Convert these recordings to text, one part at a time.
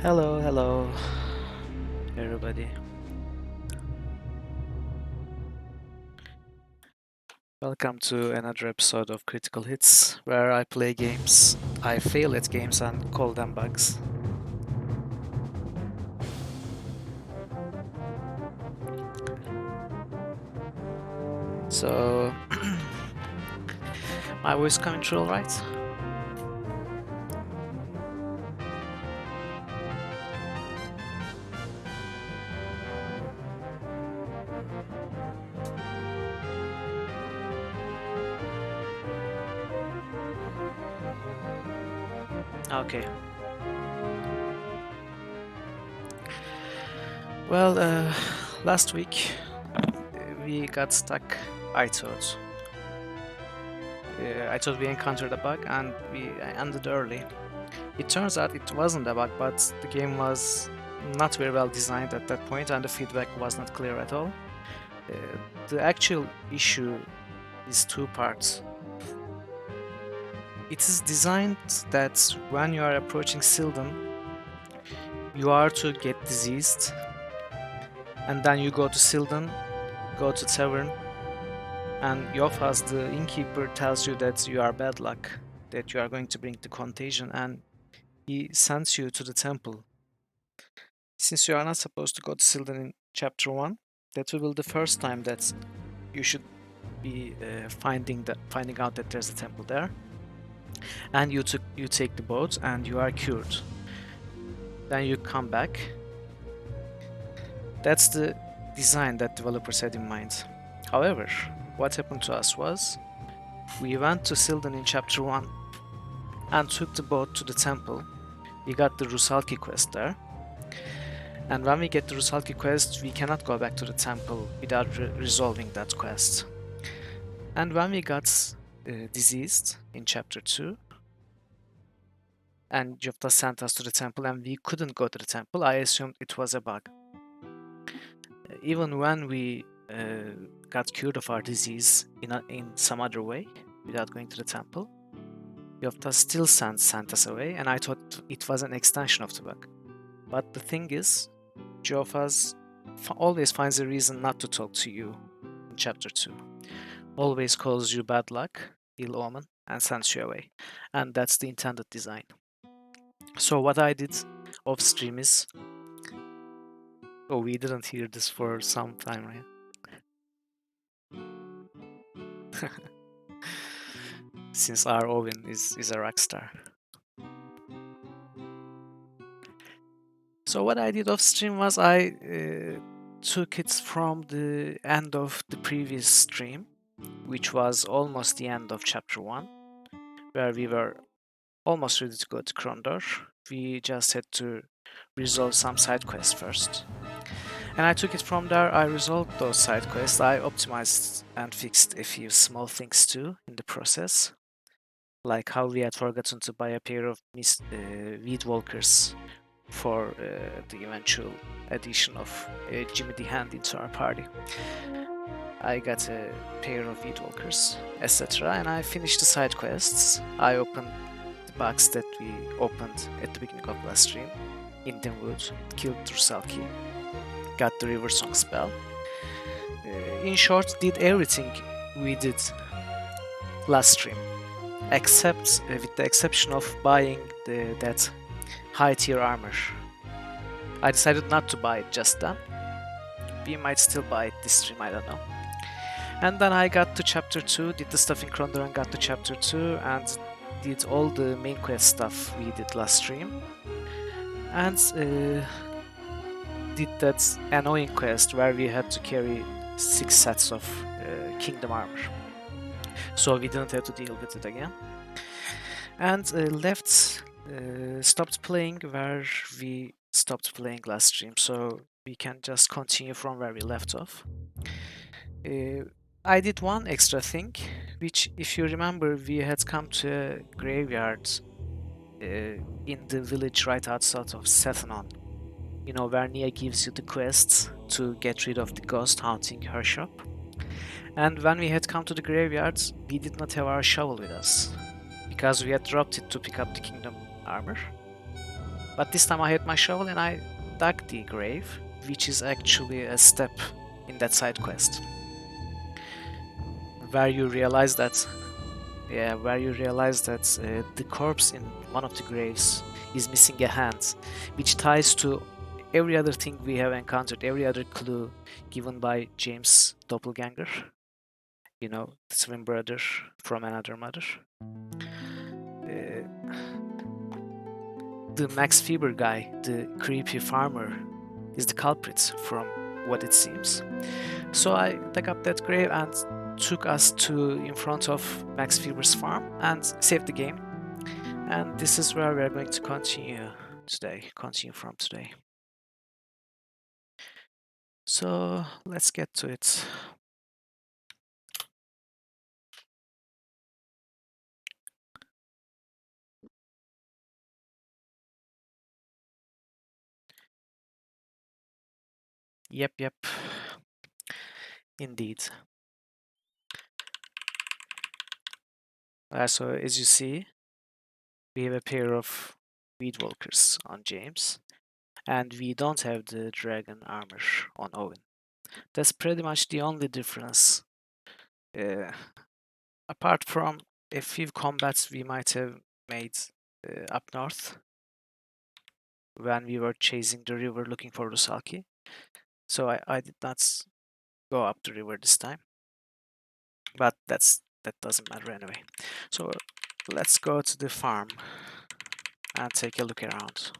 Hello, everybody. Welcome to another episode of Critical Hits, where I play games, I fail at games and call them bugs. So, my voice coming through all right? Okay. Well, last week we got stuck. I thought. I thought we encountered a bug and we ended early. It turns out it wasn't a bug, but the game was not very well designed at that point and the feedback was not clear at all. Uh, the actual issue is two parts. It is designed that when you are approaching Silden, you are to get diseased, and then you go to Silden, go to tavern, and Yofas, the innkeeper, tells you that you are bad luck, that you are going to bring the contagion, and he sends you to the temple. Since you are not supposed to go to Silden in chapter 1, that will be the first time that you should be finding out that there's a temple there. And you take the boat and you are cured. Then you come back. That's the design that developers had in mind. However, what happened to us was we went to Silden in chapter 1 and took the boat to the temple. We got the Rusalki quest there. And when we get the Rusalki quest, we cannot go back to the temple without resolving that quest. And when we got diseased in chapter 2, and Jopta sent us to the temple and we couldn't go to the temple, I assumed it was a bug. Even when we got cured of our disease in some other way, without going to the temple, Jopta still sent us away, and I thought it was an extension of the bug. But the thing is, Jofas always finds a reason not to talk to you in chapter 2. Always calls you bad luck, ill omen, and sends you away. And that's the intended design. So what I did off stream is... Oh, we didn't hear this for some time, right? Since our Owen is a rock star. So what I did off stream was I took it from the end of the previous stream, which was almost the end of chapter 1, where we were almost ready to go to Krondor. We just had to resolve some side quests first. And I took it from there, I resolved those side quests, I optimized and fixed a few small things too in the process. Like how we had forgotten to buy a pair of weed walkers for the eventual addition of Jimmy the Hand into our party. I got a pair of weed walkers, etc. And I finished the side quests. I opened the box that we opened at the beginning of last stream, Indian Wood, killed Rusalki, got the River Song spell. In short, did everything we did last stream, except with the exception of buying that high tier armor. I decided not to buy it just then. We might still buy it this stream, I don't know. And then I got to chapter 2, did the stuff in Krondor and got to chapter 2 and did all the main quest stuff we did last stream. And did that annoying quest where we had to carry 6 sets of kingdom armor. So we didn't have to deal with it again. And stopped playing where we stopped playing last stream, so we can just continue from where we left off. I did one extra thing, which, if you remember, we had come to a graveyard in the village right outside of Sethanon. You know, where Nia gives you the quests to get rid of the ghost haunting her shop. And when we had come to the graveyard, we did not have our shovel with us, because we had dropped it to pick up the kingdom armor. But this time I had my shovel and I dug the grave, which is actually a step in that side quest, where you realize that the corpse in one of the graves is missing a hand, which ties to every other thing we have encountered, every other clue given by James' doppelganger, the twin brother from another mother. Uh, the Max Feber guy, the creepy farmer, is the culprit from what it seems. So I dug up that grave and took us to in front of Max Feber's farm and saved the game. And this is where we are going to continue from today. So let's get to it. Yep. Indeed. So as you see, we have a pair of weed walkers on James, and we don't have the dragon armor on Owen. That's pretty much the only difference. Apart from a few combats we might have made up north when we were chasing the river looking for Rusalki. So I did not go up the river this time. But that doesn't matter anyway. So let's go to the farm and take a look around.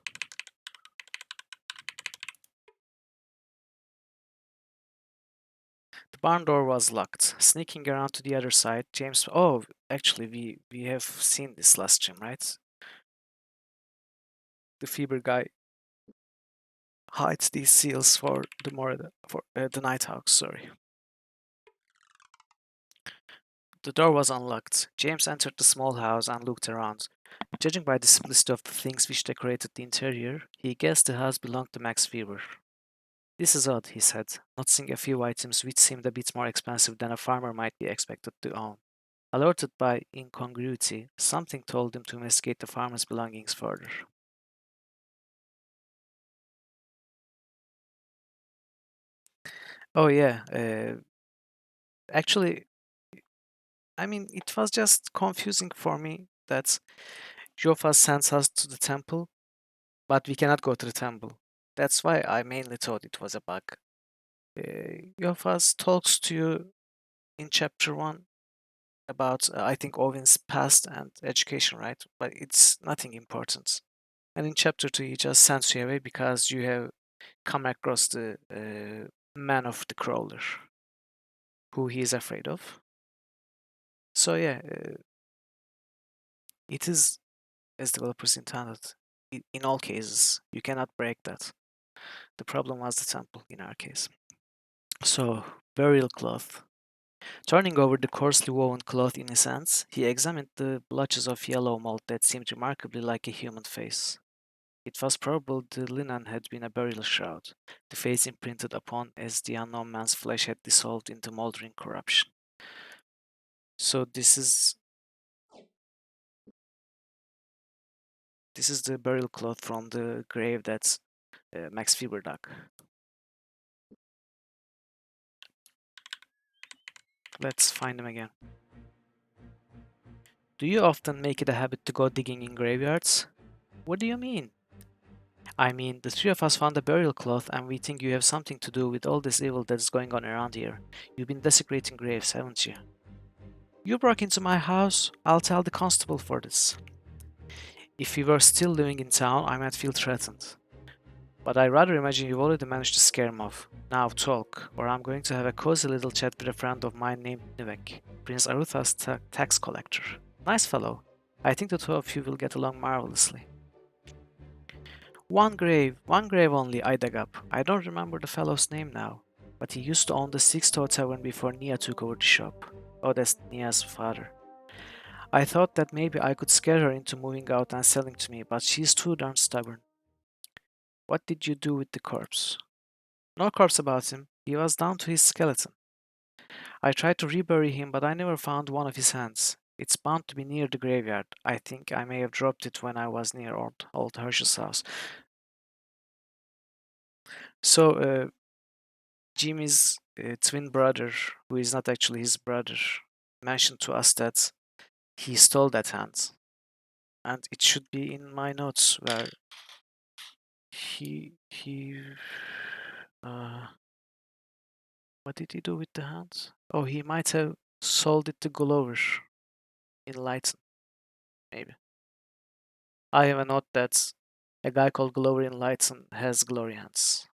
The barn door was locked. Sneaking around to the other side, James. Oh, actually, we have seen this last stream, right? The Fever guy hides these seals for the Nighthawks. Sorry. The door was unlocked. James entered the small house and looked around. Judging by the simplicity of the things which decorated the interior, he guessed the house belonged to Max Fever. This is odd, he said, noticing a few items which seemed a bit more expensive than a farmer might be expected to own. Alerted by incongruity, something told him to investigate the farmer's belongings further. Oh yeah, actually, I mean, it was just confusing for me that Jofa sends us to the temple, but we cannot go to the temple. That's why I mainly thought it was a bug. Yofas talks to you in chapter 1 about, I think, Owen's past and education, right? But it's nothing important. And in chapter 2, he just sends you away because you have come across the man of the crawler, who he is afraid of. So yeah, it is as developers intended. In all cases, you cannot break that. The problem was the temple in our case. So, burial cloth. Turning over the coarsely woven cloth in his hands, he examined the blotches of yellow mold that seemed remarkably like a human face. It was probable the linen had been a burial shroud, the face imprinted upon as the unknown man's flesh had dissolved into moldering corruption. So this is the burial cloth from the grave that Max Feber dug. Let's find him again. Do you often make it a habit to go digging in graveyards? What do you mean? I mean, the three of us found a burial cloth and we think you have something to do with all this evil that is going on around here. You've been desecrating graves, haven't you? You broke into my house. I'll tell the constable for this. If you were still living in town, I might feel threatened. But I rather imagine you've already managed to scare him off. Now talk, or I'm going to have a cozy little chat with a friend of mine named Nivek, Prince Arutha's tax collector. Nice fellow. I think the two of you will get along marvelously. One grave only I dug up. I don't remember the fellow's name now, but he used to own the Six-Toe Tavern before Nia took over the shop. Oh, that's Nia's father. I thought that maybe I could scare her into moving out and selling to me, but she's too darn stubborn. What did you do with the corpse? No corpse about him. He was down to his skeleton. I tried to rebury him, but I never found one of his hands. It's bound to be near the graveyard. I think I may have dropped it when I was near old Herschel's house. So, Jimmy's twin brother, who is not actually his brother, mentioned to us that he stole that hand. And it should be in my notes where he uh what did he do with the hand? Oh, he might have sold it to Glover in Lighton, maybe. I have a note that a guy called Glover in Lighton has glory hands.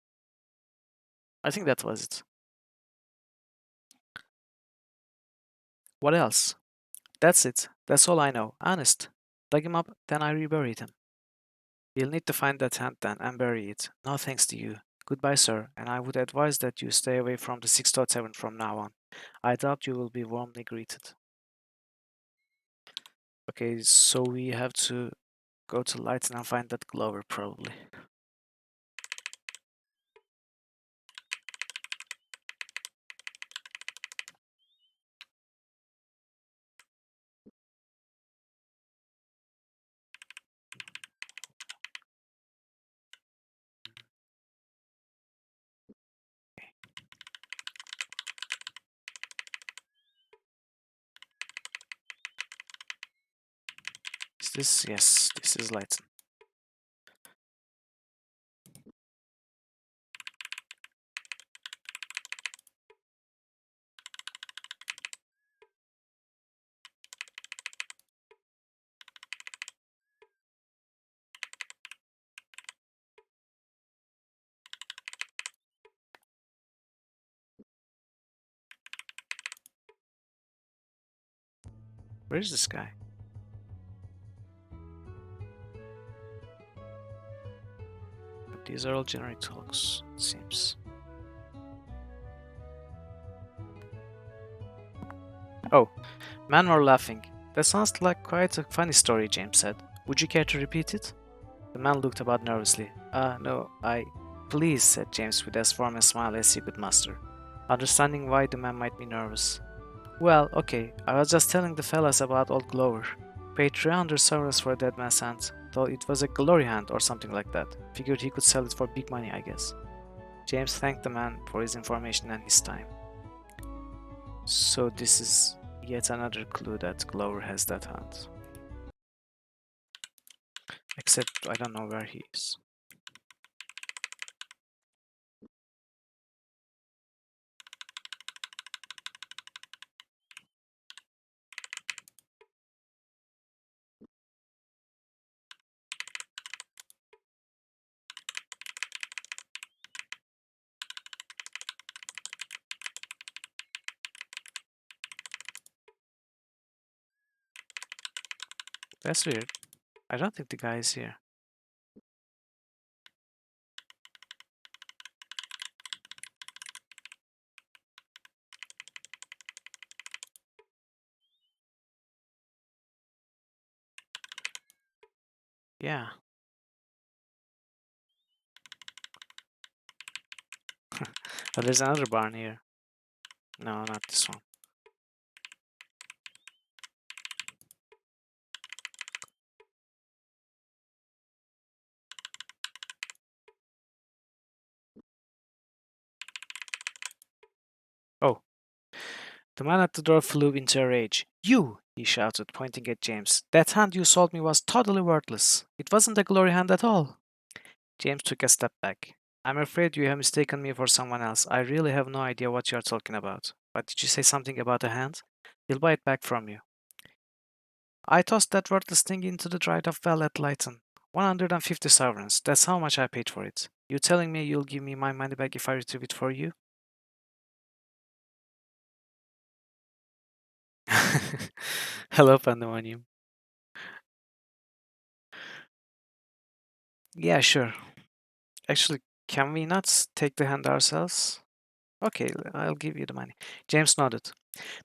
I think that was it. What else? That's it. That's all I know. Honest. Dug him up, then I reburied him. You'll need to find that hand then and bury it. No thanks to you. Goodbye, sir, and I would advise that you stay away from the 6.7 from now on. I doubt you will be warmly greeted. Okay, so we have to go to Lighton and find that Glover, probably. Is this? Yes, this is Lighton. Where is this guy? But these are all generic talks, it seems. Oh, men were laughing. That sounds like quite a funny story, James said. Would you care to repeat it? The man looked about nervously. No, Please, said James with as warm a smile as he could muster, understanding why the man might be nervous. Well, okay, I was just telling the fellas about old Glover. Paid 300 sovereigns for a dead man's hand. Thought it was a glory hand or something like that. Figured he could sell it for big money, I guess. James thanked the man for his information and his time. So this is yet another clue that Glover has that hand. Except I don't know where he is. That's weird. I don't think the guy is here. Yeah. Oh, there's another barn here. No, not this one. Oh. The man at the door flew into a rage. You! He shouted, pointing at James. That hand you sold me was totally worthless. It wasn't a glory hand at all. James took a step back. I'm afraid you have mistaken me for someone else. I really have no idea what you're talking about. But did you say something about a hand? He'll buy it back from you. I tossed that worthless thing into the dried up well at Lighton. 150 sovereigns. That's how much I paid for it. You telling me you'll give me my money back if I retrieve it for you? Hello, Pandemonium. Yeah, sure. Actually, can we not take the hand ourselves? Okay, I'll give you the money. James nodded.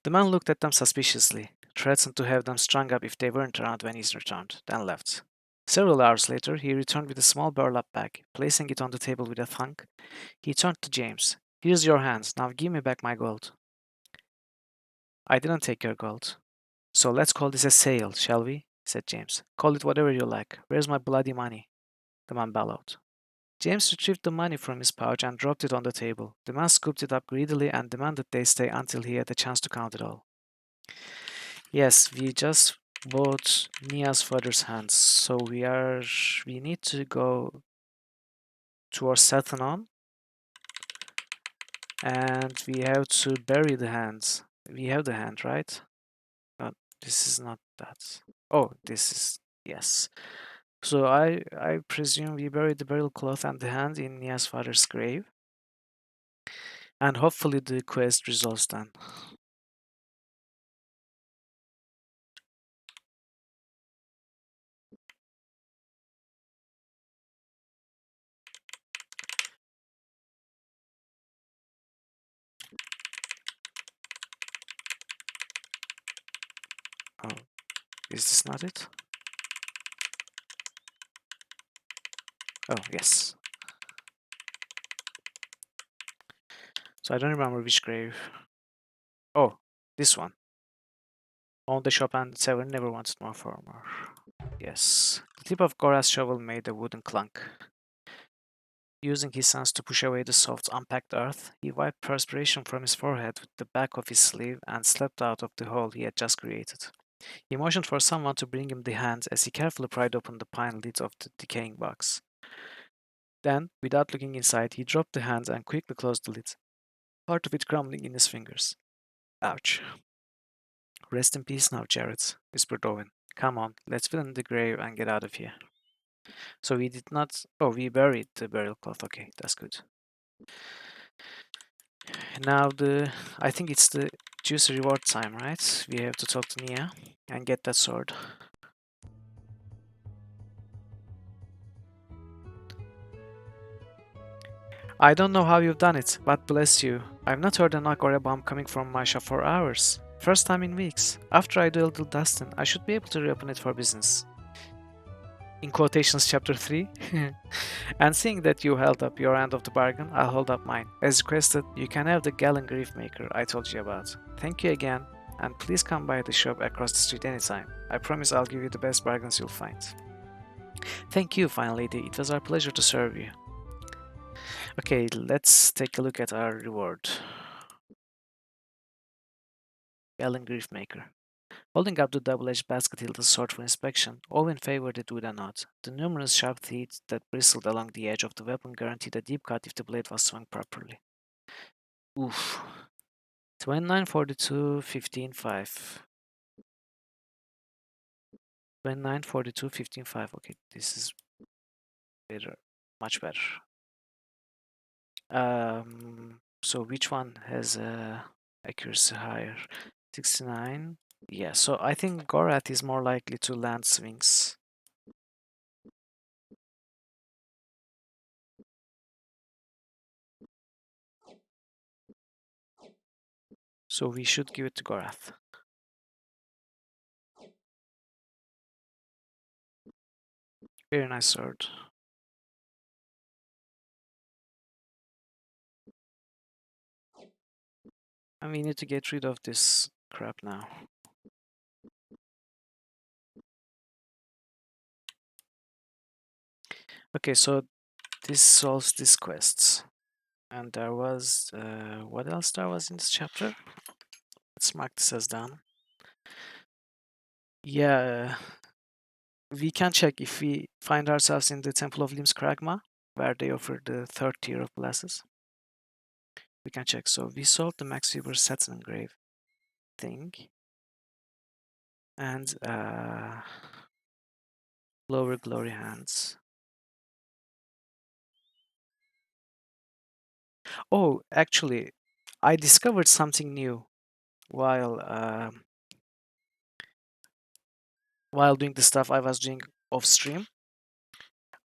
The man looked at them suspiciously, threatened to have them strung up if they weren't around when he returned, then left. Several hours later, he returned with a small burlap bag. Placing it on the table with a thunk, he turned to James. Here's your hands. Now give me back my gold. I didn't take your gold. So let's call this a sale, shall we? Said James. Call it whatever you like. Where's my bloody money? The man bellowed. James retrieved the money from his pouch and dropped it on the table. The man scooped it up greedily and demanded they stay until he had a chance to count it all. Yes, we just bought Nia's father's hands, so we need to go towards Satanon and we have to bury the hands. We have the hand, right? No, this is not that. Oh, this is yes. So I presume we buried the burial cloth and the hand in Nia's father's grave, and hopefully the quest resolves then. Oh, is this not it? Oh, yes. So I don't remember which grave. Oh, this one. Owned the shop and Severin never wanted more for more. Yes. The tip of Gora's shovel made a wooden clunk. Using his hands to push away the soft, unpacked earth, he wiped perspiration from his forehead with the back of his sleeve and slept out of the hole he had just created. He motioned for someone to bring him the hands as he carefully pried open the pine lid of the decaying box. Then, without looking inside, he dropped the hands and quickly closed the lid, part of it crumbling in his fingers. Ouch. Rest in peace now, Jared, whispered Owen. Come on, let's fill in the grave and get out of here. So we did not. Oh, we buried the burial cloth. Okay, that's good. Now I think it's the juicy reward time, right? We have to talk to Nia and get that sword. I don't know how you've done it, but bless you. I've not heard a knock or a bomb coming from my shop for hours. First time in weeks. After I dueled Dustin, I should be able to reopen it for business. In quotations, chapter 3. And seeing that you held up your end of the bargain, I'll hold up mine. As requested, you can have the gallon grief maker I told you about. Thank you again, and please come by the shop across the street anytime. I promise I'll give you the best bargains you'll find. Thank you, fine lady. It was our pleasure to serve you. Okay, let's take a look at our reward. Gallon grief maker. Holding up the double-edged basket-hilted sword for inspection, Owen favored it with a nod. The numerous sharp teeth that bristled along the edge of the weapon guaranteed a deep cut if the blade was swung properly. Oof. 29, 42, 15, 5. 29, 42, 15, 5. Okay, this is better. Much better. So which one has accuracy higher? 69. Yeah, so I think Gorath is more likely to land swings. So we should give it to Gorath. Very nice sword. And we need to get rid of this crap now. Okay, so this solves this quest. And there was, what else there was in this chapter? Let's mark this as done. Yeah, we can check if we find ourselves in the Temple of Limbs Kragma, where they offer the third tier of blesses. We can check. So we solved the Max Weber Saturn Grave thing. And lower glory hands. Oh, actually, I discovered something new while doing the stuff I was doing off stream.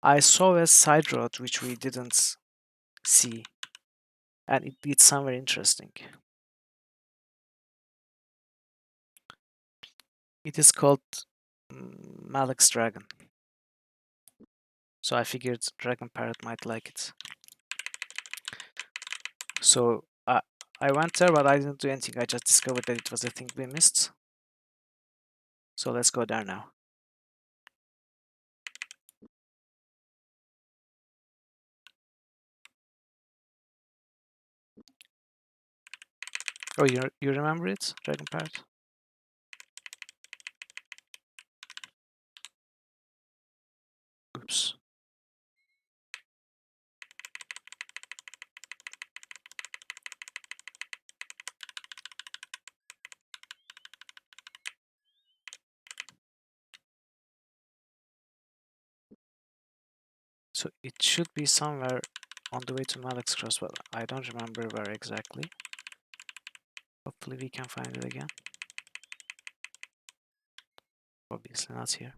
I saw a side road which we didn't see, and it leads somewhere interesting. It is called Malek's Dragon. So I figured Dragon Parrot might like it. So I went there, but I didn't do anything. I just discovered that it was a thing we missed. So let's go there now. Oh, you remember it, Dragon Parrot? Oops. So it should be somewhere on the way to Malek's Cross, but I don't remember where exactly. Hopefully we can find it again. Obviously not here.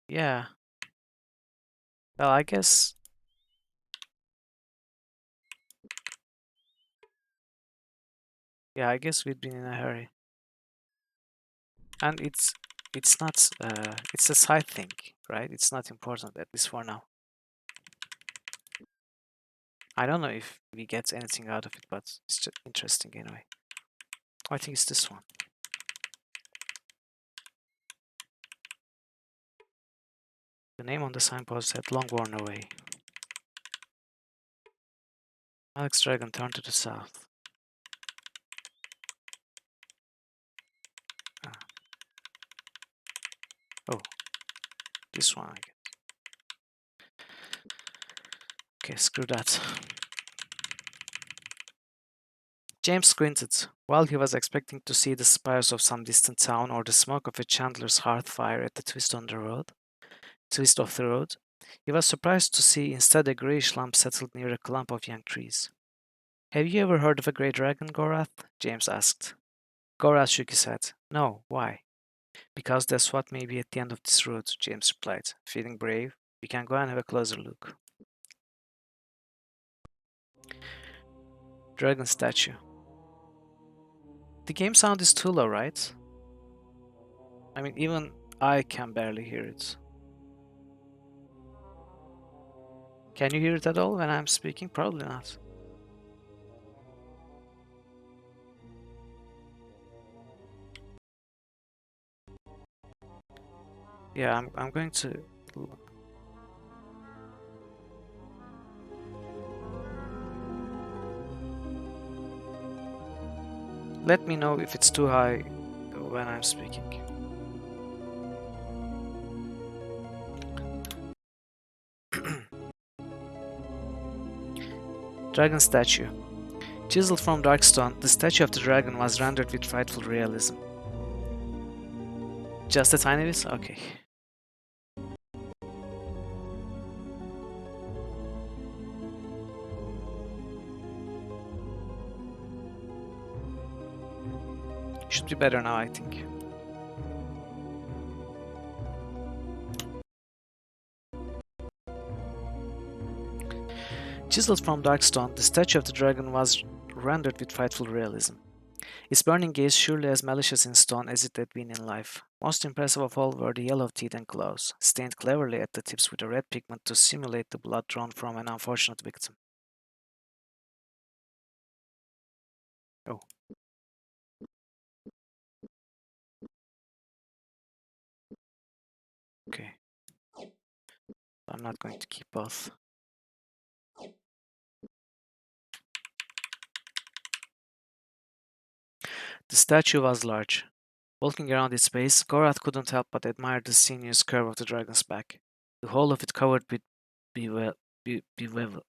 Yeah. Well, I guess... Yeah, I guess we'd been in a hurry. And it's not... it's a side thing, right? It's not important, at least for now. I don't know if we get anything out of it, but it's just interesting anyway. I think it's this one. The name on the signpost said long worn away. Alex Dragon turned to the south. Ah. Oh, this one I guess. Okay, screw that. James squinted. While he was expecting to see the spires of some distant town or the smoke of a chandler's hearth fire at the twist of the road, he was surprised to see instead a greyish lump settled near a clump of young trees. Have you ever heard of a grey dragon, Gorath? James asked. Gorath shook his head. No, why? Because that's what may be at the end of this road, James replied. Feeling brave, we can go and have a closer look. Dragon statue. The game sound is too low, right? I mean, even I can barely hear it. Can you hear it at all when I'm speaking? Probably not. Yeah, I'm going to... Let me know if it's too high when I'm speaking. Dragon statue. Chiseled from dark stone, the statue of the dragon was rendered with frightful realism. Just a tiny bit? Okay. Should be better now, I think. Chiseled from dark stone, the statue of the dragon was rendered with frightful realism. Its burning gaze surely as malicious in stone as it had been in life. Most impressive of all were the yellow teeth and claws, stained cleverly at the tips with a red pigment to simulate the blood drawn from an unfortunate victim. Oh. Okay. I'm not going to keep both. The statue was large. Walking around its base, Gorath couldn't help but admire the sinuous curve of the dragon's back, the whole of it covered with beveled, beveled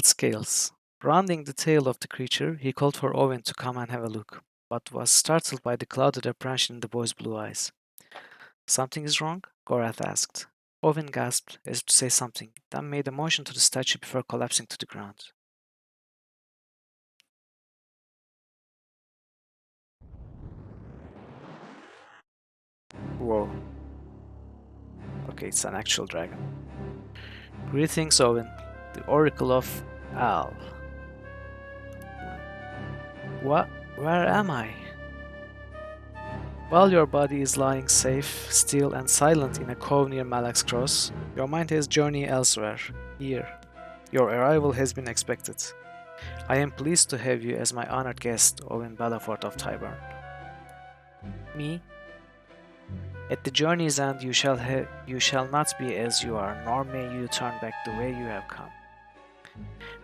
scales. Rounding the tail of the creature, he called for Owen to come and have a look, but was startled by the clouded apprehension in the boy's blue eyes. Something is wrong? Gorath asked. Owen gasped as if to say something, then made a motion to the statue before collapsing to the ground. Whoa. Okay, it's an actual dragon. Greetings, Owen, the Oracle of Al. What? Where am I? While your body is lying safe, still, and silent in a cove near Malak's Cross, your mind has journeyed elsewhere. Here, your arrival has been expected. I am pleased to have you as my honored guest, Owen Belafort of Tyburn. Me, at the journey's end you shall not be as you are, nor may you turn back the way you have come.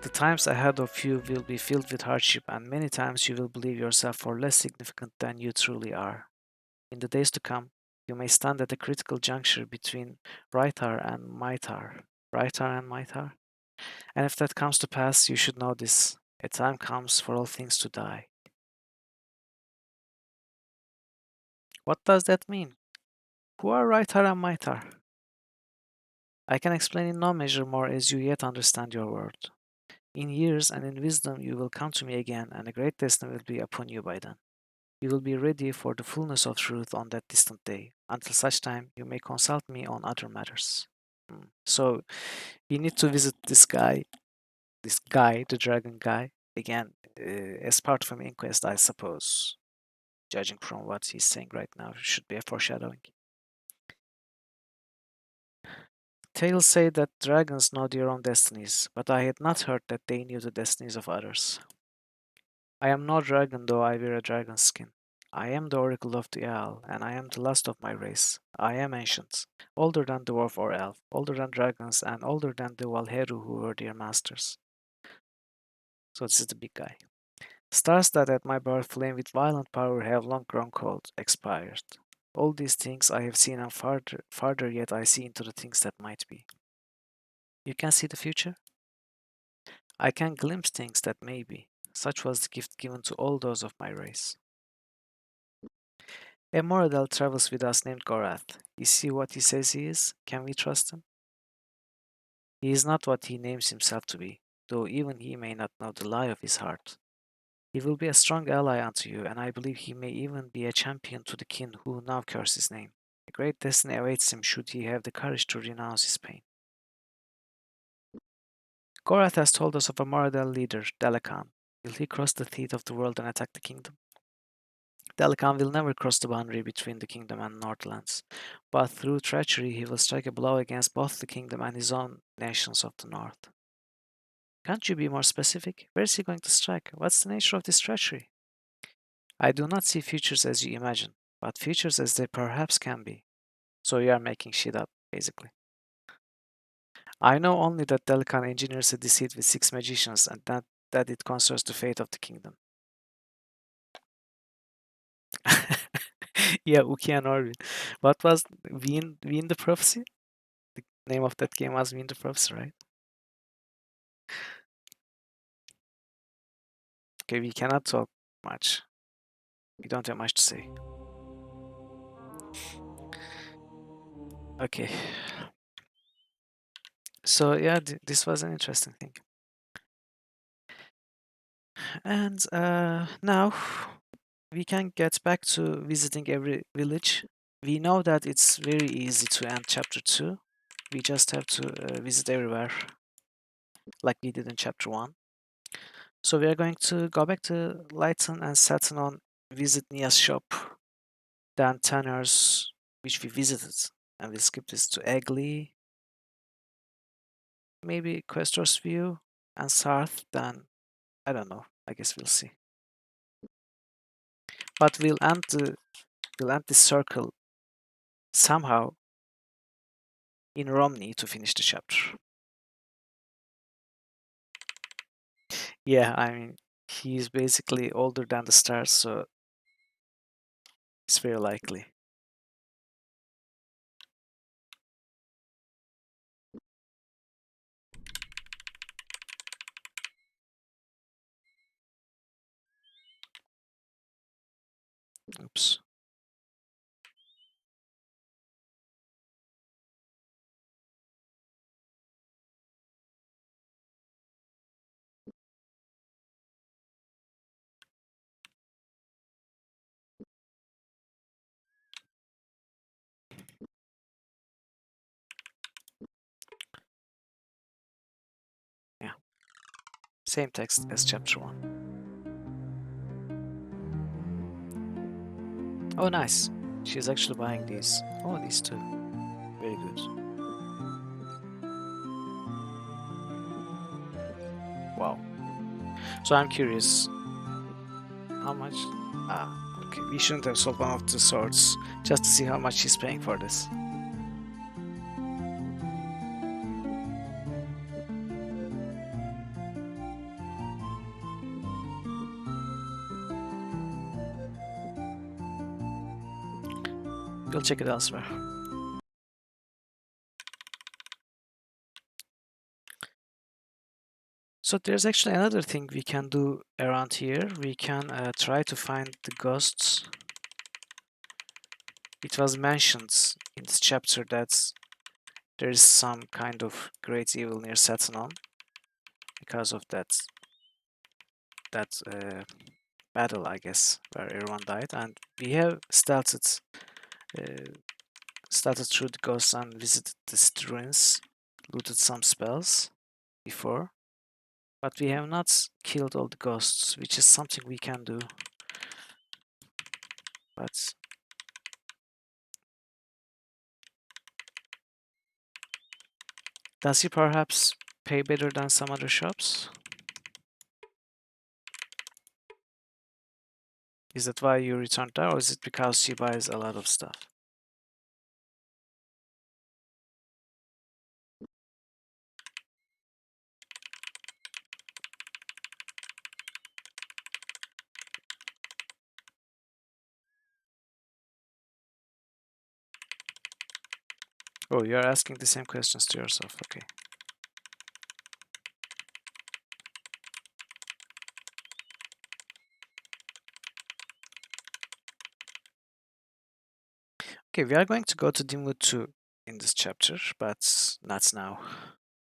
The times ahead of you will be filled with hardship, and many times you will believe yourself for less significant than you truly are. In the days to come, you may stand at a critical juncture between Raitar and Maitar. Raitar and Maitar? And if that comes to pass, you should know this. A time comes for all things to die. What does that mean? Who are Raitar and Maitar? I can explain in no measure more as you yet understand your word. In years and in wisdom you will come to me again, and a great destiny will be upon you by then. You will be ready for the fullness of truth on that distant day. Until such time, you may consult me on other matters. So we need to visit this guy, the dragon guy, again, as part of an inquest, I suppose. Judging from what he's saying right now, should be a foreshadowing. Tales say that dragons know their own destinies, but I had not heard that they knew the destinies of others. I am no dragon, though I wear a dragon's skin. I am the oracle of the owl, and I am the last of my race. I am ancient, older than dwarf or elf, older than dragons, and older than the Valheru who were their masters. So this is the big guy. Stars that at my birth flame with violent power have long grown cold, expired. All these things I have seen, and farther yet I see into the things that might be. You can see the future? I can glimpse things that may be. Such was the gift given to all those of my race. A Moradel travels with us named Gorath. You see what he says he is? Can we trust him? He is not what he names himself to be, though even he may not know the lie of his heart. He will be a strong ally unto you, and I believe he may even be a champion to the kin who now curse his name. A great destiny awaits him should he have the courage to renounce his pain. Gorath has told us of a Moradel leader, Dalakan. Will he cross the teeth of the world and attack the kingdom? Dalakan will never cross the boundary between the kingdom and Northlands, but through treachery he will strike a blow against both the kingdom and his own nations of the north. Can't you be more specific? Where is he going to strike? What's the nature of this treachery? I do not see futures as you imagine, but futures as they perhaps can be. So you are making shit up, basically. I know only that Dalakan engineers a deceit with 6 magicians, and that it concerns the fate of the kingdom. Yeah, Uki and Orvin. What was Wien the Prophecy? The name of that game was Wien the Prophecy, right? Okay, we cannot talk much. We don't have much to say. Okay. So yeah, this was an interesting thing. And now we can get back to visiting every village. We know that it's very easy to end chapter 2. We just have to visit everywhere like we did in chapter 1. So we are going to go back to Lighton and settle on visit Nia's shop, then Tanner's, which we visited, and we'll skip this to Eggley, maybe Questor's View, and Sarth, then I don't know. I guess we'll see. But we'll end this circle somehow in Romney to finish the chapter. Yeah, I mean he's basically older than the stars, so it's very likely. Oops. Yeah, same text as chapter 1. Oh, nice. She's actually buying these. Oh, these two. Very good. Wow. So I'm curious, how much? Ah, okay. We shouldn't have sold one of the swords just to see how much she's paying for this. We'll check it elsewhere. So there's actually another thing we can do around here. We can try to find the ghosts. It was mentioned in this chapter that there is some kind of great evil near Satanon because of that battle, I guess, where everyone died, and we have uh, started through the ghosts and visited the ruins, looted some spells before, but we have not killed all the ghosts, which is something we can do. But does he perhaps pay better than some other shops? Is that why you returned there, or is it because she buys a lot of stuff? Oh, you're asking the same questions to yourself. Okay. Okay, we are going to go to Dimwood 2 in this chapter, but not now.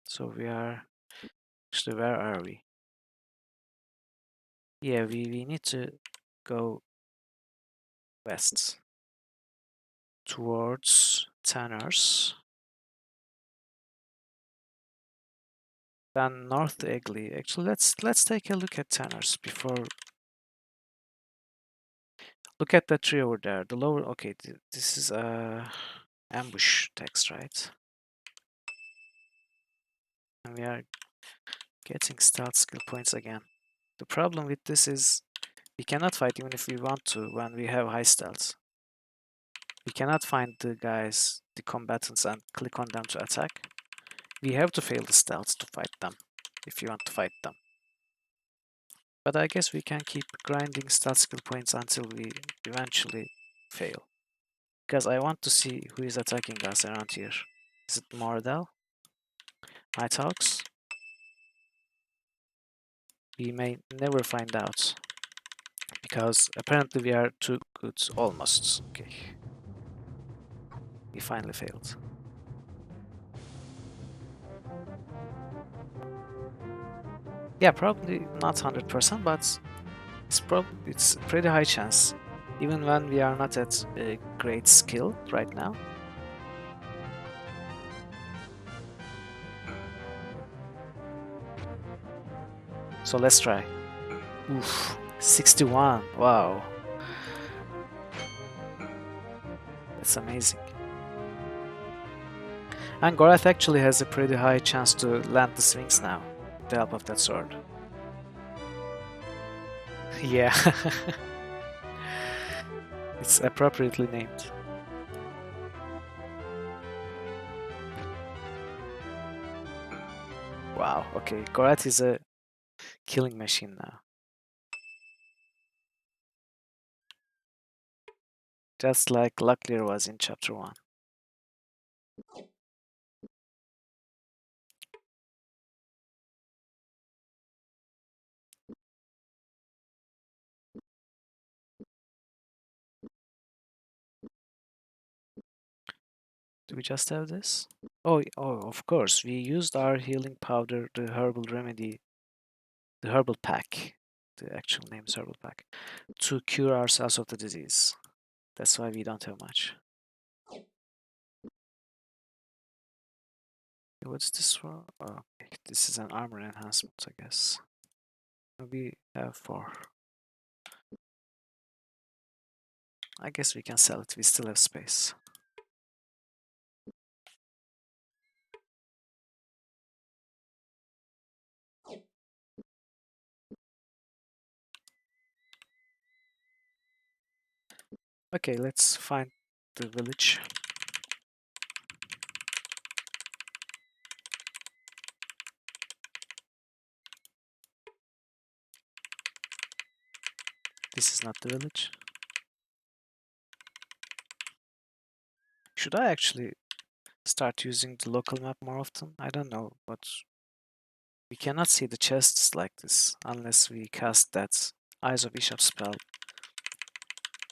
So we are... Actually, where are we? Yeah, we need to go west towards Tanner's. Then North Egley. Actually, let's take a look at Tanner's before. Look at that tree over there. The lower. Okay, this is a ambush text, right? And we are getting stealth skill points again. The problem with this is we cannot fight even if we want to when we have high stealth. We cannot find the guys, the combatants, and click on them to attack. We have to fail the stealth to fight them if you want to fight them. But I guess we can keep grinding stealth skill points until we eventually fail. Because I want to see who is attacking us around here. Is it Mordell? Nighthawks? We may never find out. Because apparently we are too good. Almost. Okay. We finally failed. Yeah, probably not 100%, but it's a pretty high chance. Even when we are not at a great skill right now. So let's try. Oof, 61. Wow. That's amazing. And Gorath actually has a pretty high chance to land the swings now, with the help of that sword. Yeah. It's appropriately named. Wow, okay. Gorath is a killing machine now. Just like Locklear was in chapter 1. Do we just have this? Oh, of course. We used our healing powder, the herbal remedy, the herbal pack. The actual name is herbal pack. To cure ourselves of the disease. That's why we don't have much. What's this for? Oh, okay. This is an armor enhancement, I guess. We have 4. I guess we can sell it. We still have space. Okay, let's find the village. This is not the village. Should I actually start using the local map more often? I don't know, but we cannot see the chests like this unless we cast that Eyes of Ishap spell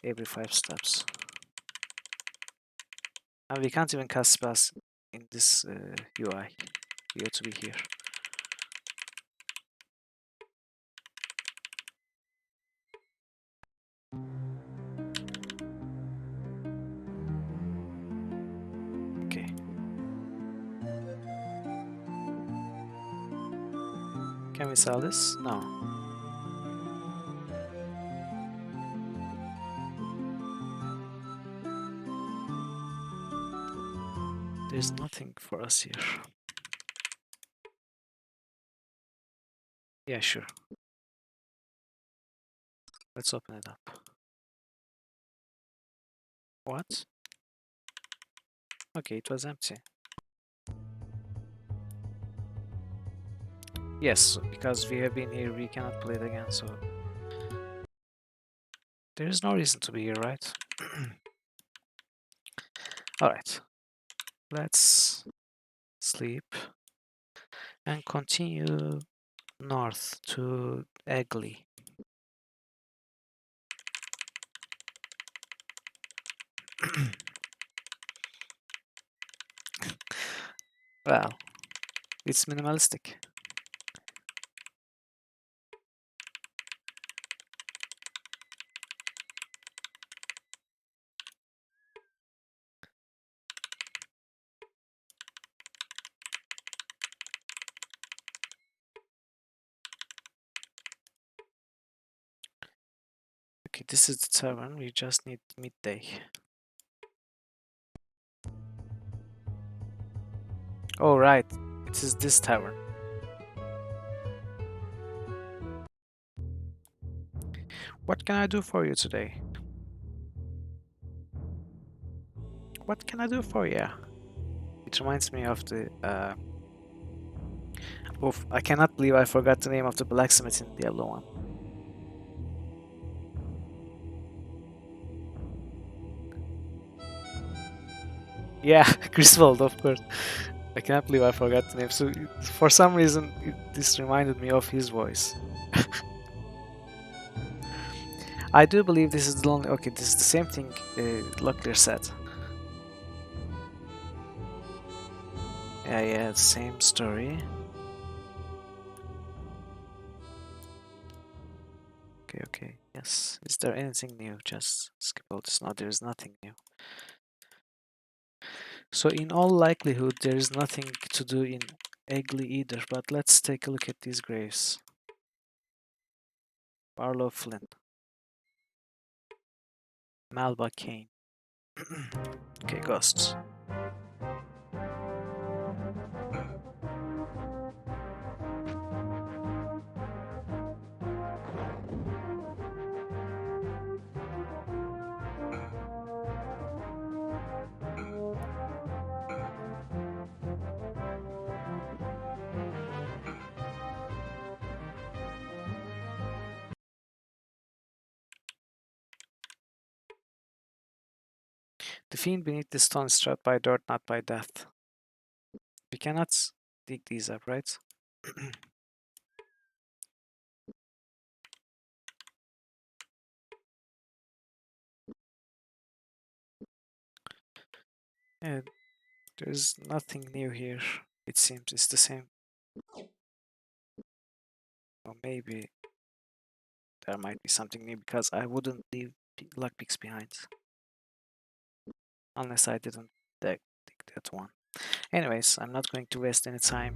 every 5 steps. And we can't even cast spells in this UI. We have to be here. Okay. Can we sell this? No. There's nothing for us here. Yeah, sure. Let's open it up. What? Okay, it was empty. Yes, because we have been here, we cannot play it again, so... There is no reason to be here, right? Alright. Let's sleep and continue north to Egli. Well, it's minimalistic. Okay, this is the tavern, we just need midday. Oh right, it is this tavern. What can I do for you today? What can I do for you? It reminds me of the oof, I cannot believe I forgot the name of the blacksmith in Diablo 1. Yeah, Griswold, of course. I cannot believe I forgot the name. So for some reason, this reminded me of his voice. I do believe this is the only. Okay, this is the same thing Locklear said. Yeah, same story. Okay, yes. Is there anything new? Just skip all this. No, there is nothing new. So in all likelihood, there is nothing to do in Egli either. But let's take a look at these graves. Barlow Flynn. Malba Kane. Okay, ghosts. The fiend beneath the stone is trapped by dirt, not by death. We cannot dig these up, right? And there's nothing new here. It seems it's the same. Or maybe there might be something new because I wouldn't leave lockpicks behind. Unless I didn't dig that one. Anyways, I'm not going to waste any time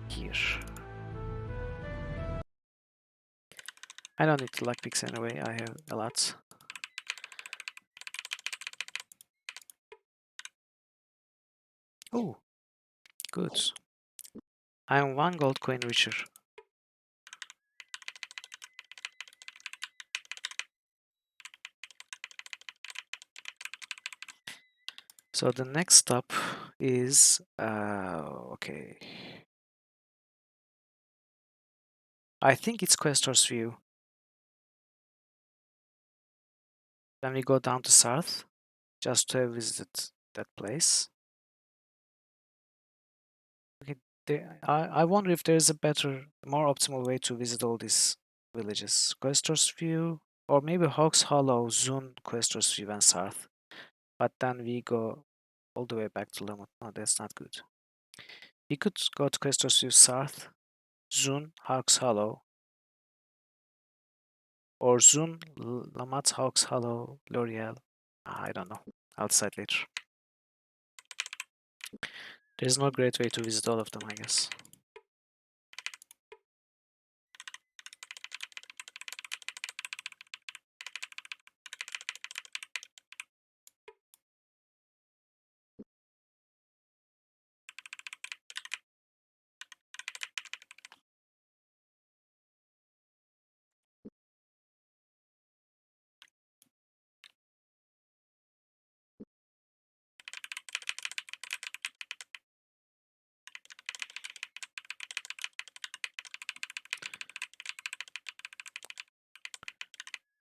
here. I don't need the lockpicks anyway, I have a lot. Oh, good. I am 1 gold coin richer. So the next stop is okay. I think it's Questor's View. Then we go down to south, just to visit that place. Okay, I wonder if there's a better, more optimal way to visit all these villages. Questor's View, or maybe Hawks Hollow, Zun, Questor's View, and south. But then we go all the way back to Lemot. No, that's not good. We could go to Questor's View south, Zun, Hawks Hollow, or Zun, Lamat, Hawks Hollow, L'Oreal. I don't know. I'll decide later. There's no great way to visit all of them, I guess.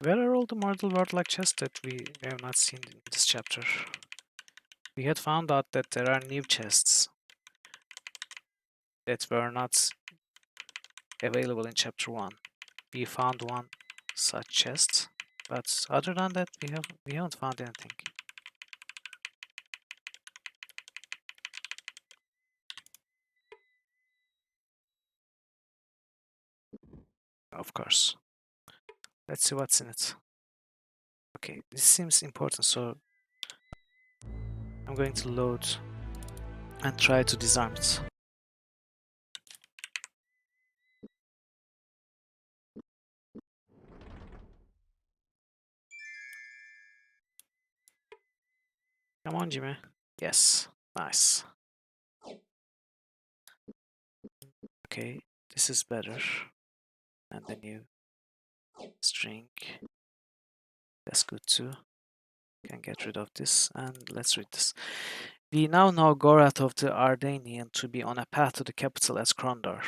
Where are all the mortal world-like chests that we have not seen in this chapter? We had found out that there are new chests that were not available in chapter 1. We found one such chest, but other than that, we haven't found anything. Of course. Let's see what's in it. Okay, this seems important, so I'm going to load and try to disarm it. Come on, Jimmy. Yes, nice. Okay, this is better. And the new string. That's good too. Can get rid of this, and let's read this. We now know Gorath of the Ardanian to be on a path to the capital as Krondor.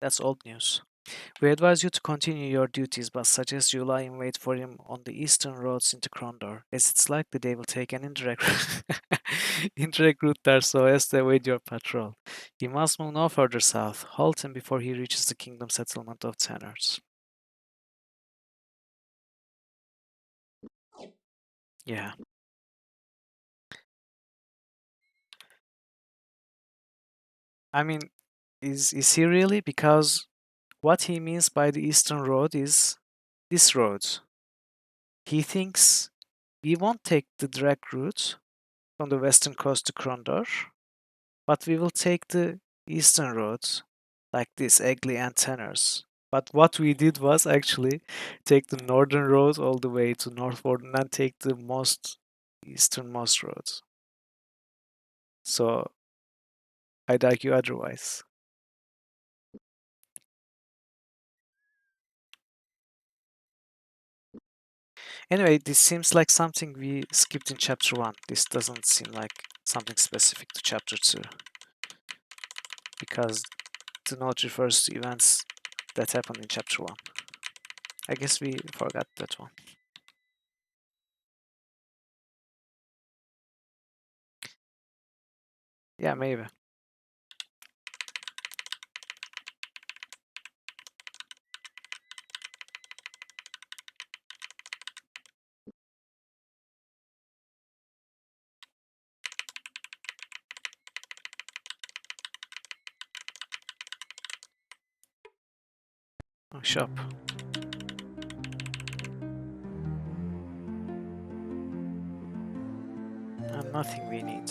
That's old news. We advise you to continue your duties, but suggest you lie in wait for him on the eastern roads into Krondor, as it's likely they will take an indirect indirect route there so as to avoid your patrol. He must move no further south. Halt him before he reaches the kingdom settlement of Tenors. Yeah. I mean, is he really? Because what he means by the eastern road is this road. He thinks we won't take the direct route from the western coast to Krondor, but we will take the eastern road, like this, Egli and Tenors. But what we did was actually take the northern road all the way to Northward and then take the most easternmost road. So I'd argue otherwise. Anyway, this seems like something we skipped in chapter 1. This doesn't seem like something specific to chapter 2. Because the note refers to events that happened in chapter 1. I guess we forgot that one. Yeah, maybe. Oh, shop. And nothing we need.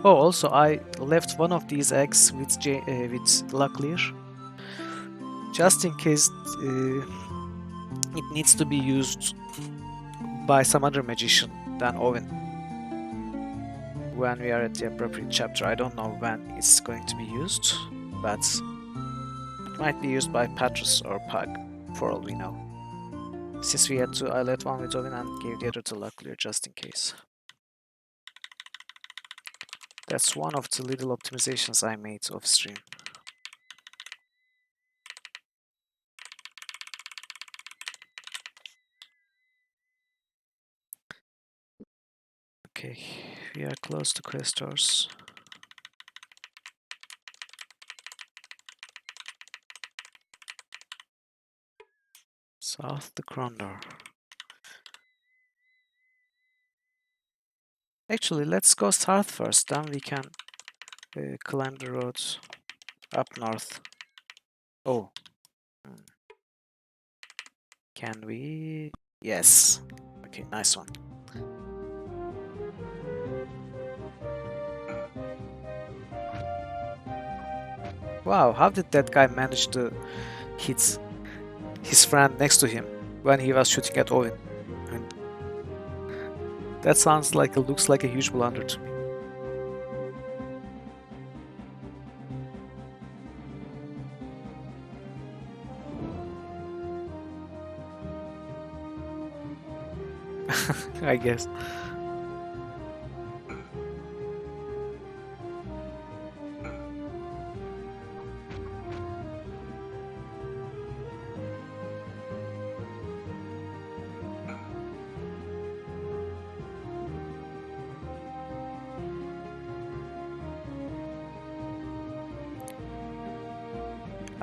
Oh, also I left one of these eggs with Locklear, just in case it needs to be used by some other magician than Owen when we are at the appropriate chapter. I don't know when it's going to be used, but it might be used by Patrus or Pug, for all we know. Since we had to, I let one with Owen and gave the other to Luckier just in case. That's one of the little optimizations I made off stream. Okay, we are close to Questors. South to Krondor. Actually, let's go south first, then we can climb the roads up north. Oh. Can we? Yes. Okay, nice one. Wow, how did that guy manage to hit his friend next to him when he was shooting at Owen? And that sounds like, it looks like a huge blunder to me. I guess.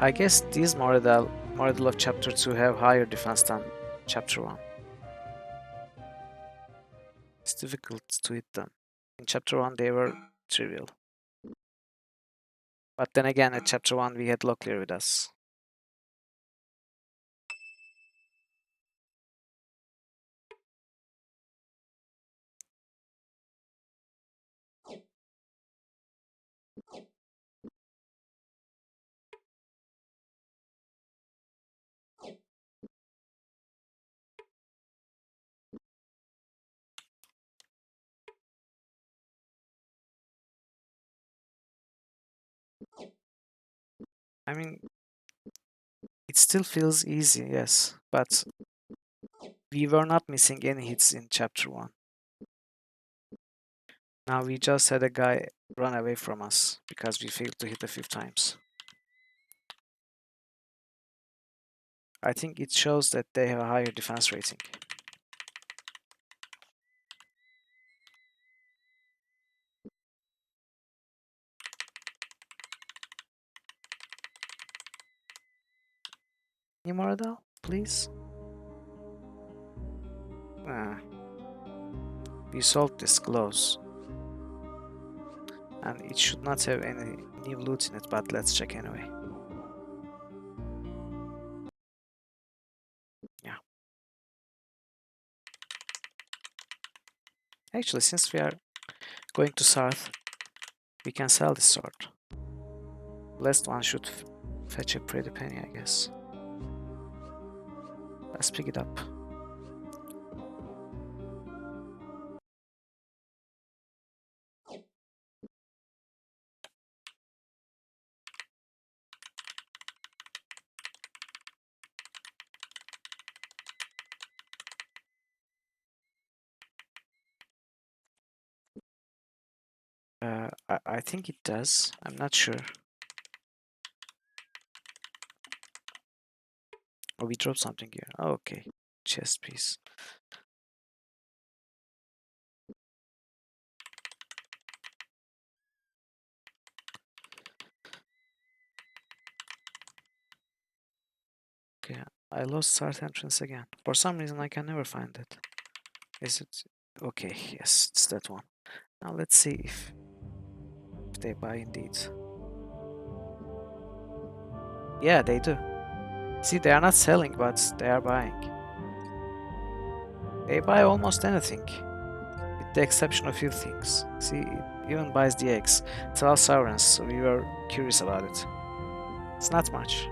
I guess these model of chapter 2 have higher defense than chapter 1. It's difficult to hit them. In chapter 1 they were trivial. But then again, at chapter 1 we had Locklear with us. I mean, it still feels easy, yes, but we were not missing any hits in chapter 1. Now we just had a guy run away from us because we failed to hit a few times. I think it shows that they have a higher defense rating. Immortal, please. We solved this close. And it should not have any new loot in it, but let's check anyway. Yeah. Actually, since we are going to south, we can sell this sword. Last one should fetch a pretty penny, I guess. Let's pick it up. I think it does. I'm not sure. Oh, we dropped something here. Oh, okay. Chest piece. Okay, I lost start entrance again. For some reason, I can never find it. Is it? Okay, yes, it's that one. Now let's see if they buy indeed. Yeah, they do. See, they are not selling, but they are buying. They buy almost anything, with the exception of few things. See, it even buys the eggs. 12 sovereigns, so we were curious about it. It's not much.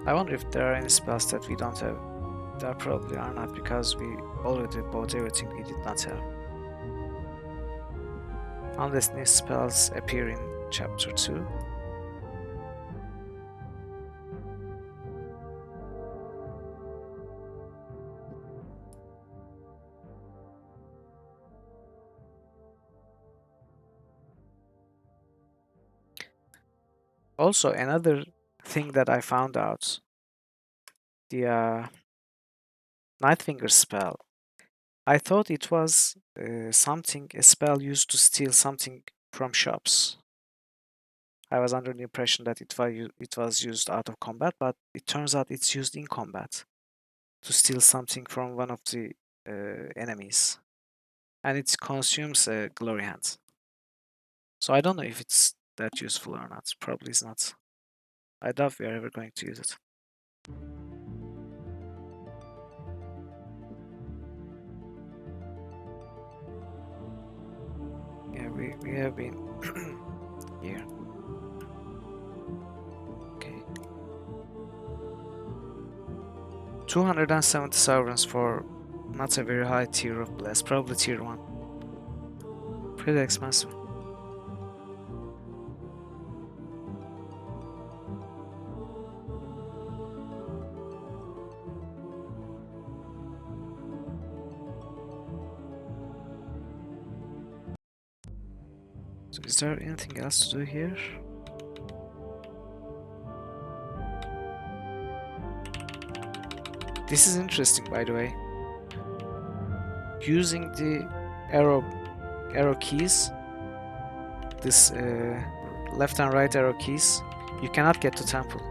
I wonder if there are any spells that we don't have. There probably are not, because we already bought everything we did not have. Unless new spells appear in chapter 2. Also, another thing that I found out, the Nightfinger spell. I thought it was a spell used to steal something from shops. I was under the impression that it was used out of combat, but it turns out it's used in combat to steal something from one of the enemies. And it consumes a glory hand. So I don't know if it's that useful or not. Probably it's not. I doubt we are ever going to use it. Yeah, we have been here. Okay. 270 sovereigns for not a very high tier of bless, probably tier 1. Pretty expensive. So is there anything else to do here? This is interesting, by the way. Using the arrow keys, this left and right arrow keys, you cannot get to temple.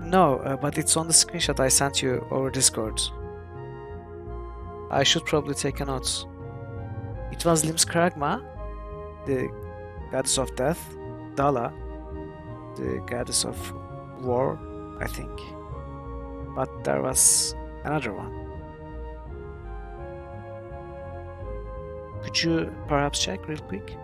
No, but it's on the screenshot I sent you over Discord. I should probably take a note. It was Limskragma, the goddess of death, Dala, the goddess of war, I think. But there was another one. Could you perhaps check real quick?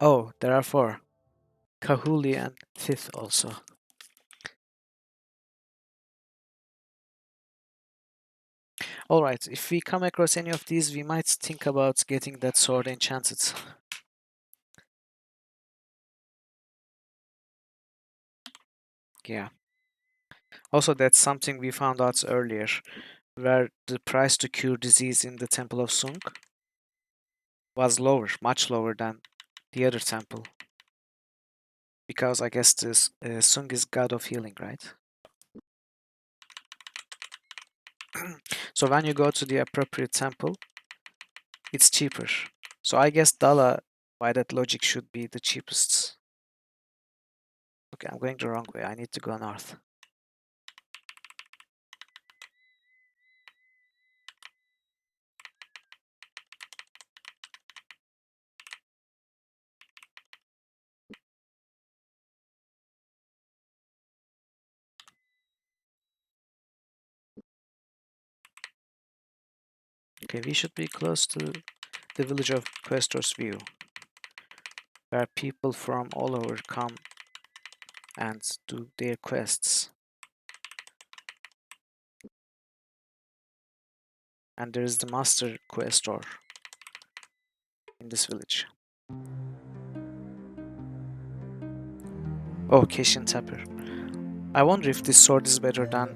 Oh, there are 4. Kahuli and Thith also. Alright, if we come across any of these, we might think about getting that sword enchanted. Yeah. Also, that's something we found out earlier, where the price to cure disease in the Temple of Sung was lower, much lower than the other temple. Because I guess this Sung is god of healing, right? So when you go to the appropriate temple, it's cheaper. So I guess Dala, by that logic, should be the cheapest. Okay, I'm going the wrong way. I need to go north. Okay, we should be close to the village of Questor's View, where people from all over come and do their quests. And there is the master questor in this village. Oh, Keshin Tapper. I wonder if this sword is better than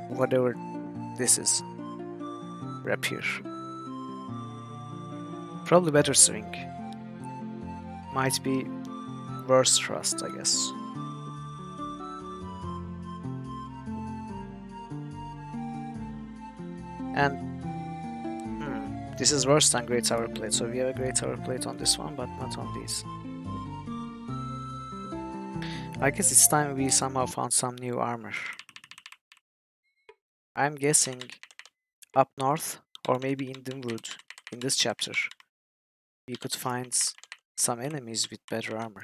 whatever this is. Rapier. Probably better swing. Might be worse thrust, I guess. And this is worse than Great Tower Plate, so we have a Great Tower Plate on this one, but not on these. I guess it's time we somehow found some new armor. I'm guessing up north, or maybe in Dimwood, in this chapter, we could find Some enemies with better armor.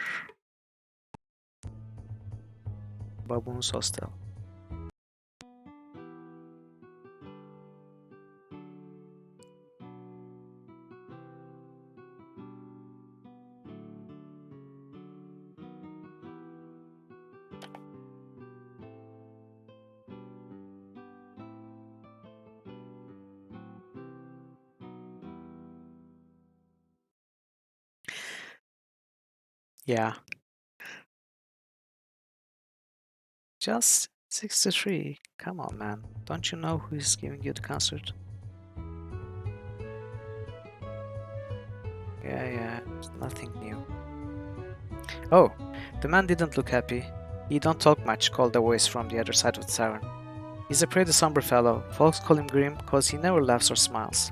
Baboon's hostel. Yeah, just 63. Come on, man. Don't you know who is giving you the concert? Yeah, it's nothing new. Oh, the man didn't look happy. He don't talk much, called a voice from the other side of the tavern. He's a pretty somber fellow. Folks call him Grim cause he never laughs or smiles.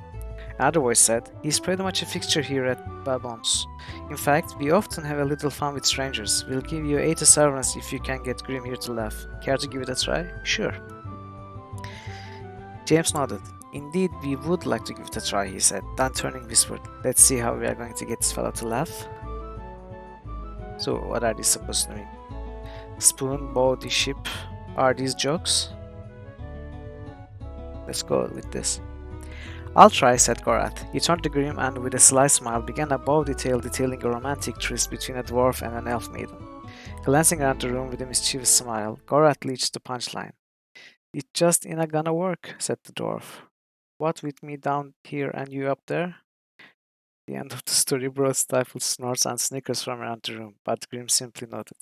Another voice said, he's pretty much a fixture here at Babon's. In fact, we often have a little fun with strangers. We'll give you 80 severance if you can get Grim here to laugh. Care to give it a try? Sure. James nodded. Indeed, we would like to give it a try, he said. Then turning whispered, let's see how we are going to get this fellow to laugh. So, what are these supposed to mean? Spoon, body, ship. Are these jokes? Let's go with this. I'll try, said Gorath. He turned to Grim and, with a sly smile, began a bow detail detailing a romantic tryst between a dwarf and an elf maiden. Glancing around the room with a mischievous smile, Gorath reached the punchline. It just ain't gonna work, said the dwarf. What with me down here and you up there? The end of the story brought stifled snorts and snickers from around the room, but Grim simply nodded.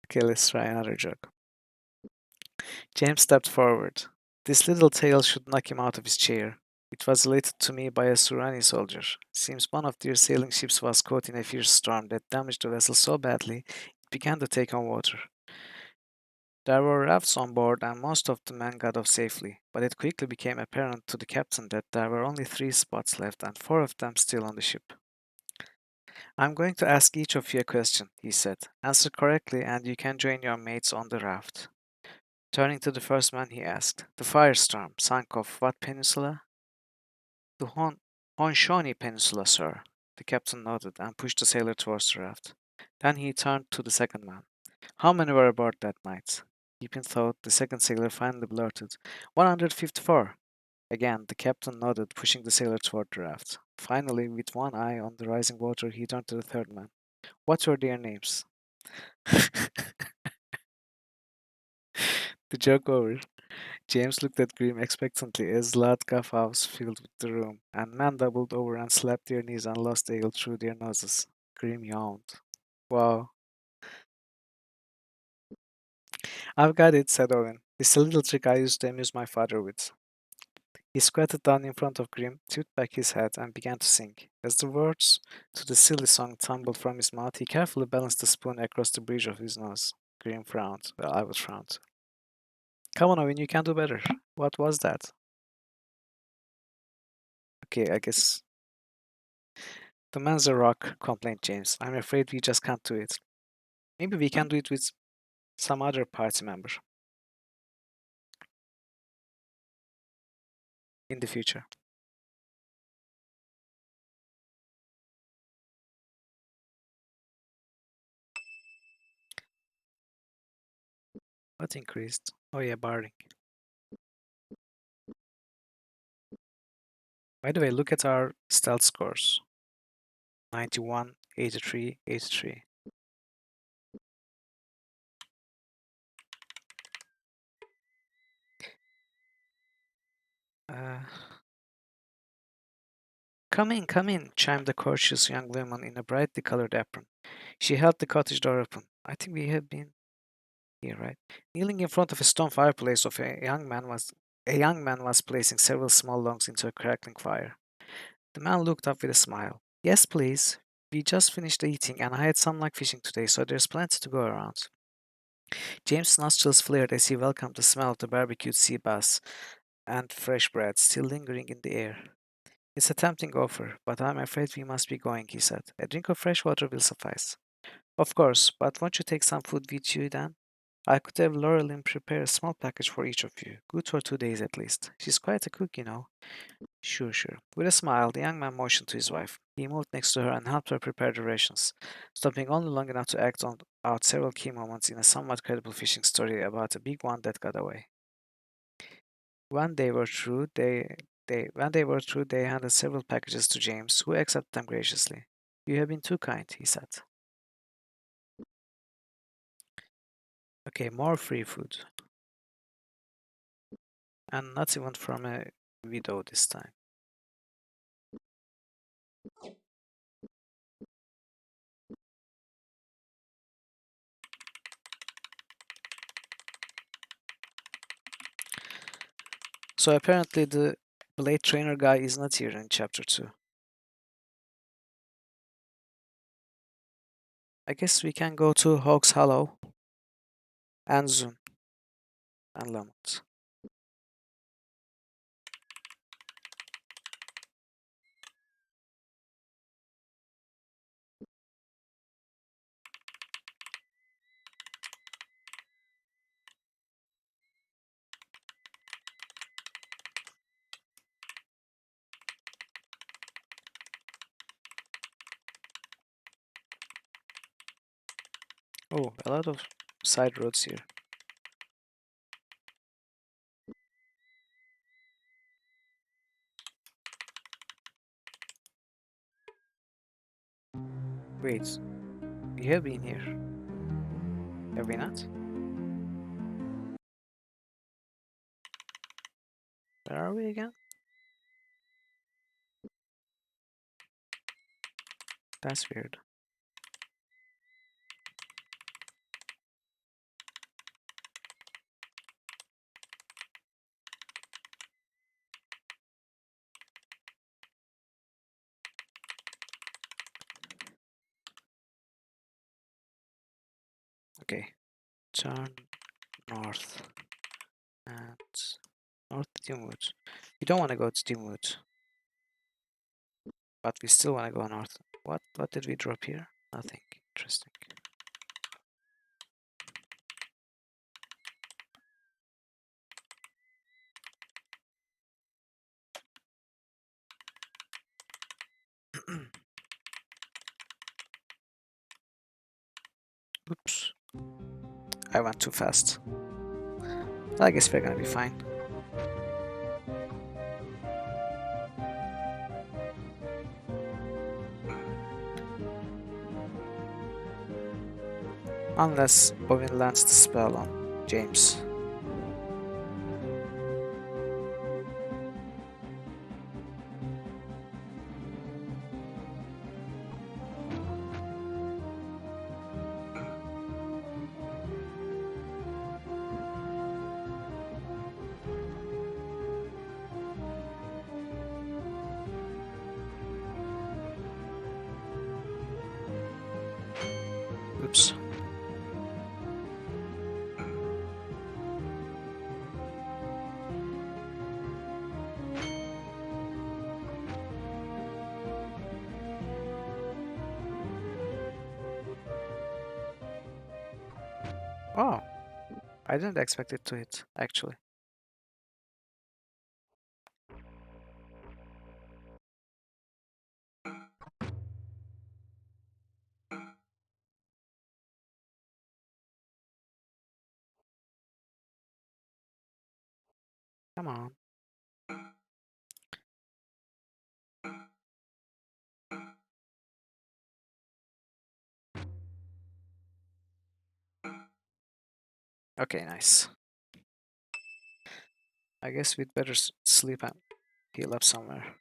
Okay, let's try another joke. James stepped forward. This little tale should knock him out of his chair. It was related to me by a Surani soldier. Seems one of their sailing ships was caught in a fierce storm that damaged the vessel so badly it began to take on water. There were rafts on board and most of the men got off safely, but it quickly became apparent to the captain that there were only 3 spots left and 4 of them still on the ship. I'm going to ask each of you a question, he said. Answer correctly and you can join your mates on the raft. Turning to the first man, he asked, the firestorm sank off what peninsula? The Honshoni Peninsula, sir. The captain nodded and pushed the sailor towards the raft. Then he turned to the second man. How many were aboard that night? Deep in thought, the second sailor finally blurted, 154. Again, the captain nodded, pushing the sailor toward the raft. Finally, with one eye on the rising water, he turned to the third man. What were their names? The joke over. James looked at Grim expectantly as loud guffaws filled the room, and men doubled over and slapped their knees and lost ale through their noses. Grim yawned. Wow. I've got it, said Owen. It's a little trick I used to amuse my father with. He squatted down in front of Grim, tipped back his head, and began to sing. As the words to the silly song tumbled from his mouth, he carefully balanced the spoon across the bridge of his nose. Grim frowned. Well, I was frowned. Come on, Owen, you can do better. What was that? Okay, I guess the man's a rock, complained James. I'm afraid we just can't do it. Maybe we can do it with some other party member in the future. What increased? Oh yeah, barring. By the way, look at our stealth scores. 91, 83, 83. Uh, come in, chimed the courteous young woman in a brightly colored apron. She held the cottage door open. I think we have been here, right? Kneeling in front of a stone fireplace of a young man was placing several small logs into a crackling fire. The man looked up with a smile. Yes, please. We just finished eating and I had some luck fishing today, so there's plenty to go around. James' nostrils flared as he welcomed the smell of the barbecued sea bass and fresh bread still lingering in the air. It's a tempting offer, but I'm afraid we must be going, he said. A drink of fresh water will suffice. Of course, but won't you take some food with you then? I could have Laurelin prepare a small package for each of you. Good for 2 days at least. She's quite a cook, you know. Sure, sure. With a smile, the young man motioned to his wife. He moved next to her and helped her prepare the rations, stopping only long enough to act out several key moments in a somewhat credible fishing story about a big one that got away. When they were through, they handed several packages to James, who accepted them graciously. You have been too kind, he said. Okay, more free food. And not even from a widow this time. So apparently the blade trainer guy is not here in chapter 2. I guess we can go to Hawks Hollow and Zoom and Lamont. Oh, a lot of side roads here. Wait, we have been here, have we not? Where are we again? That's weird. Okay, turn north and north Dimwood. We don't want to go to Dimwood, but we still want to go north. What did we drop here? Nothing. Interesting. Oops, I went too fast. I guess we're gonna be fine. Unless Bovin lands the spell on James. Oops. Oh, I didn't expect it to hit, actually. Come on. Okay, nice. I guess we'd better sleep and heal up somewhere.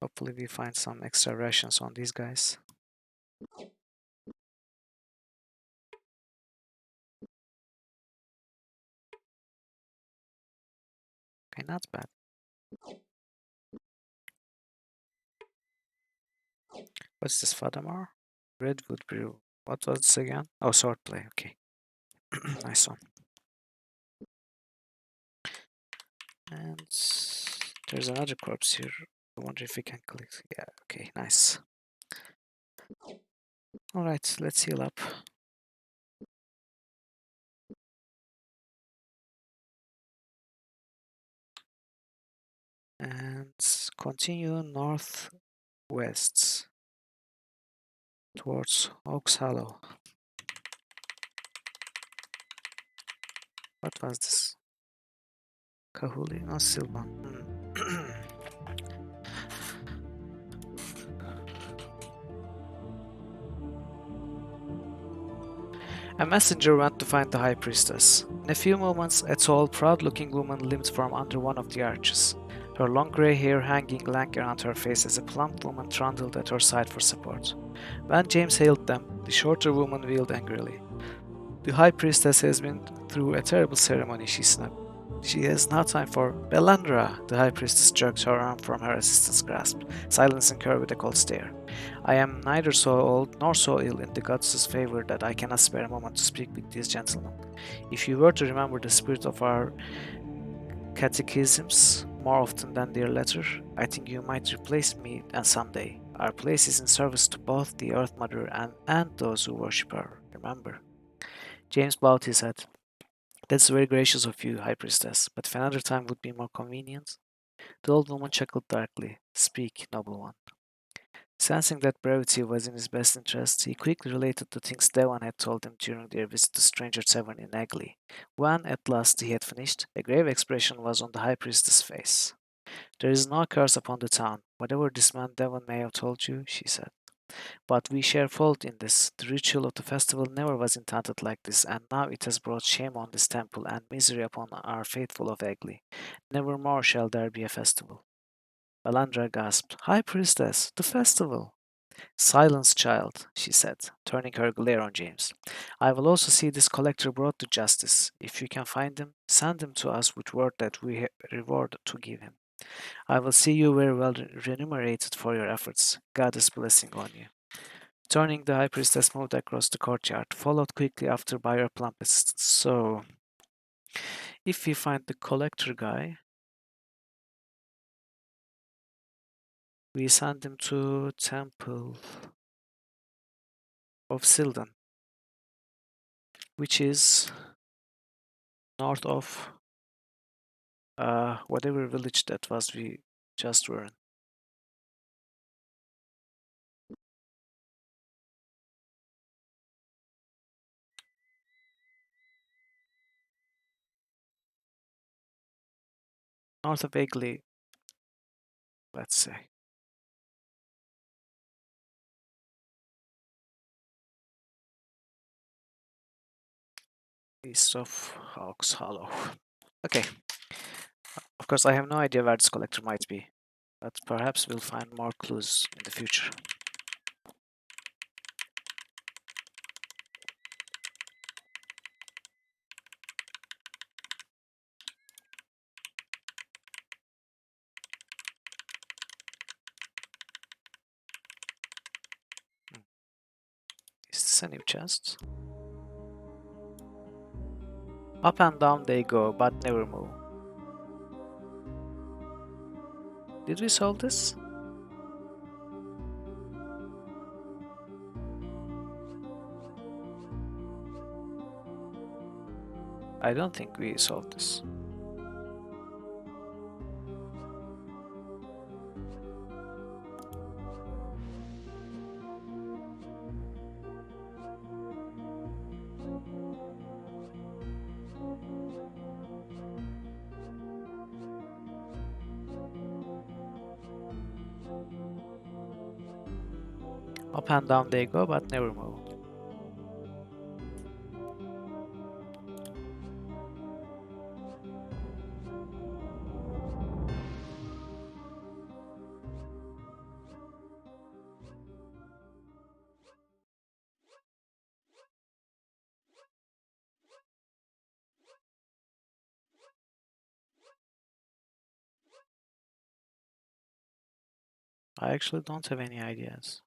Hopefully we find some extra rations on these guys. Okay, not bad. What's this, Fadamar? Redwood Brew. What was this again? Oh, swordplay. Okay. Nice one. And there's another corpse here. I wonder if we can click. Yeah, okay, nice. Alright, let's heal up. Let's continue northwest towards Oaks Hollow. What was this? Kahuli? No, Sylvan. A messenger went to find the High Priestess. In a few moments, a tall, proud-looking woman limped from under one of the arches, her long grey hair hanging lank around her face as a plump woman trundled at her side for support. When James hailed them, the shorter woman wheeled angrily. "The High Priestess has been through a terrible ceremony," she snapped. "She has no time for Belandra." The High Priestess jerked her arm from her assistant's grasp, silencing her with a cold stare. "I am neither so old nor so ill in the goddess's favor that I cannot spare a moment to speak with these gentlemen. If you were to remember the spirit of our catechisms more often than their letter, I think you might replace me someday. Our place is in service to both the Earth Mother and those who worship her, remember." James bowed his head. "That's very gracious of you, High Priestess, but if another time would be more convenient." The old woman chuckled darkly. "Speak, noble one." Sensing that brevity was in his best interest, he quickly related the things Devon had told him during their visit to Stranger Tavern in Egley. When, at last, he had finished, a grave expression was on the High Priestess' face. "There is no curse upon the town, whatever this man Devon may have told you," she said. "But we share fault in this. The ritual of the festival never was intended like this, and now it has brought shame on this temple and misery upon our faithful of Egley. Never more shall there be a festival." Balandra gasped. "High Priestess, the festival!" "Silence, child," she said, turning her glare on James. "I will also see this collector brought to justice. If you can find him, send him to us with word that we have reward to give him. I will see you very well remunerated for your efforts. God's blessing on you." Turning, the High Priestess moved across the courtyard, followed quickly after by her plump assistant. "So, if we find the collector guy, we send him to Temple of Sildan, which is north of whatever village that was we just were in." North of Egley, let's say. East of Hawks Hollow. Okay, of course I have no idea where this collector might be, but perhaps we'll find more clues in the future. Is this a new chest? Up and down they go, but never move. Did we solve this? I don't think we solved this. Up and down they go, but never move. I actually don't have any ideas.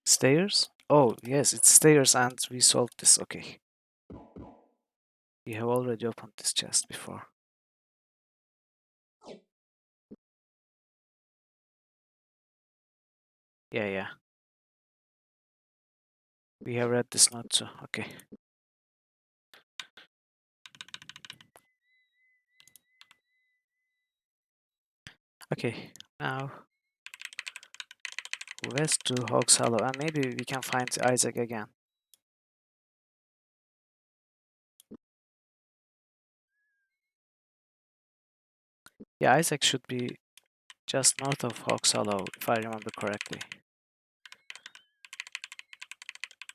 Stairs? Oh, yes, it's stairs and we solved this. Okay. We have already opened this chest before. Yeah, yeah. We have read this note too. Okay. Okay, now west to Hog's Hollow, and maybe we can find Isaac again. Yeah, Isaac should be just north of Hog's Hollow, if I remember correctly.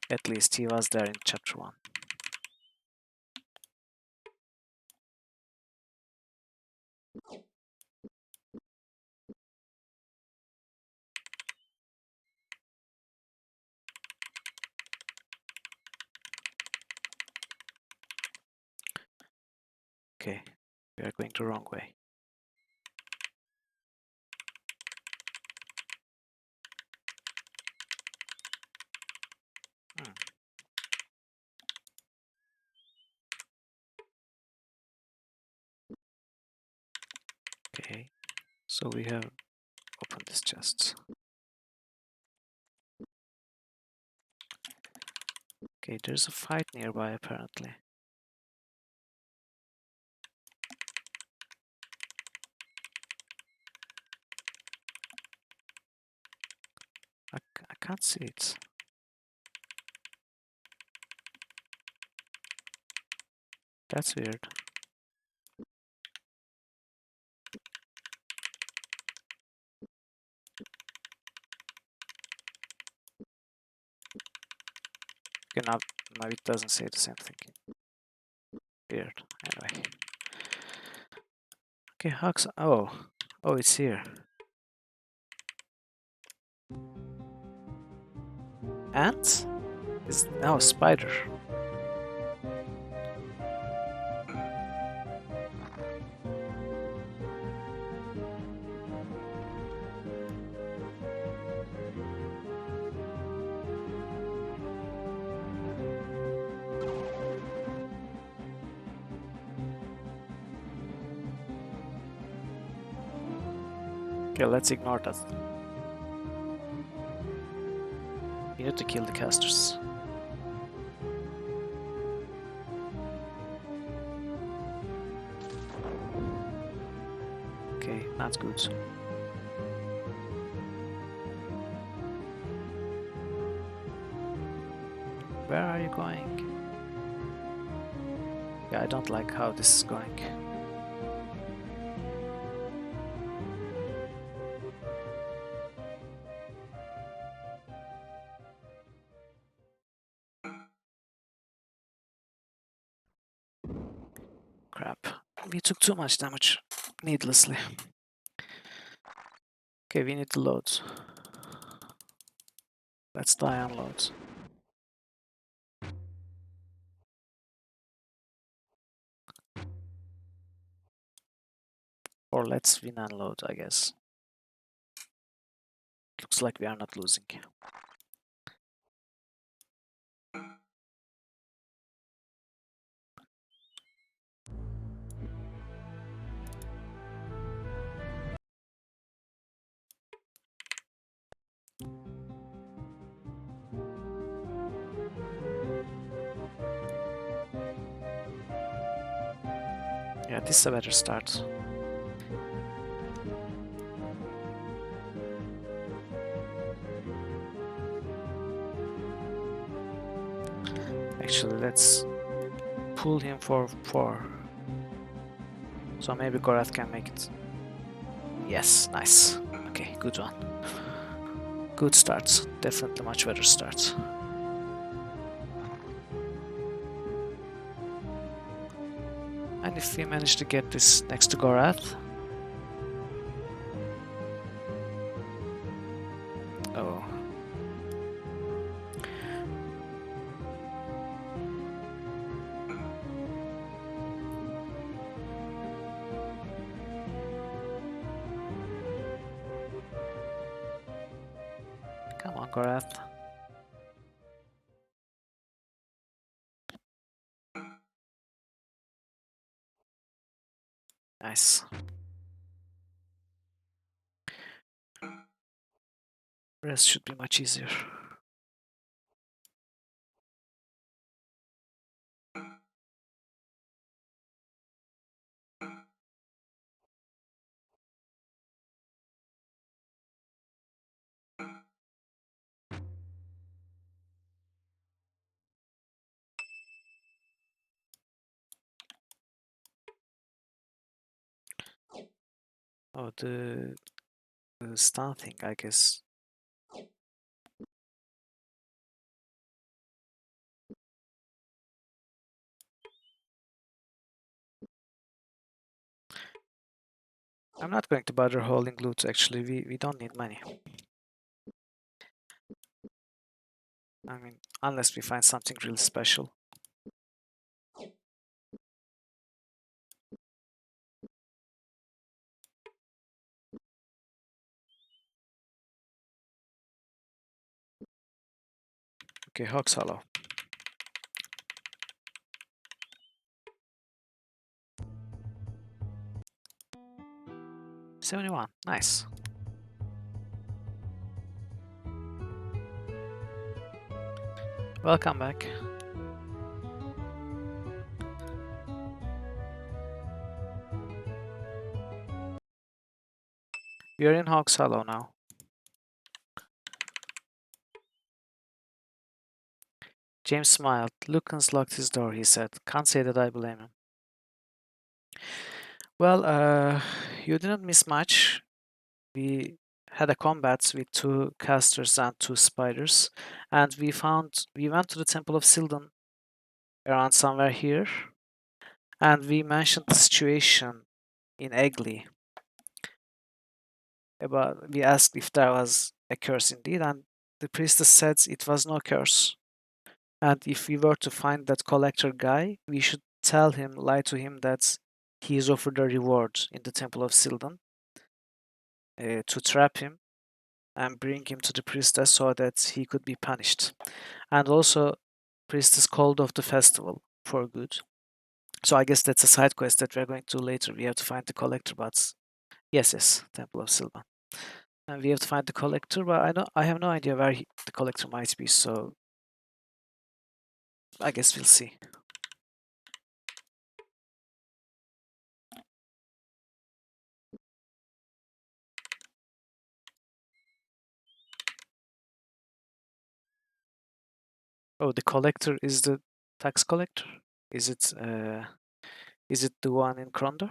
At least he was there in chapter 1. Okay, we are going the wrong way. Hmm. Okay, so we have opened this chest. Okay, there's a fight nearby apparently. I can't see it. That's weird. Okay, now it doesn't say the same thing. Weird. Anyway. Okay, Hux. Oh, it's here. Ant? Is now a spider. Okay, let's ignore that. We need to kill the casters. Okay, not good. Where are you going? Yeah, I don't like how this is going. Crap. We took too much damage needlessly. Okay, we need to load. Let's die on loads. Or let's win and load, I guess. Looks like we are not losing. Yeah, this is a better start. Actually, let's pull him for 4. So maybe Gorath can make it. Yes, nice. Okay, good one. Good start. Definitely much better start. And if we manage to get this next to Gorath. Oh. Come on, Gorath. Nice. Rest should be much easier. Oh, the stun thing, I guess. I'm not going to bother holding loot, actually. We don't need money. I mean, unless we find something really special. Okay, Hawk's Hollow. 71, nice. Welcome back. We are in Hawk's Hollow now. James smiled. Lucans locked his door, he said. Can't say that I blame him. Well, you didn't miss much. We had a combat with 2 casters and 2 spiders, and we went to the Temple of Sildon around somewhere here, and we mentioned the situation in Eggley. We asked if there was a curse indeed, and the priestess said it was no curse. And if we were to find that collector guy, we should lie to him that he is offered a reward in the Temple of Sildon to trap him and bring him to the priestess so that he could be punished. And also, priestess called off the festival for good. So I guess that's a side quest that we're going to do later. We have to find the collector, but yes, Temple of Sylvan. And we have to find the collector, but I have no idea where the collector might be, so I guess we'll see. Oh, the collector is the tax collector? Is it the one in Krondor?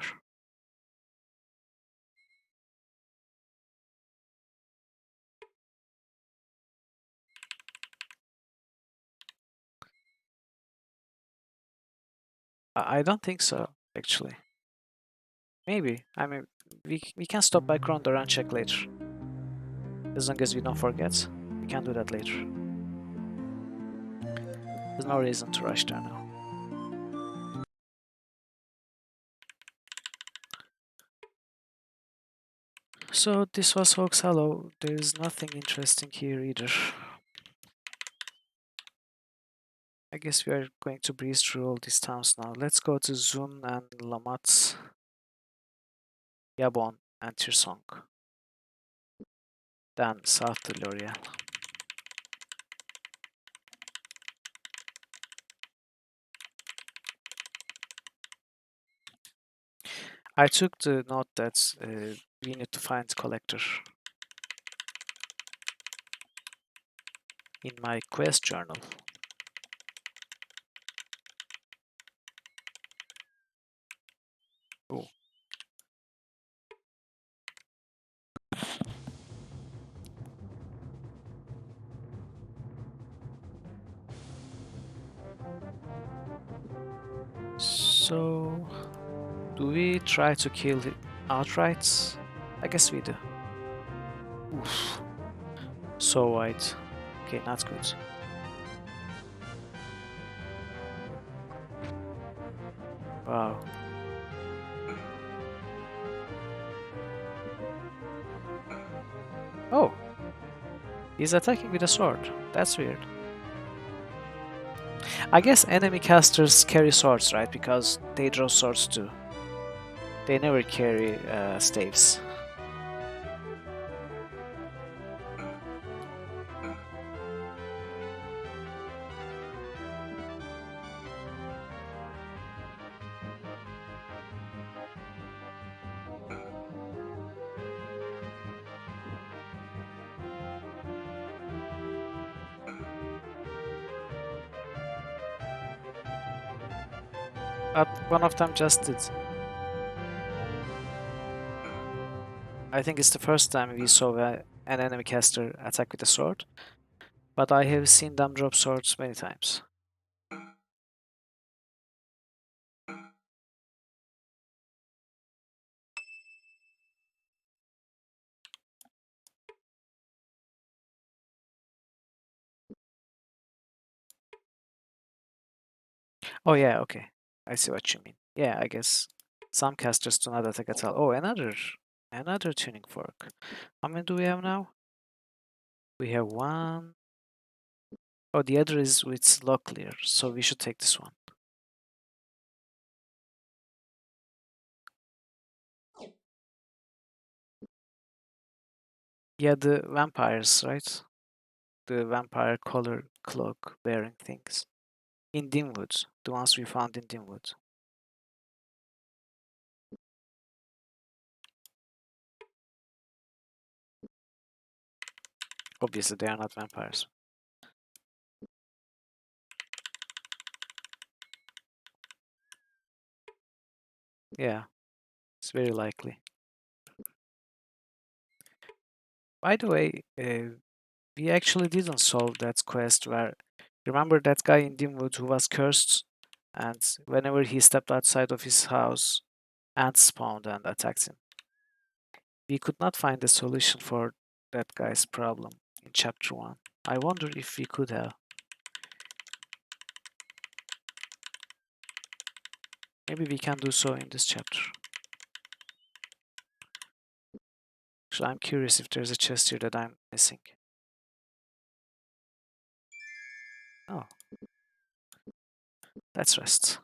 I don't think so, actually. Maybe. I mean, we can stop by Krondor and check later. As long as we don't forget. We can do that later. There's no reason to rush there now. So this was Hawk's Hollow. There is nothing interesting here either. I guess we are going to breeze through all these towns now. Let's go to Zun and Lamat, Yabon and Tirsong. Then south to L'Oreal. I took the note that we need to find collector in my quest journal. Oh. So, do we try to kill it outright? I guess we do. Oof. So wide. Okay, not good. Wow. Oh. He's attacking with a sword. That's weird. I guess enemy casters carry swords, right? Because they draw swords too. They never carry staves. But one of them just did. I think it's the first time we saw an enemy caster attack with a sword, but I have seen them drop swords many times. Oh yeah, okay. I see what you mean. Yeah, I guess some casters do not attack at all. Oh, another tuning fork. How many do we have now? We have one. Oh, the other is with slow clear, so we should take this one. Yeah, the vampires, right? The vampire color cloak wearing things. In Dimwood, the ones we found in Dimwood. Obviously, they are not vampires. Yeah, it's very likely. By the way, we actually didn't solve that quest where, remember that guy in Dimwood who was cursed, and whenever he stepped outside of his house, ants spawned and attacked him. We could not find a solution for that guy's problem in chapter 1. I wonder if we could have. Maybe we can do so in this chapter. So I'm curious if there's a chest here that I'm missing. Oh, let's rest.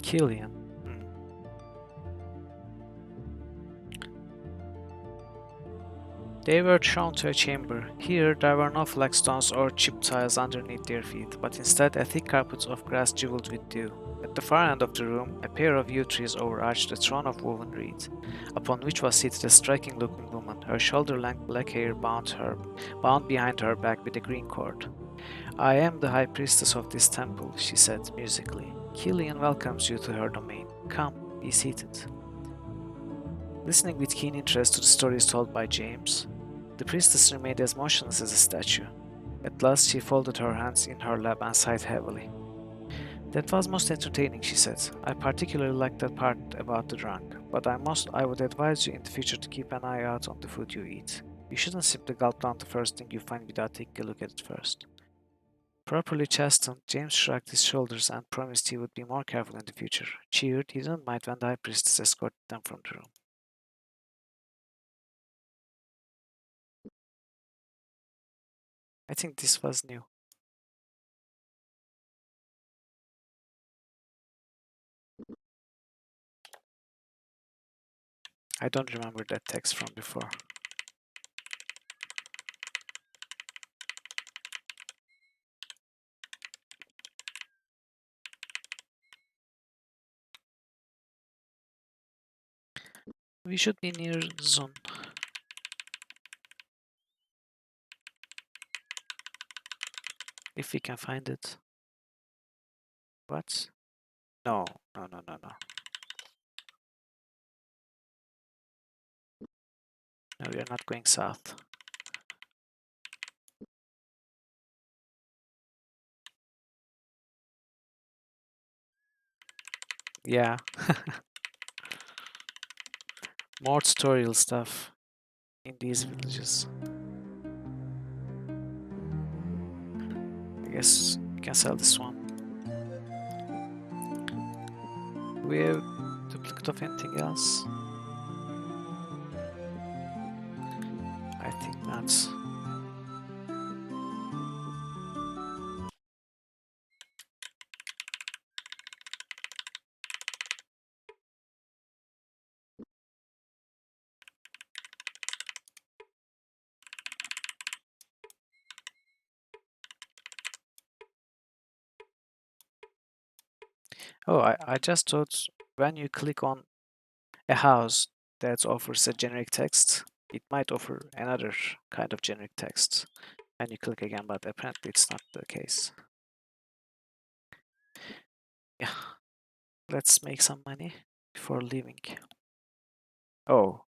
Killian. They were thrown to a chamber. Here there were no flagstones or chipped tiles underneath their feet, but instead a thick carpet of grass jeweled with dew. At the far end of the room, a pair of yew trees overarched a throne of woven reed, upon which was seated a striking-looking woman, her shoulder-length black hair bound behind her back with a green cord. "I am the high priestess of this temple," she said musically. "Killian welcomes you to her domain. Come, be seated." Listening with keen interest to the stories told by James, the priestess remained as motionless as a statue. At last she folded her hands in her lap and sighed heavily. "That was most entertaining," she said. "I particularly liked that part about the drunk, but I would advise you in the future to keep an eye out on the food you eat. You shouldn't simply gulp down the first thing you find without taking a look at it first." Properly chastened, James shrugged his shoulders and promised he would be more careful in the future. Cheered, he didn't mind when the high priestess escorted them from the room. I think this was new. I don't remember that text from before. We should be near Zon. If we can find it. What? No, no, no, no, no. No, we are not going south. Yeah. More tutorial stuff in these villages. I guess we can sell this one. Do we have duplicate of anything else? I think not. Oh, I just thought when you click on a house that offers a generic text, it might offer another kind of generic text when you click again, but apparently it's not the case. Yeah, let's make some money before leaving. Oh,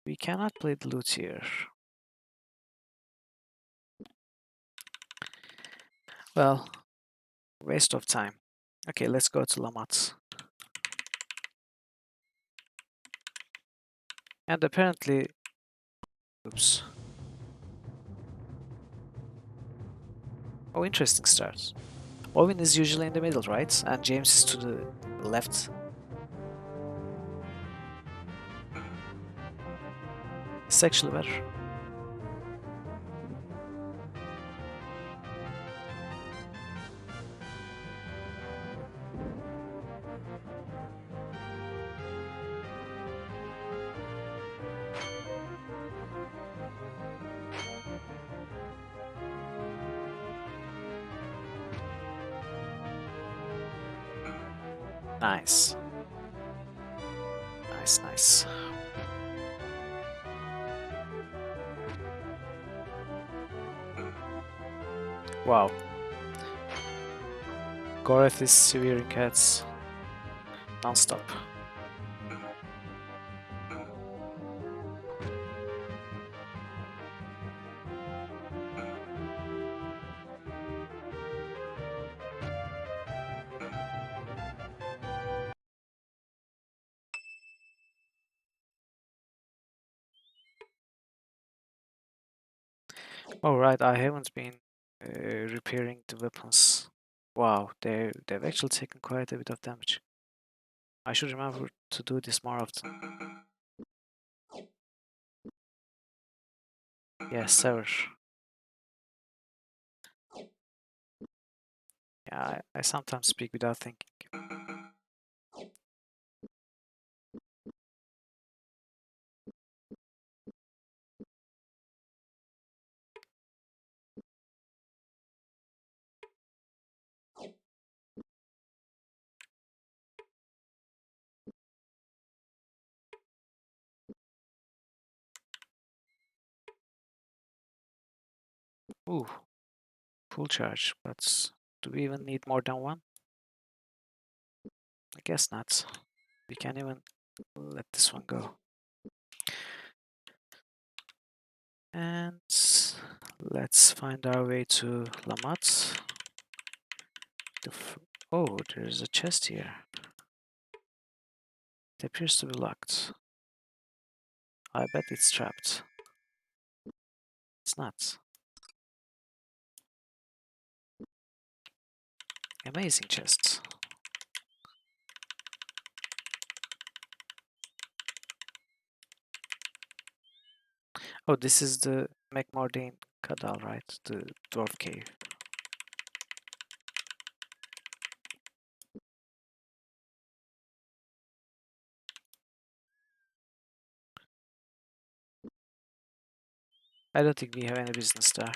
we cannot play the loot here. Well, waste of time. Okay, let's go to Lamat. And apparently, oops. Oh, interesting start. Owen is usually in the middle, right? And James is to the left. It's actually better. Nice. Nice, nice. Wow. Goreth is severing cats non-stop. Oh right, I haven't been repairing the weapons. Wow, they've actually taken quite a bit of damage. I should remember to do this more often. Yes, sever. Yeah, I sometimes speak without thinking. Ooh, full charge, but do we even need more than one? I guess not. We can even let this one go. And let's find our way to Lamat. Oh, there's a chest here. It appears to be locked. I bet it's trapped. It's not. Amazing chest. Oh, this is the McMordane Cadal, right? The dwarf cave. I don't think we have any business there.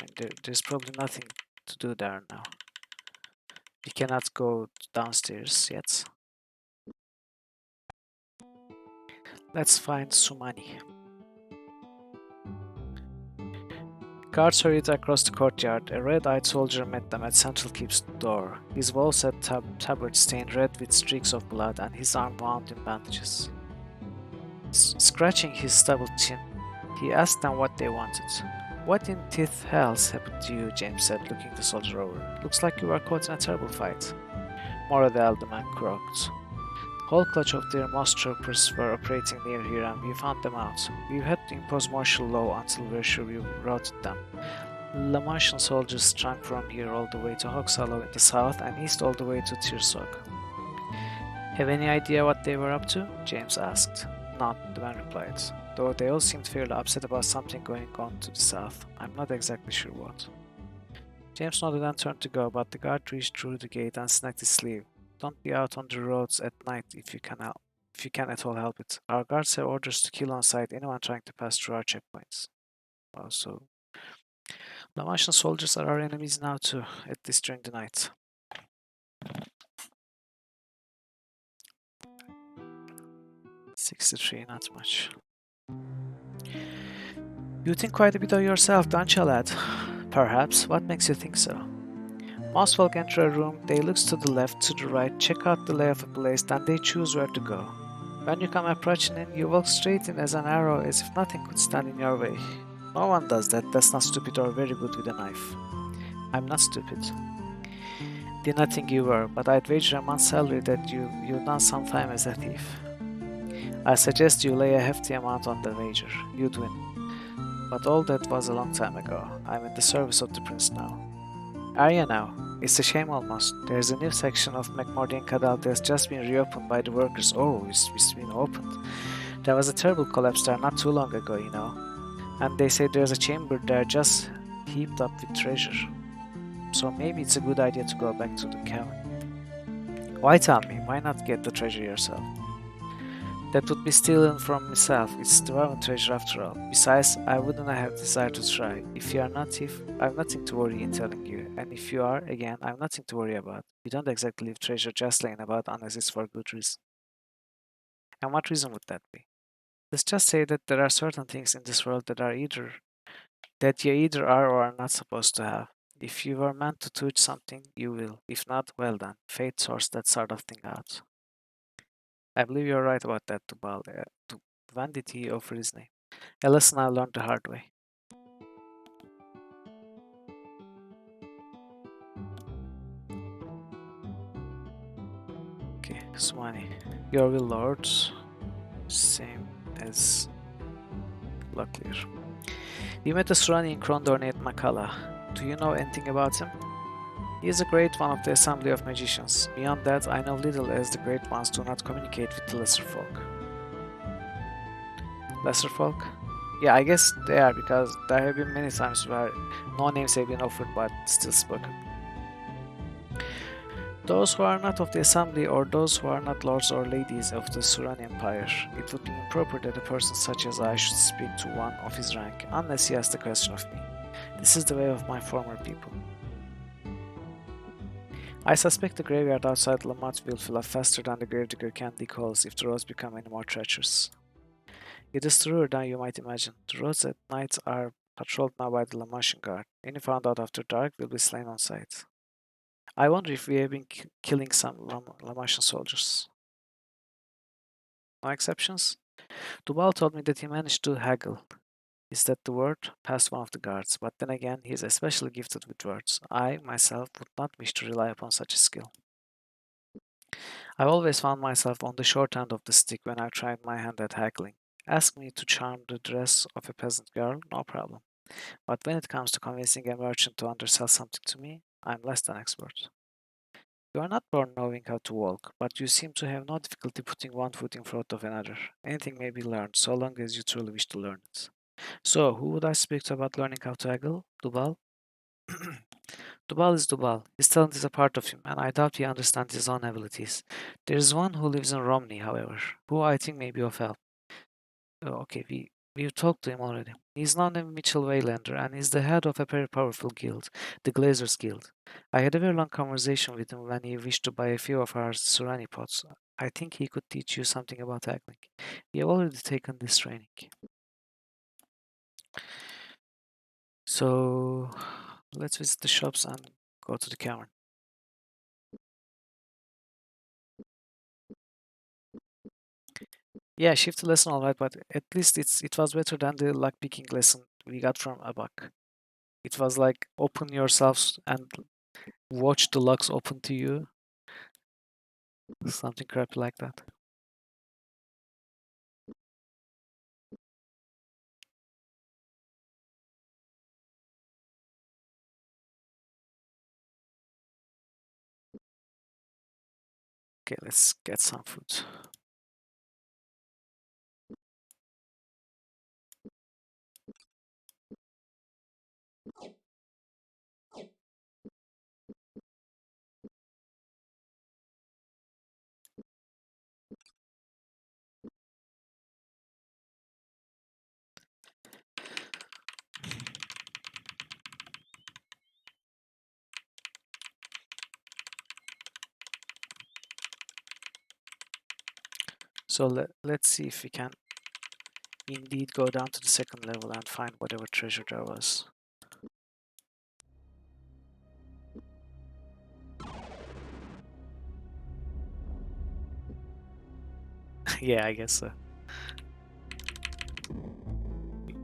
I mean, there's probably nothing to do there now. We cannot go downstairs yet. Let's find Sumani. Guards hurried across the courtyard. A red-eyed soldier met them at Central Keep's door. His well-set tabard stained red with streaks of blood, and his arm bound in bandages. Scratching his stubbled chin, he asked them what they wanted. "What in teeth hell's happened to you?" James said, looking the soldier over. "Looks like you were caught in a terrible fight." Moradel, the man croaked. "The whole clutch of their moss troopers were operating near here, and we found them out. We've had to impose martial law until we're sure we routed them. Lamartian soldiers sprang from here all the way to Hawks Hollow in the south and east all the way to Tirsog." "Have any idea what they were up to?" James asked. "None," the man replied, "though they all seemed fairly upset about something going on to the south. I'm not exactly sure what." James nodded and turned to go, but the guard reached through the gate and snagged his sleeve. "Don't be out on the roads at night if you can at all help it. Our guards have orders to kill on sight anyone trying to pass through our checkpoints." Wow, so the Martian soldiers are our enemies now too, at least during the night. 63, not much. You think quite a bit of yourself, don't you, lad? Perhaps. What makes you think so? Most folk enter a room, they look to the left, to the right, check out the lay of a place, then they choose where to go. When you come approaching in, you walk straight in as an arrow, as if nothing could stand in your way. No one does that. That's not stupid or very good with a knife. I'm not stupid. Did not think you were, but I'd wager a month's salary that you've done some time as a thief. I suggest you lay a hefty amount on the wager. You'd win. But all that was a long time ago. I'm in the service of the prince now. Are you now? It's a shame almost. There's a new section of McMurdy Cadal that's just been reopened by the workers. Oh, it's been opened. There was a terrible collapse there not too long ago, you know. And they say there's a chamber there just heaped up with treasure. So maybe it's a good idea to go back to the cavern. Why tell me? Why not get the treasure yourself? That would be stealing from myself. It's dwarven treasure after all. Besides, I wouldn't have desired to try. If you are not thief, I've nothing to worry in telling you. And if you are, again, I've nothing to worry about. You don't exactly leave treasure just laying about unless it's for good reason. And what reason would that be? Let's just say that there are certain things in this world that you either are or are not supposed to have. If you were meant to touch something, you will. If not, well then. Fate sorts that sort of thing out. I believe you're right about that, Tubal. When did he offer his name? A lesson I learned the hard way. Okay, Swani. Your will, lords. Same as Locklear. We met a Surani in Krondor named Makala. Do you know anything about him? He is a great one of the assembly of magicians. Beyond that, I know little, as the great ones do not communicate with the lesser folk. Lesser folk? Yeah, I guess they are, because there have been many times where no names have been offered but still spoken. Those who are not of the assembly, or those who are not lords or ladies of the Surani Empire, it would be improper that a person such as I should speak to one of his rank, unless he asks the question of me. This is the way of my former people. I suspect the graveyard outside Lamont will fill up faster than the gravedigger can dig holes if the roads become any more treacherous. It is truer than you might imagine. The roads at night are patrolled now by the Lamartian guard. Any found out after dark will be slain on sight. I wonder if we have been killing some Lamartian soldiers. No exceptions? Dubal told me that he managed to haggle. Is that the word? Past one of the guards, but then again, he is especially gifted with words. I, myself, would not wish to rely upon such a skill. I've always found myself on the short end of the stick when I tried my hand at haggling. Ask me to charm the dress of a peasant girl, no problem. But when it comes to convincing a merchant to undersell something to me, I'm less than expert. You are not born knowing how to walk, but you seem to have no difficulty putting one foot in front of another. Anything may be learned, so long as you truly wish to learn it. So, who would I speak to about learning how to haggle? Dubal? Dubal is Dubal. His talent is a part of him, and I doubt he understands his own abilities. There is one who lives in Romney, however, who I think may be of help. Oh, okay, we've talked to him already. He's known as Mitchell Waylander and is the head of a very powerful guild, the Glazers Guild. I had a very long conversation with him when he wished to buy a few of our Surani pots. I think he could teach you something about haggling. We have already taken this training. So let's visit the shops and go to the cavern. Yeah, shift lesson alright, but at least it was better than the luck picking lesson we got from Abak. It was like open yourselves and watch the lucks open to you. Something crappy like that. Okay, let's get some food. So let's see if we can indeed go down to the second level and find whatever treasure there was. Yeah, I guess so.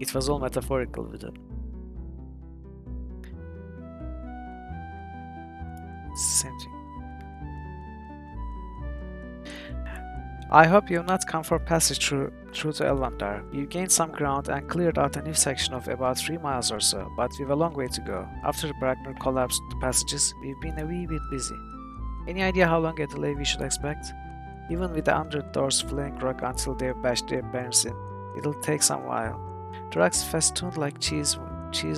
It was all metaphorical with it. Same thing. I hope you have not come for passage through to Elvandar. We've gained some ground and cleared out a new section of about 3 miles or so, but we've a long way to go. After Brackner collapsed the passages, we've been a wee bit busy. Any idea how long a delay we should expect? Even with the 100 doors flaying rock until they've bashed their parents in, it'll take some while. The rock's festooned like cheese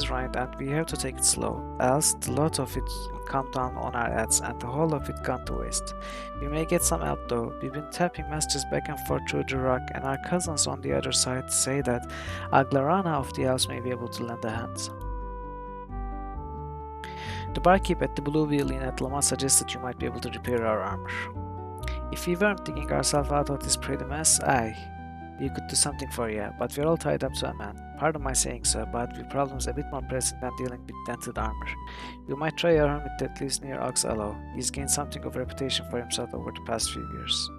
rind and we have to take it slow, else the lot of it will come down on our heads and the whole of it gone to waste. We may get some help though. We've been tapping messages back and forth through the rock and our cousins on the other side say that Aglarana of the elves may be able to lend a hand. The barkeep at the Blue Wheel Inn at Lamont suggested you might be able to repair our armor. If we weren't digging ourselves out of this pretty mess, aye, we could do something for you, but we're all tied up to a man. Pardon my saying so, but with problems a bit more pressing than dealing with dented armor. You might try a hermit that lives near Oxallow. He's gained something of a reputation for himself over the past few years.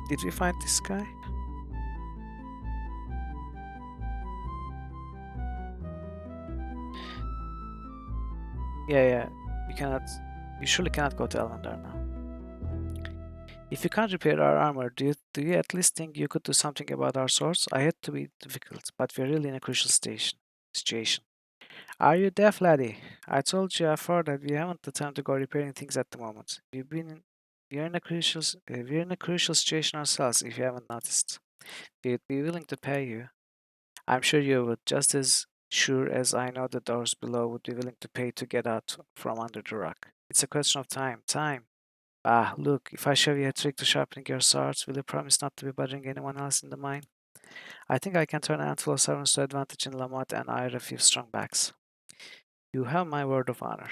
Did we find this guy? Yeah. You surely cannot go to Elvandar now. If you can't repair our armor, do you at least think you could do something about our swords? I hate to be difficult, but we're really in a crucial situation. Are you deaf, laddie? I told you afore that we haven't the time to go repairing things at the moment. We're in a crucial situation ourselves, if you haven't noticed. We'd be willing to pay you. I'm sure you would, just as sure as I know the doors below would be willing to pay to get out from under the rock. It's a question of time. Time. Ah, look, if I show you a trick to sharpening your swords, will you promise not to be bothering anyone else in the mine? I think I can turn a handful of servants to advantage in Lamont and hire a few strong backs. You have my word of honor.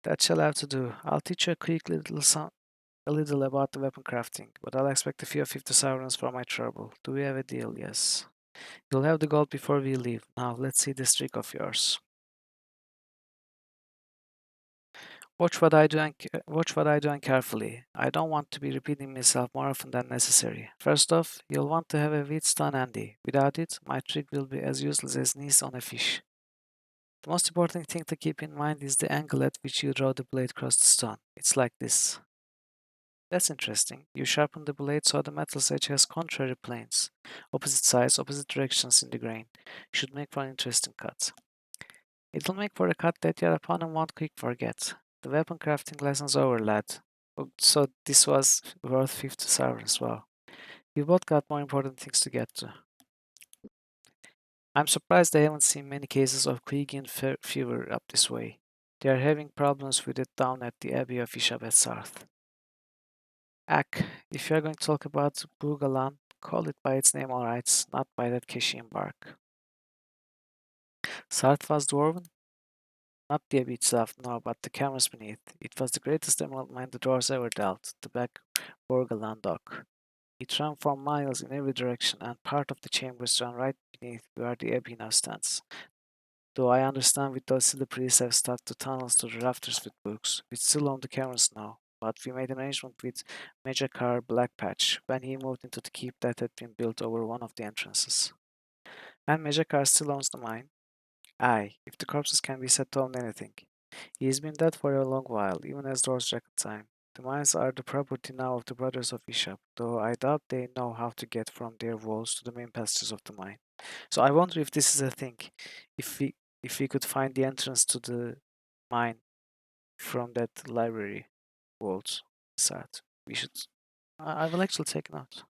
That shall have to do. I'll teach you a quick a little about the weapon crafting, but I'll expect a few 50 sovereigns for my trouble. Do we have a deal? Yes. You'll have the gold before we leave. Now, let's see this trick of yours. Watch what I do and carefully. I don't want to be repeating myself more often than necessary. First off, you'll want to have a wheatstone handy. Without it, my trick will be as useless as knees on a fish. The most important thing to keep in mind is the angle at which you draw the blade across the stone. It's like this. That's interesting. You sharpen the blade so the metal's edge has contrary planes, opposite sides, opposite directions in the grain. Should make for an interesting cut. It'll make for a cut that your opponent won't quick forget. The weapon crafting lesson's over, lad. Oh, so this was worth 50 sovereigns. Wow. We both got more important things to get to. I'm surprised I haven't seen many cases of Queegan fever up this way. They are having problems with it down at the Abbey of Ishabet Sarth. Ak, if you're going to talk about Boogalan, call it by its name alright, not by that Keshian bark. Sarth was dwarven? Not the abbey itself, no, but the caverns beneath. It was the greatest emerald mine the dwarves ever dealt, the Black Borgaland Dock. It ran for miles in every direction, and part of the chambers ran right beneath where the abbey now stands. Though I understand with those silly priests have stuck to tunnels to the rafters with books. We still own the caverns now, but we made an arrangement with Majakar Blackpatch when he moved into the keep that had been built over one of the entrances. And Majakar still owns the mine. Aye, if the corpses can be said to own anything. He has been dead for a long while, even as doors record time. The mines are the property now of the brothers of Ishap, though I doubt they know how to get from their walls to the main passages of the mine. So I wonder if this is a thing. If we could find the entrance to the mine from that library vault side, we should. I will actually take note.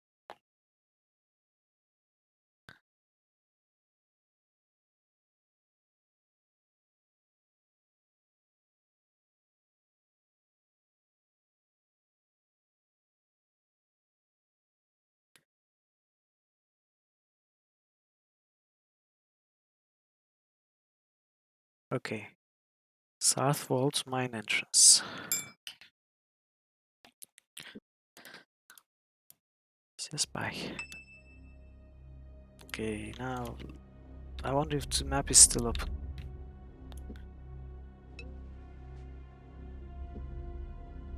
Okay. South Vault mine entrance. Just bye. Okay, now I wonder if the map is still open.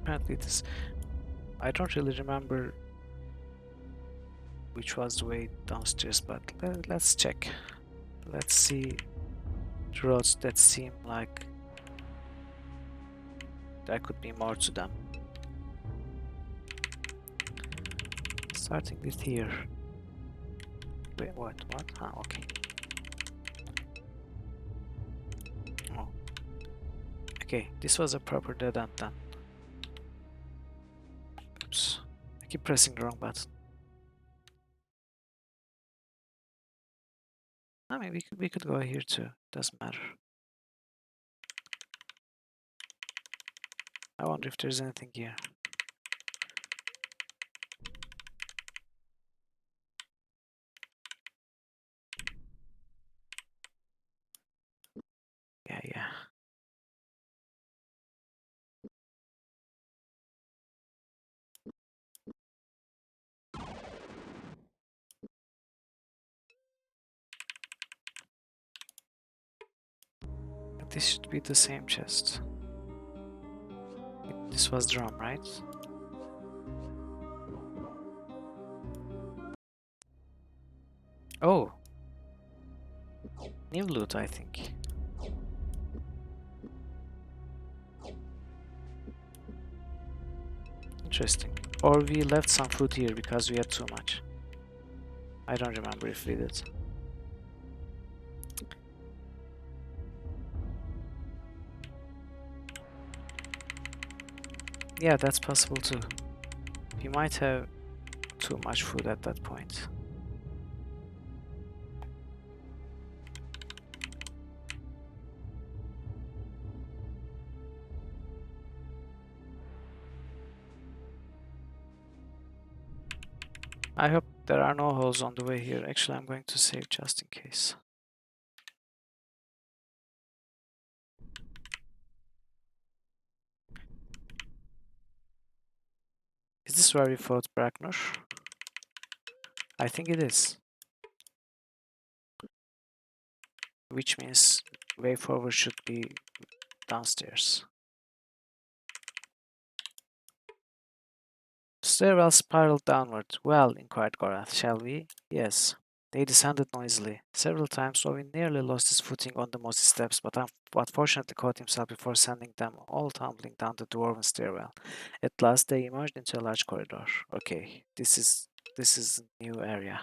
Apparently it is. I don't really remember which was the way downstairs, but let's check. Let's see the roads that seem like there could be more to them. Starting with here. Wait, what? Ah, okay. Oh. Okay, this was a proper dead end then. Oops. I keep pressing the wrong button. I mean, we could go here too. Doesn't matter. I wonder if there's anything here. Yeah. But this should be the same chest. This was drum, right? Oh! New loot, I think. Interesting. Or we left some food here because we had too much. I don't remember if we did. Yeah, that's possible too. We might have too much food at that point. I hope there are no holes on the way here. Actually, I'm going to save just in case. Is this where we fought Bracknor? I think it is. Which means way forward should be downstairs. Stairwell spiraled downward. Well, inquired Gorath, shall we? Yes. They descended noisily. Several times Owen nearly lost his footing on the mossy steps, but fortunately caught himself before sending them all tumbling down the dwarven stairwell. At last they emerged into a large corridor. Okay, this is a new area.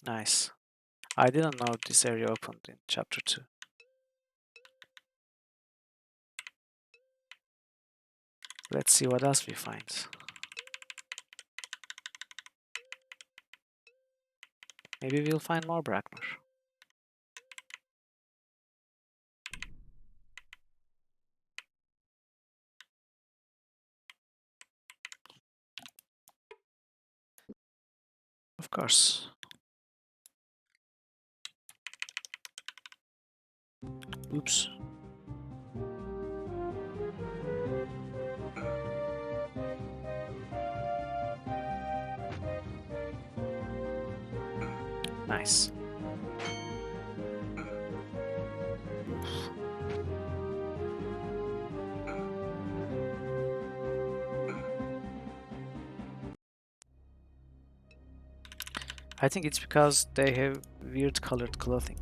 Nice. I didn't know this area opened in chapter 2. Let's see what else we find. Maybe we'll find more Bracknor. Of course. Oops. Nice. I think it's because they have weird colored clothing.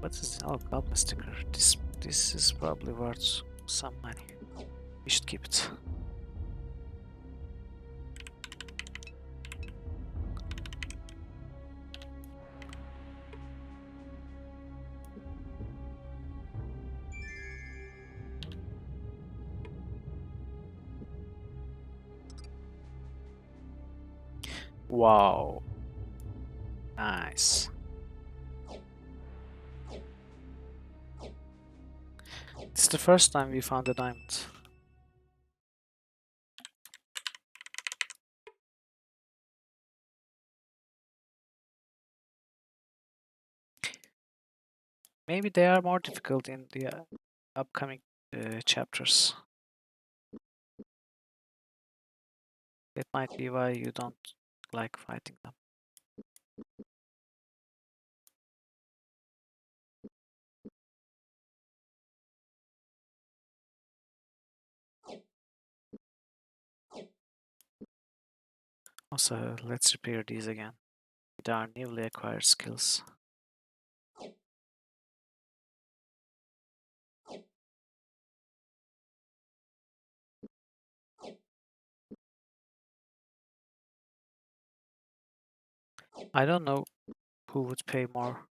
What is oh goblin sticker? This is probably worth some money. We should keep it. Wow. Nice. It's the first time we found a diamond. Maybe they are more difficult in the upcoming chapters. That might be why you don't like fighting them. Also, let's repair these again with our newly acquired skills. I don't know who would pay more.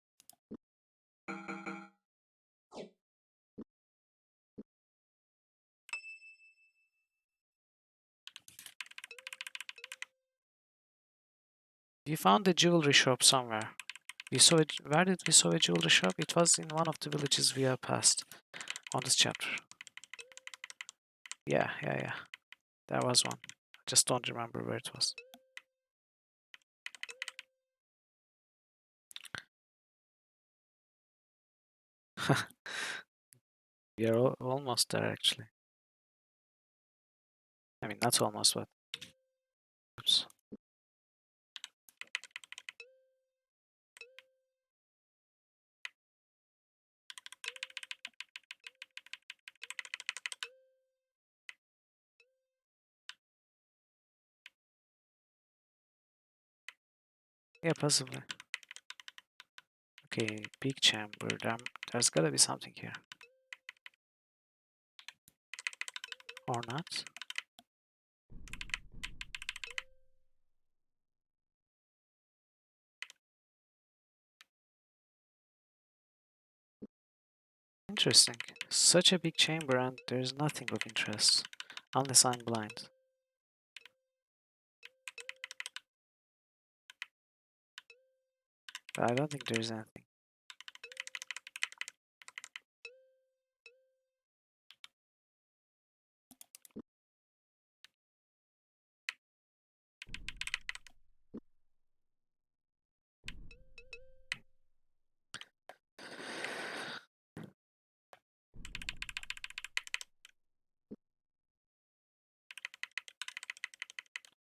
We found a jewelry shop somewhere. We saw it. Where did we saw a jewelry shop? It was in one of the villages we have passed on this chapter. Yeah. There was one. I just don't remember where it was. We are almost there actually. I mean, not almost, but oops. Yeah, possibly. Okay, big chamber. There's gotta be something here. Or not? Interesting. Such a big chamber and there's nothing of interest. Unless I'm blind. But I don't think there's anything.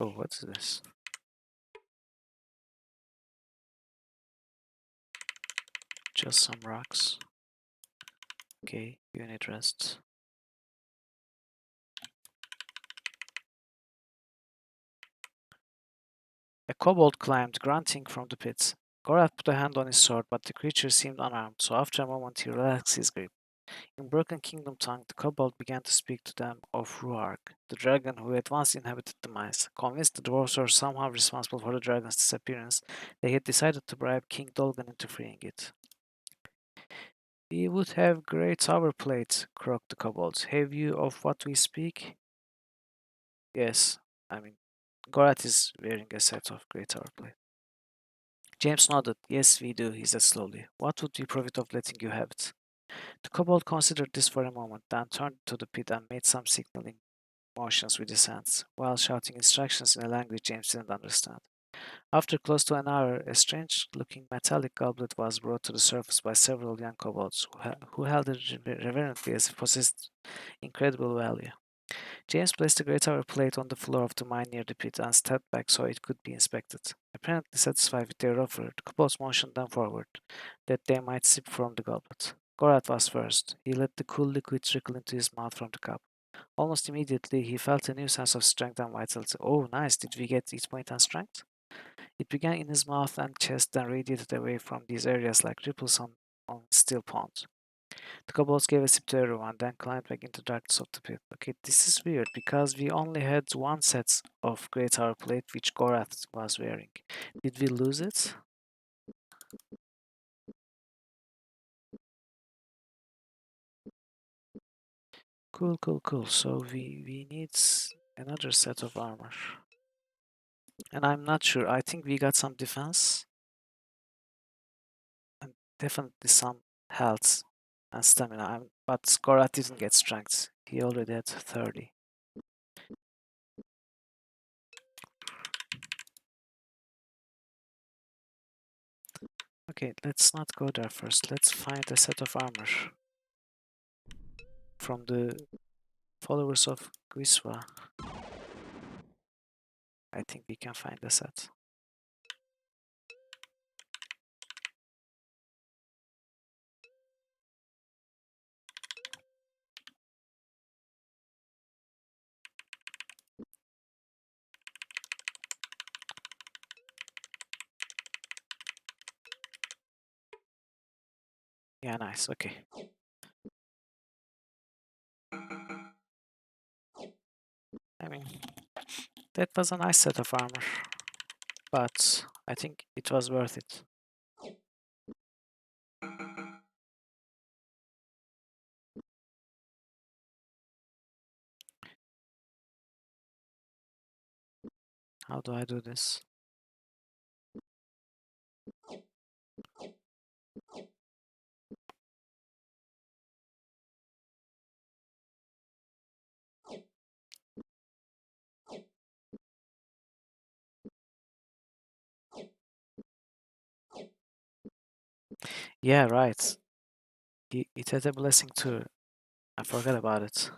Oh, what's this? Just some rocks. Okay, unit rest. A kobold climbed, grunting, from the pits. Gorath put a hand on his sword, but the creature seemed unarmed, so after a moment he relaxed his grip. In Broken Kingdom tongue, the kobold began to speak to them of Ruark, the dragon who had once inhabited the mines. Convinced the dwarves were somehow responsible for the dragon's disappearance, they had decided to bribe King Dolgan into freeing it. We would have great tower plates, croaked the kobolds. Have you of what we speak? Yes, I mean, Gorath is wearing a set of great tower plate. James nodded. Yes, we do, he said slowly. What would we profit of letting you have it? The kobold considered this for a moment, then turned to the pit and made some signaling motions with his hands, while shouting instructions in a language James didn't understand. After close to an hour, a strange-looking metallic goblet was brought to the surface by several young kobolds, who held it reverently as if possessed incredible value. James placed the great tower plate on the floor of the mine near the pit and stepped back so it could be inspected. Apparently satisfied with their offer, the kobolds motioned them forward, that they might sip from the goblet. Gorath was first. He let the cool liquid trickle into his mouth from the cup. Almost immediately, he felt a new sense of strength and vitality. Oh, nice! Did we get each point and strength? It began in his mouth and chest, then radiated away from these areas like ripples on still pond. The kobolds gave a sip to everyone, then climbed back into the darkness of the pit. Okay, this is weird because we only had one set of Great Tower Plate which Gorath was wearing. Did we lose it? Cool. So we need another set of armor. And I'm not sure. I think we got some defense and definitely some health and stamina. But Gorath didn't get strength. He already had 30. Okay, let's not go there first. Let's find a set of armor from the followers of Guiswa. I think we can find a set. Yeah, nice. Okay. I mean, that was a nice set of armor, but I think it was worth it. How do I do this? Yeah, right. It had a blessing too. I forgot about it.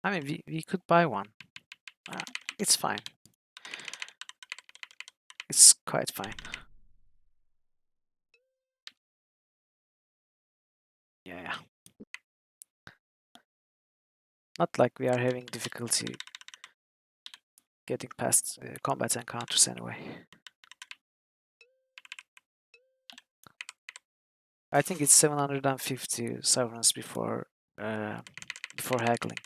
I mean, we could buy one. Uh, it's fine. It's quite fine. Yeah. Not like we are having difficulty getting past combat encounters anyway. I think it's 750 severance before haggling.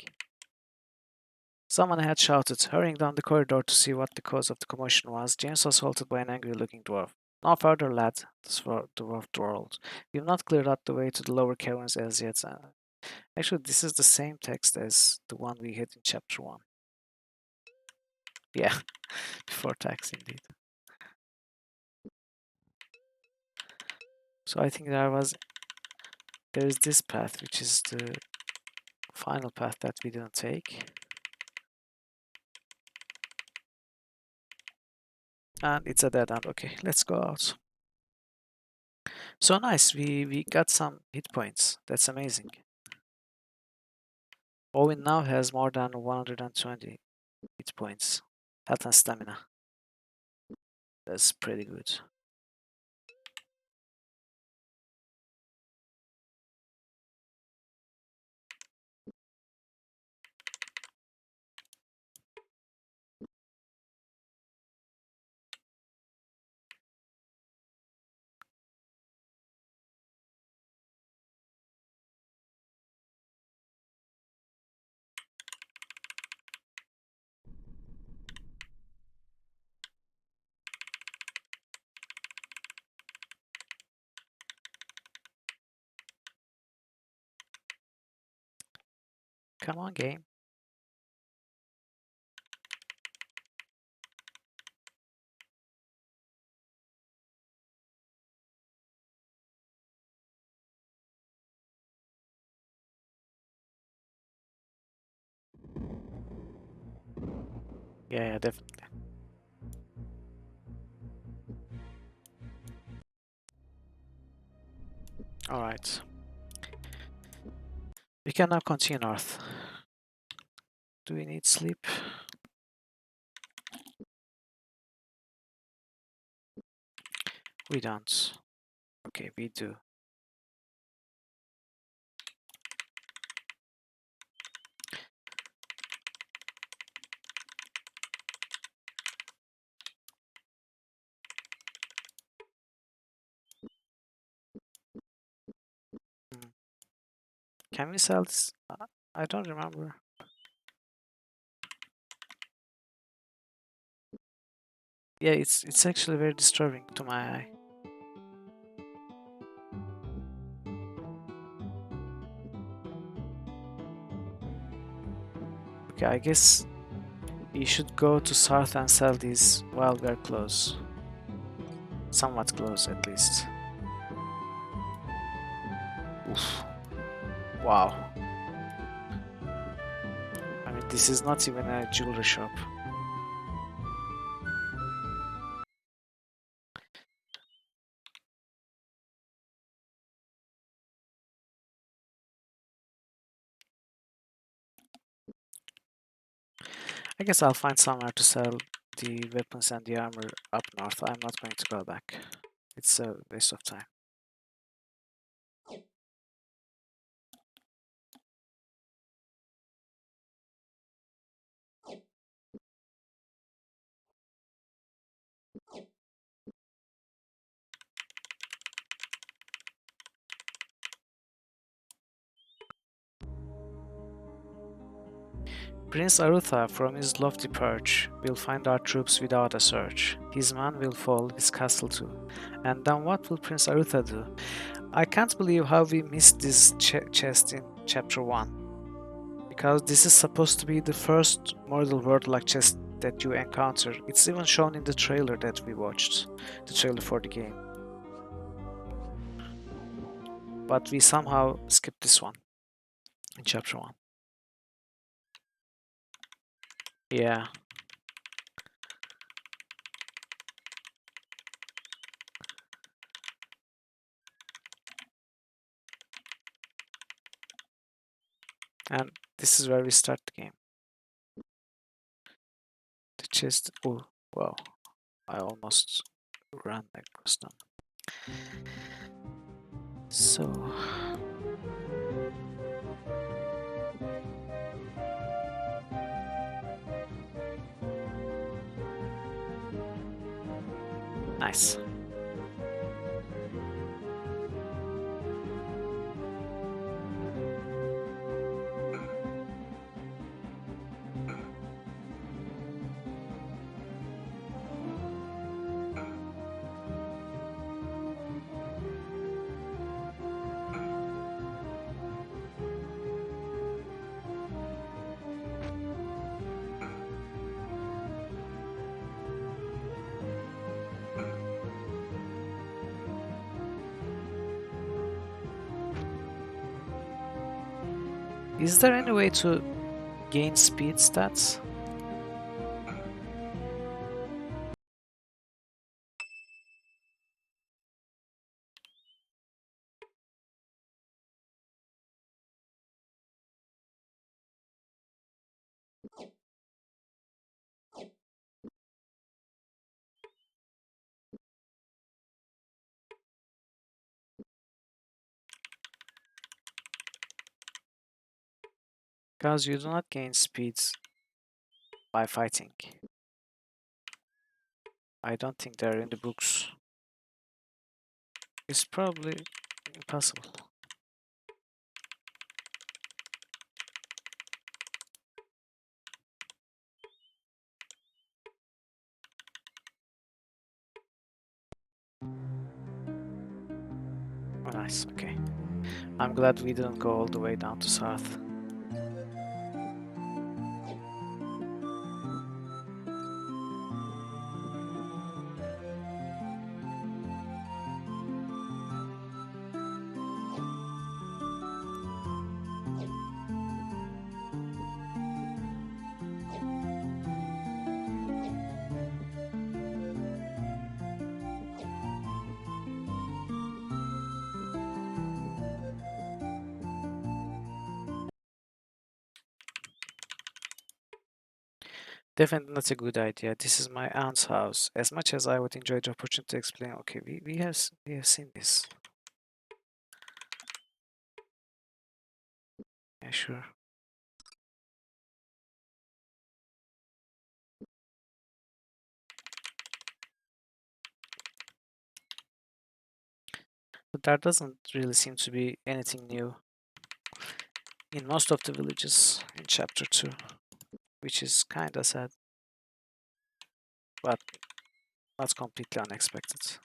Someone had shouted, hurrying down the corridor to see what the cause of the commotion was. James was halted by an angry-looking dwarf. "No further, lad," the dwarf drawled. "We've not cleared out the way to the lower caverns as yet." Actually, this is the same text as the one we had in chapter 1. Yeah, before tax indeed. So I think there is this path, which is the final path that we didn't take. And it's a dead end. Okay, let's go out. So nice, we got some hit points. That's amazing. Owen now has more than 120 hit points. Health and stamina. That's pretty good. Come on, game. Yeah, definitely. Alright. We can now continue north. Do we need sleep? We don't. Okay, we do. Hmm. Can we sell this? I don't remember. Yeah, it's actually very disturbing to my eye. Okay, I guess we should go to south and sell these while we're close. Somewhat close, at least. Oof. Wow. I mean, This is not even a jewelry shop. I guess I'll find somewhere to sell the weapons and the armor up north. I'm not going to go back. It's a waste of time. Prince Arutha, from his lofty perch, will find our troops without a search. His man will fall, his castle too. And then what will Prince Arutha do? I can't believe how we missed this chest in chapter 1. Because this is supposed to be the first Mortal World-like chest that you encounter. It's even shown in the trailer that we watched. The trailer for the game. But we somehow skipped this one in chapter 1. Yeah. And this is where we start the game. The chest. Oh, wow. I almost ran across them. So. Nice. Is there any way to gain speed stats? Because you do not gain speeds by fighting. I don't think they're in the books. It's probably impossible. Oh, nice, okay. I'm glad we didn't go all the way down to south. Definitely not a good idea. This is my aunt's house. As much as I would enjoy the opportunity to explain, okay, we have seen this. Yeah, sure. But there doesn't really seem to be anything new in most of the villages in chapter 2, which is kinda sad, but not completely unexpected.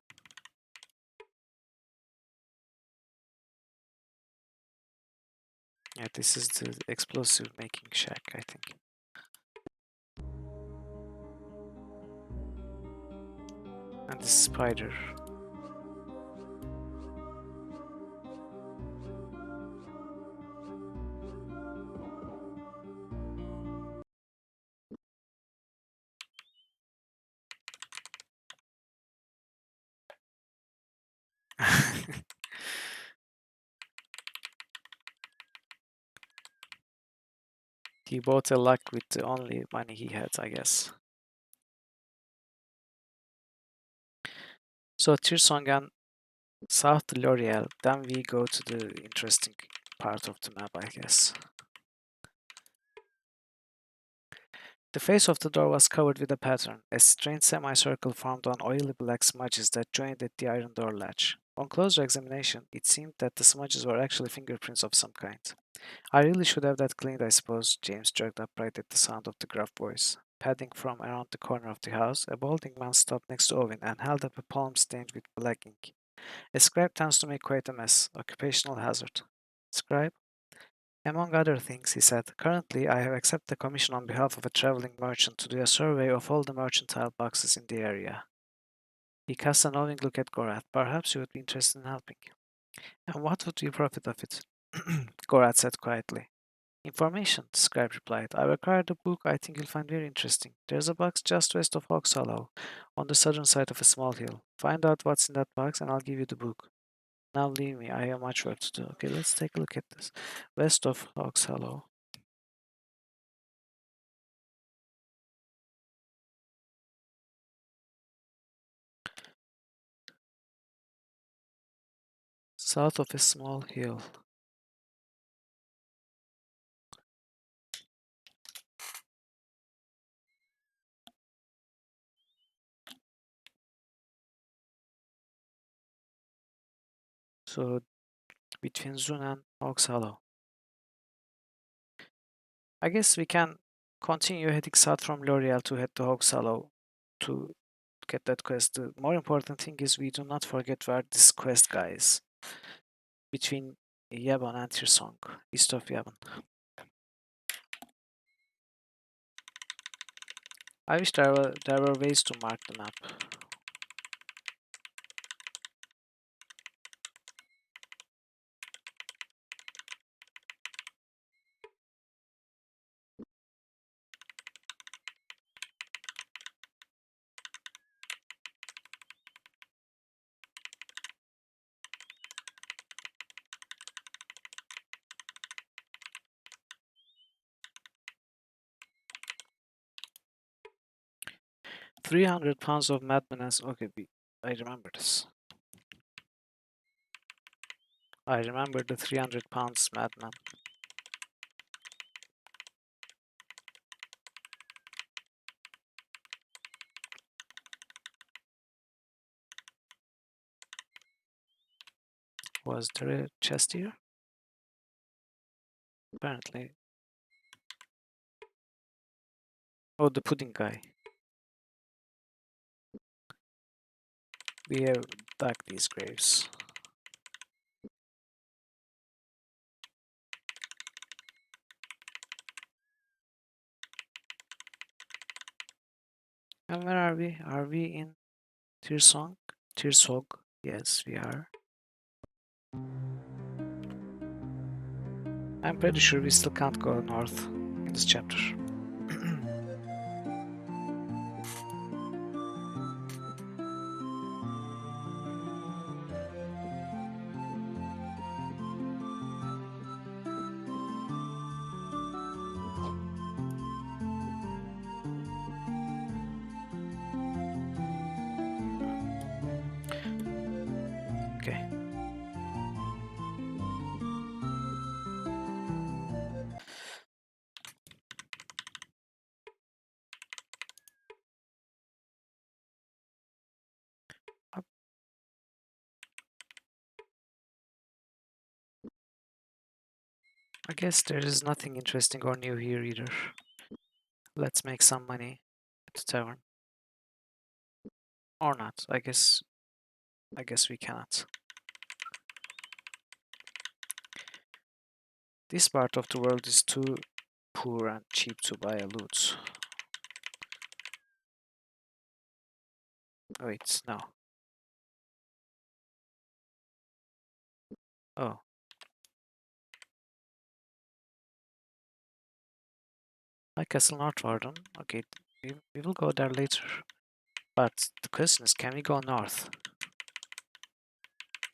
Yeah, this is the explosive making shack, I think. And the spider. He bought a luck with the only money he had, I guess. So Tirsong and South L'Oreal. Then we go to the interesting part of the map, I guess. The face of the door was covered with a pattern. A strange semicircle formed on oily black smudges that joined at the iron door latch. On closer examination, it seemed that the smudges were actually fingerprints of some kind. I really should have that cleaned, I suppose. James jerked upright at the sound of the gruff voice. Padding from around the corner of the house, a balding man stopped next to Owen and held up a palm stained with black ink. A scribe tends to make quite a mess. Occupational hazard. Scribe? Among other things, he said, currently I have accepted a commission on behalf of a traveling merchant to do a survey of all the mercantile boxes in the area. He cast a knowing look at Gorath. Perhaps you would be interested in helping. And what would you profit of it? Gorath said quietly. Information, the scribe replied. I acquired a book I think you'll find very interesting. There's a box just west of Hawks Hollow, on the southern side of a small hill. Find out what's in that box and I'll give you the book. Now leave me, I have much work to do. Okay, let's take a look at this. West of Hawks Hollow. South of a small hill. So between Zun and Hawks Hollow. I guess we can continue heading south from L'Oreal to head to Hawks Hollow to get that quest. The more important thing is we do not forget where this quest guy is. Between Yabon and Tirsong, east of Yabon. I wish there were ways to mark the map. £300 of madness. Okay, I remember this. I remember the £300 madman. Was there a chest here? Apparently. Oh, the pudding guy. We have dug these graves. And where are we? Are we in Tirsong? Tirsog? Yes, we are. I'm pretty sure we still can't go north in this chapter. Okay. I guess there is nothing interesting or new here either. Let's make some money at the tavern. Or not. I guess we cannot. This part of the world is too poor and cheap to buy a loot. Wait, no. Oh. Like Castle Northwarden. Okay, we will go there later. But the question is, can we go north?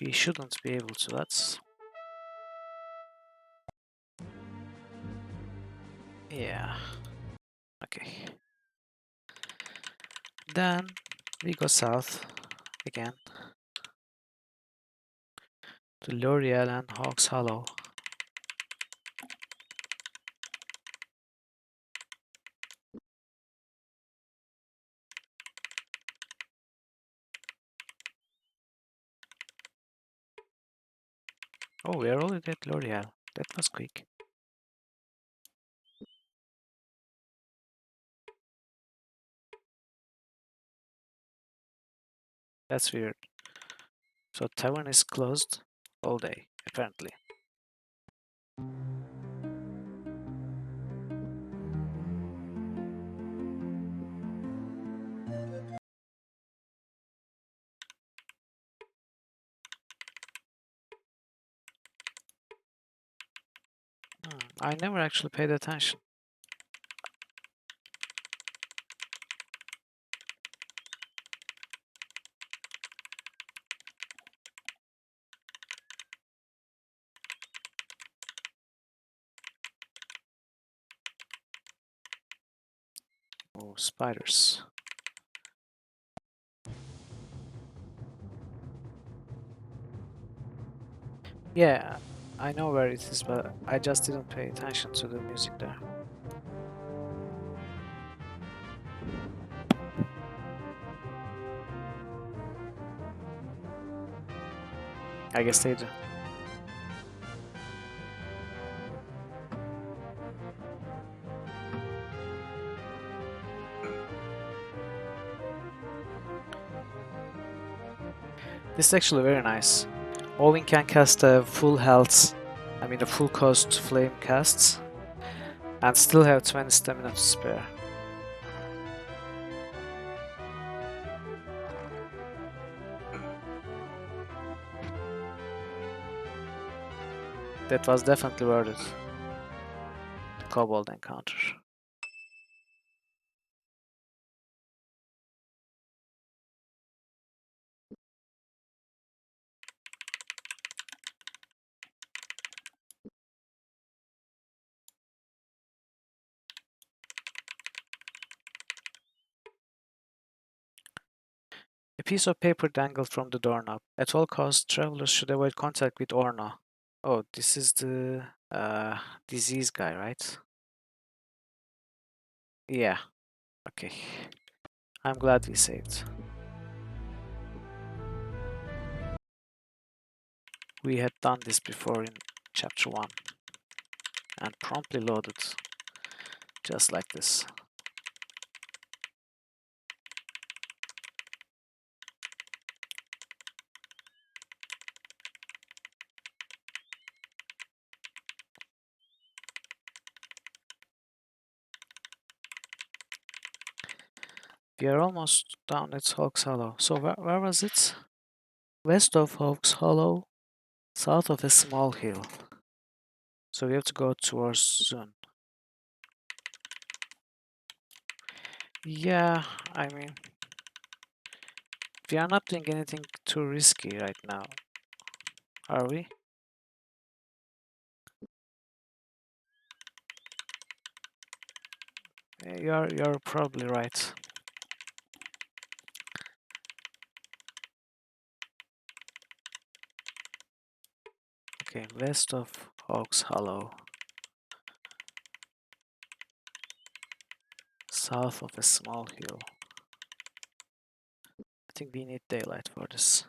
We shouldn't be able to. That's... Yeah. Okay. Then we go south again to L'Oreal and Hawks Hollow. Oh, we are already at L'Oreal. That was quick. That's weird. So tavern is closed all day, apparently. I never actually paid attention. Oh, spiders. Yeah, I know where it is, but I just didn't pay attention to the music there. I guess they do. This is actually very nice. Owen can cast a full health, a full cost flame casts, and still have 20 stamina to spare. That was definitely worth it. The kobold encounter. A piece of paper dangled from the doorknob. At all costs, travelers should avoid contact with Orna. Oh, this is the disease guy, right? Yeah, okay. I'm glad we saved. We had done this before in chapter 1 and promptly loaded just like this. We are almost down at Hawks Hollow. So where was it? West of Hawks Hollow, south of a small hill. So we have to go towards Zun. Yeah, we are not doing anything too risky right now, are we? You're probably right. Okay, west of Hawks Hollow, south of a small hill. I think we need daylight for this.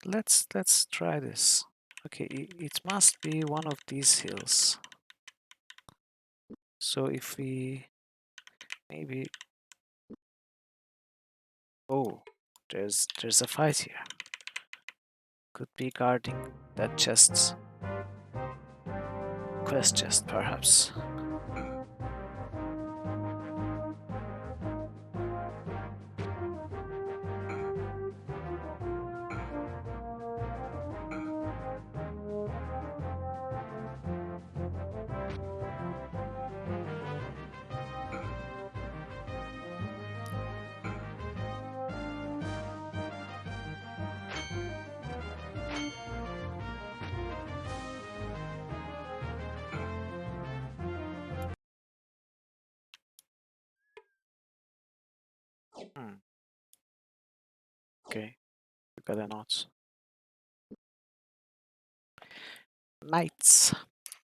Let's try this. Okay, it must be one of these hills. So if we maybe oh, there's a fight here. Could be guarding that chest. Quest chest, perhaps. Hmm. Okay, you got a note. Mates.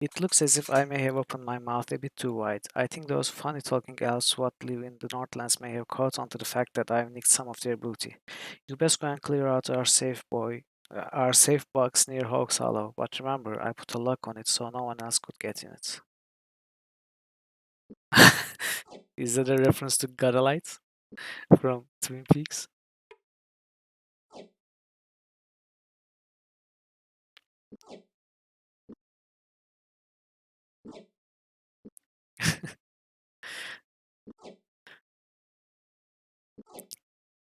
It looks as if I may have opened my mouth a bit too wide. I think those funny talking elves what live in the Northlands may have caught on to the fact that I've nicked some of their booty. You best go and clear out our safe box near Hawk's Hollow. But remember, I put a lock on it so no one else could get in it. Is that a reference to Godalight from Twin Peaks?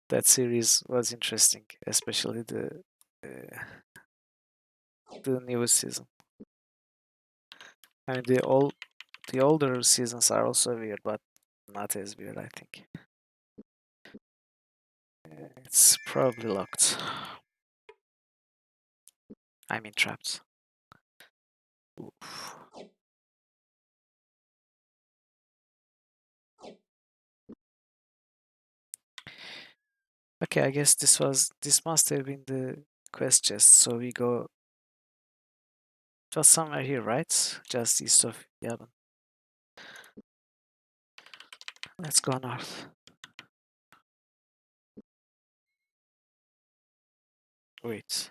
That series was interesting, especially uh, the newest season. I mean, the older seasons are also weird, but not as weird, I think. It's probably locked. I mean, trapped. Oof. Okay, I guess this must have been the quest chest. So we go just somewhere here, right? Just east of Yavin. Let's go north. Wait.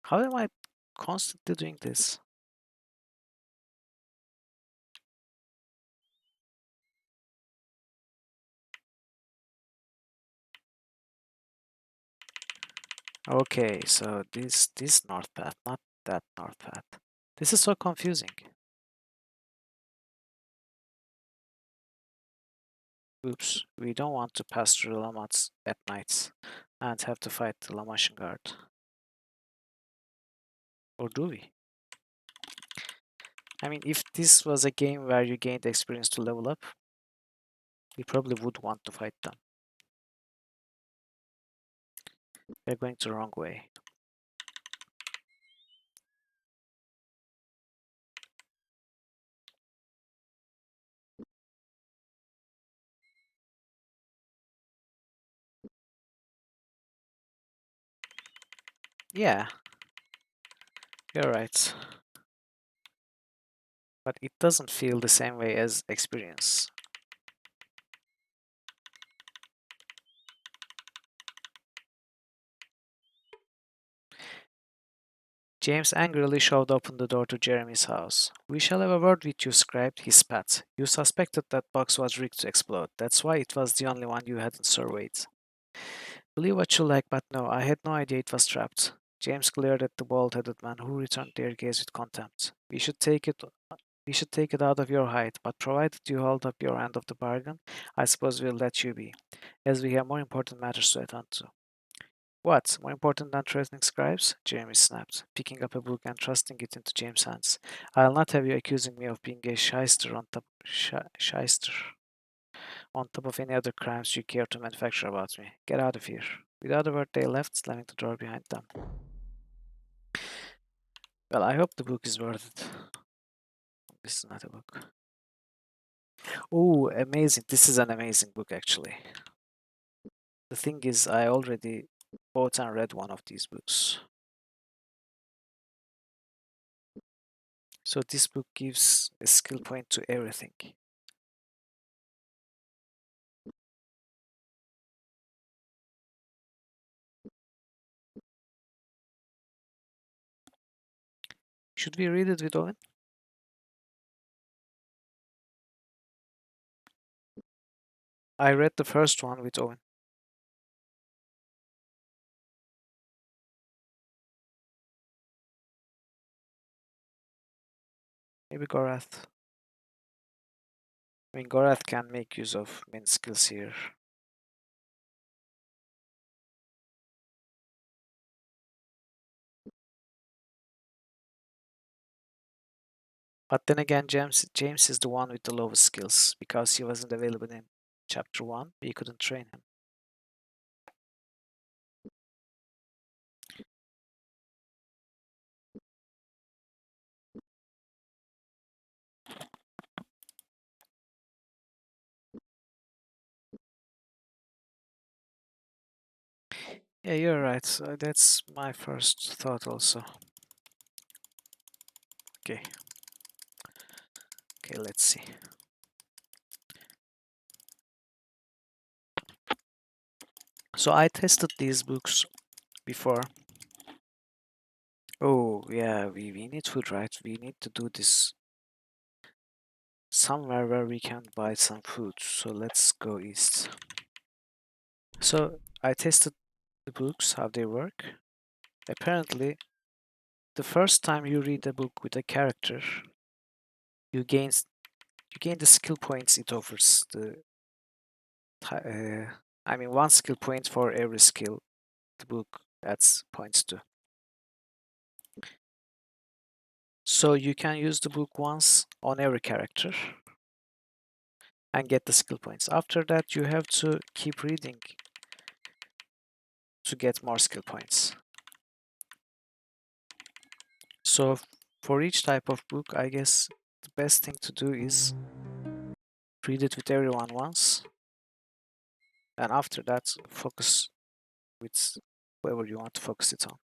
How am I constantly doing this? Okay, so this north path, not that north path. This is so confusing. Oops, we don't want to pass through Lamats at night and have to fight the Lamashin guard. Or do we? I mean, if this was a game where you gained experience to level up, we probably would want to fight them. We're going the wrong way. Yeah, you're right. But it doesn't feel the same way as experience. James angrily shoved open the door to Jeremy's house. We shall have a word with you, scribe, he spat. You suspected that box was rigged to explode. That's why it was the only one you hadn't surveyed. Believe what you like, but no, I had no idea it was trapped. James glared at the bald-headed man, who returned their gaze with contempt. We should take it out of your hide, but provided you hold up your end of the bargain, I suppose we'll let you be, as we have more important matters to attend to. What? More important than threatening scribes? Jeremy snapped, picking up a book and thrusting it into James' hands. I'll not have you accusing me of being a shyster on top of any other crimes you care to manufacture about me. Get out of here. Without a word, they left, slamming the door behind them. Well, I hope the book is worth it. This is not a book. Oh, amazing. This is an amazing book, actually. The thing is, I already bought and read one of these books. So this book gives a skill point to everything. Should we read it with Owen? I read the first one with Owen. Maybe Gorath. I mean, Gorath can make use of main skills here. But then again, James is the one with the lowest skills because he wasn't available in chapter 1. We couldn't train him. Yeah, you're right. So that's my first thought also. Okay. Okay, let's see. So I tested these books before. Oh, yeah, we need food, right? We need to do this somewhere where we can buy some food. So let's go east. So I tested the books, how they work. Apparently, the first time you read a book with a character, you gain the skill points it offers. I mean, one skill point for every skill the book adds points to. So you can use the book once on every character and get the skill points. After that, you have to keep reading to get more skill points. So for each type of book, I guess the best thing to do is read it with everyone once, and after that, focus with whoever you want to focus it on.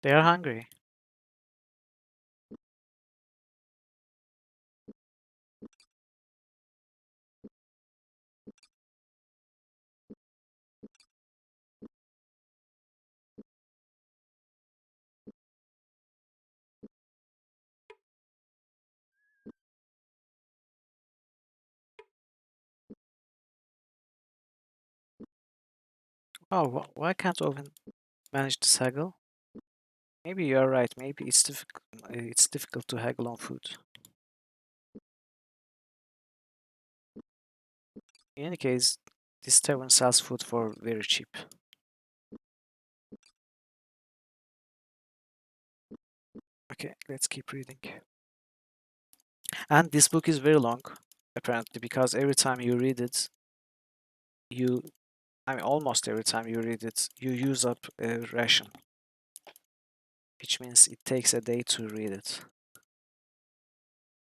They are hungry. Oh, why can't Owen manage to haggle? Maybe you are right. Maybe it's difficult. It's difficult to haggle on food. In any case, this tavern sells food for very cheap. Okay, let's keep reading. And this book is very long, apparently, because every time you read it, you, I mean, almost every time you read it, you use up a ration, which means it takes a day to read it.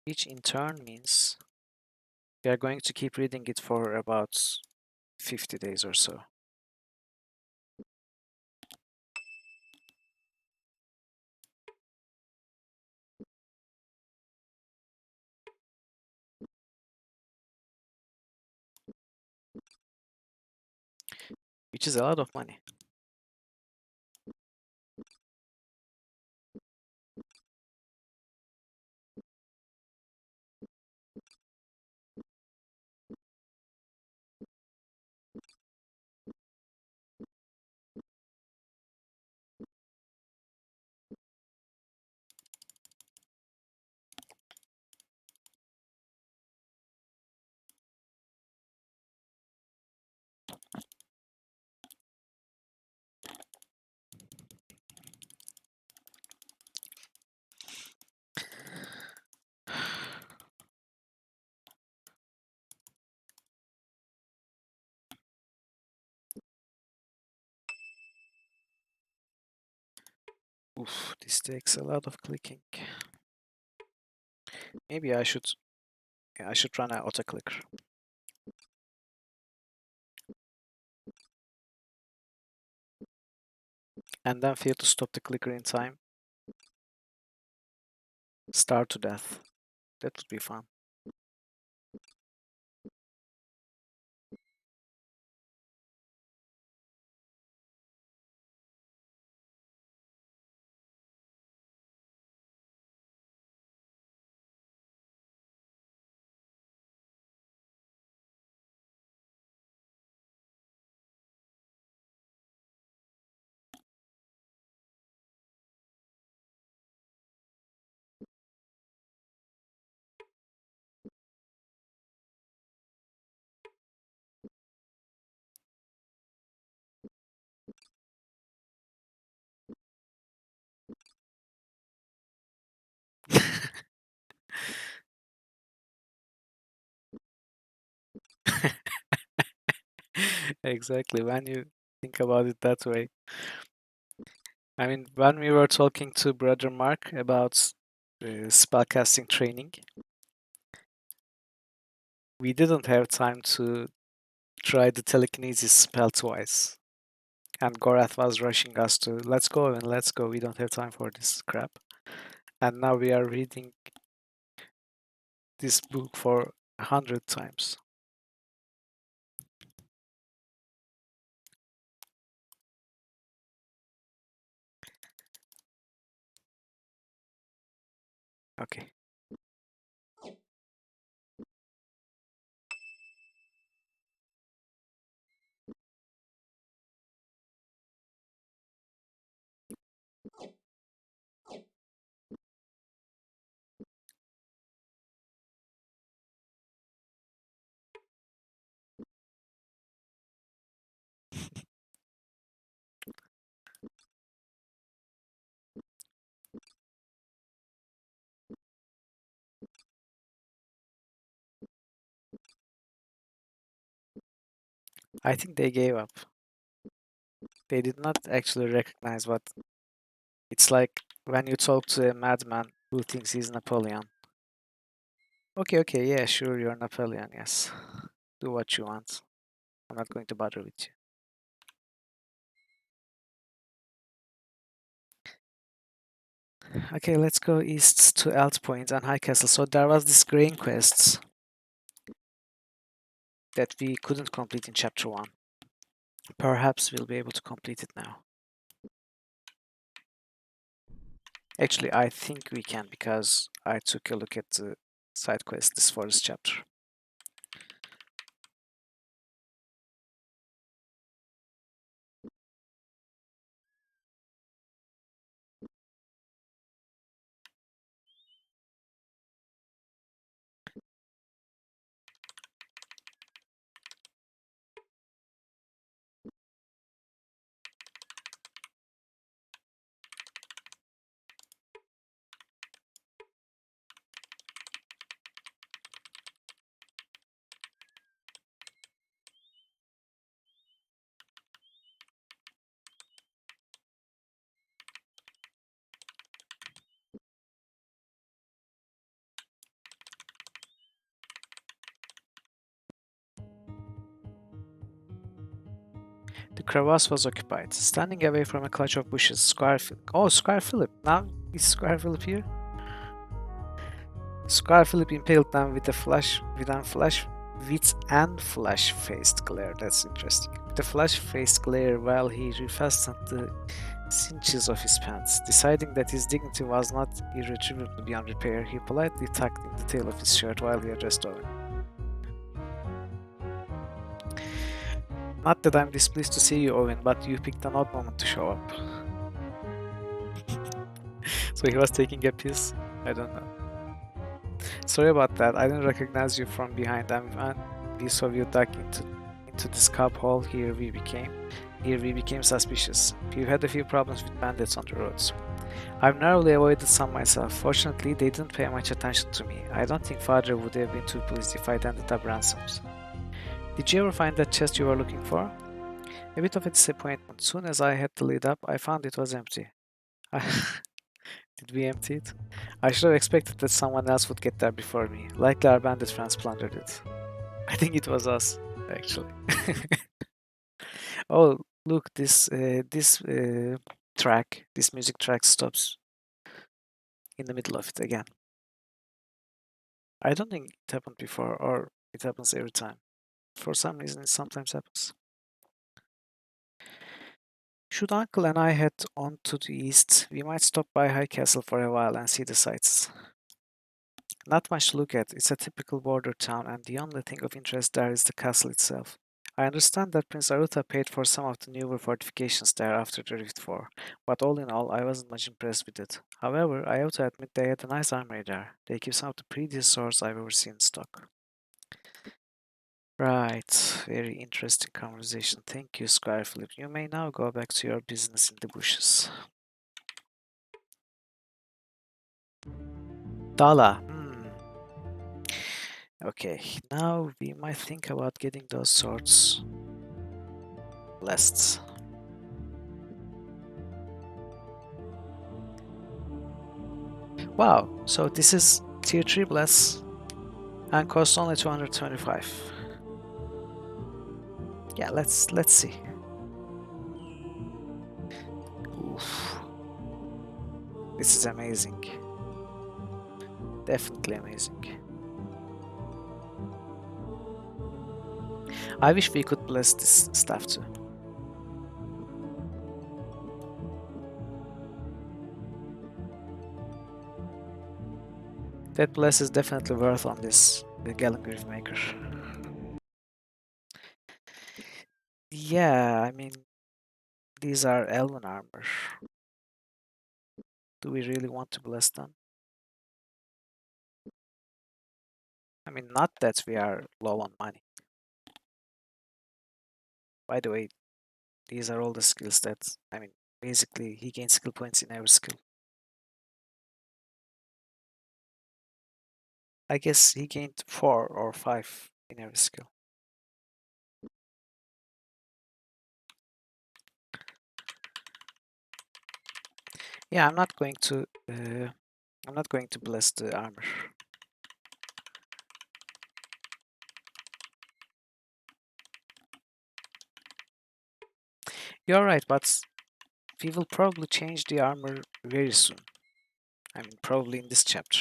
Each in turn means we are going to keep reading it for about 50 days or so. Which is a lot of money. Oof, this takes a lot of clicking. Maybe I should run an auto clicker. And then fail to stop the clicker in time. Start to death. That would be fun. Exactly, when you think about it that way. I mean, when we were talking to Brother Mark about spellcasting training, we didn't have time to try the telekinesis spell twice. And Gorath was rushing us to, let's go and let's go. We don't have time for this crap. And now we are reading this book for 100 times. Okay. I think they gave up. They did not actually recognize what it's like when you talk to a madman who thinks he's Napoleon. Okay, okay, yeah, sure, you're Napoleon, yes. Do what you want. I'm not going to bother with you. Okay, let's go east to Eld Point and High Castle. So there was this grain quest that we couldn't complete in chapter 1. Perhaps we'll be able to complete it now. Actually, I think we can because I took a look at the side quests for this chapter. The crevasse was occupied. Standing away from a clutch of bushes, Squire Philip. Now is Squire Philip here? Squire Philip impaled them with an flash-faced glare. That's interesting. With a flash-faced glare while he refastened the cinches of his pants. Deciding that his dignity was not irretrievably beyond repair, he politely tucked in the tail of his shirt while he addressed Owen. Not that I'm displeased to see you, Owen, but you picked an odd moment to show up. So he was taking a piss? I don't know. Sorry about that. I didn't recognize you from behind. And we saw you duck into this cub hole. Here we became suspicious. We've had a few problems with bandits on the roads. I've narrowly avoided some myself. Fortunately, they didn't pay much attention to me. I don't think Father would have been too pleased if I'd ended up ransoms. Did you ever find that chest you were looking for? A bit of a disappointment. Soon as I had the lid up, I found it was empty. Did we empty it? I should have expected that someone else would get there before me. Likely our bandit friends plundered it. I think it was us, actually. Oh, look, this music track stops in the middle of it again. I don't think it happened before, or it happens every time. For some reason, it sometimes happens. Should Uncle and I head on to the east, we might stop by High Castle for a while and see the sights. Not much to look at. It's a typical border town, and the only thing of interest there is the castle itself. I understand that Prince Aruta paid for some of the newer fortifications there after the Rift War, but all in all, I wasn't much impressed with it. However, I have to admit they had a nice armory there. They keep some of the prettiest swords I've ever seen in stock. Right, very interesting conversation. Thank you, Squire Philip. You may now go back to your business in the bushes. Dala. Okay, now we might think about getting those swords blessed. Wow, so this is tier 3 bless and costs only 225. Yeah, let's see. Oof. This is amazing. Definitely amazing. I wish we could bless this stuff too. That bless is definitely worth on this the Galen Maker. Yeah, I mean, these are Elven armor. Do we really want to bless them? I mean, not that we are low on money. By the way, these are all the skills that, I mean, basically he gains skill points in every skill. I guess he gained 4 or 5 in every skill. Yeah, I'm not going to bless the armor. You're right, but we will probably change the armor very soon. I mean, probably in this chapter.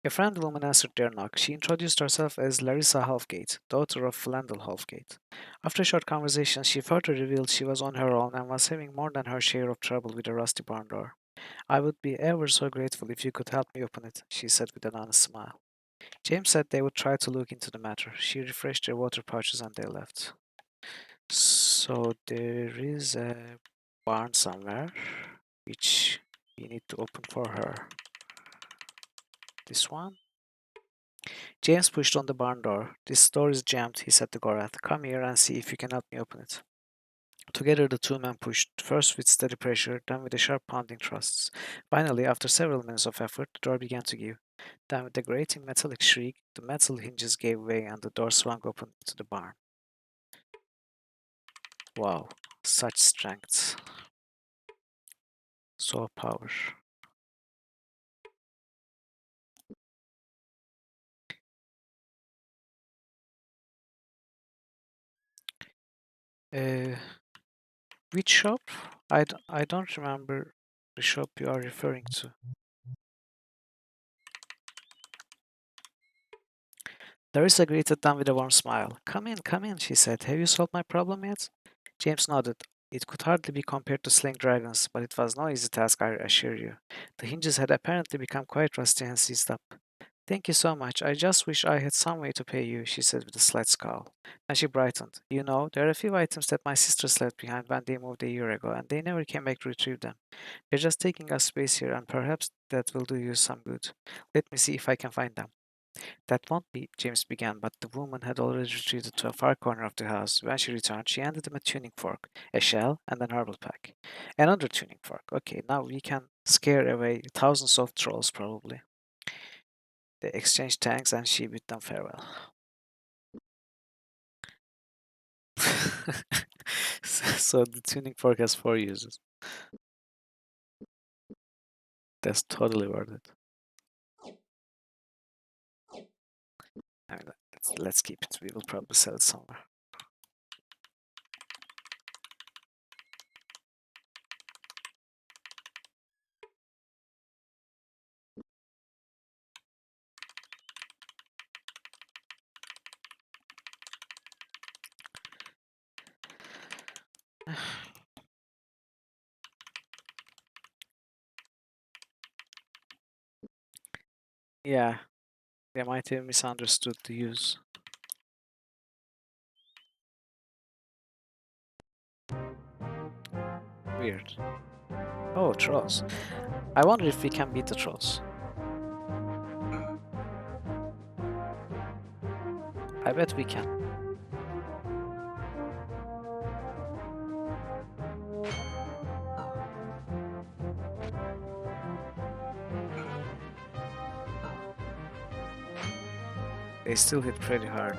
A friend woman answered their knock. She introduced herself as Larissa Halfgate, daughter of Flandel Halfgate. After a short conversation, she further revealed she was on her own and was having more than her share of trouble with a rusty barn door. I would be ever so grateful if you could help me open it, she said with an honest smile. James said they would try to look into the matter. She refreshed their water pouches and they left. So there is a barn somewhere which we need to open for her. This one? James pushed on the barn door. This door is jammed, he said to Gorath. Come here and see if you can help me open it. Together the two men pushed, first with steady pressure, then with a sharp pounding thrusts. Finally, after several minutes of effort, the door began to give. Then with a grating metallic shriek, the metal hinges gave way and the door swung open into the barn. Wow, such strength. So power. Uh, which shop? I don't remember the shop you are referring to. Larissa greeted them with a warm smile. Come in, she said. Have you solved my problem yet? James nodded. It could hardly be compared to slaying dragons, but it was no easy task, I assure you. The hinges had apparently become quite rusty and seized up. Thank you so much. I just wish I had some way to pay you, she said with a slight scowl. Then she brightened. You know, there are a few items that my sisters left behind when they moved a year ago, and they never came back to retrieve them. They're just taking up space here, and perhaps that will do you some good. Let me see if I can find them. That won't be, James began, but the woman had already retreated to a far corner of the house. When she returned, she handed him a tuning fork, a shell, and an herbal pack. Another tuning fork. Okay, now we can scare away thousands of trolls, probably. They exchanged thanks and she bid them farewell. So the tuning fork has 4 uses. That's totally worth it. I mean, let's keep it. We will probably sell it somewhere. Yeah, they might have misunderstood the use. Weird. Oh, trolls. I wonder if we can beat the trolls. I bet we can. they still hit pretty hard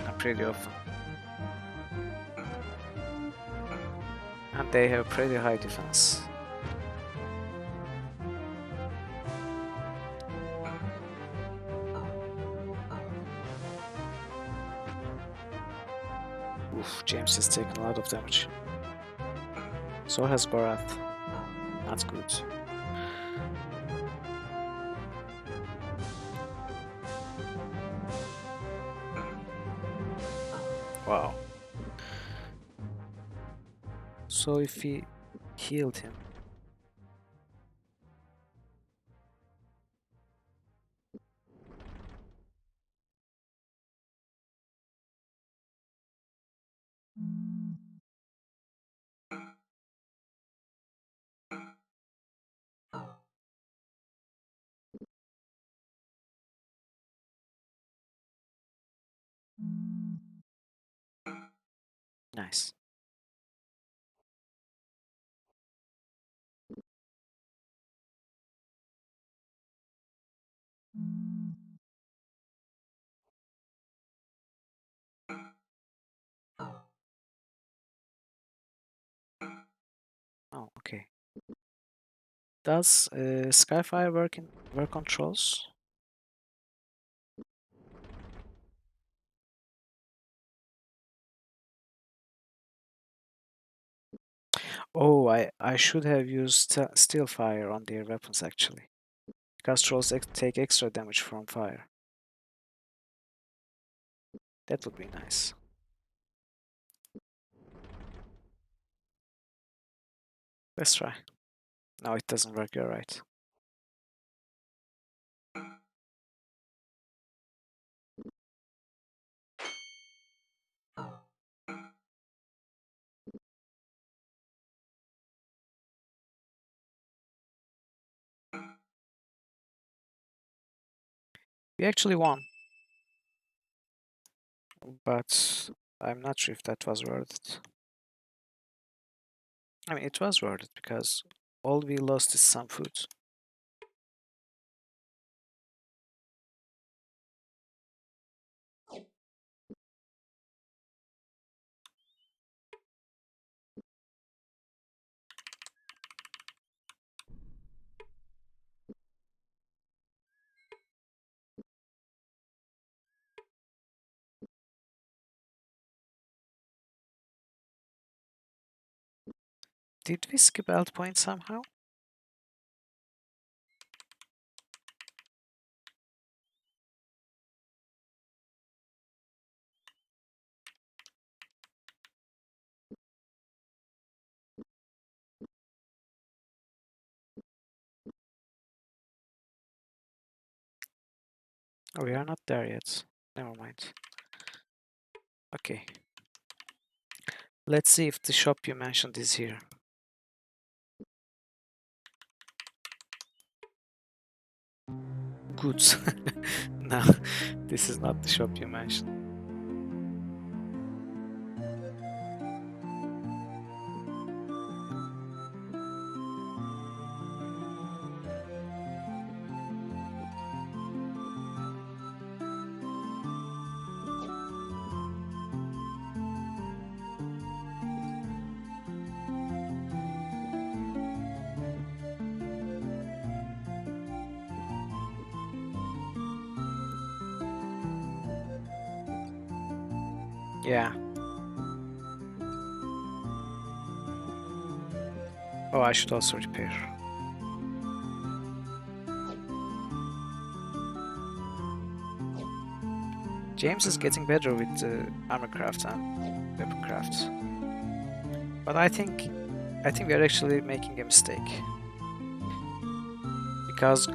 and pretty often. And they have pretty high defense. Oof, James has taken a lot of damage. So has Gorath. Not good. Wow. So if he healed him. Nice. Oh, okay. Does Skyfire work on trolls? Oh, I should have used Steel Fire on their weapons actually. Because trolls take extra damage from fire. That would be nice. Let's try. No, it doesn't work, you're right. We actually won, but I'm not sure if that was worth it. I mean, it was worth it because all we lost is some food. Did we skip alt point somehow? Oh, we are not there yet. Never mind. Okay. Let's see if the shop you mentioned is here. Goods. No, this is not the shop you mentioned. Yeah. Oh, I should also repair. James is getting better with the armor craft and weapon craft. But I think we're actually making a mistake. Because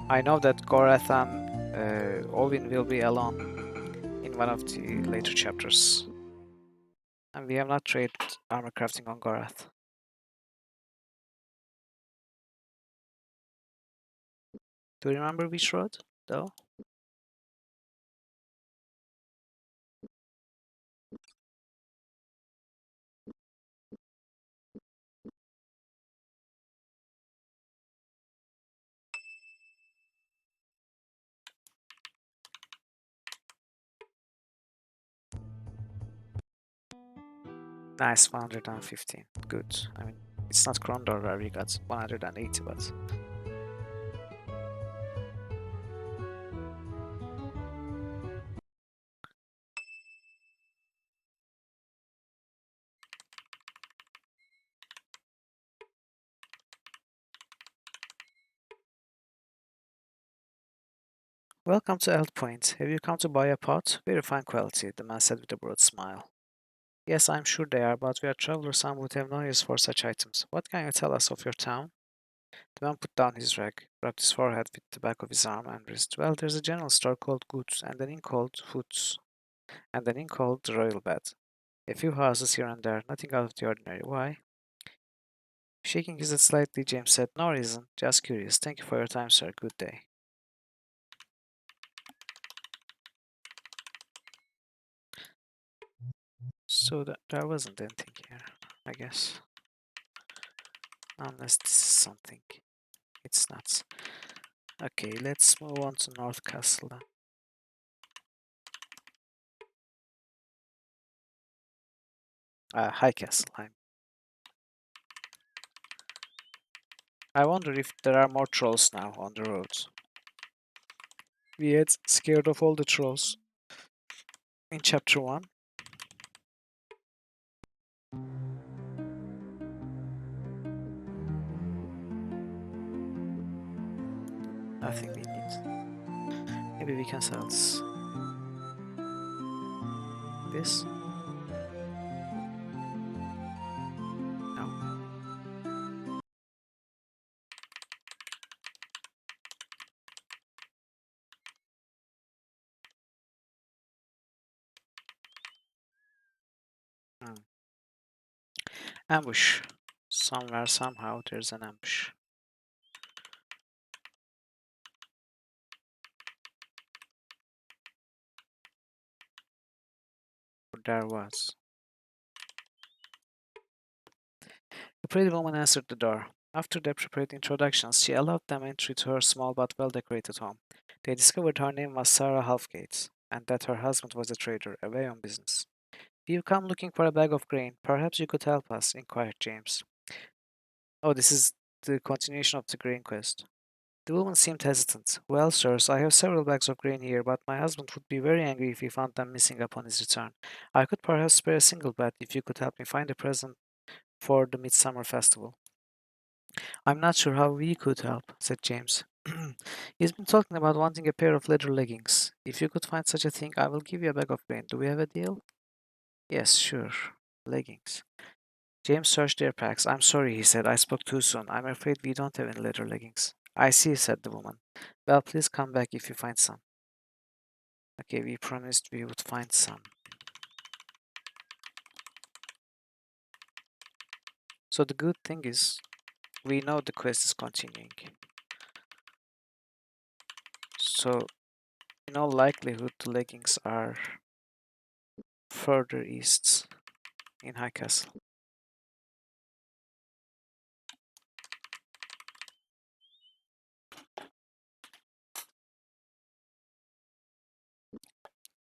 I know that Gorath and Ovin will be alone in one of the later chapters. And we have not traded armor crafting on Gorath. Do you remember which road, though? Nice, 115. Good. I mean, it's not Krondor where we got 180, but... Welcome to Eld Point. Have you come to buy a pot? Very fine quality, the man said with a broad smile. Yes, I'm sure they are, but we are travelers and would have no use for such items. What can you tell us of your town? The man put down his rag, rubbed his forehead with the back of his arm and wrist. Well, there's a general store called Goods, and an inn called Foods, and an inn called the Royal Bed. A few houses here and there, nothing out of the ordinary. Why? Shaking his head slightly, James said, No reason, just curious. Thank you for your time, sir. Good day. So there wasn't anything here, I guess. Unless this is something. It's not. Okay, let's move on to North Castle then. High Castle. I wonder if there are more trolls now on the roads. We had scared of all the trolls in chapter 1. Nothing we need. Maybe we can sell this. No. Hmm. Ambush. Somewhere, somehow, there's an ambush. Or there was. The pretty woman answered the door. After their prepared introductions, she allowed them entry to her small but well-decorated home. They discovered her name was Sarah Halfgate, and that her husband was a trader, away on business. You've come looking for a bag of grain. Perhaps you could help us, inquired James. Oh, this is the continuation of the grain quest. The woman seemed hesitant. Well, sirs, I have several bags of grain here, but my husband would be very angry if he found them missing upon his return. I could perhaps spare a single bag if you could help me find a present for the midsummer festival. I'm not sure how we could help, said James. He's been talking about wanting a pair of leather leggings. If you could find such a thing, I will give you a bag of grain. Do we have a deal? Yes, sure. Leggings. James searched their packs. I'm sorry, he said. I spoke too soon. I'm afraid we don't have any leather leggings. I see, said the woman. Well, please come back if you find some. Okay, we promised we would find some. So the good thing is, we know the quest is continuing. So, in all likelihood, the leggings are further east in High Castle.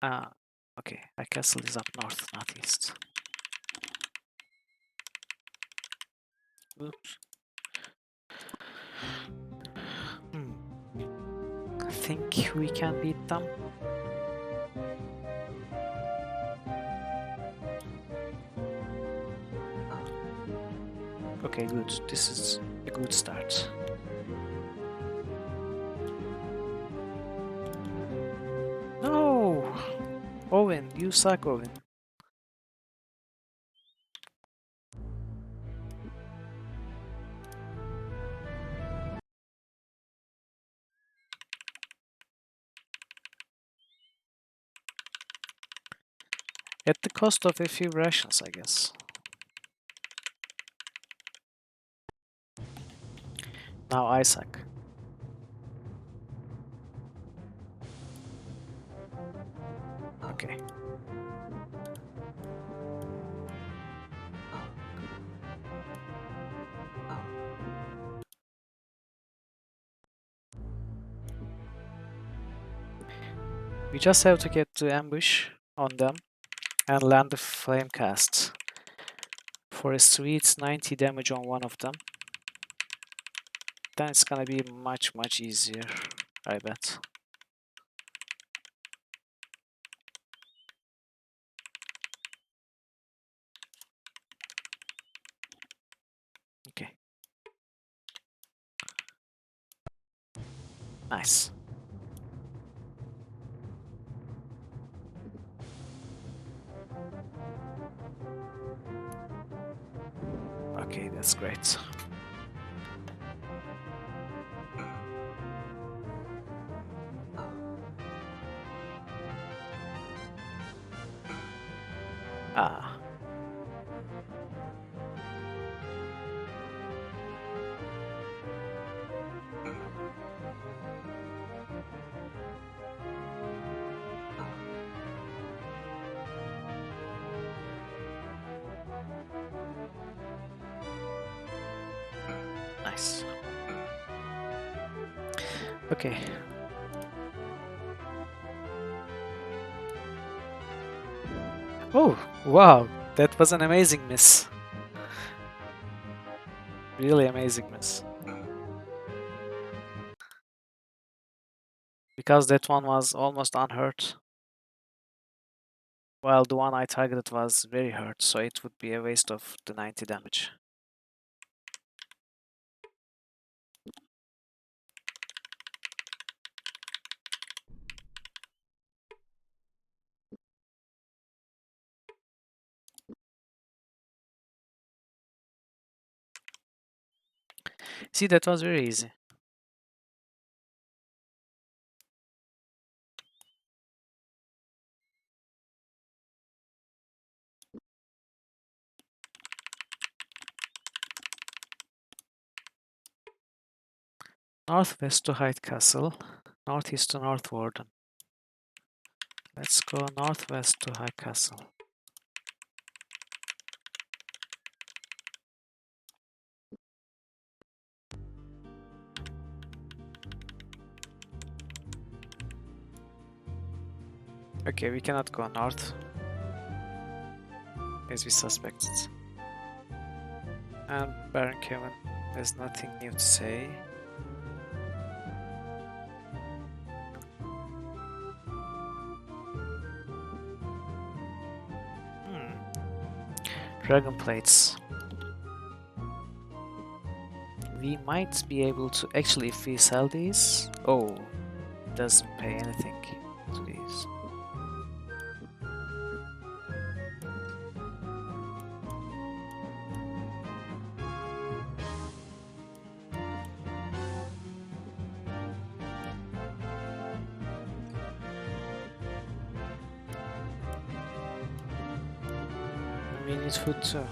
Ah, okay. High Castle is up north, not east. Oops. I think we can beat them. Okay, good. This is a good start. No! Owen, you suck, Owen. At the cost of a few rations, I guess. Now I suck. Okay. We just have to get the ambush on them and land the flame cast. for a sweet 90 damage on one of them. Then it's gonna be much easier, I bet. Okay. Nice. Okay, that's great. Ah. Nice. Okay. Oh, wow. That was an amazing miss. Really amazing miss. Because that one was almost unhurt. While the one I targeted was very hurt, so it would be a waste of the 90 damage. See, that was very easy. Northwest to Hyde Castle, northeast to North Warden. Let's go northwest to Hyde Castle. Okay, we cannot go north, as we suspected. And Baron Kevin has nothing new to say. Dragon plates. We might be able to actually, if we sell these. Oh, doesn't pay anything to these. We need food too.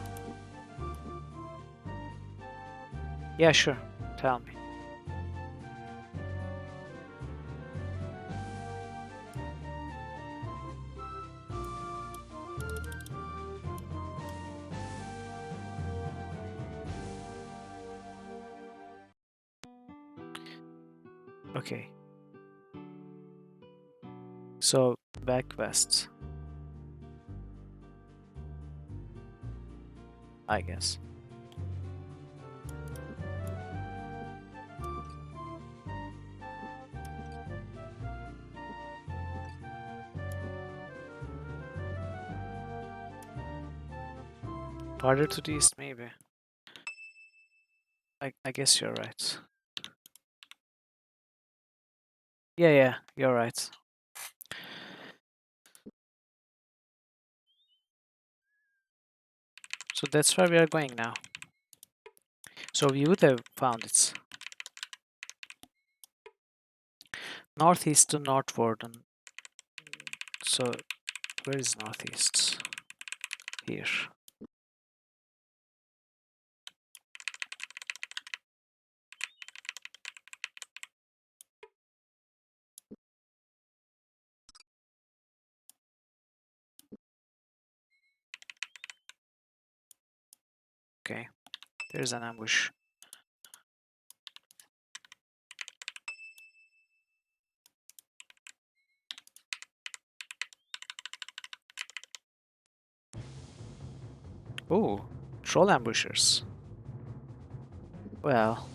Yeah, sure. Tell me. Okay. So, back west. I guess. Farther to the east, maybe. I guess you're right. Yeah, you're right. So that's where we are going now. So we would have found it. Northeast to North Warden. So where is northeast? Here. Okay. There's an ambush. Oh, Troll ambushers. Well,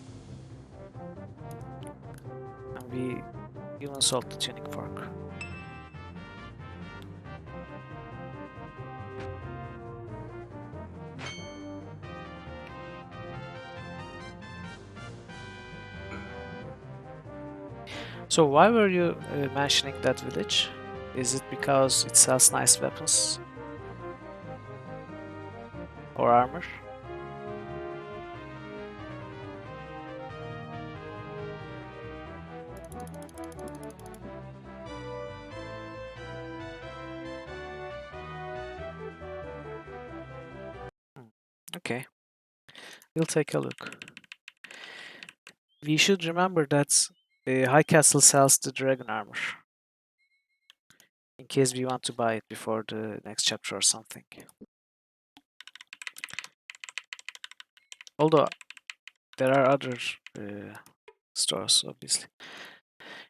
and we even sold the tuning fork. So why were you mentioning that village? Is it because it sells nice weapons or armor? Hmm, okay, we'll take a look. We should remember that High Castle sells the dragon armor in case we want to buy it before the next chapter or something. Although there are other stores, obviously.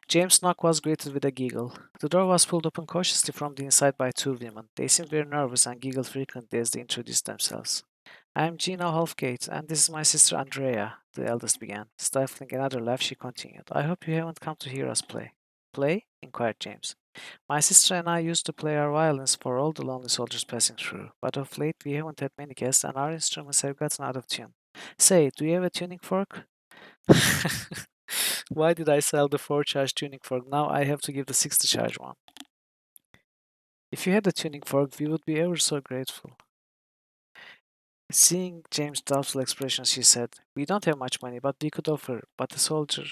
James' knock was greeted with a giggle. The door was pulled open cautiously from the inside by two women. They seemed very nervous and giggled frequently as they introduced themselves. I am Gina Halfgate, and this is my sister Andrea, the eldest began. Stifling another laugh, she continued. I hope you haven't come to hear us play. Play? Inquired James. My sister and I used to play our violins for all the lonely soldiers passing through, but of late we haven't had many guests and our instruments have gotten out of tune. Say, do you have a tuning fork? Why did I sell the 4-charge tuning fork? Now I have to give the 60-charge one. If you had a tuning fork, we would be ever so grateful. Seeing James' doubtful expression, she said, We don't have much money, but we could offer. But a soldier.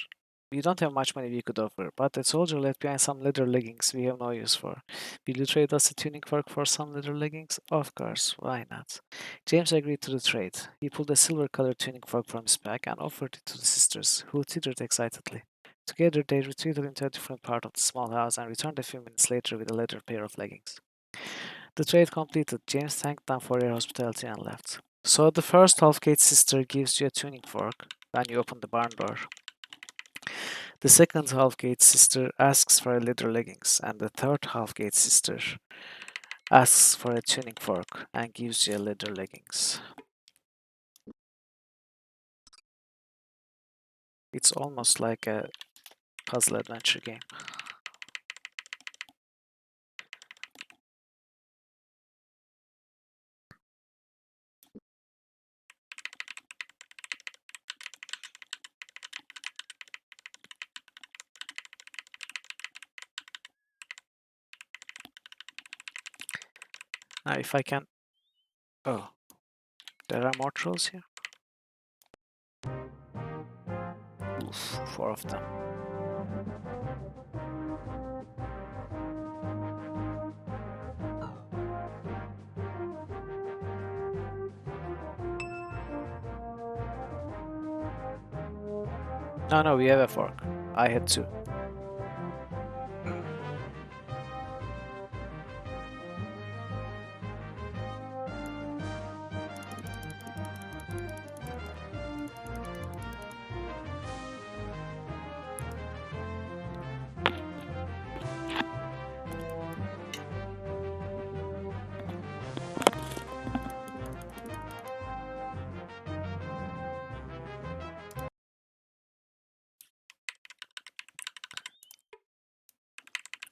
We don't have much money we could offer, but a soldier left behind some leather leggings we have no use for. Will you trade us a tuning fork for some leather leggings? Of course, why not? James agreed to the trade. He pulled a silver-colored tuning fork from his bag and offered it to the sisters, who tittered excitedly. Together they retreated into a different part of the small house and returned a few minutes later with a leather pair of leggings. The trade completed, James thanked them for their hospitality and left. So the first Halfgate's sister gives you a tuning fork when you open the barn door. The second Halfgate's sister asks for a leather leggings, and the third Halfgate's sister asks for a tuning fork and gives you a leather leggings. It's almost like a puzzle adventure game. Now if I can... Oh, there are more trolls here? Oof, 4 of them. No, we have a fork. I had 2.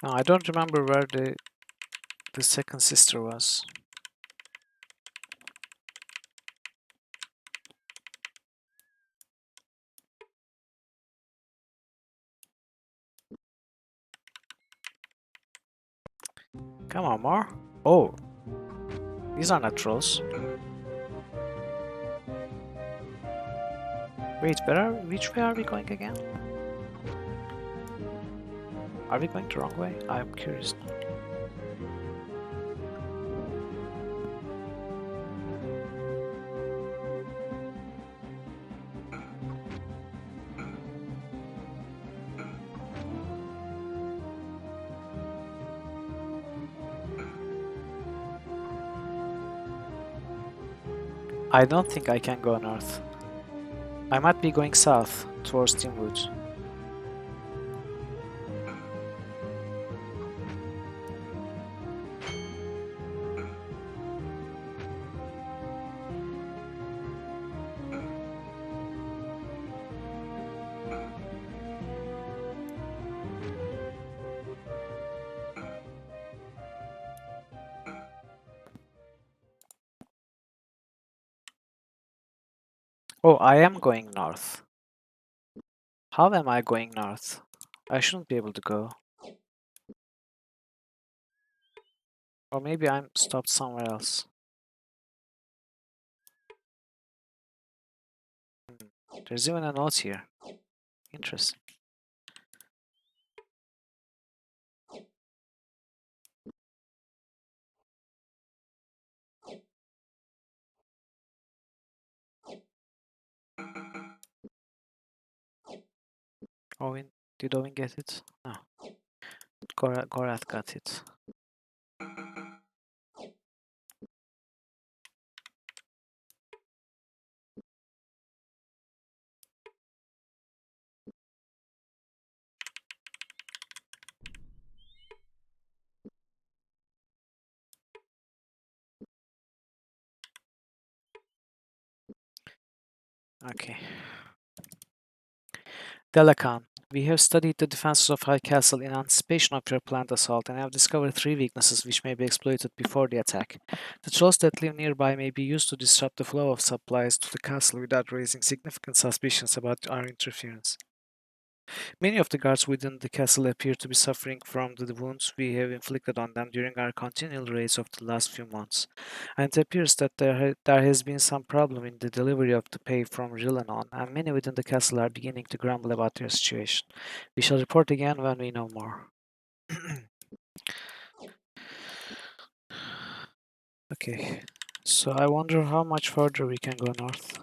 No, I don't remember where the second sister was. Come on, more. Oh, these are not trolls. Wait, which way are we going again? Are we going the wrong way? I'm curious. I don't think I can go north. I might be going south, towards Teamwood. Oh, I am going north. How am I going north? I shouldn't be able to go. Or maybe I'm stopped somewhere else. There's even a note here. Interesting. Owen, did Owen get it? No. Gorath got it. Okay. Delacan, we have studied the defenses of High Castle in anticipation of your planned assault and have discovered 3 weaknesses which may be exploited before the attack. The trolls that live nearby may be used to disrupt the flow of supplies to the castle without raising significant suspicions about our interference. Many of the guards within the castle appear to be suffering from the wounds we have inflicted on them during our continual raids of the last few months, and it appears that there has been some problem in the delivery of the pay from Rillanon, and many within the castle are beginning to grumble about their situation. We shall report again when we know more. Okay, so I wonder how much further we can go north.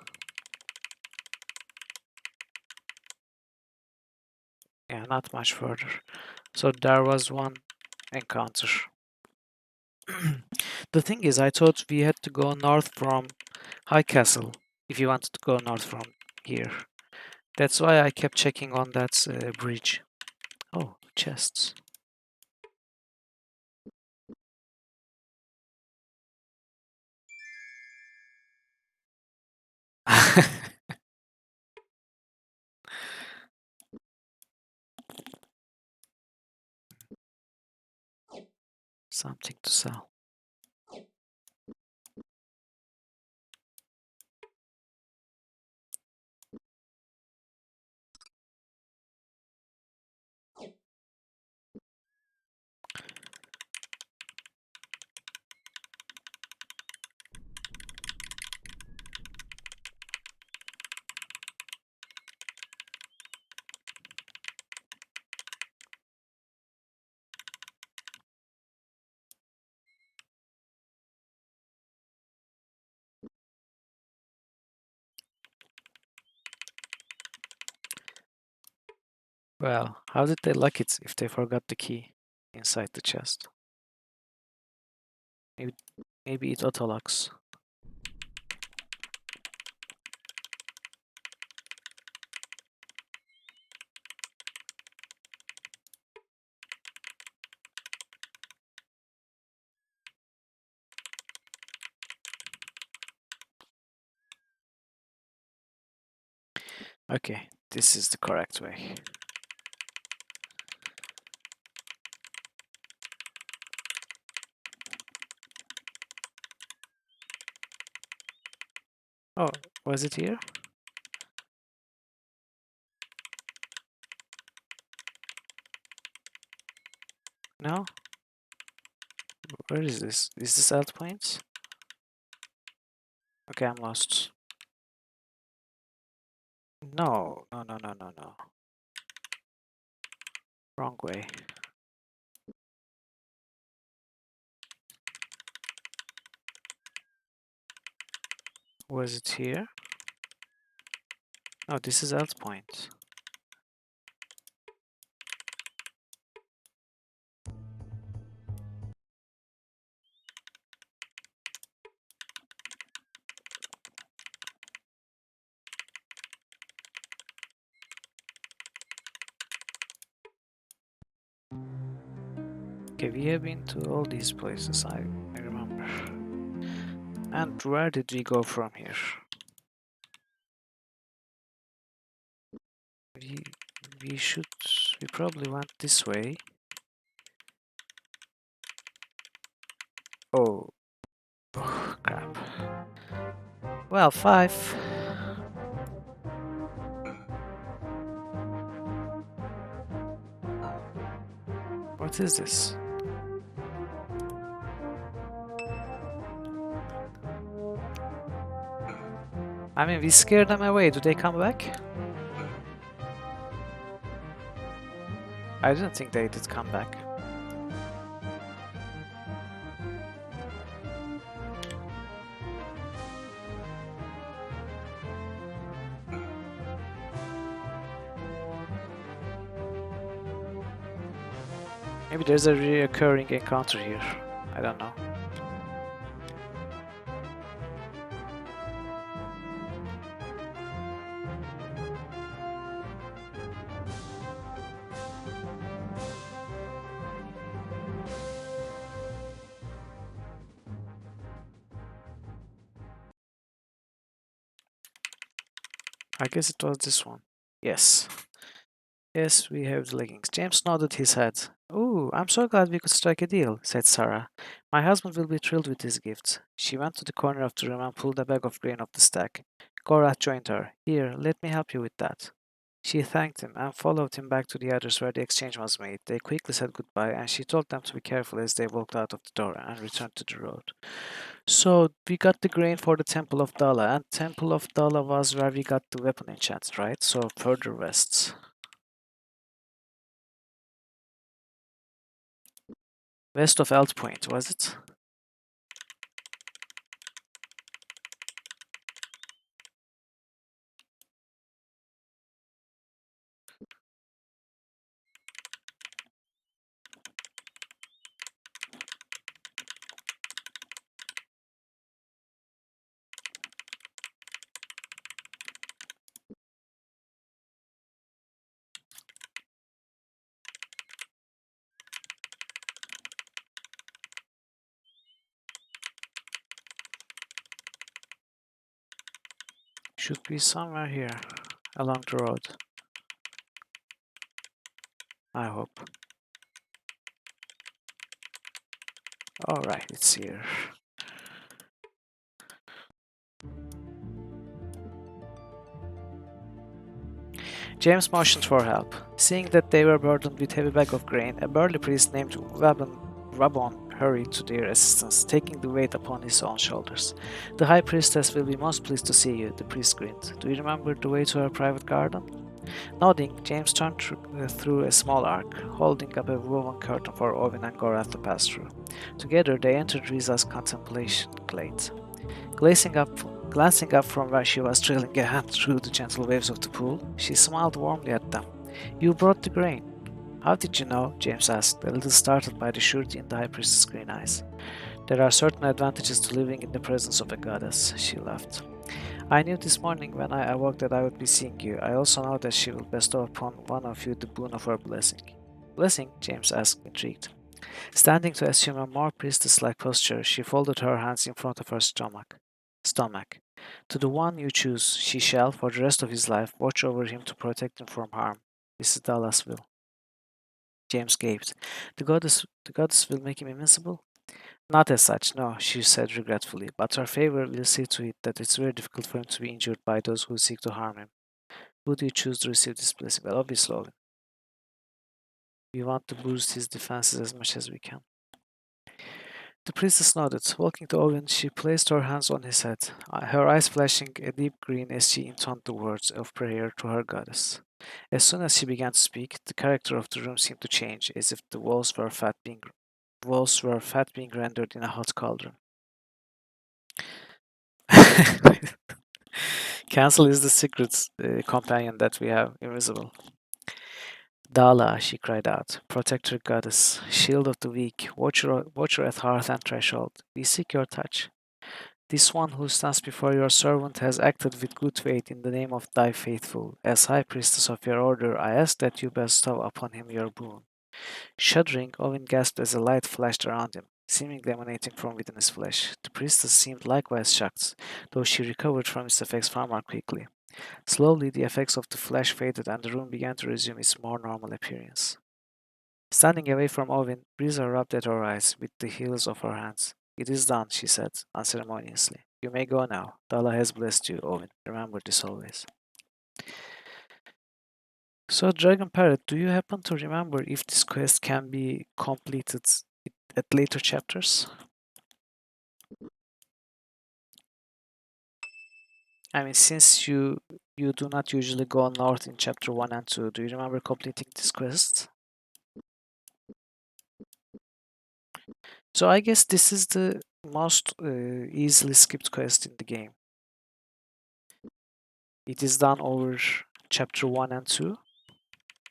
Yeah, not much further. So there was one encounter. The thing is, I thought we had to go north from High Castle if you wanted to go north from here. That's why I kept checking on that bridge. Oh, chests. Something to sell. Well, how did they lock it if they forgot the key inside the chest? Maybe, maybe it auto locks. Okay, this is the correct way. Oh, was it here? No? Where is this? Is this alt points? Okay, I'm lost. No, no, no, no, no, no. Wrong way. Was it here? No, this is alt point. Okay, we have been to all these places, I remember. And where did we go from here? We we should we probably went this way. Oh, crap. Well, 5. What is this? I mean, we scared them away. Do they come back? I didn't think they did come back. Maybe there's a recurring encounter here. I don't know. I guess it was this one. Yes. Yes, we have the leggings. James nodded his head. "Oh, I'm so glad we could strike a deal," said Sarah. "My husband will be thrilled with this gift." She went to the corner of the room and pulled a bag of grain off the stack. Gorath joined her. "Here, let me help you with that." She thanked him and followed him back to the others where the exchange was made. They quickly said goodbye, and she told them to be careful as they walked out of the door and returned to the road. So we got the grain for the Temple of Dala, and Temple of Dala was where we got the weapon enchant, right? So further west. West of Eld Point, was it? Should be somewhere here, along the road. I hope. Alright, it's here. James motioned for help. Seeing that they were burdened with heavy bag of grain, a burly priest named Rabon hurried to their assistance, taking the weight upon his own shoulders. "The High Priestess will be most pleased to see you," the priest grinned. "Do you remember the way to her private garden?" Nodding, James turned through a small arc, holding up a woven curtain for Owen and Gorath to pass through. Together they entered Riza's contemplation glade. Glancing up from where she was trailing a hand through the gentle waves of the pool, she smiled warmly at them. "You brought the grain." "How did you know?" James asked, a little startled by the surety in the High Priestess' green eyes. "There are certain advantages to living in the presence of a goddess," she laughed. "I knew this morning when I awoke that I would be seeing you. I also know that she will bestow upon one of you the boon of her blessing." "Blessing?" James asked, intrigued. Standing to assume a more priestess-like posture, she folded her hands in front of her stomach. "To the one you choose, she shall, for the rest of his life, watch over him to protect him from harm. This is Dallas' will." James gaped. The goddess will make him invincible?" "Not as such, no," she said regretfully, "but her favor will see to it that it's very difficult for him to be injured by those who seek to harm him." "Who do you choose to receive this blessing?" "Well, obviously, Owen. We want to boost his defenses as much as we can." The priestess nodded. Walking to Owen, she placed her hands on his head, her eyes flashing a deep green as she intoned the words of prayer to her goddess. As soon as she began to speak, the character of the room seemed to change, as if the walls were fat being rendered in a hot cauldron. Cancel is the secret companion that we have, invisible. "Dala," she cried out, "protector goddess, shield of the weak, watcher at hearth and threshold, we seek your touch. This one who stands before your servant has acted with good faith in the name of thy faithful. As high priestess of your order, I ask that you bestow upon him your boon." Shuddering, Owen gasped as a light flashed around him, seemingly emanating from within his flesh. The priestess seemed likewise shocked, though she recovered from its effects far more quickly. Slowly, the effects of the flash faded and the room began to resume its more normal appearance. Standing away from Owen, Brisa rubbed at her eyes with the heels of her hands. "It is done," she said, unceremoniously. "You may go now. Dala has blessed you, Owen. Remember this always." So, Dragon Parrot, do you happen to remember if this quest can be completed at later chapters? I mean, since you do not usually go north in chapter 1 and 2, do you remember completing this quest? So I guess this is the most easily skipped quest in the game. It is done over chapter 1 and 2,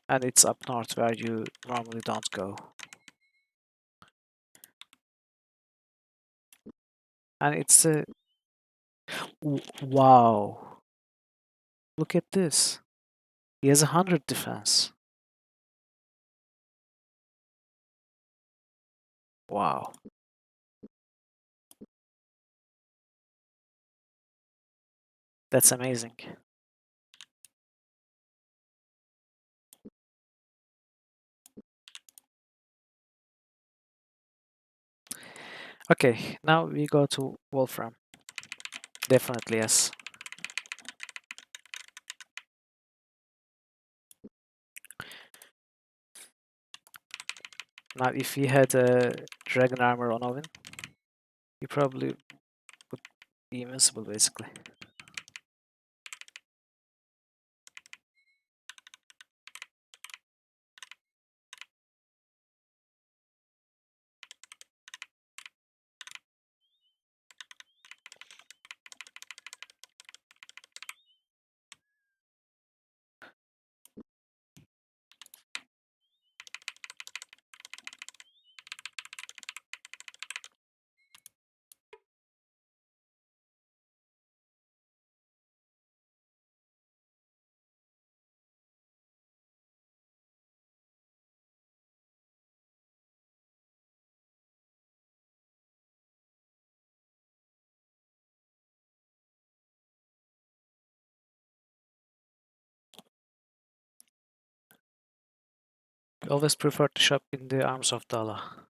and it's up north where you normally don't go. And it's a... Wow. Look at this. He has 100 defense. Wow. That's amazing. Okay, now we go to Wolfram. Definitely yes. Now if he had a dragon armor on Owen, he probably would be invincible basically. Always prefer to shop in the arms of Dala.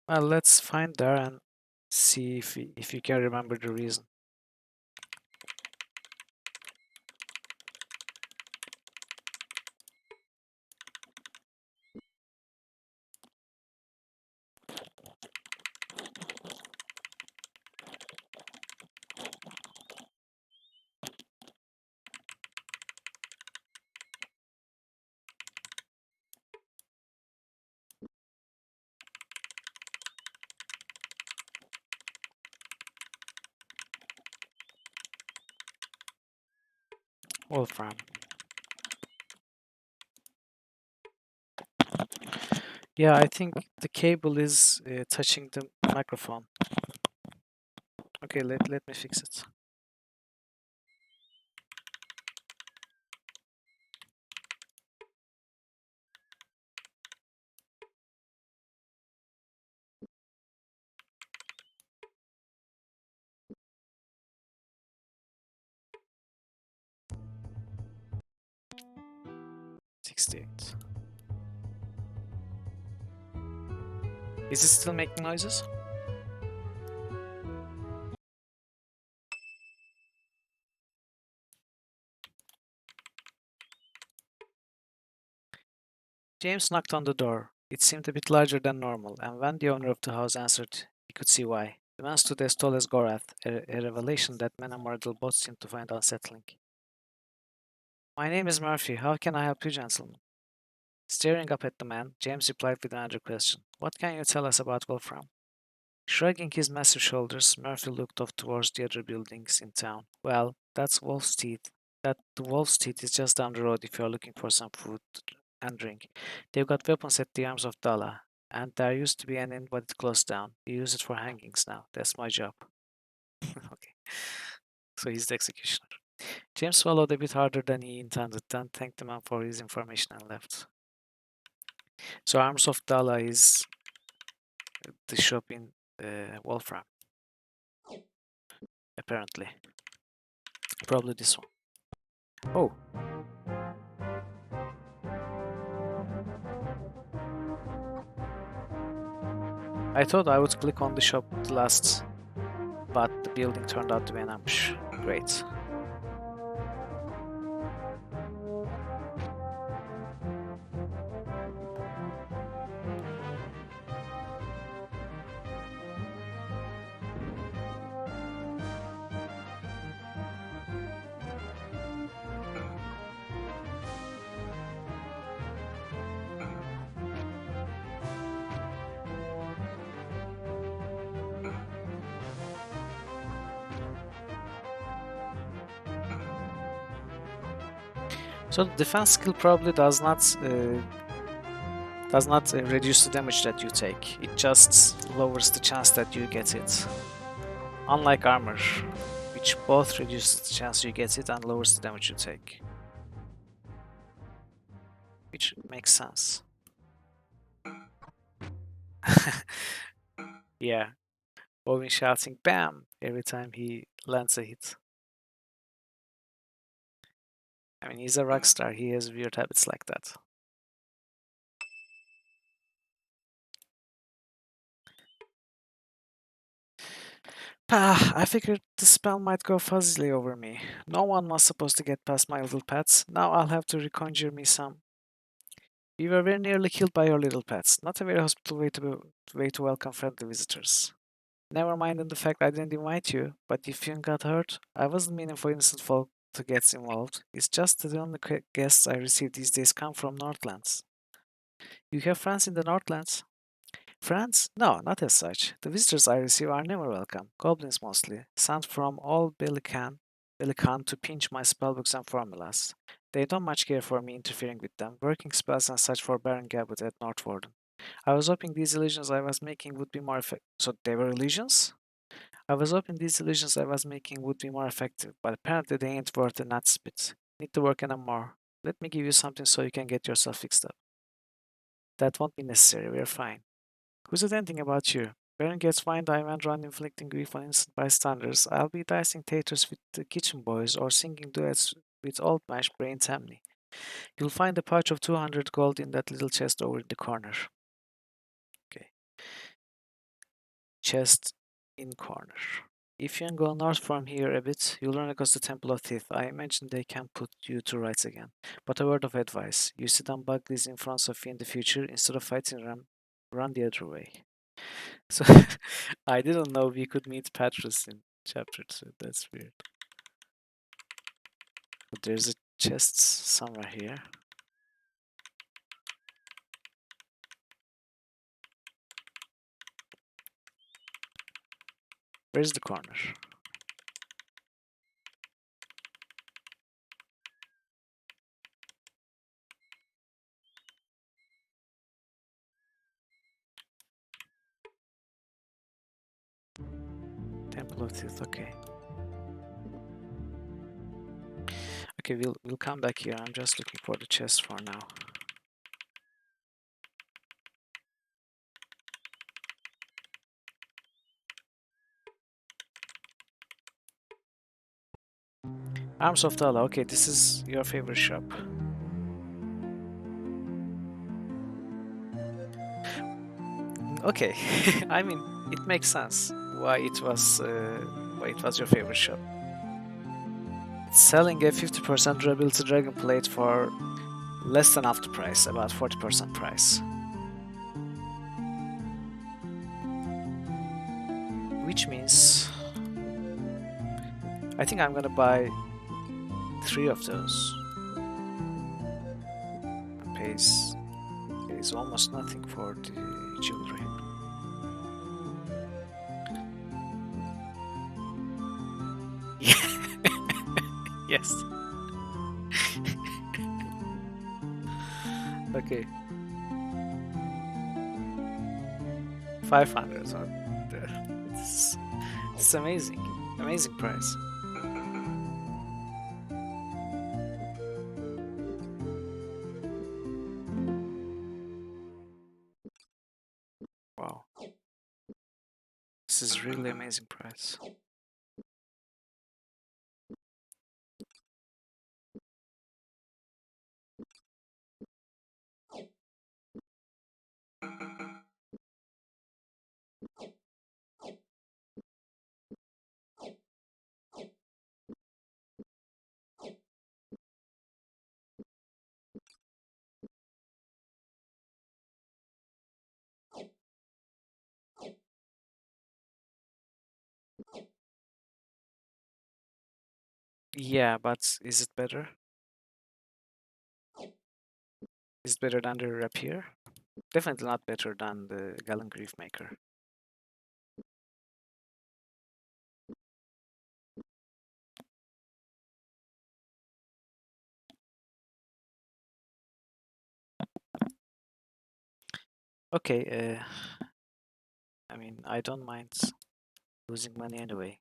Well, let's find there and see if you can remember the reason. Wolfram. Yeah, I think the cable is touching the microphone. Okay, let me fix it. $68. Is it still making noises? James knocked on the door. It seemed a bit larger than normal, and when the owner of the house answered, he could see why. The man stood as tall as Gorath, a revelation that men and Myrtle both seemed to find unsettling. My name is Murphy. How can I help you, gentlemen? Staring up at the man, James replied with another question. What can you tell us about Wolfram? Shrugging his massive shoulders, Murphy looked off towards the other buildings in town. Well, that's Wolf's Teeth. The Wolf's Teeth is just down the road if you're looking for some food and drink. They've got weapons at the arms of Dala, and there used to be an inn, but it closed down. We use it for hangings now. That's my job. Okay, so he's the executioner. James swallowed a bit harder than he intended, then thanked the man for his information and left. So Arms of Dala is the shop in Wolfram, apparently. Probably this one. Oh, I thought I would click on the shop last, but building turned out to be an ambush. Great. So the defense skill probably does not reduce the damage that you take. It just lowers the chance that you get it. Unlike armor, which both reduces the chance you get it and lowers the damage you take. Which makes sense. Yeah. Owen shouting BAM every time he lands a hit. I mean, he's a rock star. He has weird habits like that. I figured the spell might go fuzzily over me. No one was supposed to get past my little pets. Now I'll have to reconjure me some. We were very nearly killed by your little pets. Not a very hospitable way to welcome friendly visitors. Never mind in the fact I didn't invite you, but if you got hurt, I wasn't meaning for innocent folk to get involved. It's just that the only guests I receive these days come from Northlands. You have friends in the Northlands? Friends? No, not as such. The visitors I receive are never welcome. Goblins mostly, sent from all Bellican to pinch my spellbooks and formulas. They don't much care for me interfering with them, working spells and such for Baron Gabbard at Northwarden. I was hoping these illusions I was making would be more effective. So they were illusions? I was hoping these illusions I was making would be more effective, but apparently they ain't worth a nut's bit. Need to work on them more. Let me give you something so you can get yourself fixed up. That won't be necessary, we're fine. Who's it anything about you? Baron gets wine I went around inflicting grief on innocent bystanders. I'll be dicing taters with the kitchen boys or singing duets with old mash brain Tammy. You'll find a pouch of 200 gold in that little chest over in the corner. Okay. Chest in corner. If you can go north from here a bit, you'll run across the Temple of Thief. I imagine they can put you to rights again. But a word of advice. You sit on Buglies in front of you in the future, instead of fighting them, run the other way. So I didn't know we could meet Petrus in chapter 2. That's weird. But there's a chest somewhere here. Where's the corner? Temple of Thief, okay. Okay, we'll come back here. I'm just looking for the chest for now. Arms of Dala, okay, this is your favorite shop. Okay, I mean, it makes sense why it was your favorite shop. It's selling a 50% durability dragon plate for less than half the price, about 40% price. Which means I think I'm gonna buy 3 of those. Pays almost nothing for the jewelry. Yes. Okay. 500. So it's amazing. Amazing price. Wow. This is really amazing price. Yeah, but is it better? Is it better than the rapier? Definitely not better than the Galen Griefmaker. Okay, I mean, I don't mind losing money anyway.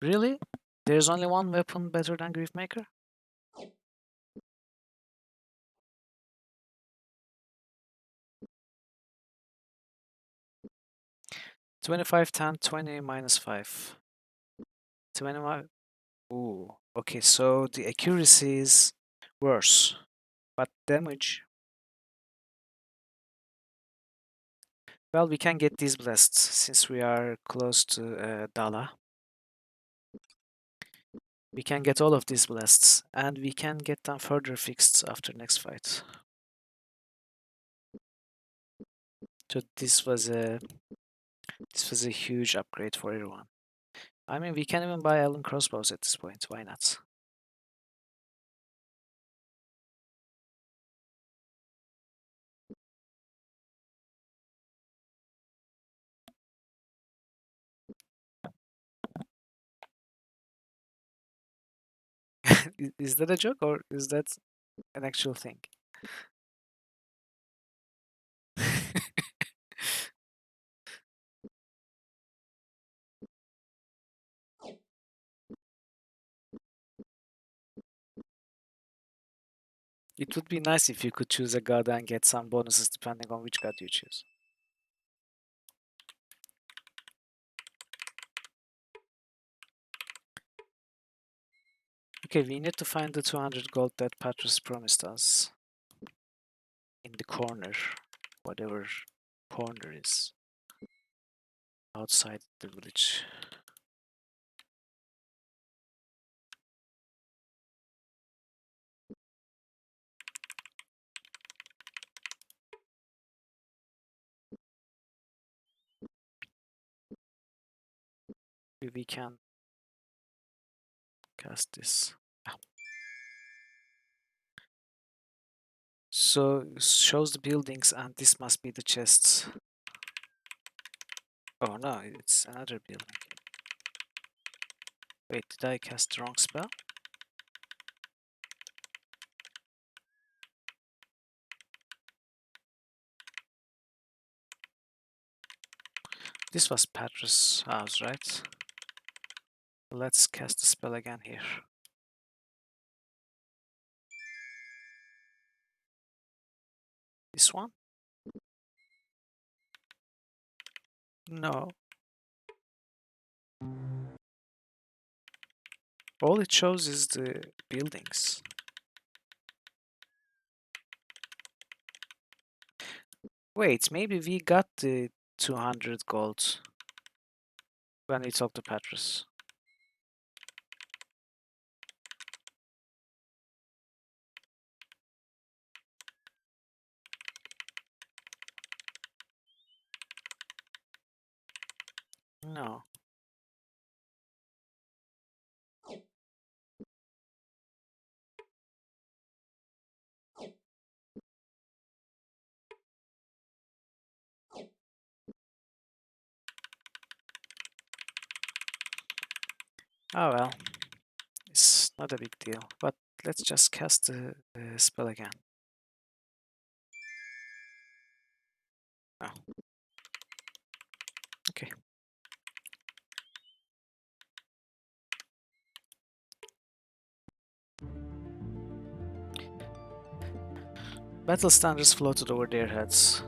Really? There's only one weapon better than Griefmaker? 25, 10, 20, minus 5. 25. Ooh, okay, so the accuracy is worse, but damage. Well, we can get these blessed since we are close to Dala. We can get all of these blasts, and we can get them further fixed after next fight. So this was a huge upgrade for everyone. I mean, we can even buy Allen crossbows at this point. Why not? Is that a joke or is that an actual thing? It would be nice if you could choose a god and get some bonuses depending on which god you choose. Okay, we need to find the 200 gold that Patras promised us in the corner, whatever corner is outside the village. We can cast this. Ah. So shows the buildings, and this must be the chests. Oh no, it's another building. Wait, did I cast the wrong spell? This was Patras' house, right? Let's cast the spell again here. This one? No. All it shows is the buildings. Wait, maybe we got the 200 gold when we talked to Patras. No. Oh well, it's not a big deal. But let's just cast the spell again. Oh, okay. Battle standards floated over their heads.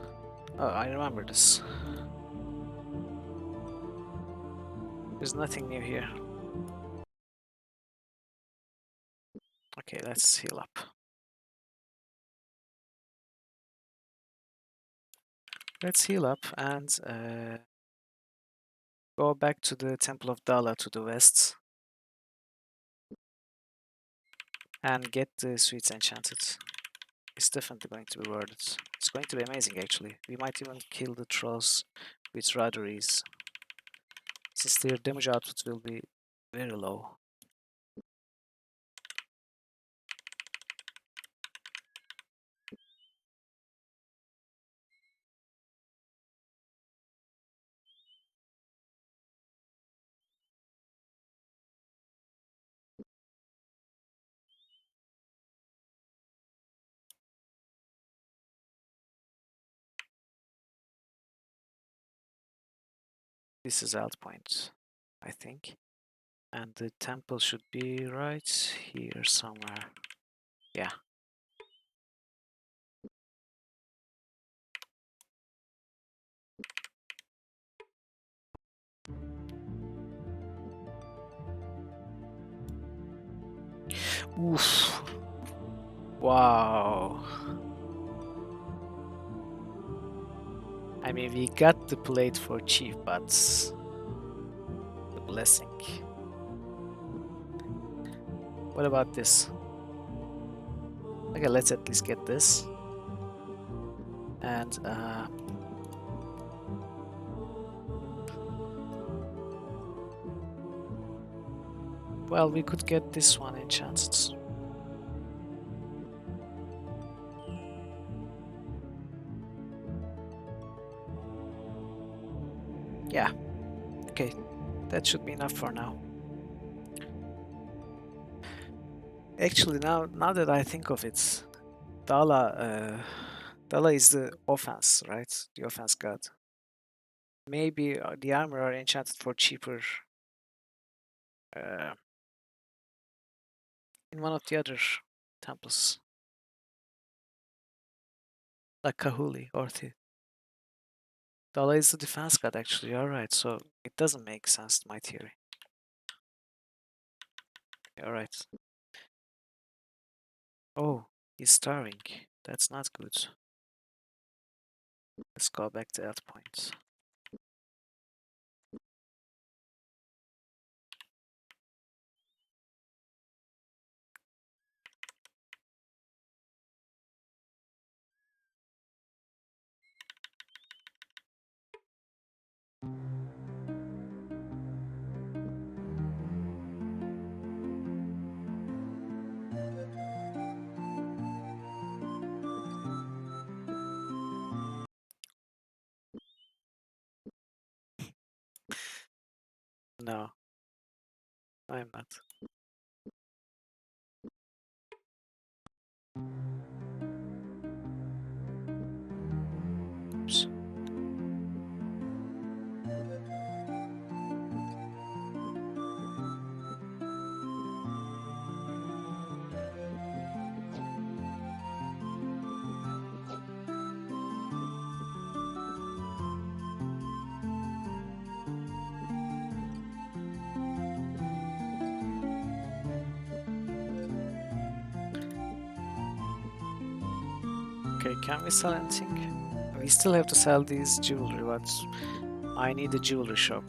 Oh, I remember this. There's nothing new here. Okay, let's heal up. Let's heal up and go back to the Temple of Dala to the west and get the sweets enchanted. It's definitely going to be worth it. It's going to be amazing actually. We might even kill the trolls with rather ease. since their damage output will be very low. This is alt point, I think. And the temple should be right here somewhere. Yeah. Oof. Wow. I mean, we got the plate for cheap, but the blessing. What about this? Okay, let's at least get this. And well, we could get this one enchanted. Yeah. Okay, that should be enough for now. Actually, now that I think of it, Dala is the offense, right? The offense god. Maybe the armor are enchanted for cheaper uh, in one of the other temples, like Kahuli or the Dala is the defense god. Actually, you're right. So it doesn't make sense to my theory. You're right. Oh, he's starving. That's not good. Let's go back to that point. No, I'm not. Oops. Okay, can we sell anything? We still have to sell these jewelry, but I need a jewelry shop.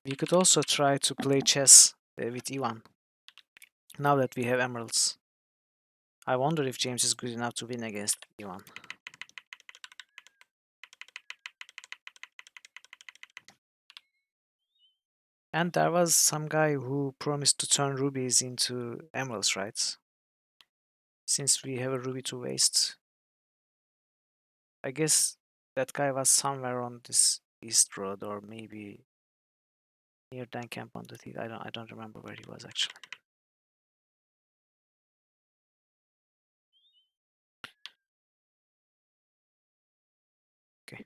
We could also try to play chess with Ivan, now that we have emeralds. I wonder if James is good enough to win against Ivan. And there was some guy who promised to turn rubies into emeralds, right? Since we have a ruby to waste. I guess that guy was somewhere on this east road, or maybe near Dan Camp on the Thief. I don't remember where he was actually. Okay.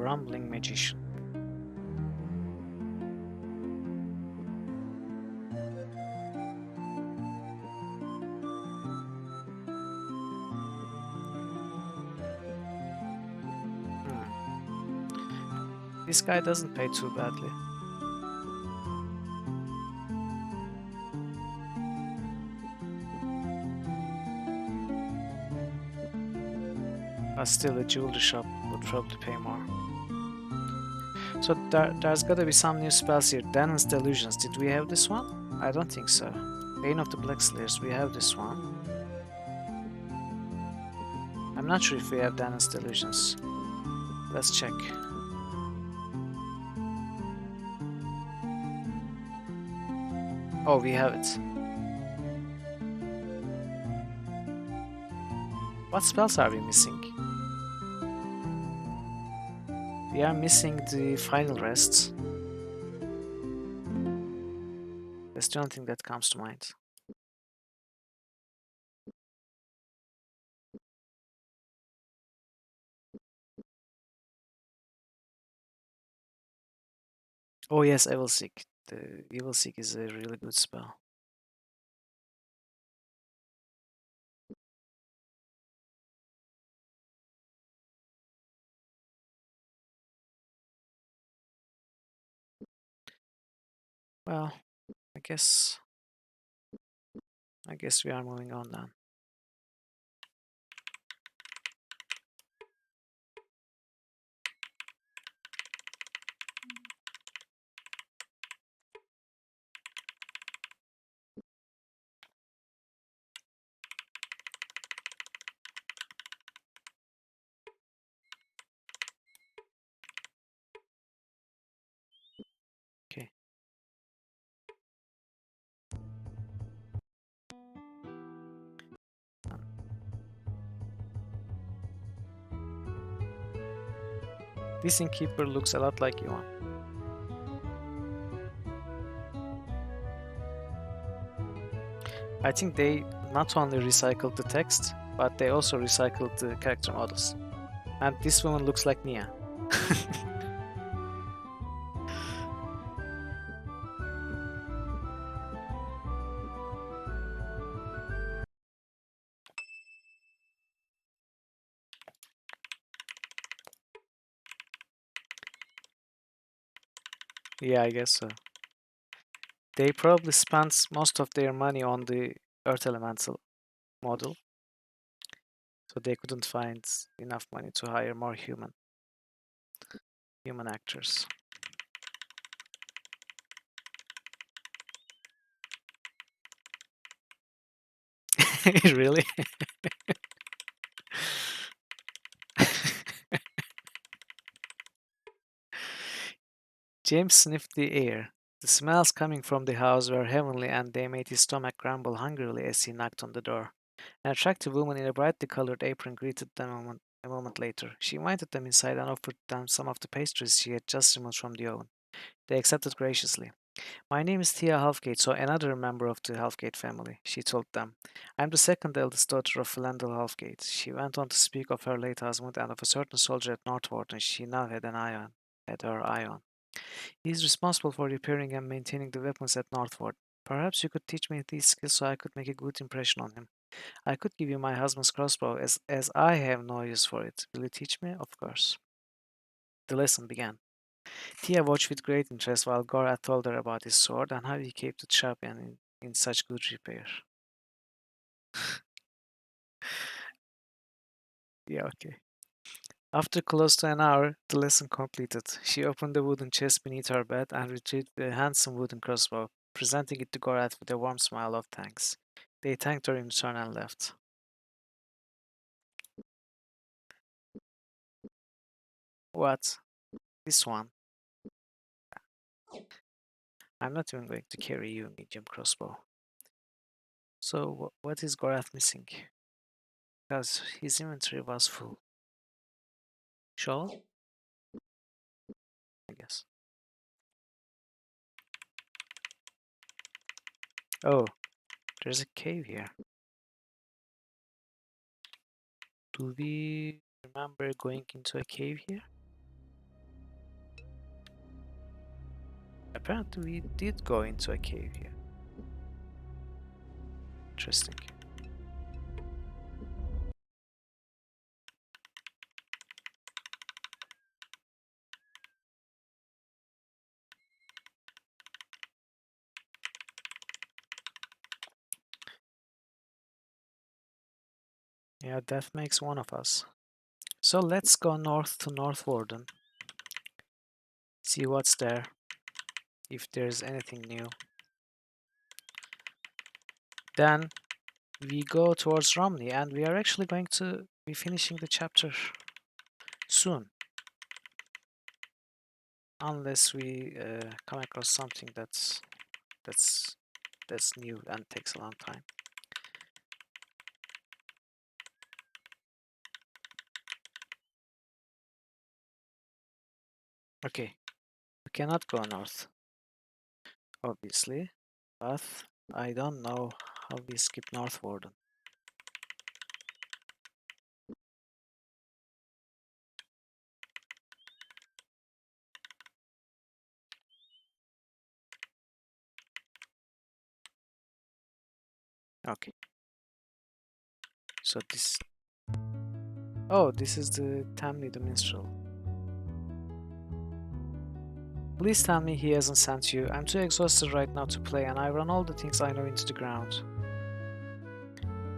rumbling magician. This guy doesn't pay too badly. But still, a jewelry shop would probably pay more. So there's gotta be some new spells here. Danon's Delusions. Did we have this one? I don't think so. Bane of the Black Slayers. We have this one. I'm not sure if we have Danon's Delusions. Let's check. Oh, we have it. What spells are we missing? We are missing the final rests. That's the only thing that comes to mind. Oh yes, Evil Seek. The Evil Seek is a really good spell. Well, I guess we are moving on then. Okay. This innkeeper looks a lot like Yuan. I think they not only recycled the text, but they also recycled the character models. And this woman looks like Nia. Yeah, I guess so. They probably spent most of their money on the Earth Elemental model, so they couldn't find enough money to hire more human actors. Really? James sniffed the air. The smells coming from the house were heavenly, and they made his stomach grumble hungrily as he knocked on the door. An attractive woman in a brightly colored apron greeted them a moment later. She invited them inside and offered them some of the pastries she had just removed from the oven. They accepted graciously. My name is Thea Halfgate, so another member of the Halfgate family, she told them. I'm the second eldest daughter of Philandel Halfgate. She went on to speak of her late husband and of a certain soldier at Northward, and she now had her eye on. He is responsible for repairing and maintaining the weapons at Northward. Perhaps you could teach me these skills so I could make a good impression on him. I could give you my husband's crossbow as I have no use for it. Will you teach me? Of course. The lesson began. Tia watched with great interest while Gorath told her about his sword and how he kept it sharp and in such good repair. Yeah, okay. After close to an hour, the lesson completed. She opened the wooden chest beneath her bed and retrieved the handsome wooden crossbow, presenting it to Gorath with a warm smile of thanks. They thanked her in return and left. What? This one? I'm not even going to carry you, medium crossbow. So, what is Gorath missing? Because his inventory was full. Shawl? I guess. Oh, there's a cave here. Do we remember going into a cave here? Apparently we did go into a cave here. Interesting. Yeah, that makes one of us. So let's go north to North Warden. See what's there, if there's anything new. Then we go towards Romney, and we are actually going to be finishing the chapter soon. Unless we come across something that's that's new and takes a long time. Okay, we cannot go north, obviously, but I don't know how we skip North Warden. Okay, so this... Oh, this is the Tammy the Minstrel. Please tell me he hasn't sent you. I'm too exhausted right now to play, and I run all the things I know into the ground.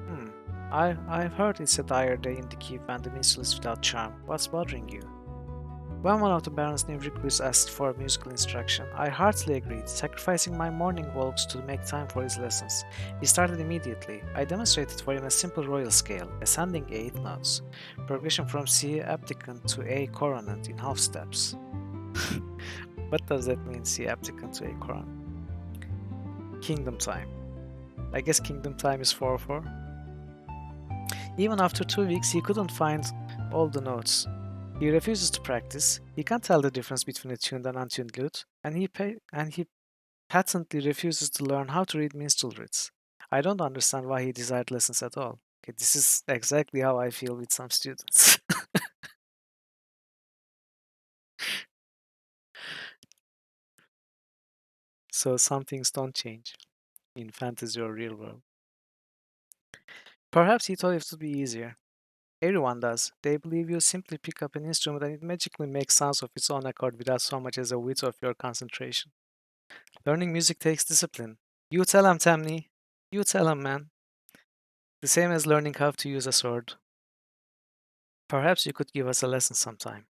Hmm. I've heard it's a dire day in the keep when the minstrel is without charm. What's bothering you? When one of the Baron's new recruits asked for musical instruction, I heartily agreed, sacrificing my morning walks to make time for his lessons. He started immediately. I demonstrated for him a simple royal scale, ascending 8 notes, progression from C abdicant to A coronant in half steps. What does that mean, C abdicant to A coronant? Kingdom time. I guess kingdom time is 4/4. Even after 2 weeks, he couldn't find all the notes. He refuses to practice. He can't tell the difference between a tuned and untuned lute, and he patently refuses to learn how to read minstrel writs. I don't understand why he desired lessons at all. Okay, this is exactly how I feel with some students. So some things don't change in fantasy or real world. Perhaps he thought it would be easier. Everyone does. They believe you simply pick up an instrument and it magically makes sounds of its own accord without so much as a whit of your concentration. Learning music takes discipline. You tell him, Tamni. You tell him, man. The same as learning how to use a sword. Perhaps you could give us a lesson sometime.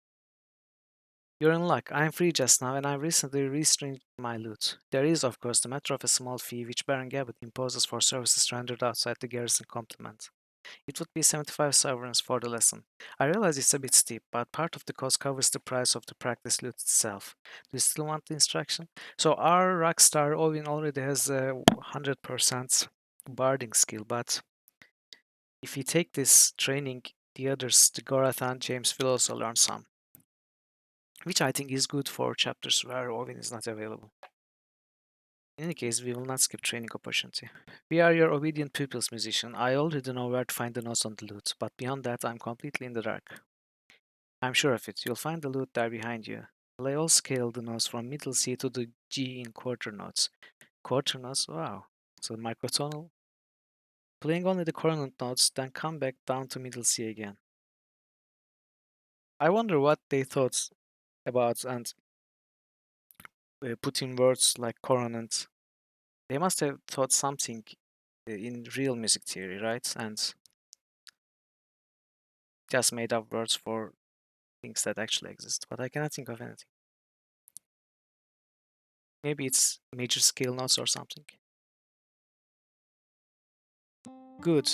You're in luck. I'm free just now, and I recently restringed my lute. There is, of course, the matter of a small fee which Baron Gabbett imposes for services rendered outside the garrison complement. It would be 75 sovereigns for the lesson. I realize it's a bit steep, but part of the cost covers the price of the practice lute itself. Do you still want the instruction? So our rockstar Owen already has a 100% barding skill, but if we take this training, the others, the Gorath and James, will also learn some, which I think is good for chapters where Owen is not available. In any case, we will not skip training opportunity. We are your obedient pupils, musician. I already know where to find the notes on the lute, but beyond that, I'm completely in the dark. I'm sure of it. You'll find the lute there behind you. Play all scale the notes from middle C to the G in quarter notes. Quarter notes? Wow. So microtonal. Playing only the coronant notes, then come back down to middle C again. I wonder what they thought about and put in words like coronant. They must have thought something in real music theory, right? And just made up words for things that actually exist. But I cannot think of anything. Maybe it's major scale notes or something. Good.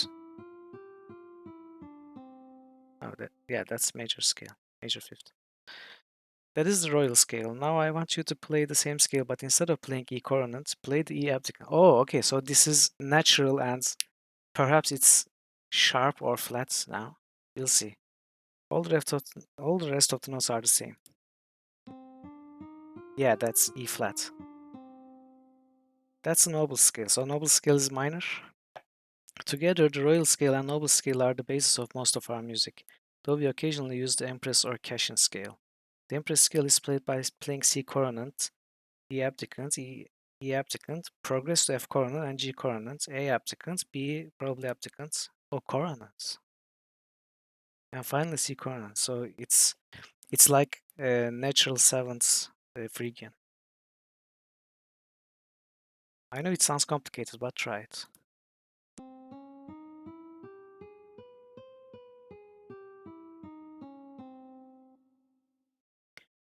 Oh, yeah, that's major scale, major fifth. That is the royal scale. Now I want you to play the same scale, but instead of playing E coronant, play the E abdicant. Oh, okay. So this is natural, and perhaps it's sharp or flat now. We'll see. All the rest of the notes are the same. Yeah, that's E flat. That's a noble scale. So noble scale is minor. Together, the royal scale and noble scale are the basis of most of our music, though we occasionally use the empress or Cashin scale. The empress scale is played by playing C coronant, E abdicant, E abdicant, progress to F coronant and G coronant, A abdicant, B probably abdicant, O coronant, and finally C coronant. So it's like natural seventh Phrygian. I know it sounds complicated, but try it.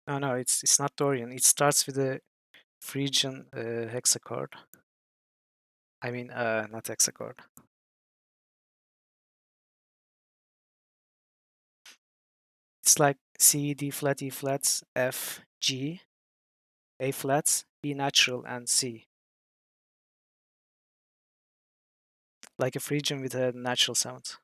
No, it's not Dorian. It starts with a Phrygian hexachord. I mean, not hexachord. It's like C, D flat, E flats, F, G, A flats, B natural, and C. Like a Phrygian with a natural seventh.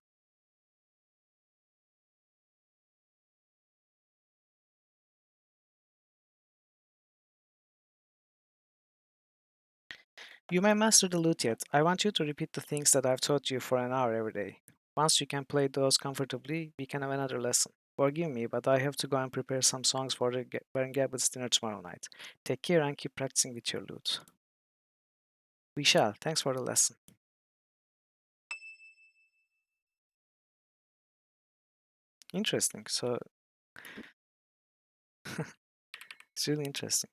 You may master the lute yet. I want you to repeat the things that I've taught you for an hour every day. Once you can play those comfortably, we can have another lesson. Forgive me, but I have to go and prepare some songs for the Baron Gablett's dinner tomorrow night. Take care and keep practicing with your lute. We shall. Thanks for the lesson. Interesting. So, it's really interesting.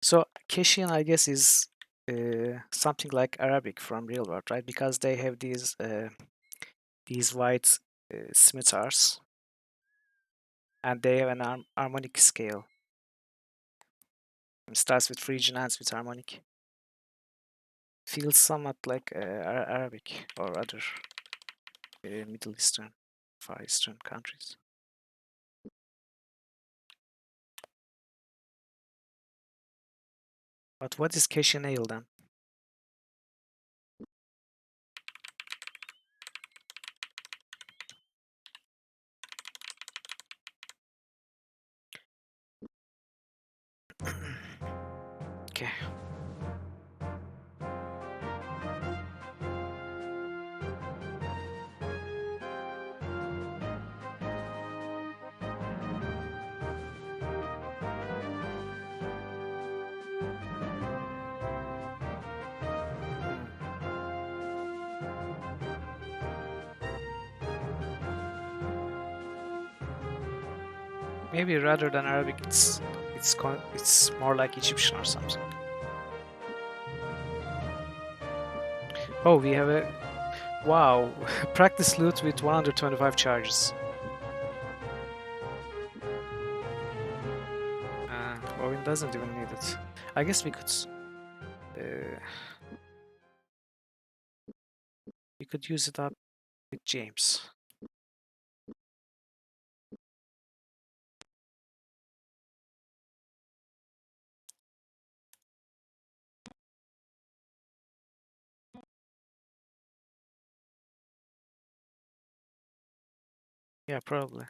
So, Keshian, I guess, is something like Arabic from real world, right? Because they have these white scimitars, and they have an harmonic scale. It starts with Phrygian, ends with harmonic. Feels somewhat like Arabic or other Middle Eastern, Far Eastern countries. But what is Keshian ale then? Okay. Maybe rather than Arabic, it's more like Egyptian or something. Oh, we have a wow practice lute with 125 charges. Owen doesn't even need it. I guess uh, we could use it up with James. Yeah, probably.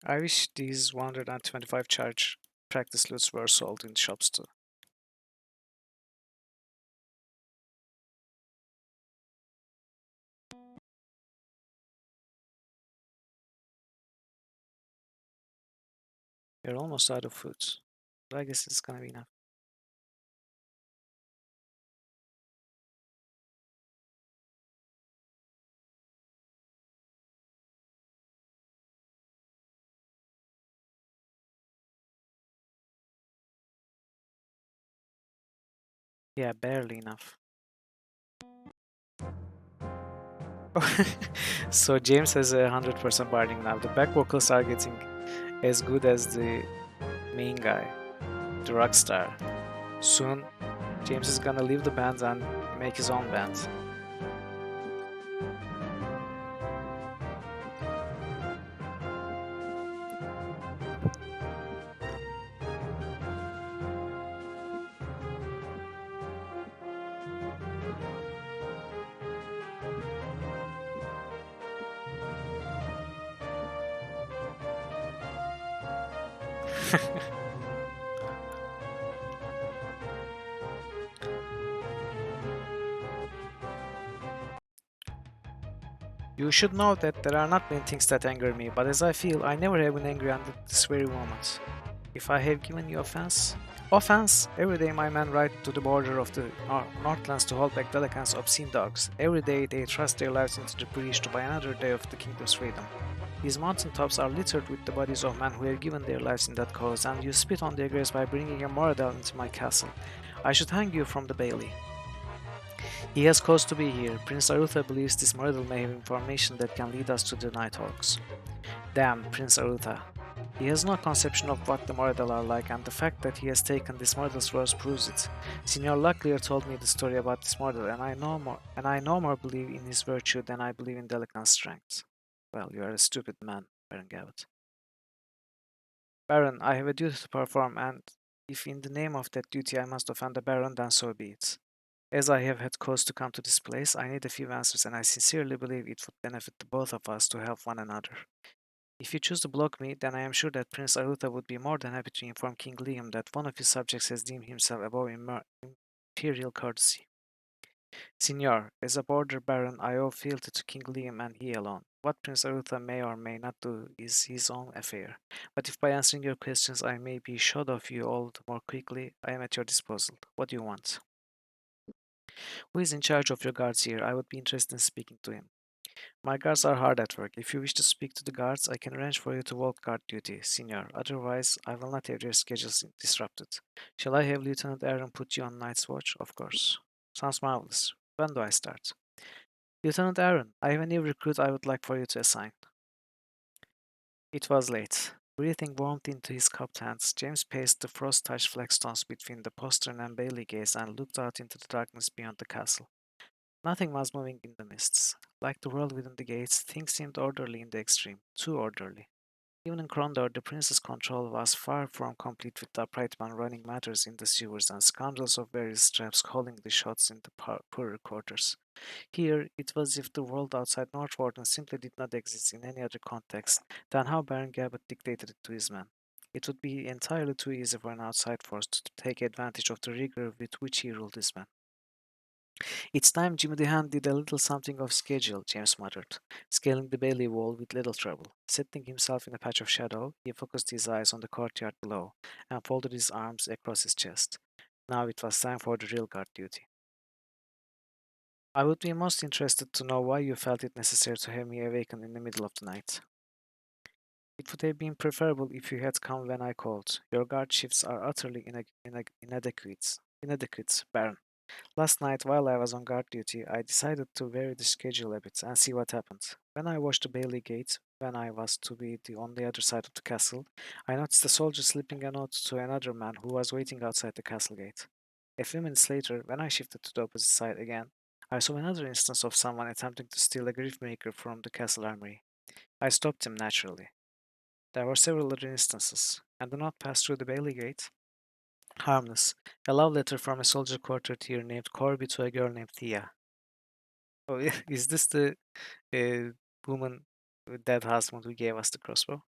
I wish these 125 charge practice lutes were sold in shops too. We're almost out of food. But I guess it's gonna be enough. Yeah, barely enough. So James has 100% barding now. The back vocals are getting as good as the main guy, the rock star. Soon, James is gonna leave the band and make his own band. You should know that there are not many things that anger me, but as I feel, I never have been angry until this very moment. If I have given you offense, every day my men ride to the border of the Northlands to hold back Delacan's obscene dogs. Every day they trust their lives into the breach to buy another day of the kingdom's freedom. These mountain tops are littered with the bodies of men who have given their lives in that cause, and you spit on their graves by bringing a Moradel into my castle. I should hang you from the bailey. He has cause to be here. Prince Arutha believes this Moradel may have information that can lead us to the Nighthawks. Damn, Prince Arutha. He has no conception of what the Moradel are like, and the fact that he has taken this Moradel's words proves it. Signor Locklear told me the story about this Moradel, and I no more believe in his virtue than I believe in Delican's strength. Well, you are a stupid man, Baron Gabbett. Baron, I have a duty to perform, and if in the name of that duty I must offend the Baron, then so be it. As I have had cause to come to this place, I need a few answers, and I sincerely believe it would benefit the both of us to help one another. If you choose to block me, then I am sure that Prince Arutha would be more than happy to inform King Liam that one of his subjects has deemed himself above imperial courtesy. Signor, as a border baron, I owe fealty to King Liam and he alone. What Prince Arutha may or may not do is his own affair. But if by answering your questions I may be shot of you all the more quickly, I am at your disposal. What do you want? Who is in charge of your guards here? I would be interested in speaking to him. My guards are hard at work. If you wish to speak to the guards, I can arrange for you to walk guard duty, Signor. Otherwise, I will not have your schedules disrupted. Shall I have Lieutenant Aaron put you on night's watch? Of course. Sounds marvelous. When do I start? Lieutenant Aaron, I have a new recruit I would like for you to assign. It was late. Breathing warmth into his cupped hands, James paced the frost-touched flagstones between the postern and bailey gates and looked out into the darkness beyond the castle. Nothing was moving in the mists. Like the world within the gates, things seemed orderly in the extreme, too orderly. Even in Krondor, the prince's control was far from complete with the upright man running matters in the sewers and scoundrels of various stripes calling the shots in the poorer quarters. Here, it was as if the world outside Northwarden simply did not exist in any other context than how Baron Gabbett dictated it to his men. It would be entirely too easy for an outside force to take advantage of the rigor with which he ruled his men. Each time Jimmy DeHaan did a little something off schedule, James muttered, scaling the bailey wall with little trouble. Settling himself in a patch of shadow, he focused his eyes on the courtyard below and folded his arms across his chest. Now it was time for the real guard duty. I would be most interested to know why you felt it necessary to have me awaken in the middle of the night. It would have been preferable if you had come when I called. Your guard shifts are utterly inadequate, Baron. Last night, while I was on guard duty, I decided to vary the schedule a bit and see what happened. When I watched the Bailey Gate, when I was to be on the other side of the castle, I noticed a soldier slipping a note to another man who was waiting outside the castle gate. A few minutes later, when I shifted to the opposite side again, I saw another instance of someone attempting to steal a griefmaker from the castle armory. I stopped him naturally. There were several other instances, and the note passed through the Bailey Gate. Harmless. A love letter from a soldier quartered here named Corby to a girl named Thea. Oh, yeah. Is this the uh, woman with that husband who gave us the crossbow?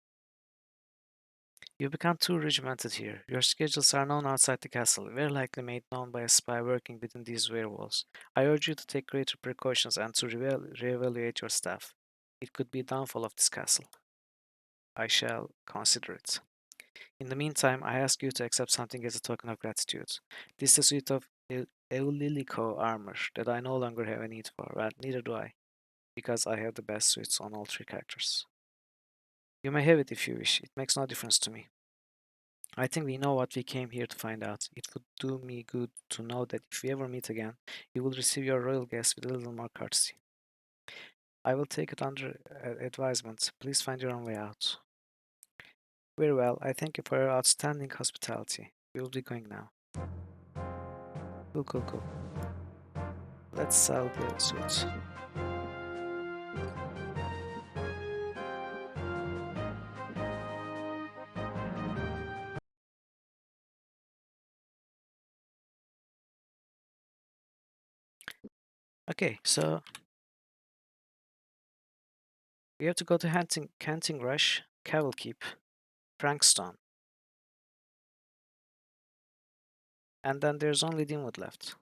You become too regimented here. Your schedules are known outside the castle, very likely made known by a spy working within these very walls. I urge you to take greater precautions and to reevaluate your staff. It could be a downfall of this castle. I shall consider it. In the meantime, I ask you to accept something as a token of gratitude. This is a suit of Eulilico armor that I no longer have a need for. Well, neither do I, because I have the best suits on all three characters. You may have it if you wish. It makes no difference to me. I think we know what we came here to find out. It would do me good to know that if we ever meet again, you will receive your royal guest with a little more courtesy. I will take it under advisement. Please find your own way out. Very well. I thank you for your outstanding hospitality. We will be going now. Cool, cool, cool. Let's sell the suits. Okay, so we have to go to Canting Rush, Cavill Keep, Prankstone, and then there's only Deanwood left.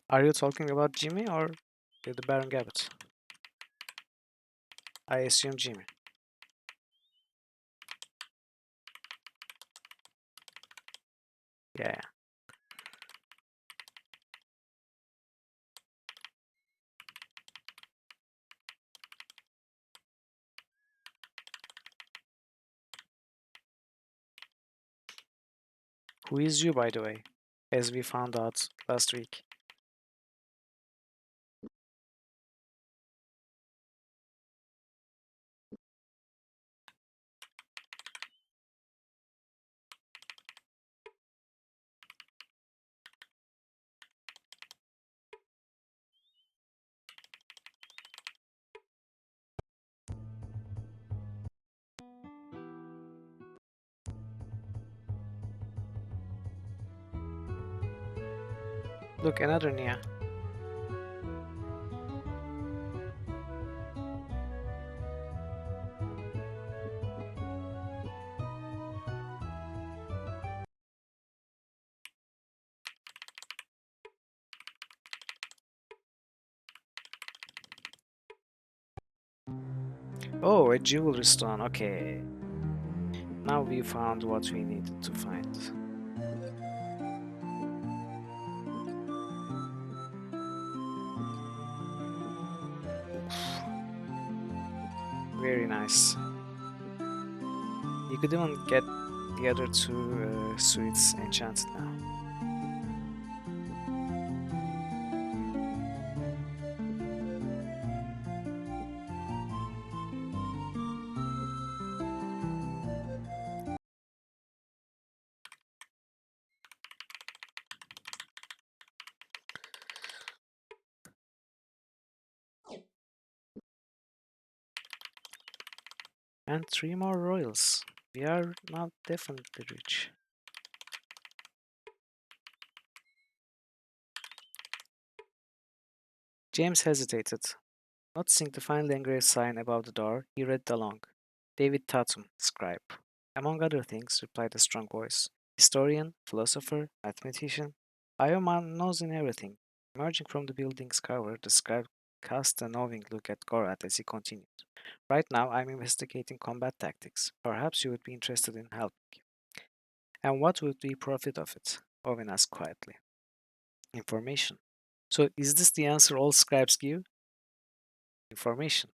Are you talking about Jimmy or the Baron Gabbett? I assume Jimmy. Yeah, yeah. Who is you, by the way? As we found out last week. Look, another Nia. Oh, a jewelry stone. Okay. Now we found what we needed to find. Very nice. You could even get the other two suites enchanted now. And 3 more royals. We are now definitely rich. James hesitated. Noticing the finely engraved sign above the door, he read along. David Tatum, scribe. Among other things, replied a strong voice. Historian, philosopher, mathematician. Ioman knows in everything. Emerging from the building's cover, the scribe cast a knowing look at Gorat as he continued. Right now, I'm investigating combat tactics. Perhaps you would be interested in helping. And what would be profit of it? Owen asked quietly. Information. So is this the answer all scribes give? Information.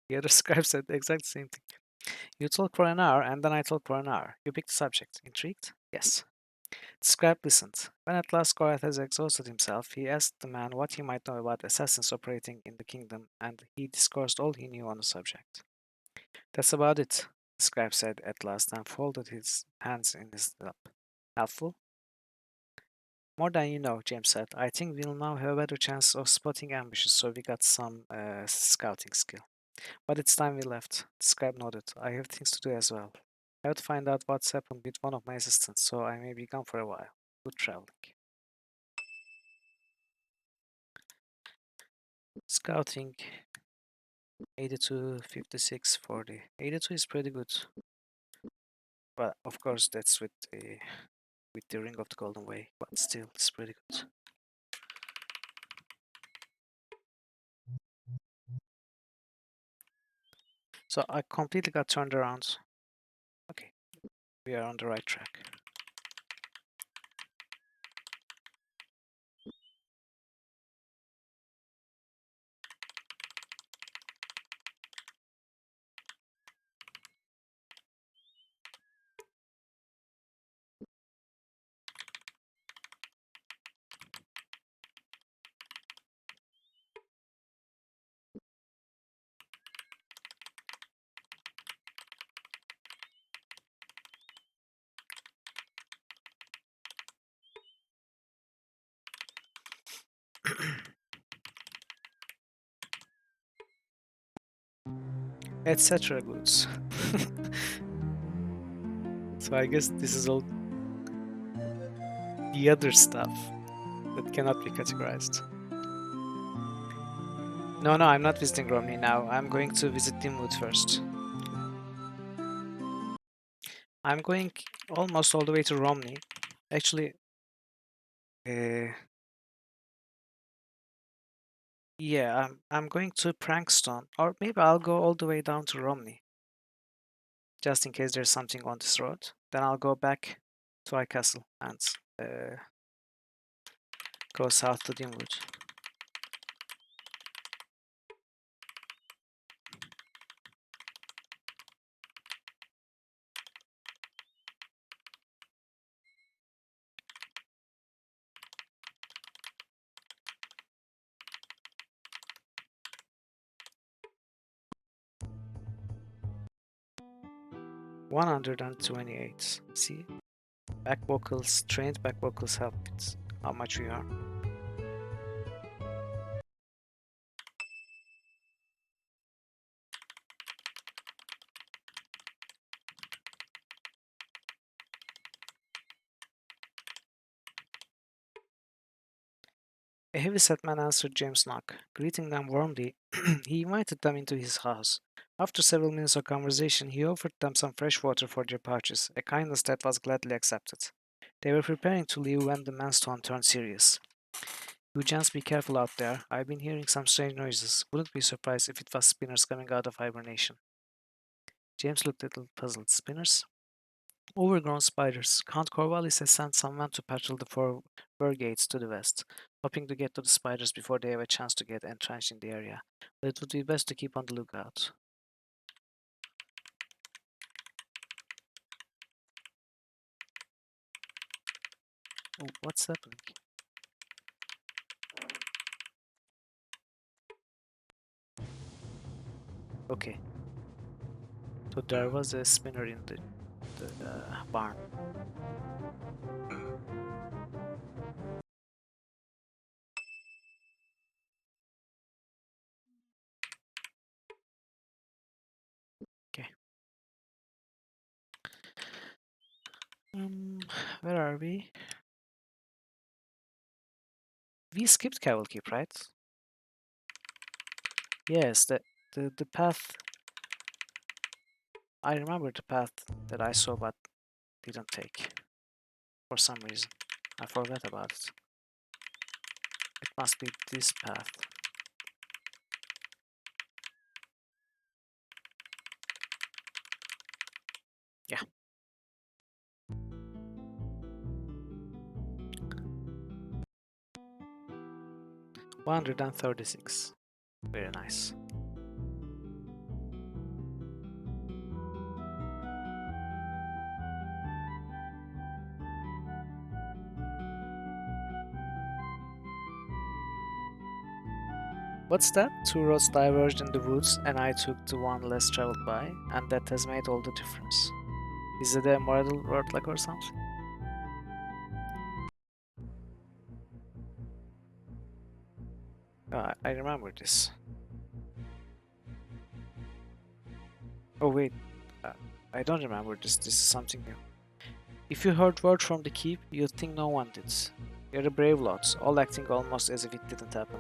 The other scribe said the exact same thing. You talk for an hour, and then I talk for an hour. You pick the subject. Intrigued? Yes. The scribe listened. When at last Gorath has exhausted himself, he asked the man what he might know about assassins operating in the kingdom, and he discoursed all he knew on the subject. That's about it, the scribe said at last, and folded his hands in his lap. Helpful? More than you know, James said. I think we'll now have a better chance of spotting ambushes, so we got some scouting skill. But it's time we left. The scribe nodded. I have things to do as well. I have to find out what's happened with one of my assistants, so I may be gone for a while. Good traveling. Scouting 82, 56, 40. 82 is pretty good. But of course that's with the Ring of the Golden Way, but still it's pretty good. So I completely got turned around. Okay, we are on the right track. etc. goods. So I guess this is all the other stuff that cannot be categorized. No, I'm not visiting Romney now. I'm going to visit Dimwood first. I'm going almost all the way to Romney. Actually, yeah, I'm going to Prankstone, or maybe I'll go all the way down to Romney, just in case there's something on this road. Then I'll go back to High Castle and go south to Dimwood. 128. See? Back vocals, trained back vocals help it. How much we are. A heavy-set man answered James' knock. Greeting them warmly, he invited them into his house. After several minutes of conversation, he offered them some fresh water for their pouches, a kindness that was gladly accepted. They were preparing to leave when the man's tone turned serious. You gents be careful out there. I've been hearing some strange noises. Wouldn't be surprised if it was spinners coming out of hibernation. James looked a little puzzled. Spinners? Overgrown spiders. Count Corvallis has sent someone to patrol the four fur gates to the west, hoping to get to the spiders before they have a chance to get entrenched in the area. But it would be best to keep on the lookout. Oh, what's happening? Okay, so there was a spinner in the barn. Okay. Where are we? We skipped Cavalkeep, right? Yes, the path. I remember the path that I saw but didn't take for some reason. I forgot about it. It must be this path. Yeah. $136. Very nice. What's that? Two roads diverged in the woods and I took the one less traveled by, and that has made all the difference. Is it a model roadblock or something? I remember this. Oh wait, uh, I don't remember this. This is something new. If you heard word from the keep, you'd think no one did. You're a brave lot, all acting almost as if it didn't happen.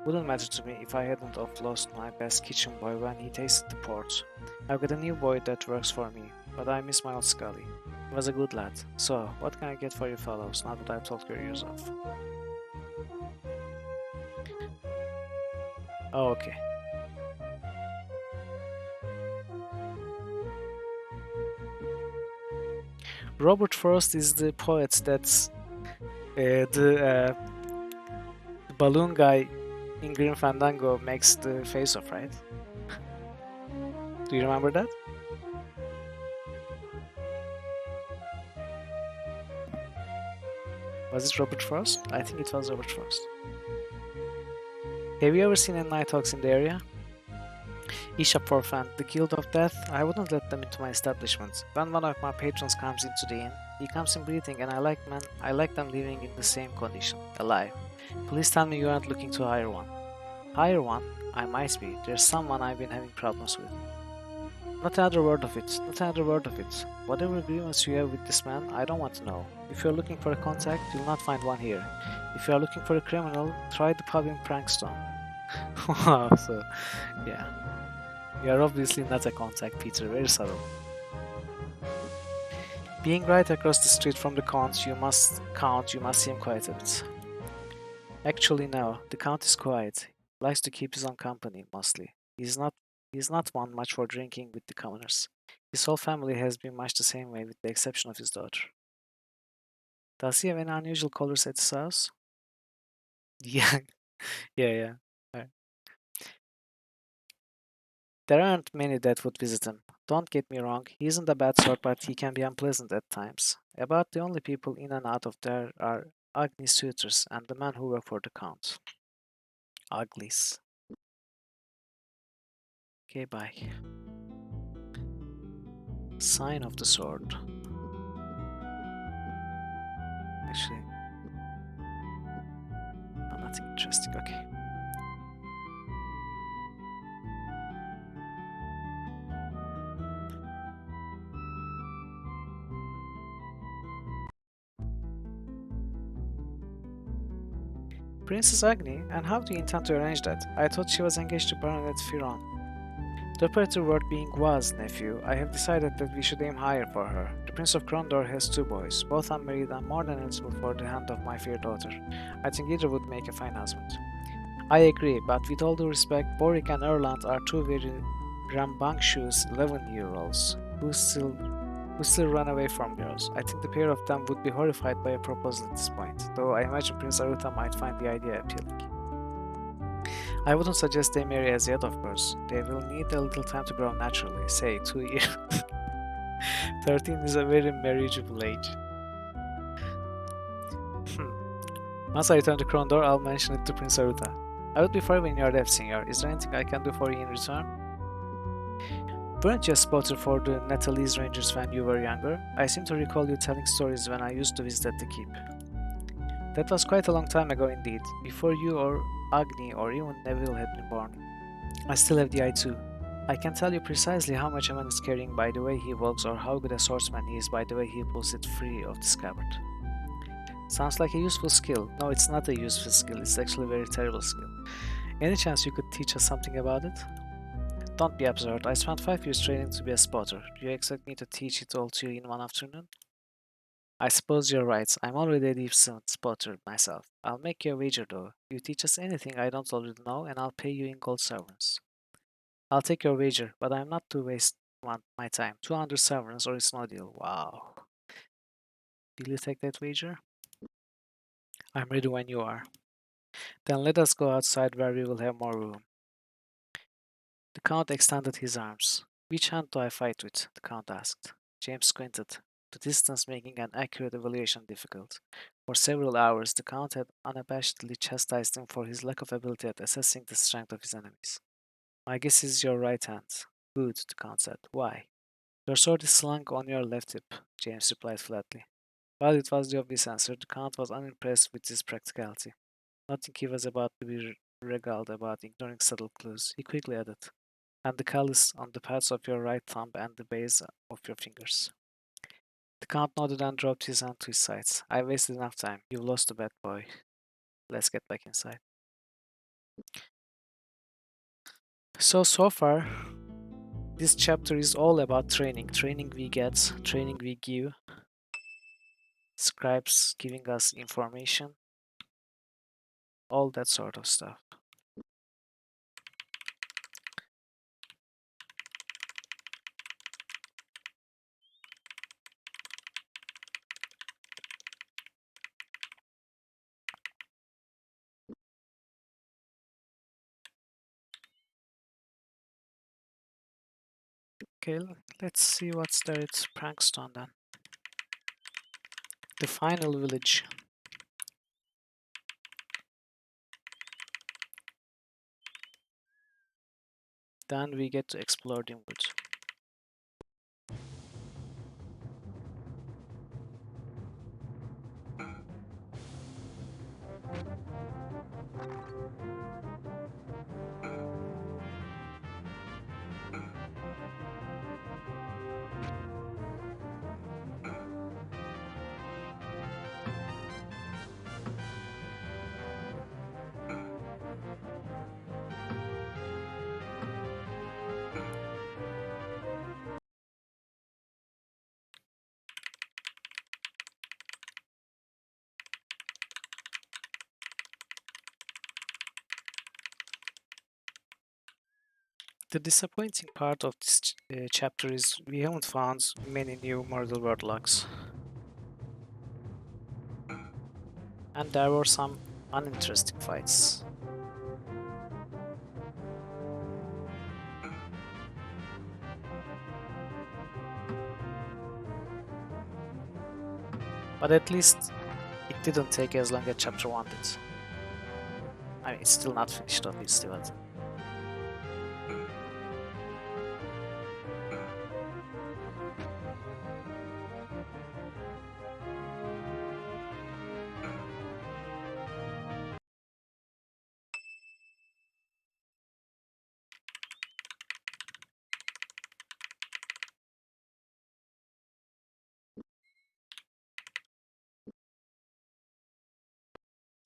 Wouldn't matter to me if I hadn't of lost my best kitchen boy when he tasted the port. I've got a new boy that works for me, but I miss my old Scully. He was a good lad. So, what can I get for you fellows now that I've talked your ears off? Oh, okay. Robert Frost is the poet that's the balloon guy in Green Fandango makes the face of, right? Do you remember that? Was it Robert Frost? I think it was Robert Frost. Have you ever seen any Nighthawks in the area? Ishap for fun, the Guild of Death, I wouldn't let them into my establishment. When one of my patrons comes into the inn, he comes in breathing and I like them living in the same condition, alive. Please tell me you aren't looking to hire one. Hire one? I might be. There's someone I've been having problems with. Not another word of it. Not another word of it. Whatever agreements you have with this man, I don't want to know. If you're looking for a contact, you'll not find one here. If you are looking for a criminal, try the pub in Prankstone. Wow, so, yeah. You are obviously not a contact, Peter. Very subtle. Being right across the street from the count, you must seem quiet a bit. Actually, no. The count is quiet. He likes to keep his own company, mostly. He's not one much for drinking with the commoners. His whole family has been much the same way, with the exception of his daughter. Does he have any unusual colors at his house? Yeah, yeah. Right. There aren't many that would visit him. Don't get me wrong, he isn't a bad sort, but he can be unpleasant at times. About the only people in and out of there are Agni's suitors and the men who work for the count. Uglies. Okay, bye. Sign of the sword. Actually, nothing interesting. Okay. Princess Agni, and how do you intend to arrange that? I thought she was engaged to Baronet Firon. The operative word being was, nephew, I have decided that we should aim higher for her. The Prince of Krondor has two boys, both unmarried and more than eligible for the hand of my fair daughter. I think either would make a fine husband. I agree, but with all due respect, Boric and Erland are two very rambunctious 11-year-olds who still run away from girls. I think the pair of them would be horrified by a proposal at this point, though I imagine Prince Aruta might find the idea appealing. I wouldn't suggest they marry as yet, of course. They will need a little time to grow naturally, say 2 years. 13 is a very marriageable age. Once I return to Krondor, I'll mention it to Prince Aruta. I would be forever in your debt, senor. Is there anything I can do for you in return? Weren't you a spotter for the Natalie's Rangers when you were younger? I seem to recall you telling stories when I used to visit the keep. That was quite a long time ago indeed, before you or Agni or even Neville had been born. I still have the eye too. I can tell you precisely how much a man is carrying by the way he walks or how good a swordsman he is by the way he pulls it free of the scabbard. Sounds like a useful skill. No, it's not a useful skill, it's actually a very terrible skill. Any chance you could teach us something about it? Don't be absurd. I spent 5 years training to be a spotter. Do you expect me to teach it all to you in one afternoon? I suppose you're right. I'm already a deep spotter myself. I'll make you a wager though. You teach us anything I don't already know, and I'll pay you in gold sovereigns. I'll take your wager, but I'm not to waste my time. 200 sovereigns or it's no deal. Wow. Will you take that wager? I'm ready when you are. Then let us go outside where we will have more room. The Count extended his arms. Which hand do I fight with? The Count asked. James squinted, the distance making an accurate evaluation difficult. For several hours, the Count had unabashedly chastised him for his lack of ability at assessing the strength of his enemies. My guess is your right hand. Good, the Count said. Why? Your sword is slung on your left hip, James replied flatly. While it was the obvious answer, the Count was unimpressed with his practicality. Nothing he was about to be regaled about ignoring subtle clues. He quickly added, and the callus on the pads of your right thumb and the base of your fingers. The Count nodded and dropped his hand to his sides. I wasted enough time. You've lost a bet, boy. Let's get back inside. So far, this chapter is all about training. Training we get, training we give. Scribes giving us information. All that sort of stuff. Okay, let's see what's there at Prankstone then. The final village. Then we get to explore the woods. The disappointing part of this chapter is we haven't found many new Murder World locks. And there were some uninteresting fights. But at least it didn't take as long as chapter 1 did. I mean, it's still not finished obviously, but...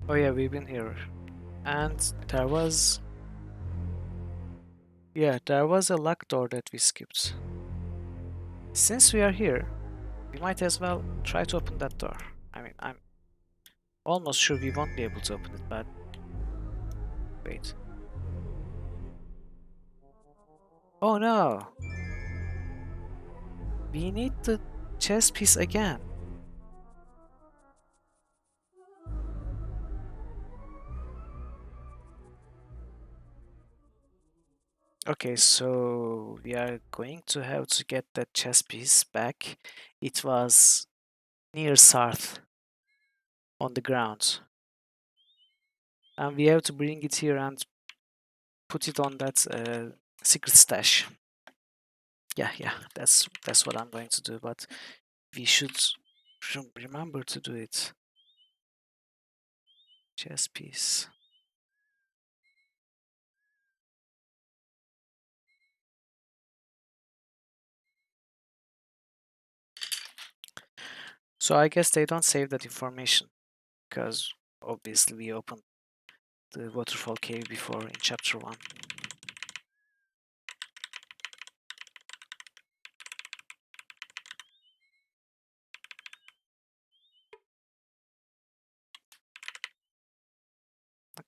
Oh yeah, we've been here. And there was... Yeah, there was a locked door that we skipped. Since we are here, we might as well try to open that door. I mean, I'm almost sure we won't be able to open it, but... Wait. Oh no! We need the chess piece again. Okay, so we are going to have to get that chess piece back. It was near Sarth on the ground. And we have to bring it here and put it on that secret stash. Yeah, that's what I'm going to do, but we should remember to do it. Chess piece. So I guess they don't save that information, because obviously we opened the waterfall cave before in chapter 1.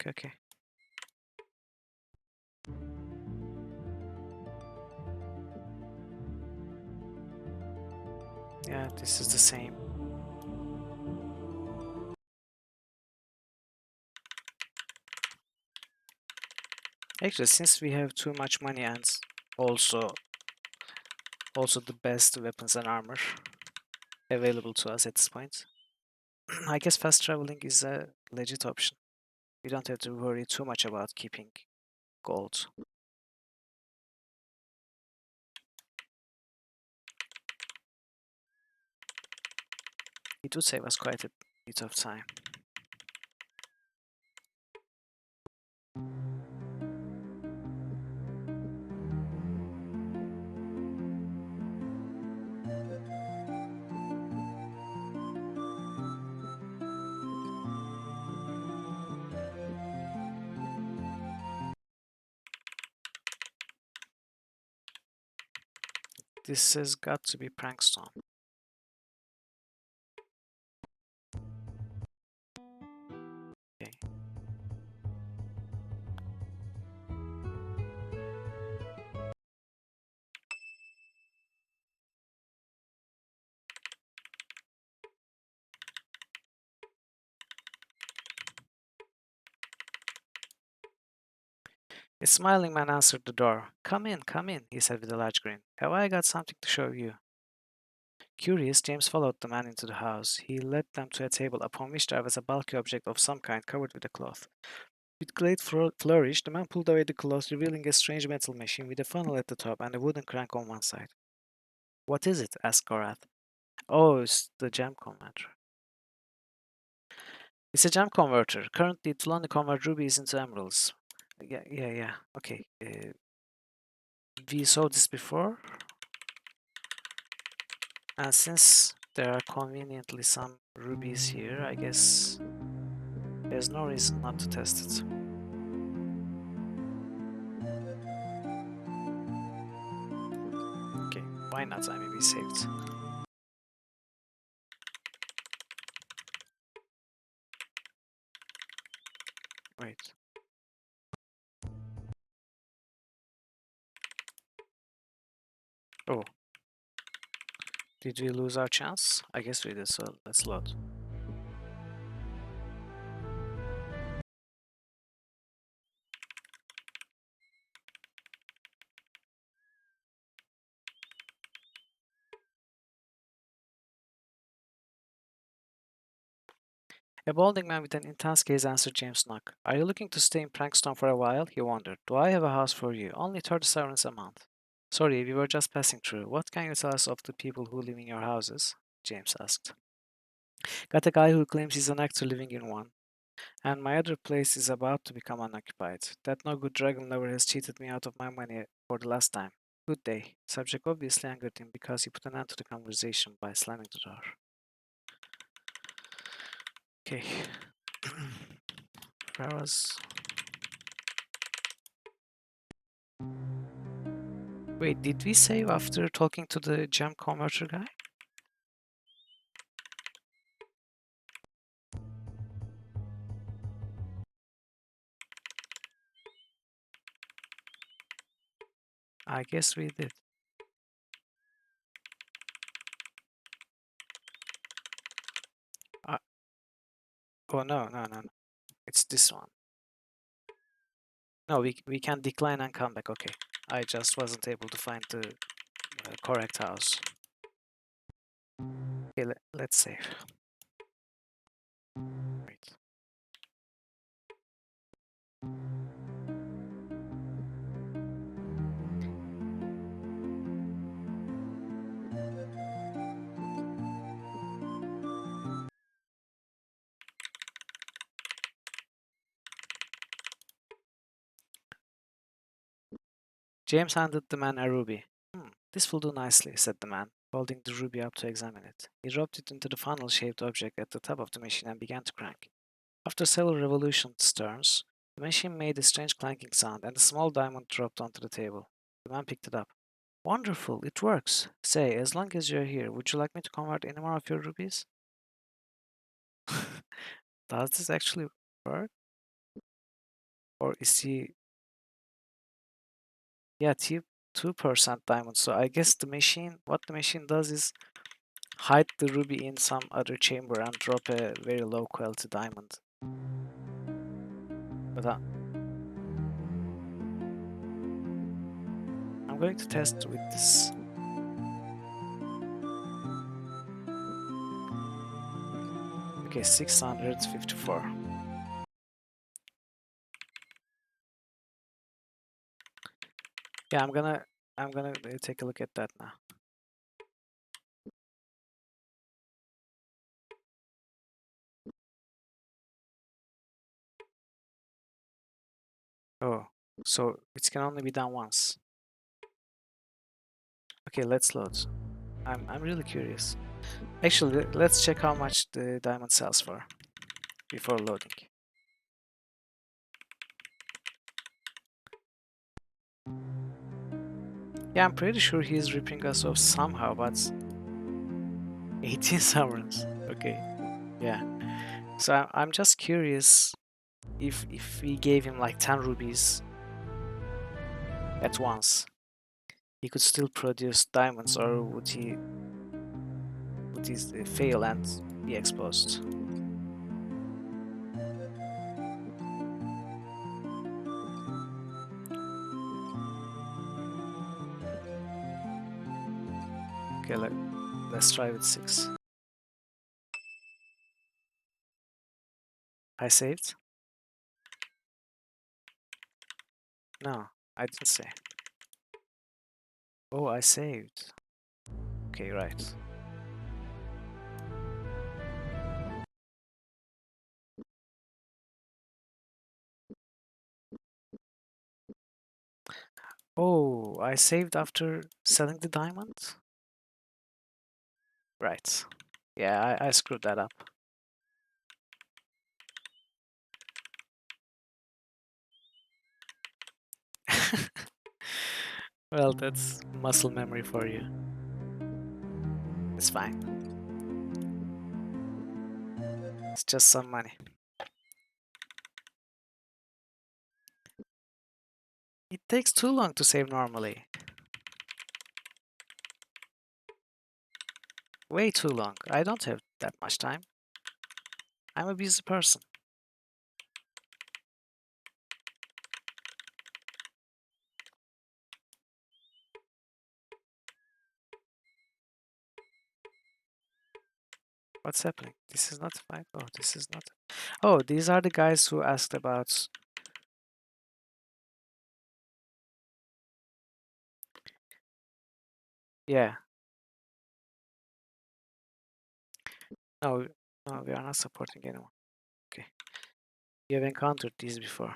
Okay. Yeah, this is the same. Actually, since we have too much money and also the best weapons and armor available to us at this point, I guess fast traveling is a legit option. We don't have to worry too much about keeping gold. It would save us quite a bit of time. This has got to be Prankstone. Okay. A smiling man answered the door. Come in, he said with a large grin. Have I got something to show you? Curious, James followed the man into the house. He led them to a table upon which there was a bulky object of some kind covered with a cloth. With great flourish, the man pulled away the cloth, revealing a strange metal machine with a funnel at the top and a wooden crank on one side. What is it? Asked Gorath. Oh, it's the gem converter. It's a gem converter. Currently, it will only convert rubies into emeralds. Yeah. Okay. We saw this before. And since there are conveniently some rubies here, I guess there's no reason not to test it. Okay, why not? I mean, we saved. Wait. Oh, did we lose our chance? I guess we did, so let's load. A balding man with an intense gaze answered James' knock. Are you looking to stay in Prankstone for a while? He wondered. Do I have a house for you? Only 30 sovereigns a month. Sorry, we were just passing through. What can you tell us of the people who live in your houses? James asked. Got a guy who claims he's an actor living in one, and my other place is about to become unoccupied. That no good dragon lover has cheated me out of my money for the last time. Good day. Subject obviously angered him because he put an end to the conversation by slamming the door. Okay. Where was... Wait, did we save after talking to the gem converter guy? I guess we did. Uh, oh no. It's this one. No, we can decline and come back. Okay. I just wasn't able to find the correct house. Okay, let's save. Wait. James handed the man a ruby. This will do nicely, said the man, holding the ruby up to examine it. He dropped it into the funnel-shaped object at the top of the machine and began to crank. After several revolutions turns, the machine made a strange clanking sound, and a small diamond dropped onto the table. The man picked it up. Wonderful, it works. Say, as long as you're here, would you like me to convert any more of your rubies? Does this actually work? Or is he... Yeah, 2% diamond. So I guess the machine, what the machine does is hide the ruby in some other chamber and drop a very low quality diamond. But I'm going to test with this. Okay, 654. Yeah, I'm gonna take a look at that now. Oh, so it can only be done once. Okay, let's load. I'm really curious. Actually, let's check how much the diamond sells for before loading. Yeah, I'm pretty sure he's ripping us off somehow, but 18 sovereigns. Okay, yeah. So I'm just curious if we gave him like 10 rubies at once, he could still produce diamonds, or would he fail and be exposed? Okay, let's try with 6. I saved? No, I didn't say. Oh, I saved. Okay, right. Oh, I saved after selling the diamond? Right. Yeah, I screwed that up. Well, that's muscle memory for you. It's fine. It's just some money. It takes too long to save normally. Way too long. I don't have that much time. I'm a busy person. What's happening? This is not a fight. Oh, this is not. Oh, these are the guys who asked about. Yeah. No, no, we are not supporting anyone. Okay. We have encountered these before.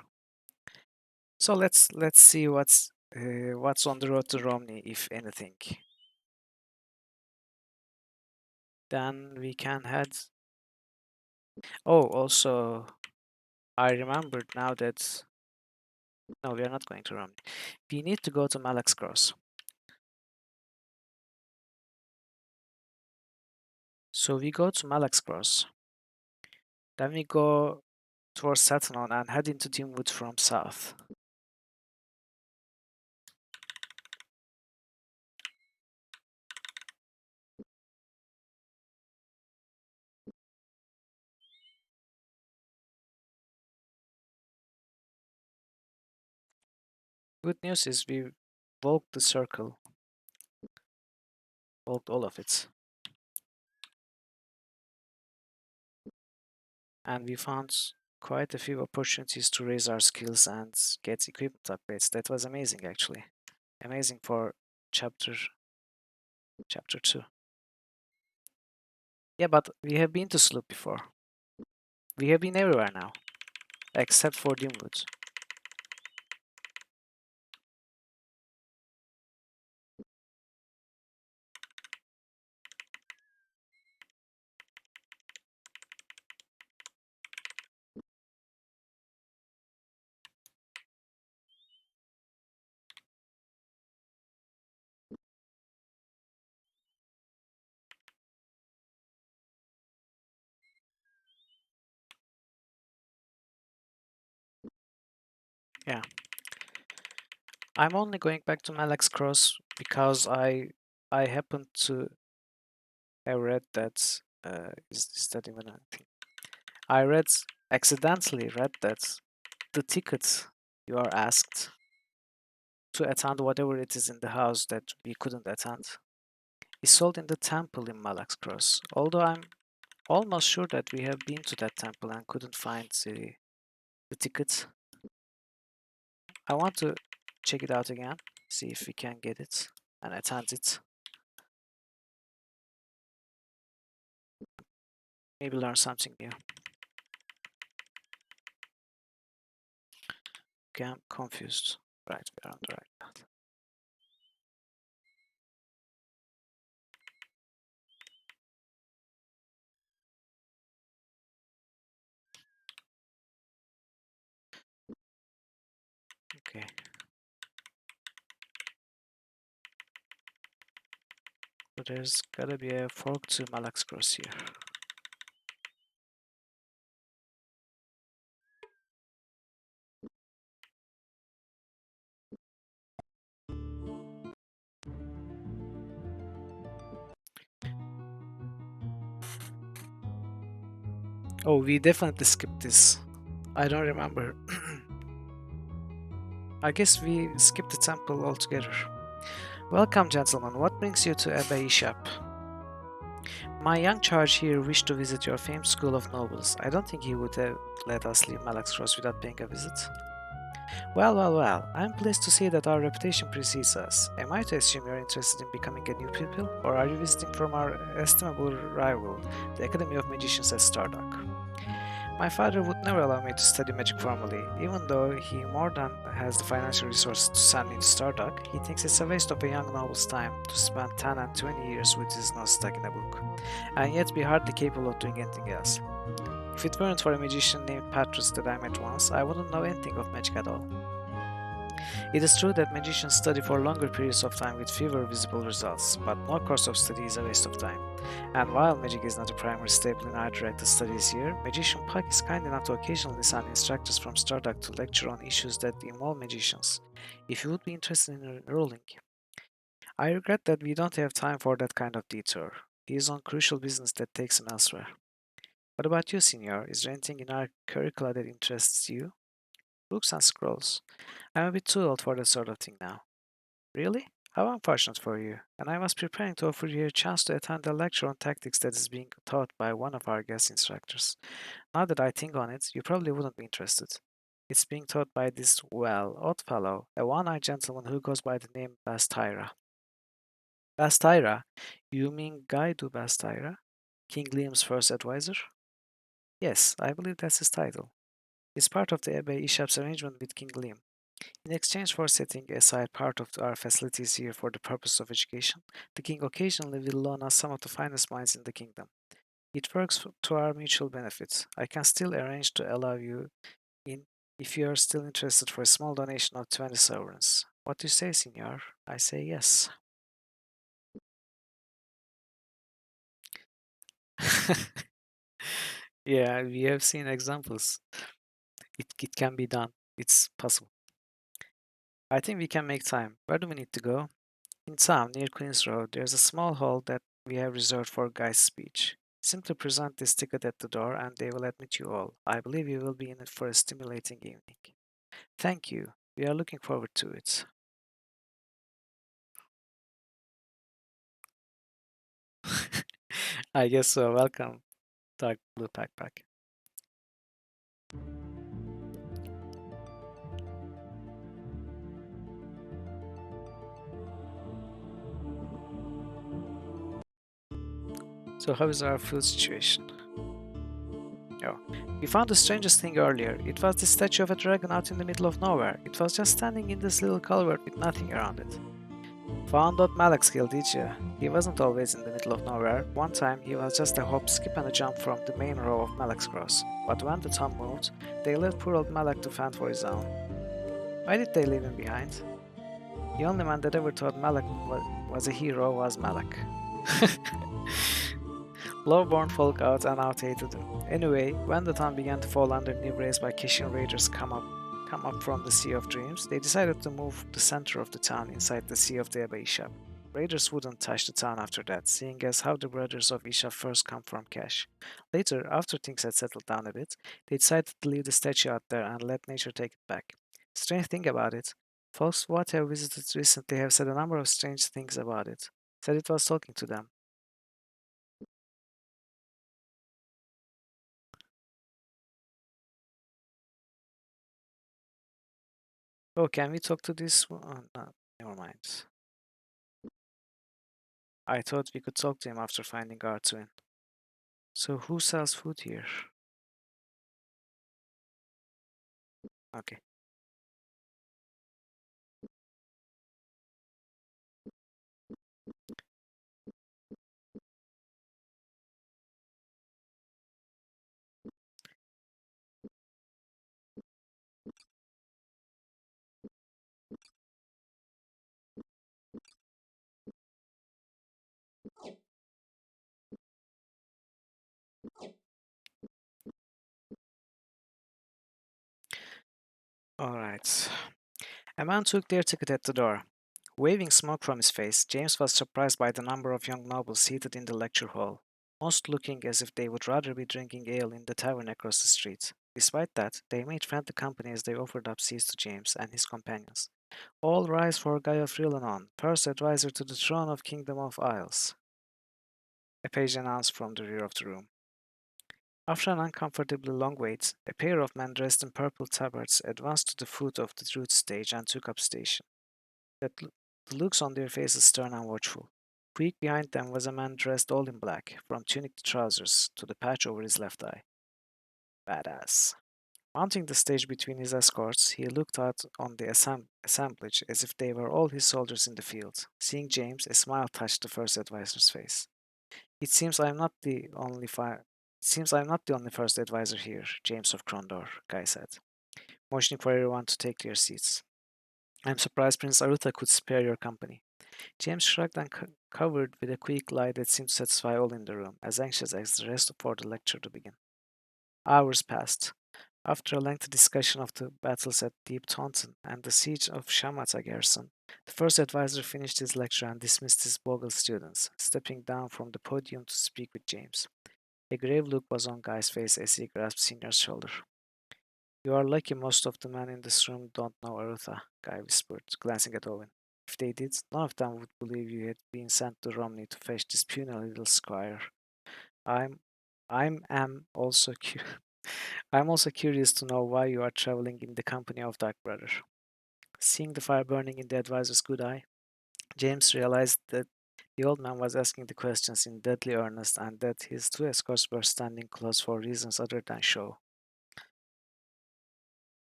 So let's see what's on the road to Romney, if anything. Then we can head. Oh, also, I remembered now that no, we are not going to Romney. We need to go to Malak's Cross. So we go to Malak's Cross. Then we go towards Satanon and head into Teamwood from south. Good news is we walked the circle, walked all of it, and we found quite a few opportunities to raise our skills and get equipment upgrades. That was amazing, actually. Amazing for chapter 2. Yeah, but we have been to Sloop before. We have been everywhere now, except for Doomwood. Yeah. I'm only going back to Malak's Cross because I happened to have read that is that even a thing? I accidentally read that the ticket you are asked to attend whatever it is in the house that we couldn't attend is sold in the temple in Malak's Cross. Although I'm almost sure that we have been to that temple and couldn't find the ticket. I want to check it out again, see if we can get it and attend it. Maybe learn something new. Okay, I'm confused. Right, we're on the right path. Okay. So there's gotta be a fork to Malak's Cross here. Oh, we definitely skipped this. I don't remember. I guess we skipped the temple altogether. Welcome, gentlemen. What brings you to Abbey Shop? My young charge here wished to visit your famed school of nobles. I don't think he would have let us leave Malak's Cross without paying a visit. Well, well, well. I'm pleased to see that our reputation precedes us. Am I to assume you're interested in becoming a new pupil, or are you visiting from our estimable rival, the Academy of Magicians at Stardock? My father would never allow me to study magic formally. Even though he more than has the financial resources to send me to Stardock, he thinks it's a waste of a young noble's time to spend 10 and 20 years with his nose stuck in a book, and yet be hardly capable of doing anything else. If it weren't for a magician named Patrus that I met once, I wouldn't know anything of magic at all. It is true that magicians study for longer periods of time with fewer visible results, but no course of study is a waste of time. And while magic is not a primary staple in our directed studies here, Magician Puck is kind enough to occasionally send instructors from Stardock to lecture on issues that involve magicians, if you would be interested in enrolling. I regret that we don't have time for that kind of detour. He is on crucial business that takes him elsewhere. What about you, Signor? Is there anything in our curricula that interests you? Books and scrolls. I'm a bit too old for that sort of thing now. Really? How unfortunate for you. And I was preparing to offer you a chance to attend a lecture on tactics that is being taught by one of our guest instructors. Now that I think on it, you probably wouldn't be interested. It's being taught by this, well, odd fellow, a one-eyed gentleman who goes by the name Bastyra. Bastyra? You mean Gaidu Bastyra? King Liam's first advisor? Yes, I believe that's his title. He's part of the Abbey Ishap's arrangement with King Liam. In exchange for setting aside part of our facilities here for the purpose of education, the king occasionally will loan us some of the finest minds in the kingdom. It works to our mutual benefit. I can still arrange to allow you in if you are still interested for a small donation of 20 sovereigns. What do you say, Signor? I say yes. Yeah, we have seen examples. It can be done. It's possible. I think we can make time. Where do we need to go? In town, near Queen's Road, there's a small hall that we have reserved for Guy's speech. Simply present this ticket at the door and they will admit you all. I believe you will be in it for a stimulating evening. Thank you. We are looking forward to it. I guess so. Welcome, Dark Blue Backpack. So, how is our food situation? Oh, we found the strangest thing earlier. It was the statue of a dragon out in the middle of nowhere. It was just standing in this little culvert with nothing around it. Found out Malak's hill, did you? He wasn't always in the middle of nowhere. One time he was just a hop, skip and a jump from the main row of Malak's cross. But when the town moved, they left poor old Malak to fend for his own. Why did they leave him behind? The only man that ever thought Malak was a hero was Malak. Low-born folk out and out hated him. Anyway, when the town began to fall under new grace by Kishin raiders come up from the Sea of Dreams, they decided to move the center of the town inside the Sea of the Eba Ishap. Raiders wouldn't touch the town after that, seeing as how the brothers of Ishap first come from Cash. Later, after things had settled down a bit, they decided to leave the statue out there and let nature take it back. Strange thing about it, folks what have visited recently have said a number of strange things about it. Said it was talking to them. Oh, can we talk to this one? Oh, no, never mind. I thought we could talk to him after finding our twin. So who sells food here? Okay. Alright. A man took their ticket at the door. Waving smoke from his face, James was surprised by the number of young nobles seated in the lecture hall, most looking as if they would rather be drinking ale in the tavern across the street. Despite that, they made friendly company as they offered up seats to James and his companions. All rise for Guy of Rillanon, first advisor to the throne of Kingdom of Isles, a page announced from the rear of the room. After an uncomfortably long wait, a pair of men dressed in purple tabards advanced to the foot of the root stage and took up station. The looks on their faces stern and watchful. Quick behind them was a man dressed all in black, from tunic to trousers to the patch over his left eye. Badass. Mounting the stage between his escorts, he looked out on the assemblage as if they were all his soldiers in the field. Seeing James, a smile touched the first advisor's face. It seems I am not the only fi- It seems I am not the only first advisor here, James of Krondor, Guy said, motioning for everyone to take their seats. I'm surprised Prince Aruta could spare your company. James shrugged and covered with a quick lie that seemed to satisfy all in the room, as anxious as the rest for the lecture to begin. Hours passed. After a lengthy discussion of the battles at Deep Taunton and the siege of Shamata garrison, The first advisor finished his lecture and dismissed his bogle students, stepping down from the podium to speak with James. A grave look was on Guy's face as he grasped Senior's shoulder. You are lucky most of the men in this room don't know Arutha, Guy whispered, glancing at Owen. If they did, none of them would believe you had been sent to Romney to fetch this puny little squire. I'm I'm also I'm also curious to know why you are traveling in the company of Dark Brother. Seeing the fire burning in the advisor's good eye, James realized that the old man was asking the questions in deadly earnest and that his two escorts were standing close for reasons other than show.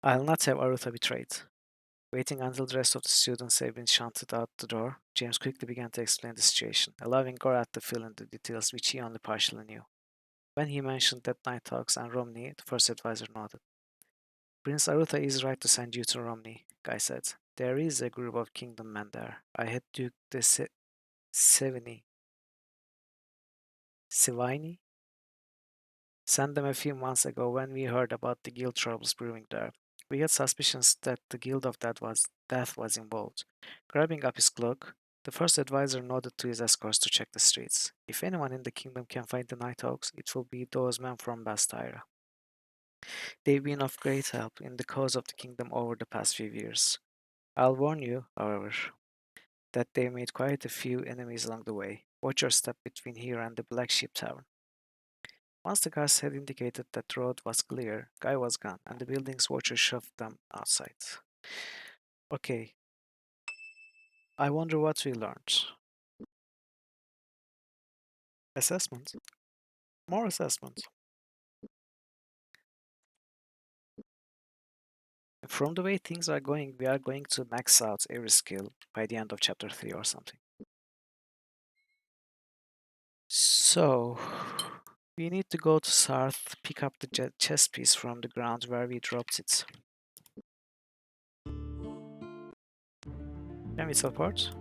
I'll not have Arutha betrayed. Waiting until the rest of the students had been shunted out the door, James quickly began to explain the situation, allowing Gorath to fill in the details which he only partially knew. When he mentioned that Night Hawks and Romney, the first advisor nodded. Prince Arutha is right to send you to Romney, Guy said. There is a group of kingdom men there. I had Duke de Sevigny Sivini sent them a few months ago when we heard about the guild troubles brewing there. We had suspicions that the Guild of Death was involved. Grabbing up his cloak, the first advisor nodded to his escorts to check the streets. If anyone in the kingdom can find the Nighthawks, it will be those men from Bastira. They've been of great help in the cause of the kingdom over the past few years. I'll warn you, however, that they made quite a few enemies along the way. Watch your step between here and the Black Sheep Tavern. Once the guards had indicated that the road was clear, Guy was gone, and the building's watchers shoved them outside. Okay, I wonder what we learned. Assessment? More assessment. From the way things are going, we are going to max out every skill by the end of chapter 3 or something. So, we need to go to Sarth, pick up the chess piece from the ground where we dropped it. Can we teleport?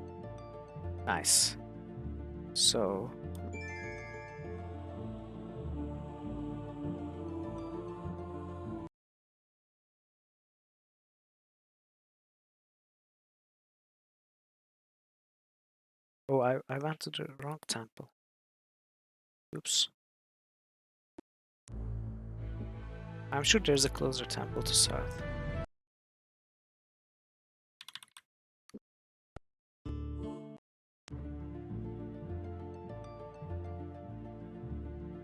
Nice. So, oh, I went to the wrong temple. Oops. I'm sure there's a closer temple to Sarth.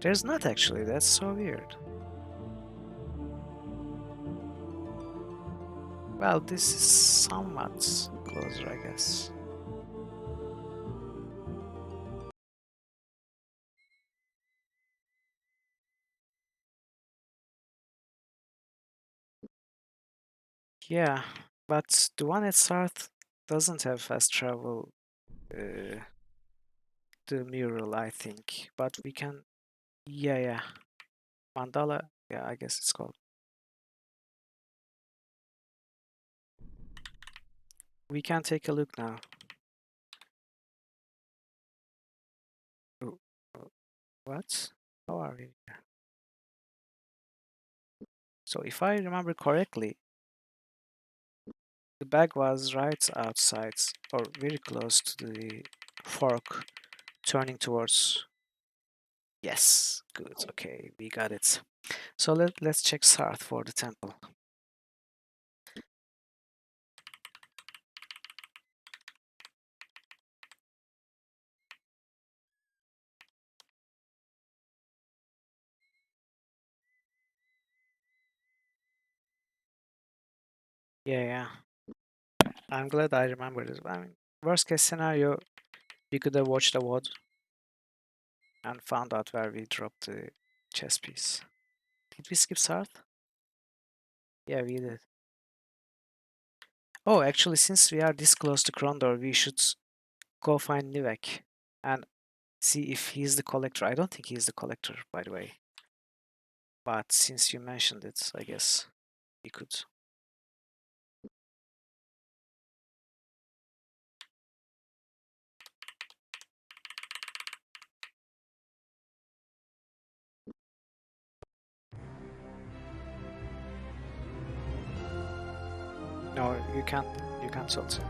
There's not actually, that's so weird. Well, this is somewhat closer, I guess. Yeah, but the one at Sarth doesn't have fast travel, uh, the mural, I think. But we can, yeah. Mandala, yeah, I guess it's called. We can take a look now. Oh, oh, what? How are we here? So if I remember correctly, the bag was right outside or very close to the fork, turning towards. Yes, good. Okay, we got it. So let's check Sarth for the temple. Yeah. I'm glad I remembered it. I mean, worst case scenario, we could have watched the VOD and found out where we dropped the chess piece. Did we skip Sarth? Yeah, we did. Oh, actually, since we are this close to Krondor, we should go find Nivek and see if he's the collector. I don't think he's the collector, by the way. But since you mentioned it, I guess we could. No, you can't. You can't talk to him.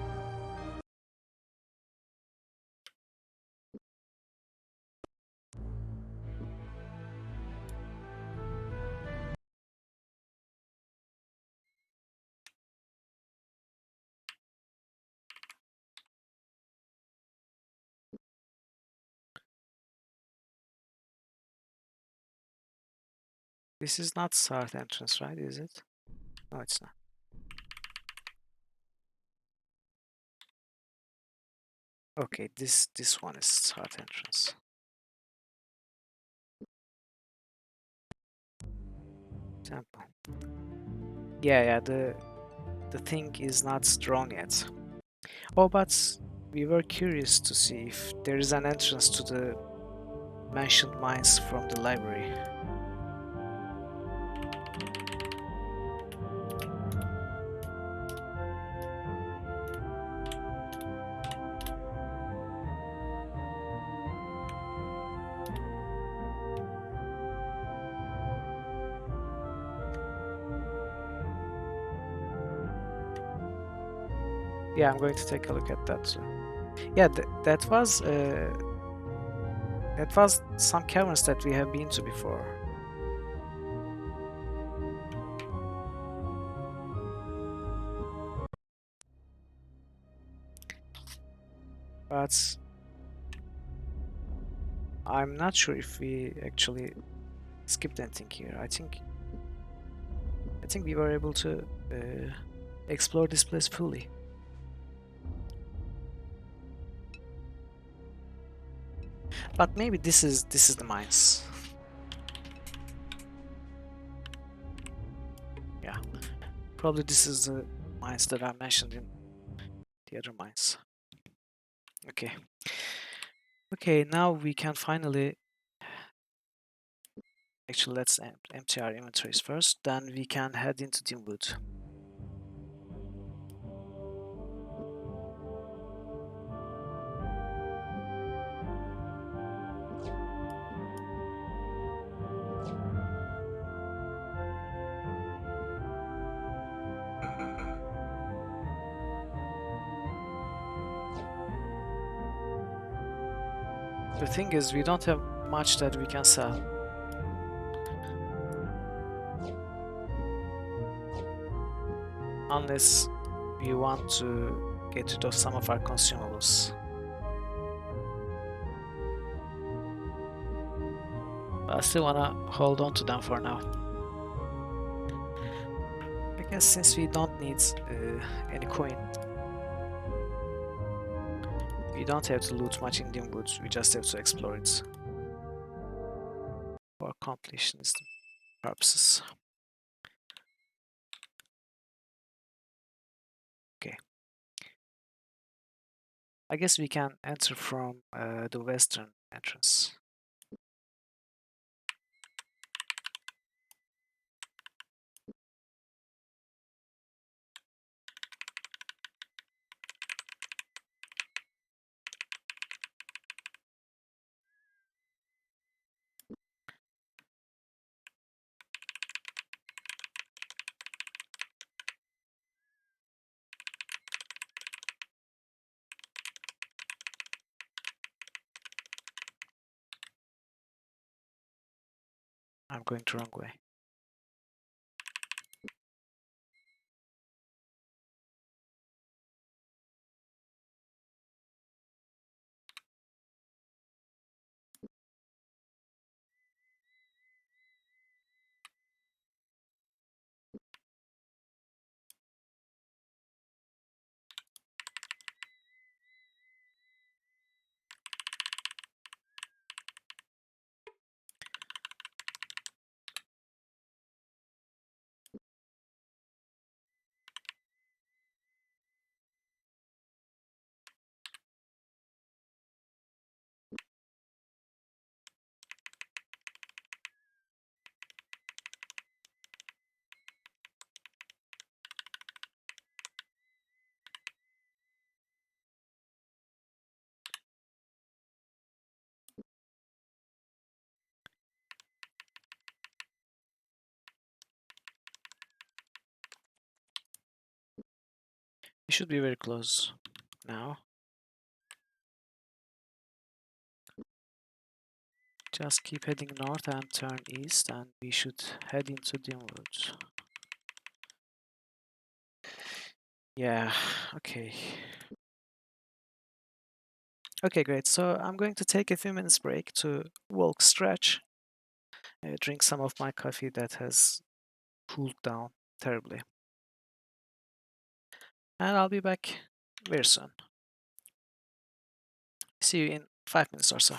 This is not south entrance, right? Is it? No, it's not. Okay, this one is south entrance. Temple. Yeah, the thing is not strong yet. Oh, but we were curious to see if there is an entrance to the mentioned mines from the library. Yeah, I'm going to take a look at that too. Yeah, that was some caverns that we have been to before. But I'm not sure if we actually skipped anything here. I think we were able to explore this place fully. But maybe this is the mines. Yeah, probably this is the mines that I mentioned in the other mines. Okay. Okay, now we can finally. Actually, let's empty our inventories first. Then we can head into Dimwood. The thing is, we don't have much that we can sell. Unless we want to get rid of some of our consumables. But I still wanna hold on to them for now. I guess since we don't need any coin, we don't have to loot much in Dimwood, we just have to explore it for completionist purposes. Okay. I guess we can enter from the western entrance. I'm going the wrong way. We should be very close now. Just keep heading north and turn east, and we should head into Dimwood. Yeah, okay. Okay, great. So I'm going to take a few minutes break to walk stretch, drink some of my coffee that has cooled down terribly. And I'll be back very soon. See you in 5 minutes or so.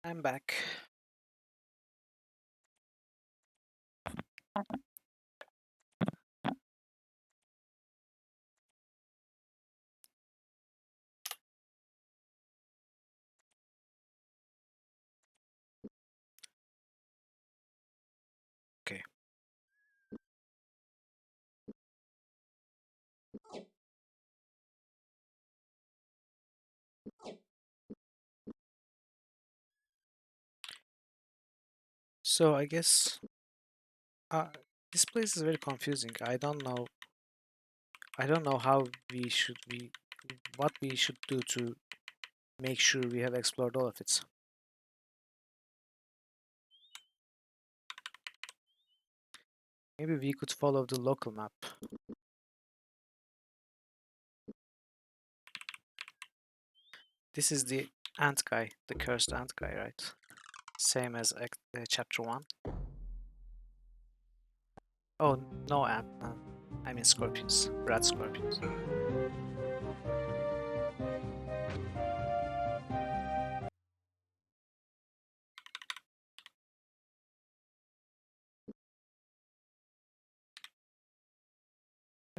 I'm back. Okay. So I guess uh, this place is very confusing. I don't know how we should be, what we should do to make sure we have explored all of it. Maybe we could follow the local map. This is the ant guy, the cursed ant guy, right? Same as chapter 1. Oh, no ant. I mean scorpions. Rat scorpions.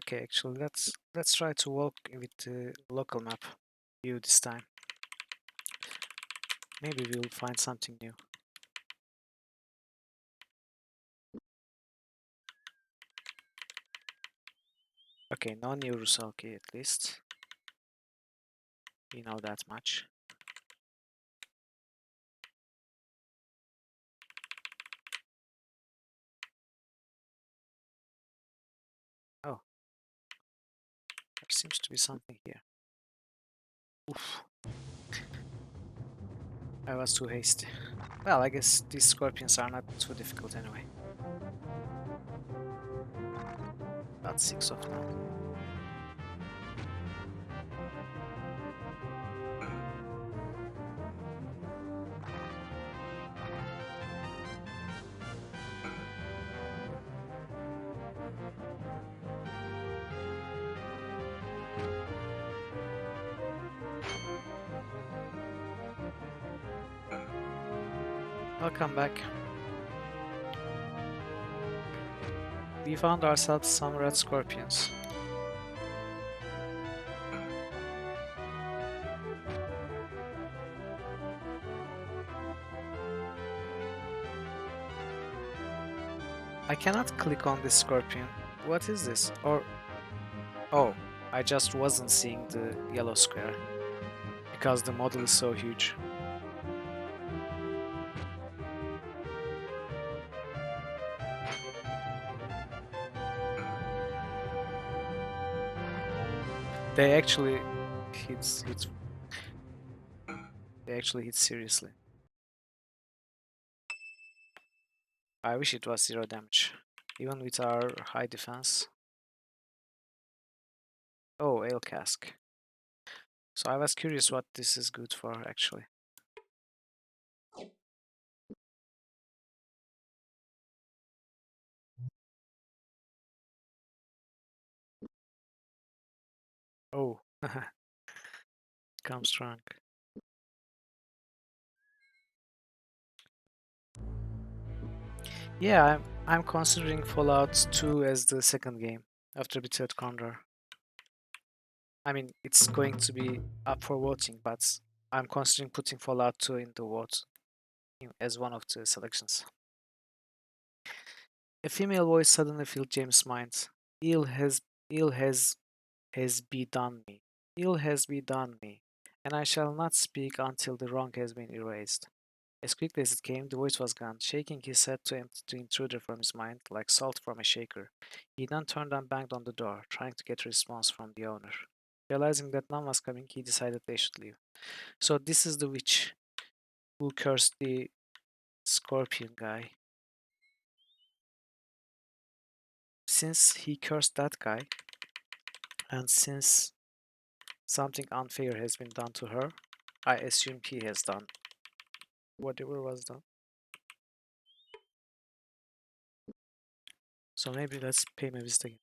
Okay, actually let's try to walk with the local map view this time. Maybe we'll find something new. Okay, no new Rusalki at least. We know that much. Oh, there seems to be something here. Oof. I was too hasty. Well, I guess these scorpions are not too difficult anyway. About 6 of them. I'll come back. We found ourselves some red scorpions. I cannot click on this scorpion. What is this? Or... oh, I just wasn't seeing the yellow square because the model is so huge. They actually hit. They actually hit seriously. I wish it was 0 damage, even with our high defense. Oh, ale cask. So I was curious what this is good for actually. Oh, come strong. Yeah, I'm considering Fallout 2 as the second game after Betrayal Krondor. I mean, it's going to be up for voting, but I'm considering putting Fallout 2 in the vote as one of the selections. A female voice suddenly filled James' mind. Ill has ill has be done me. Ill has be done me, and I shall not speak until the wrong has been erased. As quickly as it came, the voice was gone, shaking his head to empty the intruder from his mind like salt from a shaker. He then turned and banged on the door, trying to get a response from the owner. Realizing that none was coming, he decided they should leave. So this is the witch who cursed the scorpion guy. Since he cursed that guy, and since something unfair has been done to her, I assume he has done whatever was done. So maybe let's pay my visit again.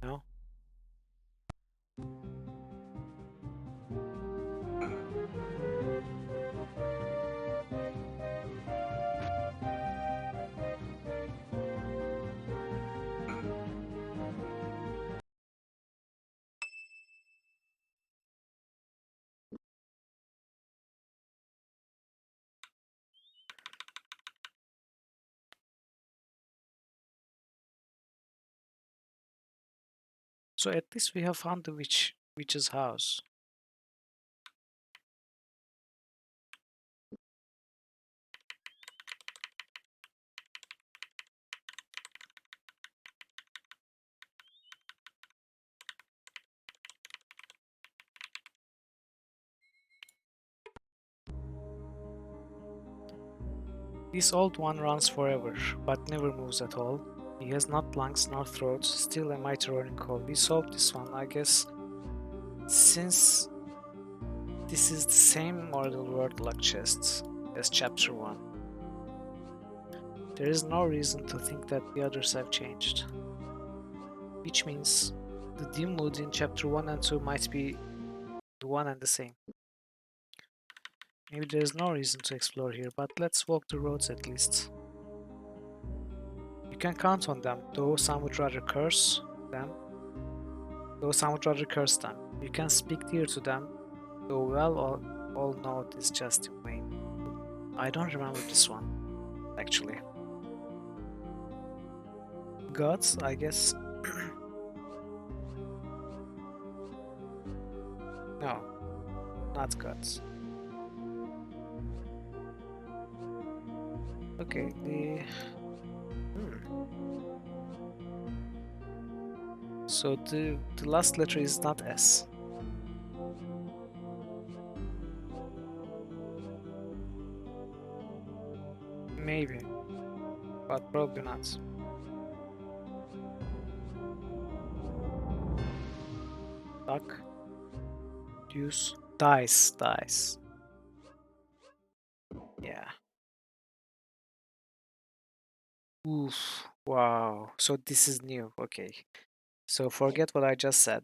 No? So at least we have found the witch's house. This old one runs forever, but never moves at all. He has not lungs nor throat, still a mighty roaring call. We solved this one, I guess, since this is the same mortal word luck chests as chapter 1. There is no reason to think that the others have changed. Which means the dim mood in chapter 1 and 2 might be the one and the same. Maybe there is no reason to explore here, but let's walk the roads at least. You can count on them, though some would rather curse them. You can speak dear to them, though well all know it is just in vain. I don't remember this one, actually. Gods, I guess. No, not gods. Okay, so the last letter is not S. Maybe, but probably not. Duck, deuce, dice. Yeah. Oof. Wow. So this is new. Okay. So forget what I just said.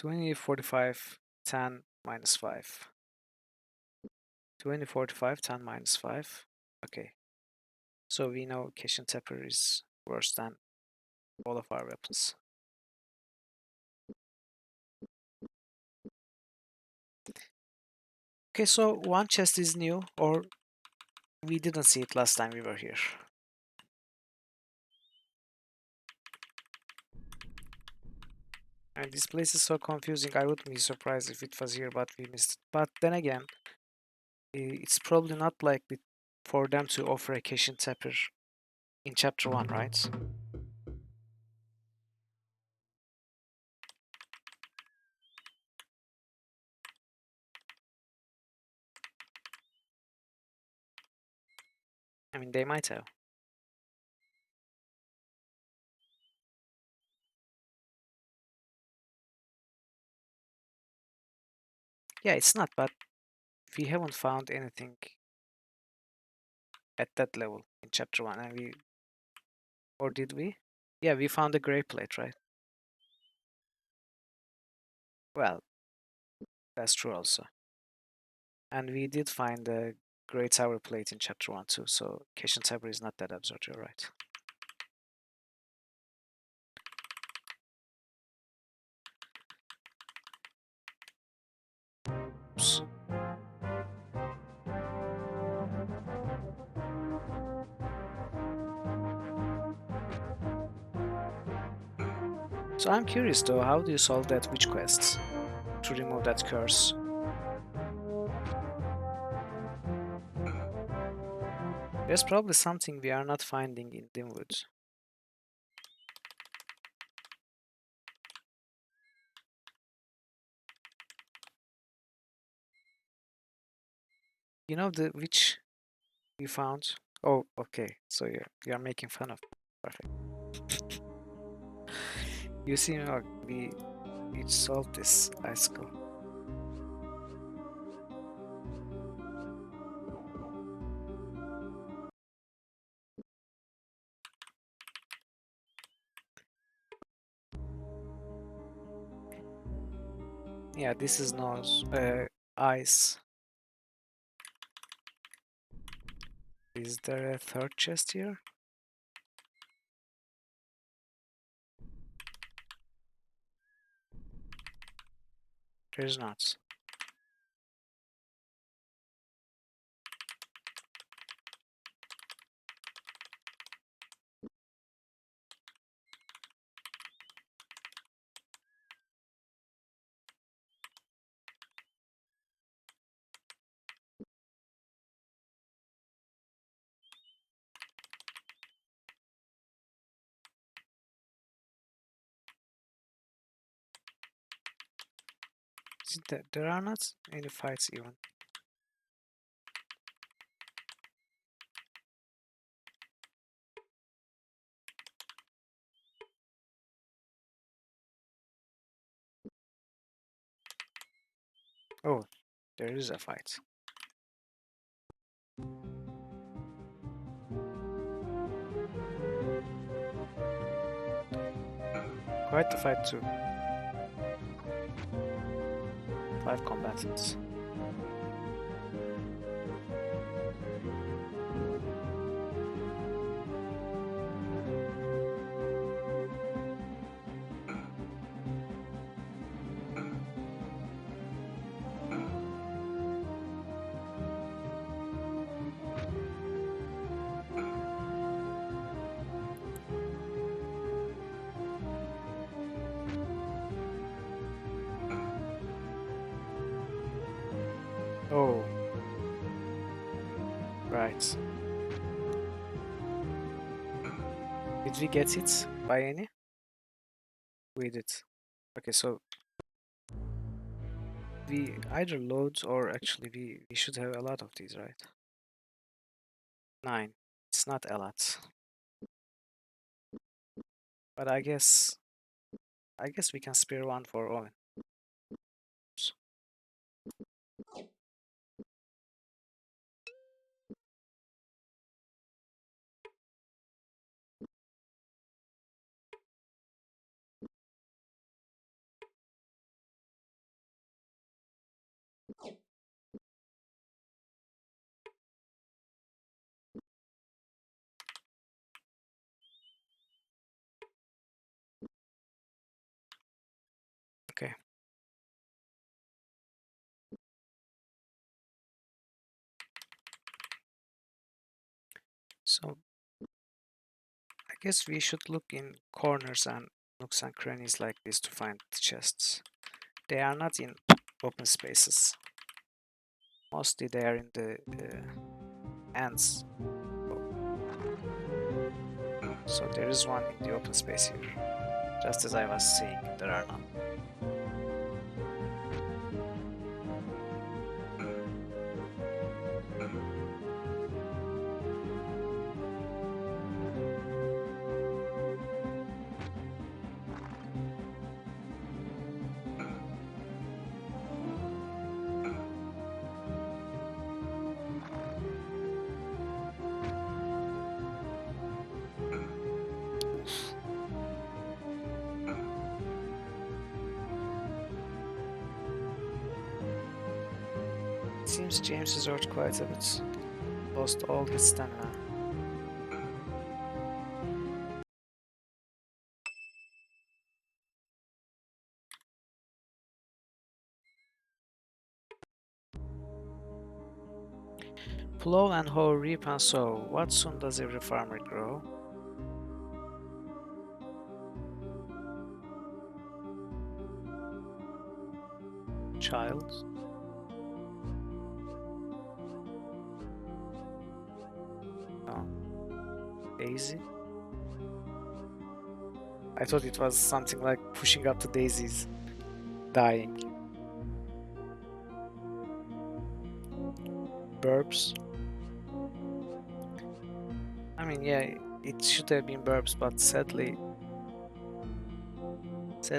20, 45, 10, minus 5. 20, 45, 10, minus 5. Okay. So we know Cation Tapper is worse than all of our weapons. Okay, so one chest is new, or we didn't see it last time we were here. And this place is so confusing, I wouldn't be surprised if it was here, but we missed it. But then again, it's probably not likely for them to offer a Cation Tapper in chapter 1, right? I mean, they might have. Yeah, it's not, but we haven't found anything at that level in chapter 1, and we, or did we? Yeah, we found a grey plate, right? Well, that's true also. And we did find a grey tower plate in chapter 1 too, so Cation Tabor is not that absurd, you're right. Oops. So I'm curious though, how do you solve that witch quest to remove that curse? There's probably something we are not finding in Dimwood. You know the witch we found? Oh, okay. So you're making fun of me. Perfect. You see, we solved this icicle. Yeah, this is nose, ice. Is there a third chest here? There's not. There are not any fights even. Oh, there is a fight. Quite the fight too. 5 combatants. Oh, right. Did we get it by any? We did. Okay, so we either load or actually we should have a lot of these, right? 9. It's not a lot. But I guess we can spare one for Owen. So I guess we should look in corners and nooks and crannies like this to find the chests. They are not in open spaces. Mostly they are in the ends. So there is one in the open space here. Just as I was saying, there are none. Seems James is hurt quite a bit. Lost all his stamina. Plow and hoe, reap and sow. What soon does every farmer grow? Child. Oh, Daisy. I thought it was something like pushing up the daisies. Dying. Burbs. I mean, yeah, it should have been burbs, but sadly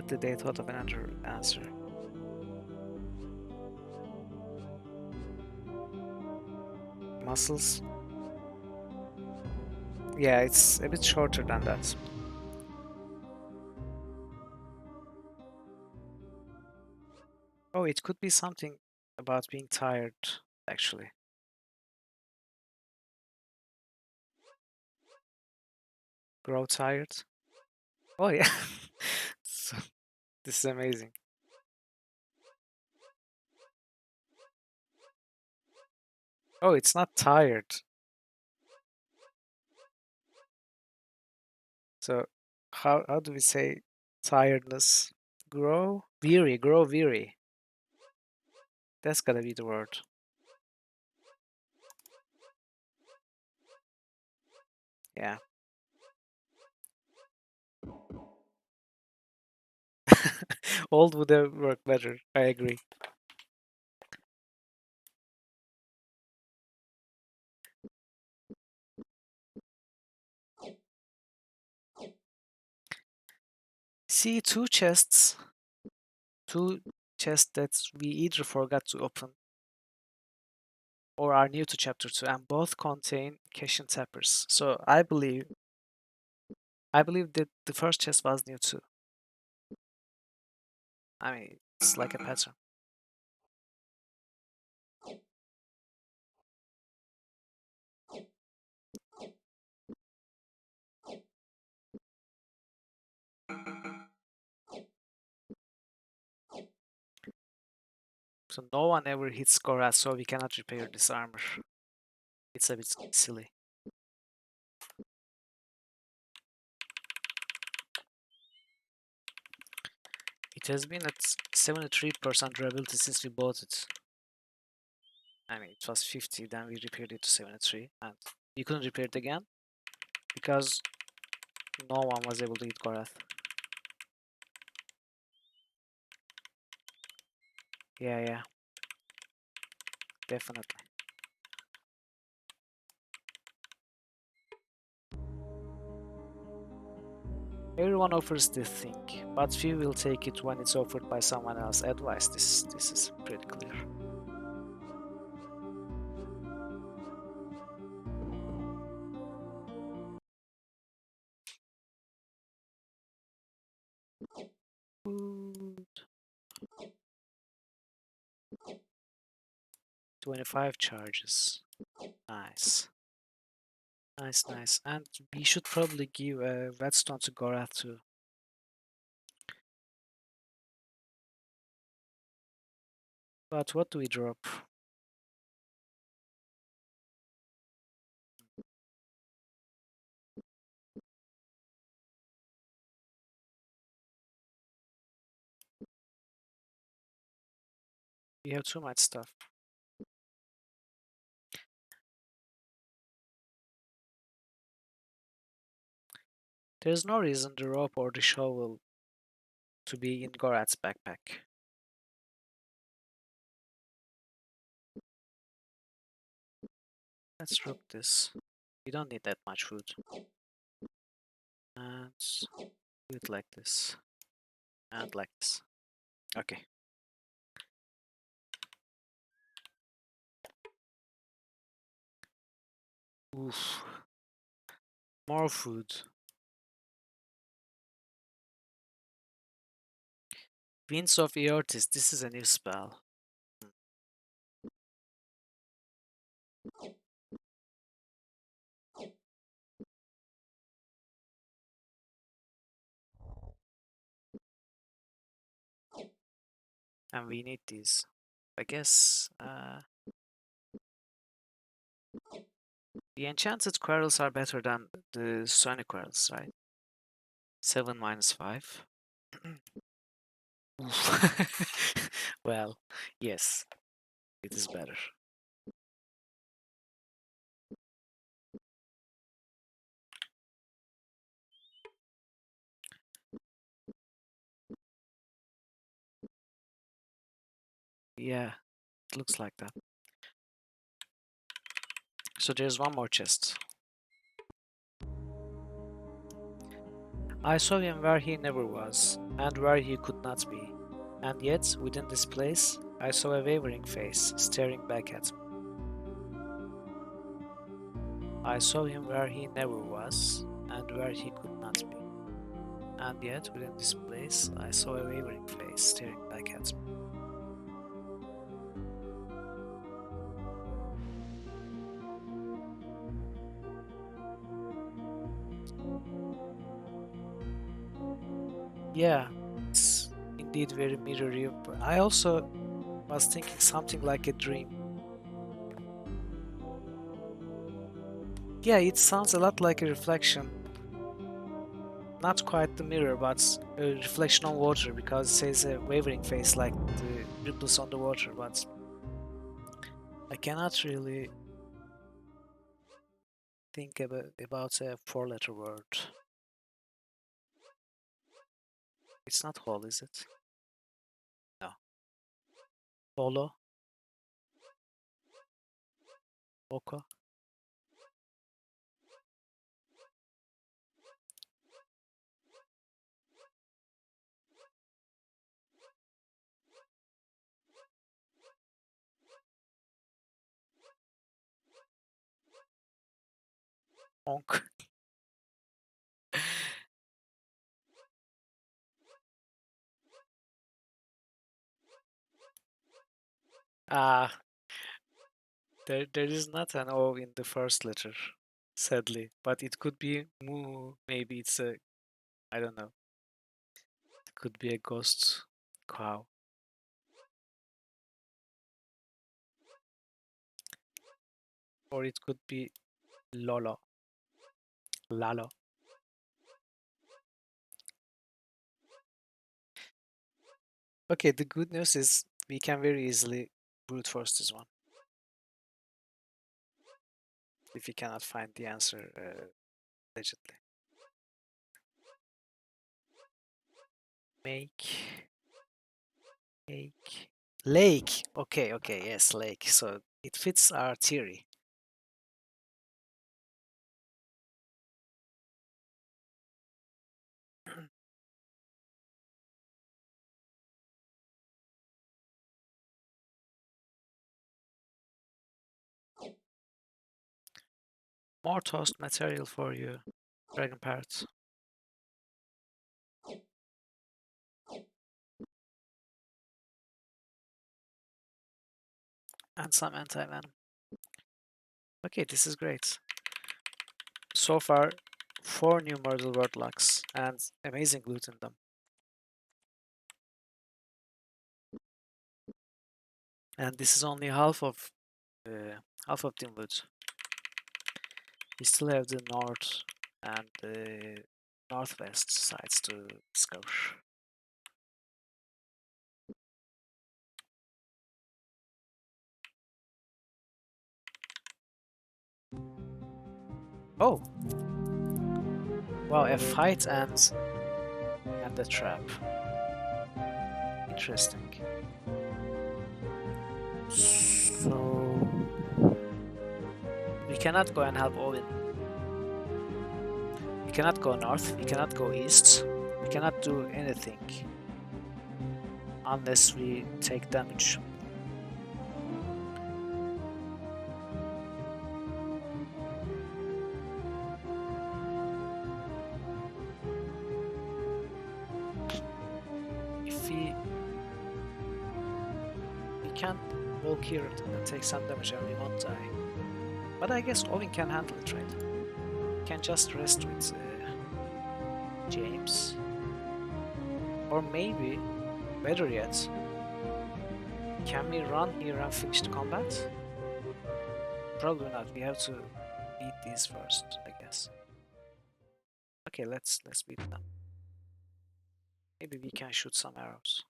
they thought of another answer. Muscles. Yeah, it's a bit shorter than that. Oh, it could be something about being tired, actually. Grow tired. Oh yeah. So, this is amazing. Oh, it's not tired. So how do we say tiredness? Grow weary. That's gotta be the word. Yeah. Old would have worked better. I agree. See two chests that we either forgot to open or are new to chapter 2, and both contain cash and tappers. So I believe that the first chest was new too. I mean, it's like a pattern. So no one ever hits Goraz, so we cannot repair this armor. It's a bit silly. It has been at 73% durability since we bought it. I mean, it was 50, then we repaired it to 73, and we couldn't repair it again because no one was able to hit Gorath. Yeah, definitely. Everyone offers this thing, but few will take it when it's offered by someone else. Advice. This is pretty clear. Food. 25 charges. Nice. Nice. And we should probably give a whetstone to Gorath too. But what do we drop? We have too much stuff. There's no reason the rope or the shovel to be in Gorat's backpack. Let's rope this. We don't need that much food. And do it like this. And like this. Okay. Oof. More food. Winds of Eortis. This is a new spell. And we need these. I guess the enchanted quarrels are better than the sonic quarrels, right? 7 minus 5. Well, yes, it is better. Yeah, it looks like that. So there's one more chest. I saw him where he never was, and where he could not be. And yet, within this place, I saw a wavering face staring back at me. I saw him where he never was, and where he could not be. And yet, within this place, I saw a wavering face staring back at me. Yeah, it's indeed very mirrory. But I also was thinking something like a dream. Yeah, it sounds a lot like a reflection. Not quite the mirror, but a reflection on water because it says a wavering face like the ripples on the water, but I cannot really think about a four-letter word. It's not hole, is it? No. Holo? Oko? Onk? Ah, there is not an O in the first letter, sadly. But it could be moo. Maybe it's a, I don't know. It could be a ghost cow. Or it could be Lolo. Lalo. Okay, the good news is we can very easily brute force this one if we cannot find the answer legibly. Make, make, lake. Okay, okay, yes, lake. So it fits our theory. More toast material for you, Dragon Parrot. And some anti-venom. Okay, this is great. So far, 4 new Myrtle Word locks and amazing loot in them. And this is only half of the loot. We still have the north and the northwest sides to discover. Oh, wow, a fight and a trap. Interesting. So we cannot go and help Owen. We cannot go north. We cannot go east. We cannot do anything unless we take damage. If we can walk here and take some damage and we won't die. But I guess Owen can handle it, right? We can just rest with James. Or maybe, better yet, can we run here and finish the combat? Probably not. We have to beat these first, I guess. Okay, let's beat them. Maybe we can shoot some arrows.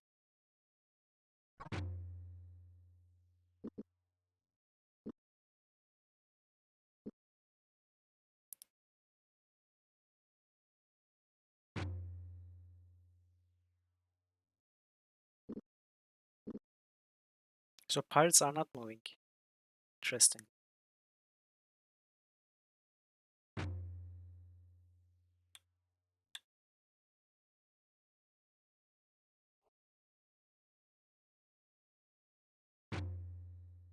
So pirates are not moving. Interesting.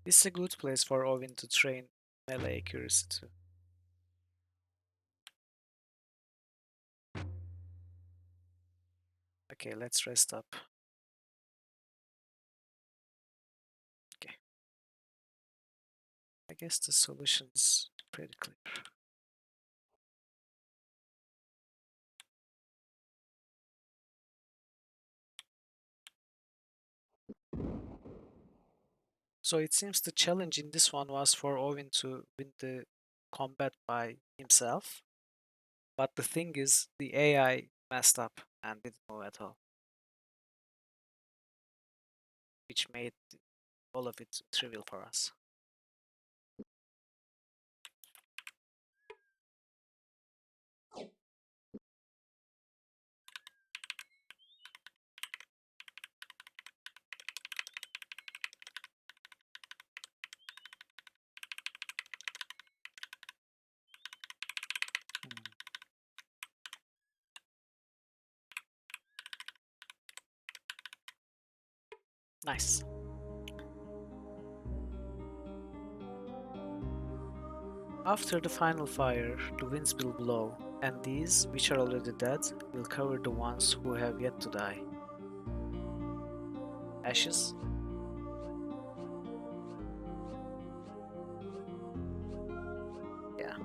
This is a good place for Ovin to train melee accuracy too. Okay, let's rest up. Okay. I guess the solution is pretty clear. So it seems the challenge in this one was for Ovin to win the combat by himself. But the thing is, the AI messed up and didn't move at all, which made all of it trivial for us. Nice. After the final fire, the winds will blow, and these, which are already dead, will cover the ones who have yet to die. Ashes? Yeah.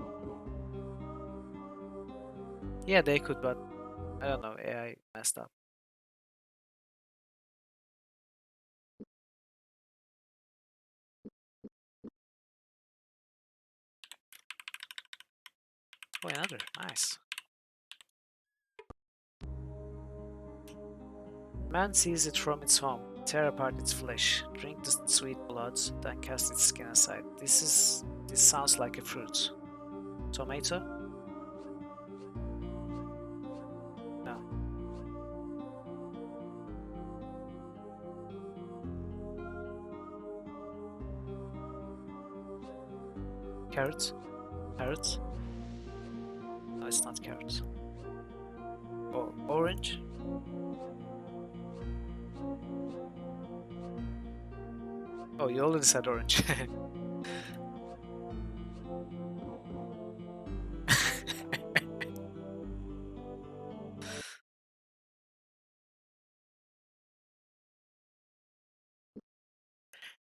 Yeah, they could, but I don't know, AI messed up. Oh, another. Nice. Man sees it from its home, tear apart its flesh, drink the sweet blood, then cast its skin aside. This sounds like a fruit. Tomato? No. Carrot? Carrot? No, it's not carrot. Oh, orange? Oh, you already said orange.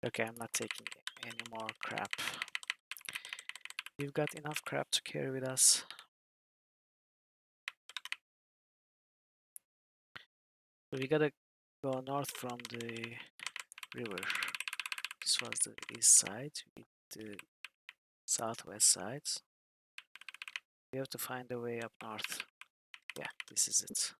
Okay, I'm not taking any more crap. We've got enough crap to carry with us. So we gotta go north from the river. This was the east side with the southwest sides. We have to find a way up north. Yeah, this is it.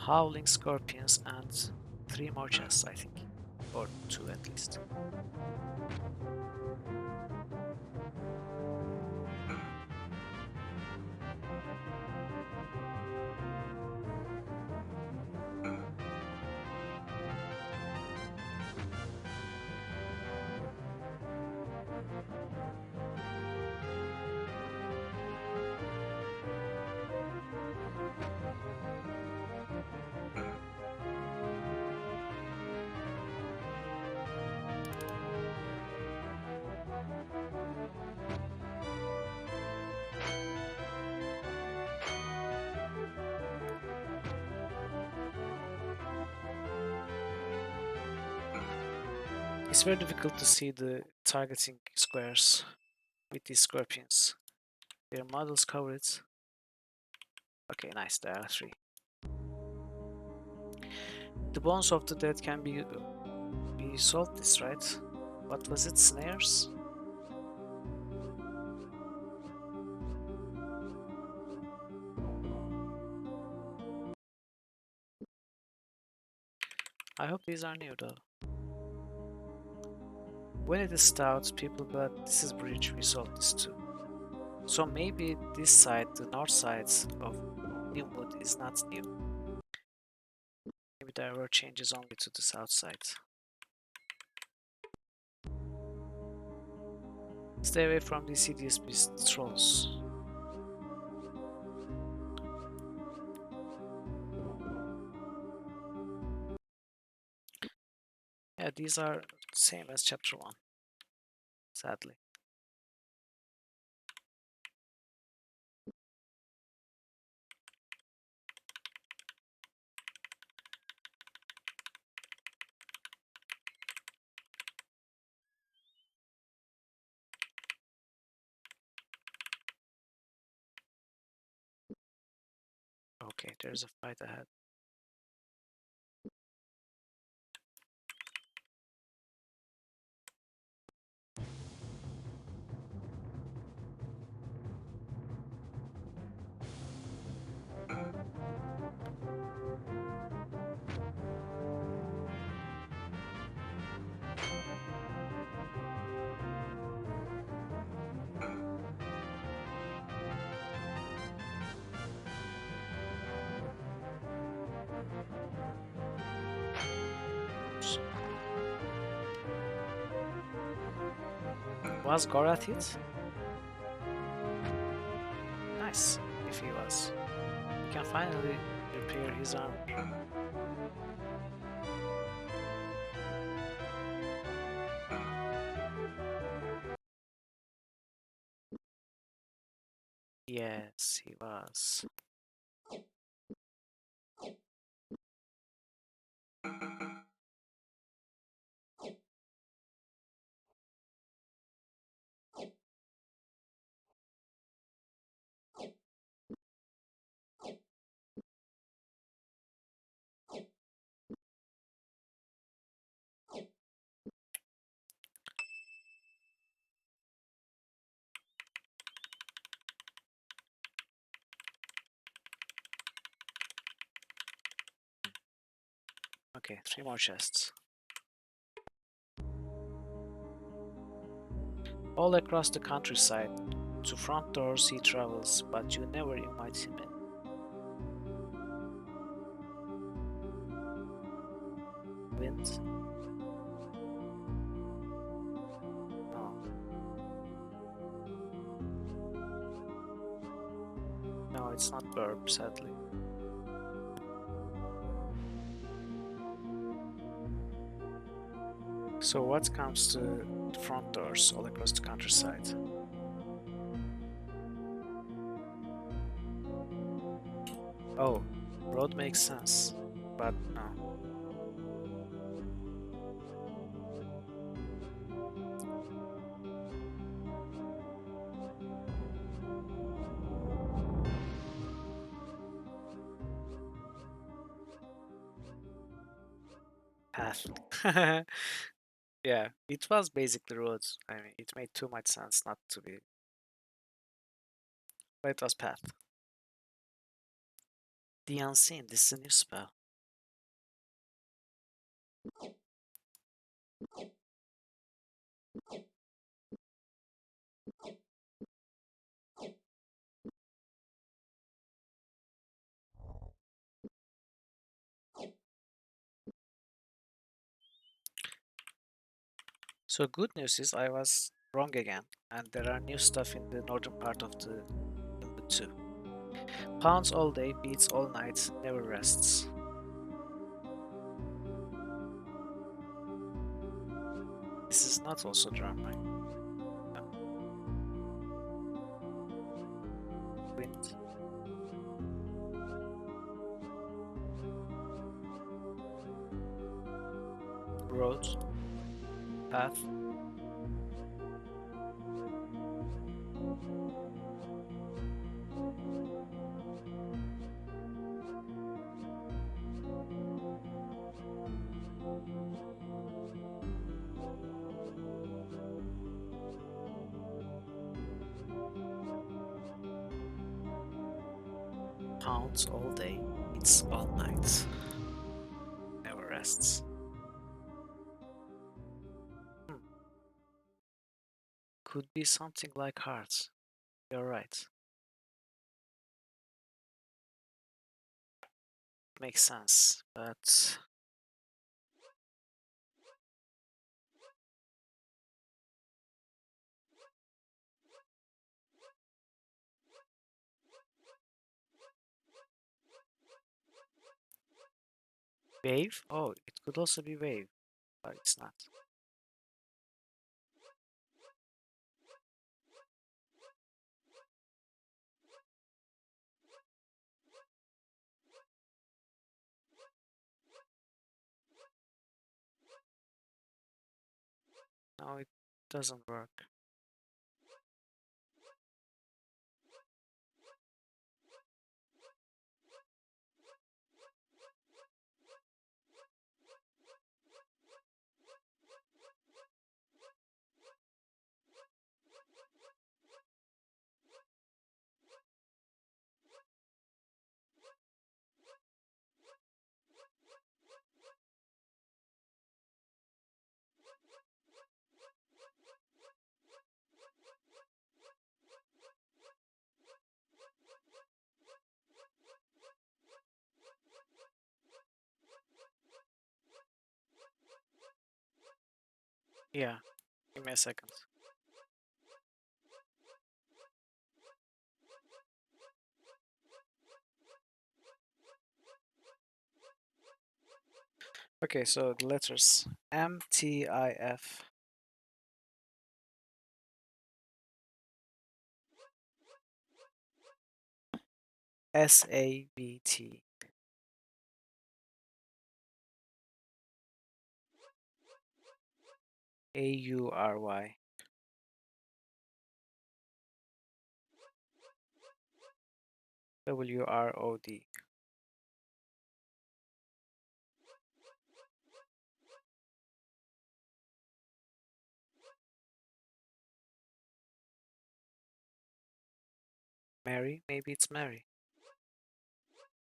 Howling scorpions and 3 more chests, I think. Or 2 at least. It's very difficult to see the targeting squares with these scorpions. Their models cover it. Okay, nice, there are 3. The bones of the dead can be we solved this, right? What was it? Snares? I hope these are new though. When it is stout, people but this is bridge, we solved this too. So maybe this side, the north side of Newwood is not new. Maybe there were changes only to the south side. Stay away from these hideous beast trolls. Yeah, these are same as chapter 1, sadly. Okay, there's a fight ahead. Was Gorath hit? Nice, if he was. He can finally repair his armor. Yes, he was. Okay, 3 more chests. All across the countryside, to front doors he travels, but you never invite him in. Wind? No. No, it's not burp, sadly. So what comes to front doors all across the countryside? Oh, road makes sense, but no. Path. Yeah, it was basically roads. I mean, it made too much sense not to be, but it was path. The Unseen, this is a new spell. So good news is I was wrong again, and there are new stuff in the northern part of the too. Pounds all day, beats all night, never rests. This is not also drum, right? No. Wind, road, path. Pounds all day, beats all night, never rests. Hmm. Could be something like hearts. You're right. Makes sense, but wave? Oh, it could also be wave, but it's not. No, it doesn't work. Yeah, give me a second. Okay, so the letters M, T, I, F, S, A, B, T, A, U, R, Y, W, R, O, D. Mary? Maybe it's Mary.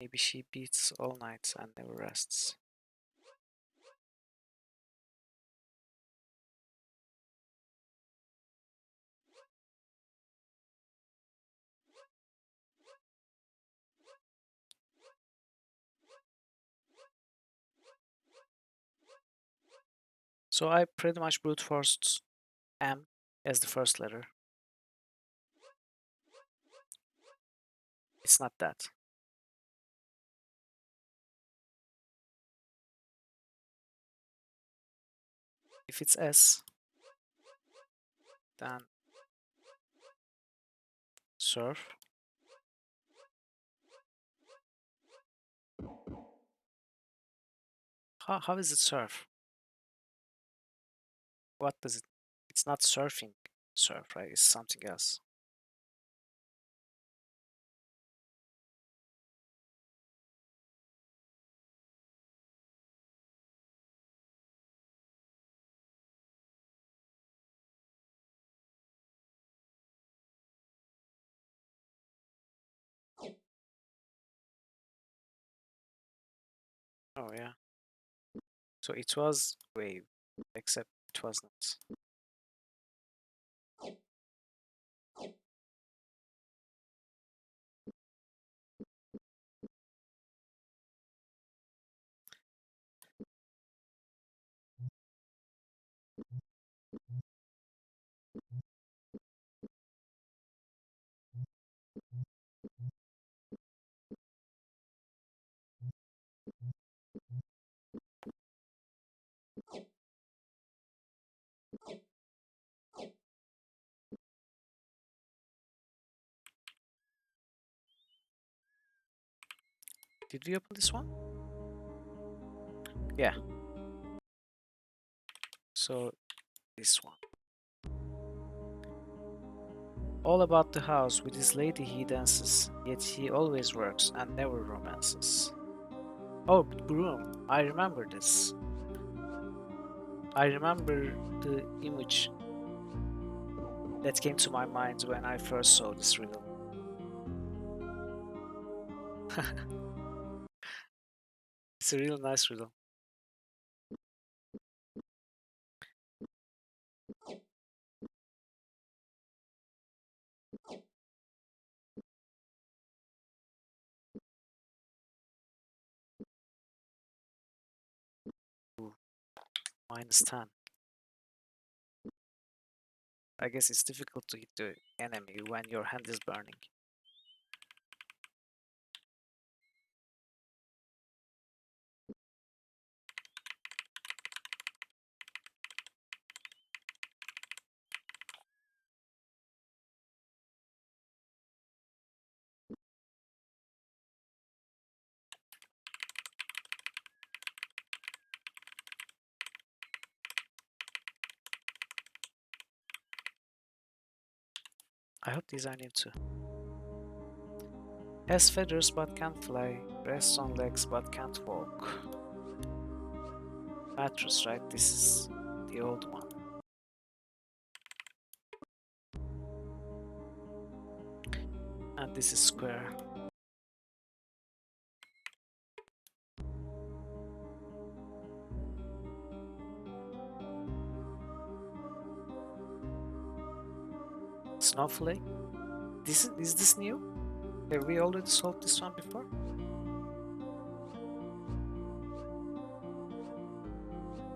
Maybe she beats all night and never rests. So I pretty much brute forced M as the first letter. It's not that. If it's S, then surf. How is it surf? What does it? It's not surfing surf, right? It's something else. Oh yeah. So it was wave, except it was not. Did we open this one? Yeah. So this one. All about the house, with his lady he dances, yet he always works and never romances. Oh, broom, I remember this. I remember the image that came to my mind when I first saw this riddle. It's a real nice riddle. Ooh, -10. I guess it's difficult to hit the enemy when your hand is burning. I hope these are new too. Has feathers but can't fly, rests on legs but can't walk. Mattress, right? This is the old one. And this is square. Snowflake? Is this new? Have we already solved this one before?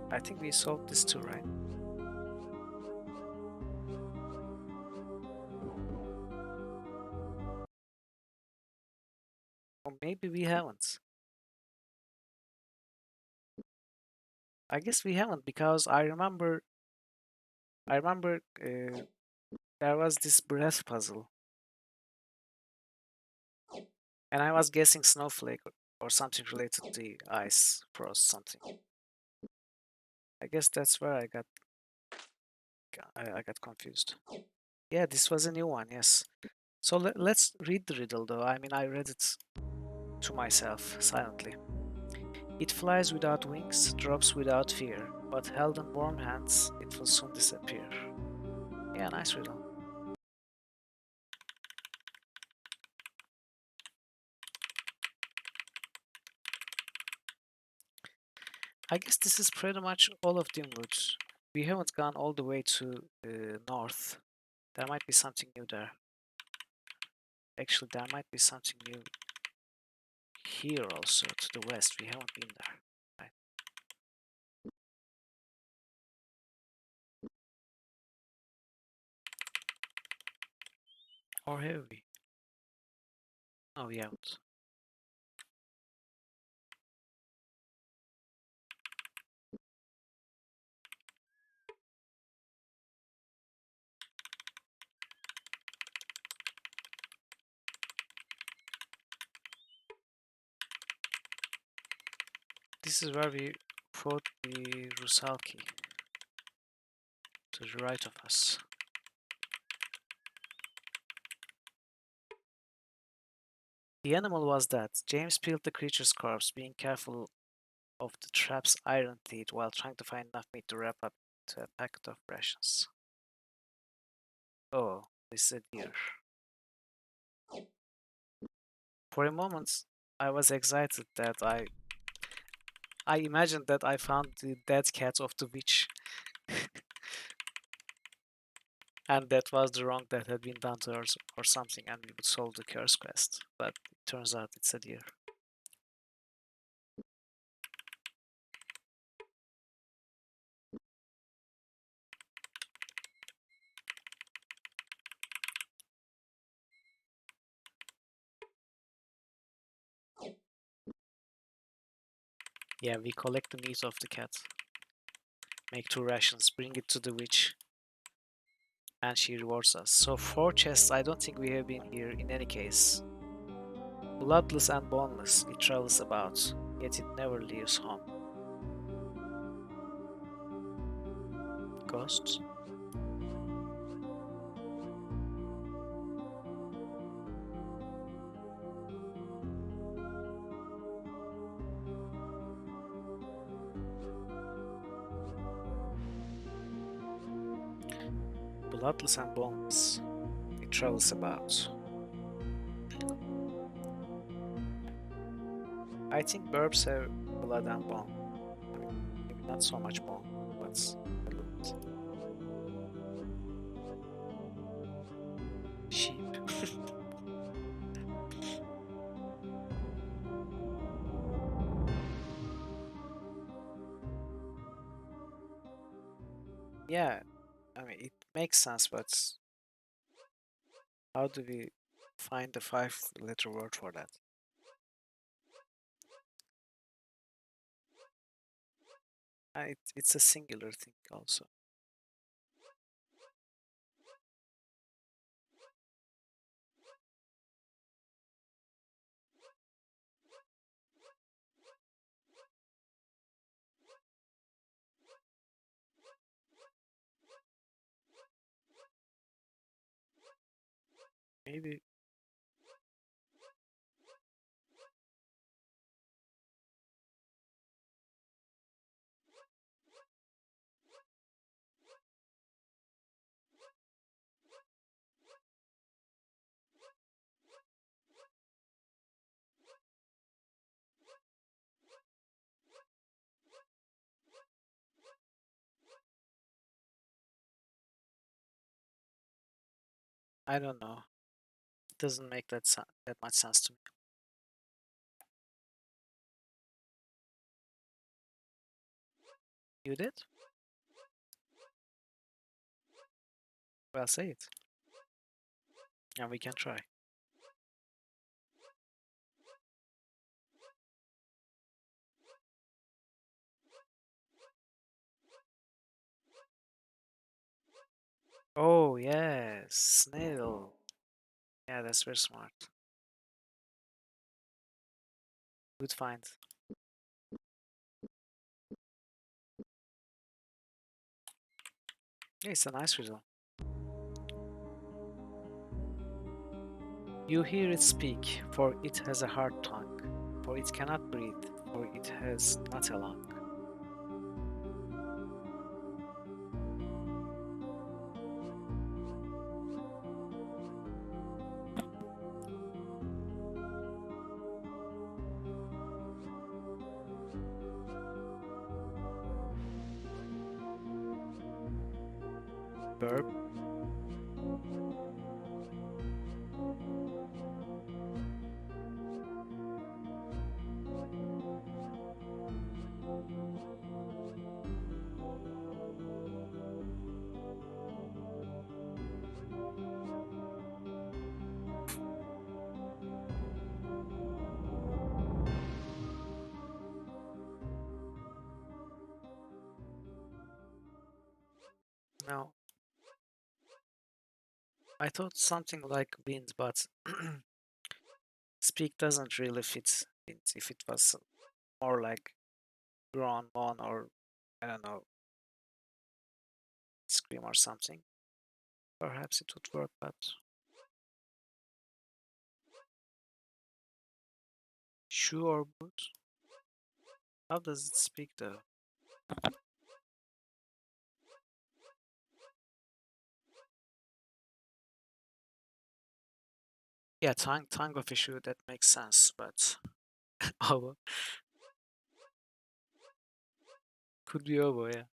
I think we solved this too, right? Or maybe we haven't. I guess we haven't because I remember there was this breath puzzle and I was guessing snowflake or something related to the ice frost something. I guess that's where I got confused. Yeah, this was a new one, yes. So let's read the riddle though. I mean, I read it to myself silently. It flies without wings, drops without fear, but held in warm hands, it will soon disappear. Yeah, nice riddle. I guess this is pretty much all of Dimwood. We haven't gone all the way to north. There might be something new there. Actually, there might be something new here also to the west. We haven't been there. Right? Or have we? No, we haven't. This is where we fought the Rusalki to the right of us. The animal was that. James peeled the creature's corpse, being careful of the trap's iron teeth while trying to find enough meat to wrap up to a packet of rations. Oh, this is a deer. For a moment, I was excited that I imagined that I found the dead cat of the witch, and that was the wrong that had been done to her or something, and we would solve the curse quest. But it turns out it's a deer. Yeah, we collect the meat of the cat, make 2 rations, bring it to the witch, and she rewards us. So 4 chests, I don't think we have been here in any case. Bloodless and boneless, it travels about, yet it never leaves home. Ghosts? Bloodless and boneless, it travels about. I think birds have blood and bone. I mean, maybe not so much bone, but a little bit. Sheep. Yeah, I mean, it makes sense, but how do we find the 5-letter word for that? It's a singular thing also. Maybe, I don't know. It doesn't make that much sense to me. You did? Well, say it. And we can try. Oh, yes, snail. Yeah, that's very smart. Good find. Yeah, it's a nice riddle. You hear it speak, for it has a hard tongue, for it cannot breathe, for it has not a lung. Verb. No, I thought something like wind, but speak doesn't really fit it. If it was more like groan, moan, or I don't know, scream or something, perhaps it would work, but shoe or boot? How does it speak though? Yeah, tongue of a shoe, that makes sense, but oh, Could be oboe, yeah.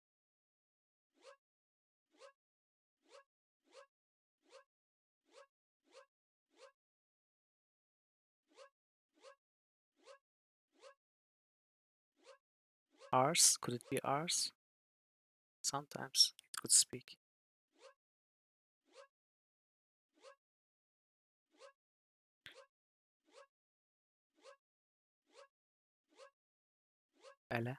Ours? Could it be ours? Sometimes it could speak. Ele.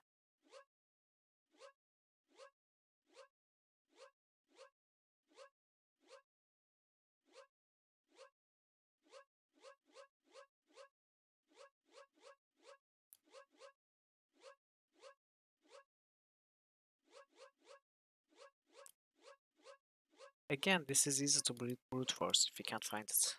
Again, this is easy to brute force if you can't find it.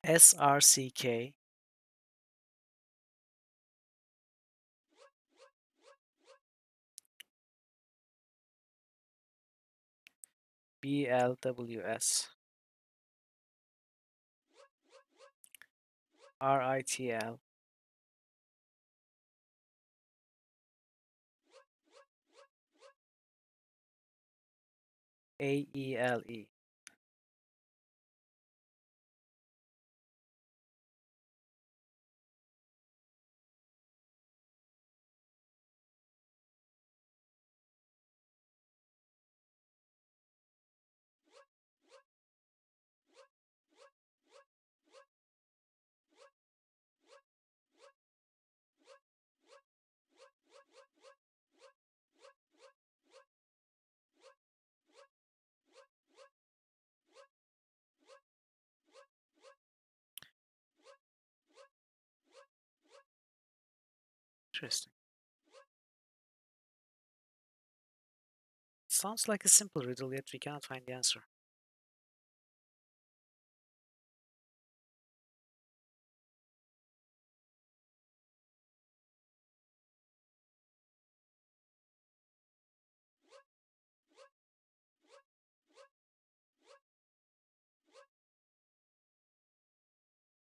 SRCK BLWS RITL AELE. Interesting. Sounds like a simple riddle, yet we cannot find the answer.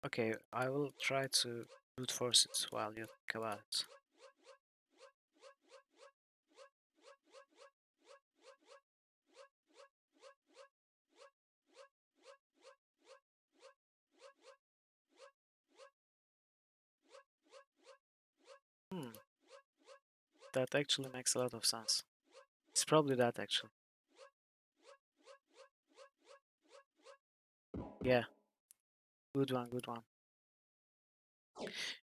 Okay, I will try to brute force it while you think about it. Hmm, that actually makes a lot of sense. It's probably that actually. Yeah, good one, good one.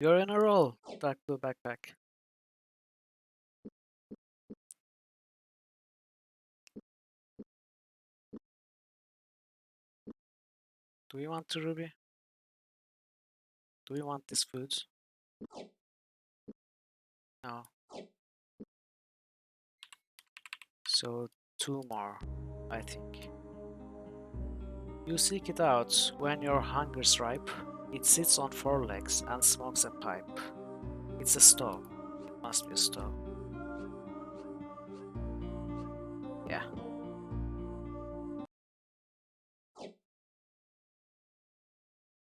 You're in a roll, Dark Blue Backpack. Do we want to Ruby? Do we want this food? No. So 2 more, I think. You seek it out when your hunger's ripe. It sits on 4 legs and smokes a pipe. It's a stove. It must be a stove. Yeah.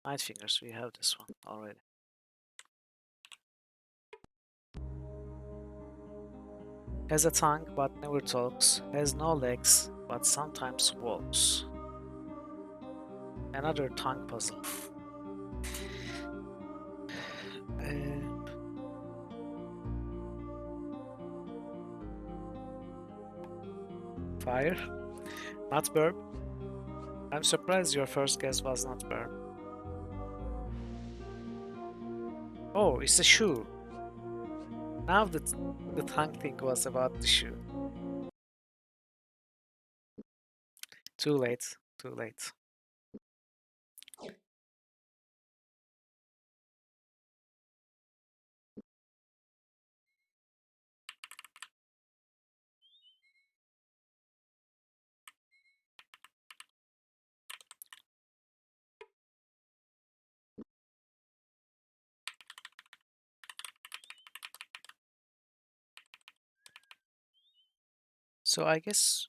Night Fingers, we have this one already. Has a tongue but never talks. Has no legs but sometimes walks. Another tongue puzzle. Uh, fire? Not burp? I'm surprised your first guess was not burp. Oh, it's a shoe. Now the tongue thing was about the shoe. Too late. Too late. So I guess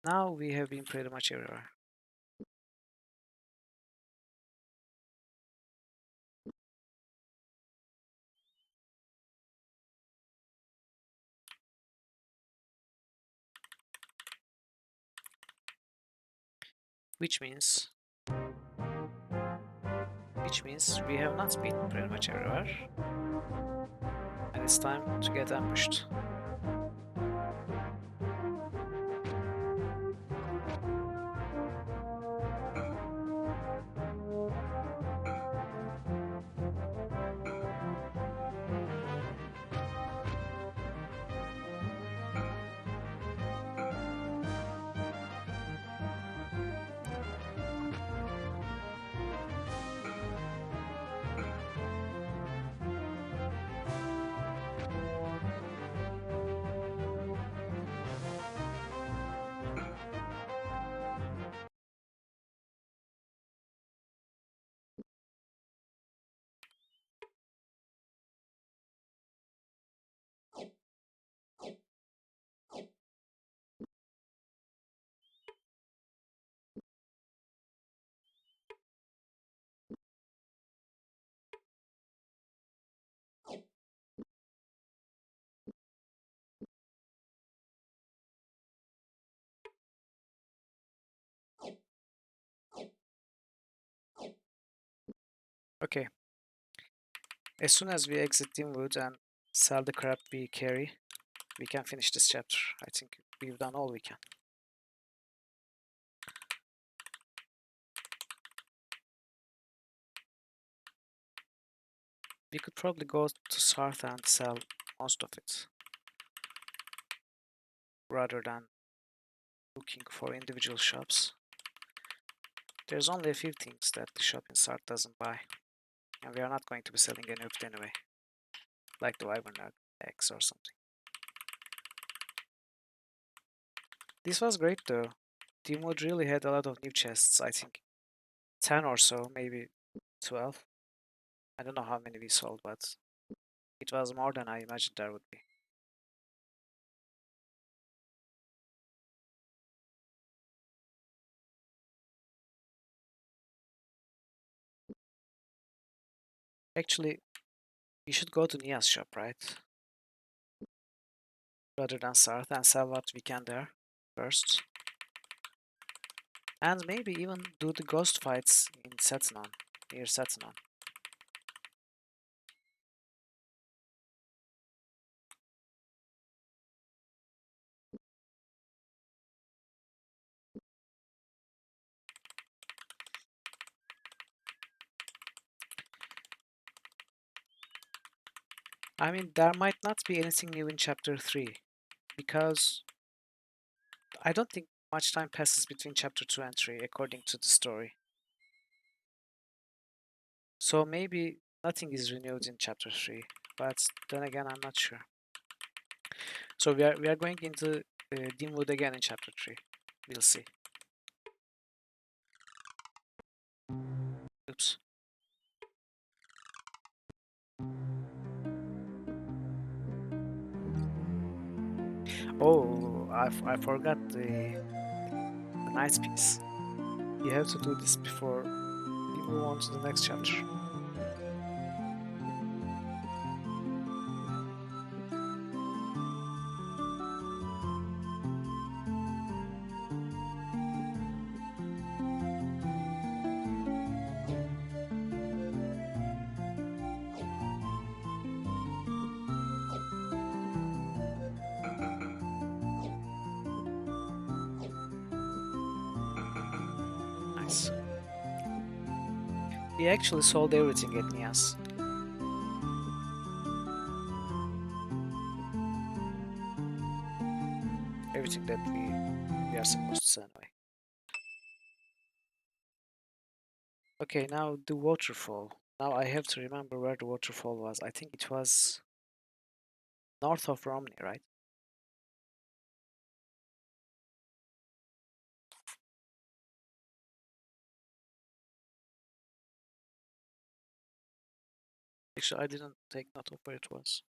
Now we have been pretty much everywhere. Which means we have not been pretty much everywhere. And it's time to get ambushed. Okay, as soon as we exit Dimwood and sell the crap we carry, we can finish this chapter. I think we've done all we can. We could probably go to Sartha and sell most of it, rather than looking for individual shops. There's only a few things that the shop in Sarth doesn't buy, and we are not going to be selling any of it anyway, like the wyvern eggs or something. This was great though. Dimwood really had a lot of new chests, I think 10 or so, maybe 12. I don't know how many we sold, but it was more than I imagined there would be. Actually, we should go to Nia's shop, right? Rather than Sarth, and sell what we can there first. And maybe even do the ghost fights in Setinon, near Setinon. I mean, there might not be anything new in chapter 3, because I don't think much time passes between chapter 2 and 3, according to the story. So maybe nothing is renewed in chapter 3, but then again, I'm not sure. So we are going into Dimwood again in chapter 3. We'll see. Oops. Oh, I forgot the night piece. You have to do this before we move on to the next chapter. Nice. We actually sold everything at Nias. Everything that we are supposed to sell away. Okay, now the waterfall. Now I have to remember where the waterfall was. I think it was north of Romney, right? Actually, I didn't take note of where it was.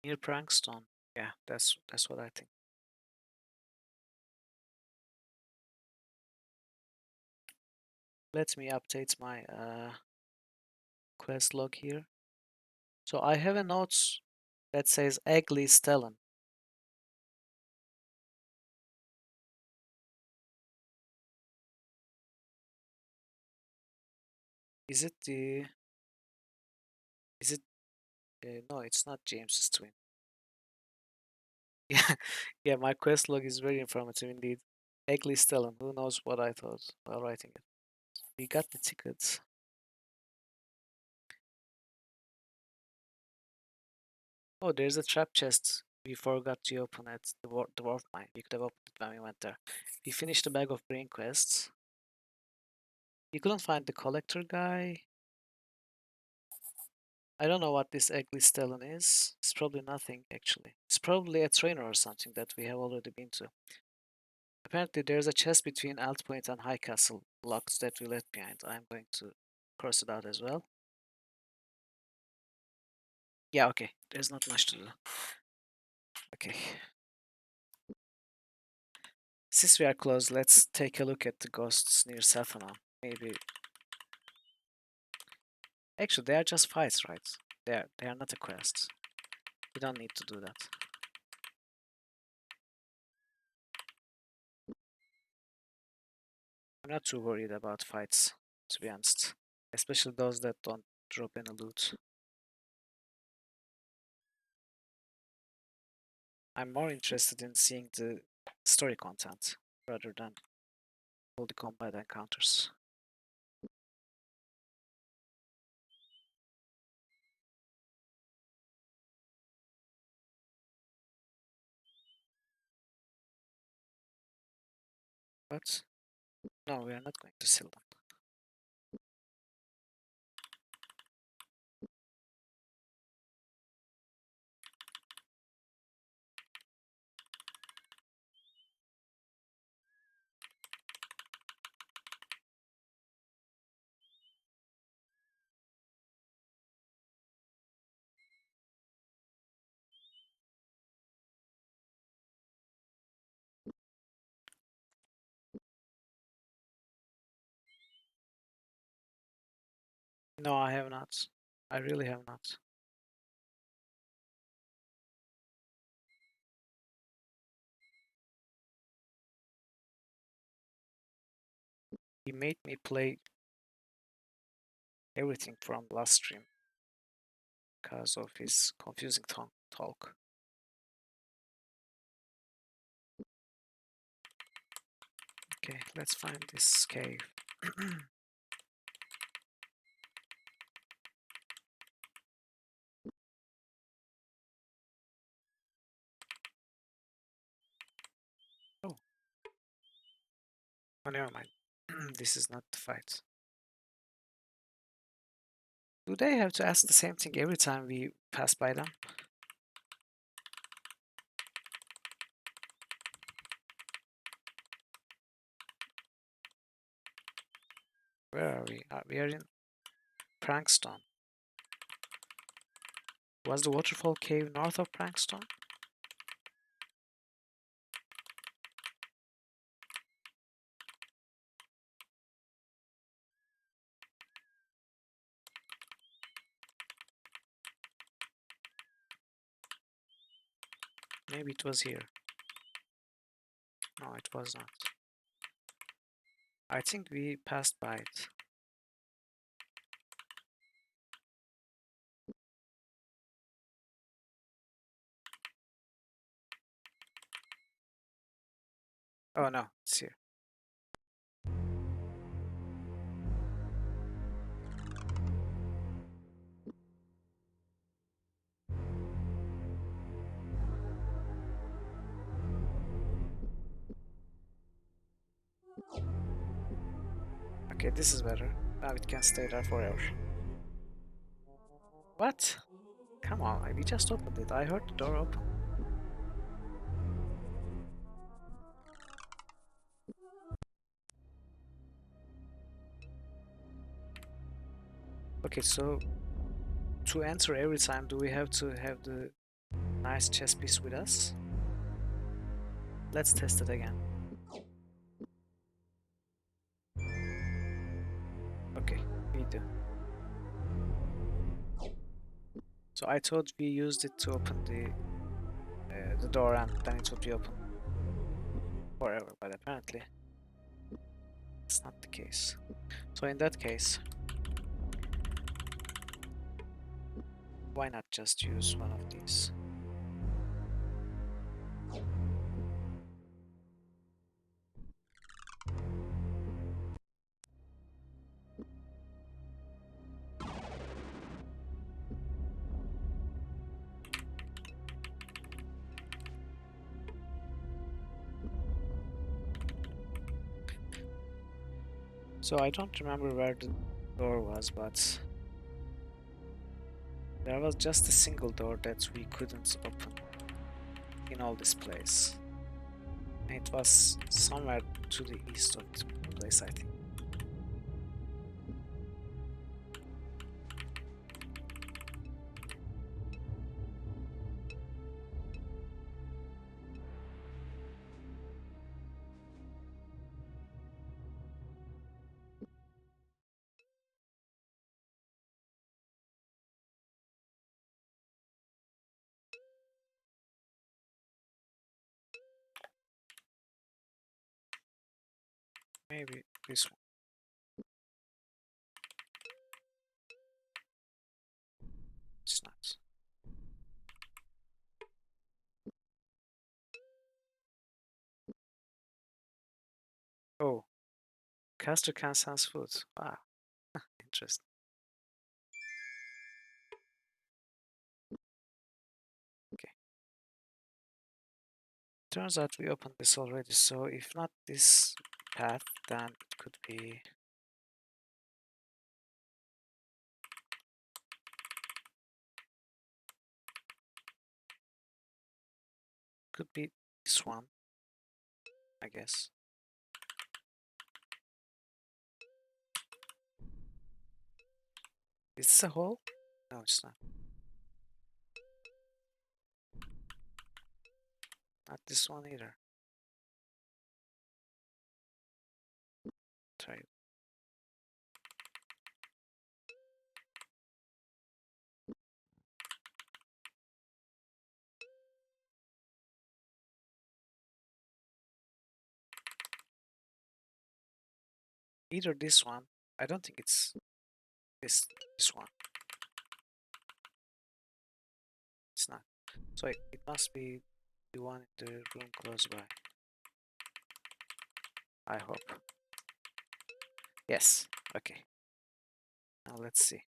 Near Prankstone. Yeah, that's what I think. Let me update my quest log here. So I have a note that says Ugly Stellan. Is it the? Is it? No, it's not James's twin. Yeah, yeah. My quest log is very informative indeed. Ugly Stellan. Who knows what I thought while writing it? We got the tickets. Oh, there's a trap chest. We forgot to open it. The dwarf mine. We could have opened it when we went there. We finished the bag of brain quests. You couldn't find the collector guy. I don't know what this ugly Stellan is. It's probably nothing, actually. It's probably a trainer or something that we have already been to. Apparently, there's a chest between Alt Point and High Castle locked that we left behind. I'm going to cross it out as well. Yeah, okay. There's not much to do. Okay. Since we are close, let's take a look at the ghosts near Sathana. Maybe. Actually, they are just fights, right? They are not a quest. We don't need to do that. I'm not too worried about fights, to be honest. Especially those that don't drop any loot. I'm more interested in seeing the story content rather than all the combat encounters. But no, we are not going to sell them. No, I have not. I really have not. He made me play everything from last stream because of his confusing talk. Okay, let's find this cave. Oh, oh, never mind. This is not the fight. Do they have to ask the same thing every time we pass by them? Where are we? We are in Prankstone. Was the waterfall cave north of Prankstone? Maybe it was here. No, it was not. I think we passed by it. Oh no, it's here. Okay, this is better. Now it can stay there forever. What? Come on, we just opened it. I heard the door open. Okay, so to enter every time, do we have to have the nice chess piece with us. Let's test it again. Okay, we do. So I thought we used it to open the door and then it would be open forever, but apparently it's not the case. So in that case, why not just use one of these? So I don't remember where the door was, but there was just a single door that we couldn't open in all this place. And it was somewhere to the east of this place, I think. Maybe this one. It's not. Oh, caster can sense food. Ah, interesting. Okay. Turns out we opened this already, so if not this path, then it could be this one, I guess. Is this a hole? No, it's not. Not this one either. Try it. Either this one. I don't think it's this one. It's not. So it must be the one in the room close by. I hope. Yes. Okay. Now let's see.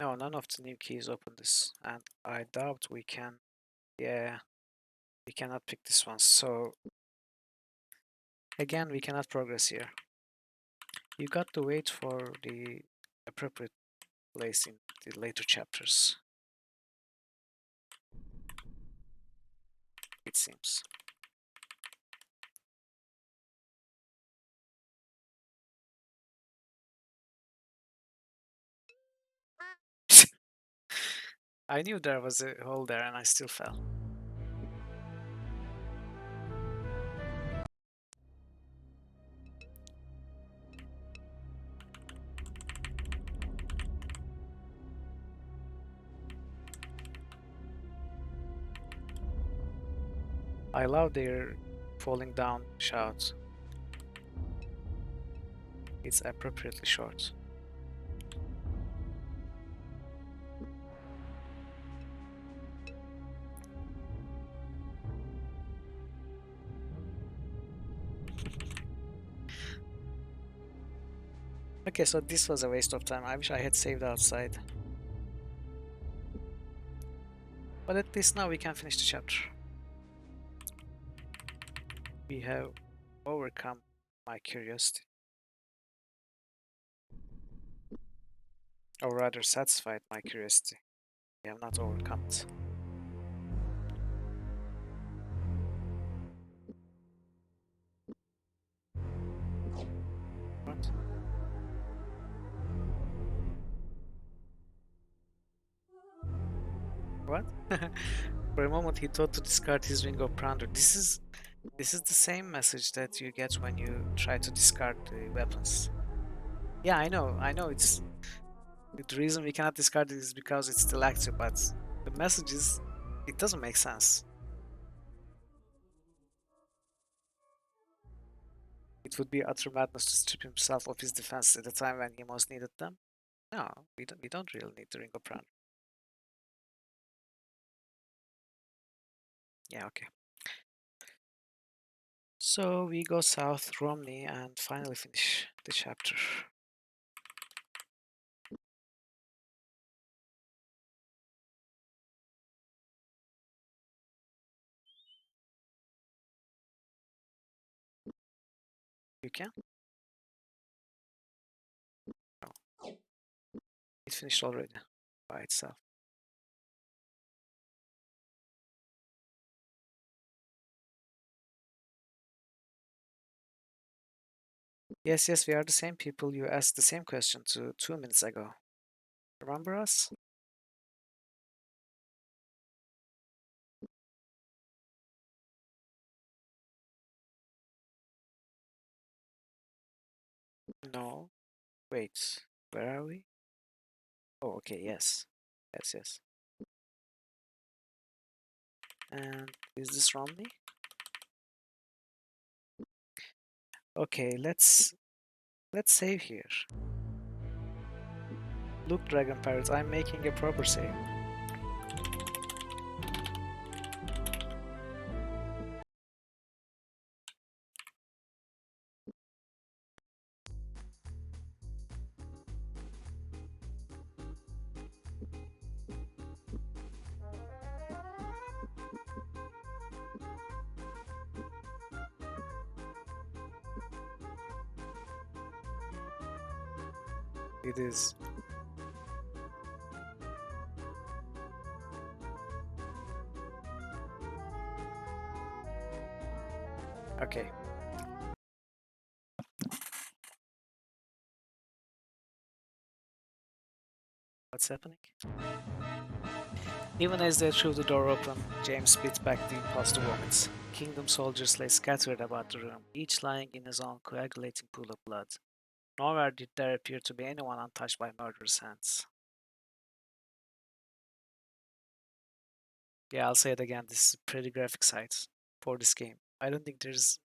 No, none of the new keys open this, and I doubt we can. Yeah, we cannot pick this one. So again, we cannot progress here. You got to wait for the appropriate place in the later chapters, it seems. I knew there was a hole there and I still fell. I love their falling down shout. It's appropriately short. Okay, so this was a waste of time. I wish I had saved outside. But at least now we can finish the chapter. We have overcome my curiosity. Or rather satisfied my curiosity. We have not overcome it. What? For a moment, he thought to discard his ring of Krondor. This is the same message that you get when you try to discard the weapons. Yeah, I know. It's the reason we cannot discard it is because it's still active, but the message is it doesn't make sense. It would be utter madness to strip himself of his defense at a time when he most needed them. No, we don't really need the ring of Krondor. Yeah, okay. So we go south, Romney, and finally finish the chapter. You can? No, it finished already by itself. Yes, yes, we are the same people you asked the same question to 2 minutes ago. Remember us? No. Wait, where are we? Oh, okay, yes. Yes, yes. And is this Romney? Okay, let's save here. Look, Dragon Pirate, I'm making a proper save. It is. Okay. What's happening? Even as they threw the door open, James bit back the impulse to vomit. Kingdom soldiers lay scattered about the room, each lying in his own coagulating pool of blood. Nowhere did there appear to be anyone untouched by murderous hands. Yeah, I'll say it again, this is a pretty graphic site for this game. I don't think there's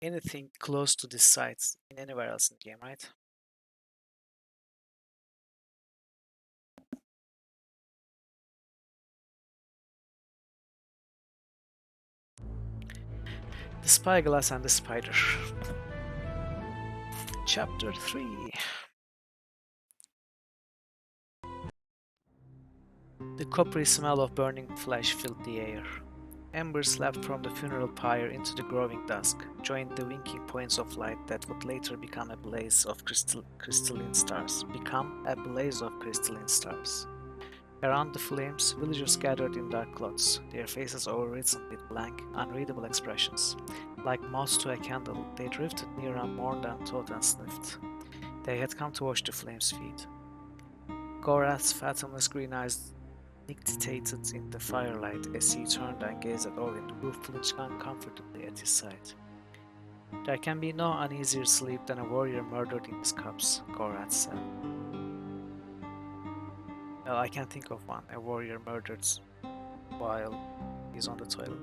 anything close to this site in anywhere else in the game, right? The Spyglass and the Spider. Chapter 3. The coppery smell of burning flesh filled the air. Embers leapt from the funeral pyre into the growing dusk, joined the winking points of light that would later become a blaze of crystalline stars. Around the flames, villagers gathered in dark cloths, their faces overwritten with blank, unreadable expressions. Like moths to a candle, they drifted near and mourned and thought and sniffed. They had come to watch the flames feed. Gorath's fathomless green eyes nictitated in the firelight as he turned and gazed at Owen, who flinched uncomfortably at his side. There can be no uneasier sleep than a warrior murdered in his cups, Gorath said. Well, I can't think of one, a warrior murdered while he's on the toilet.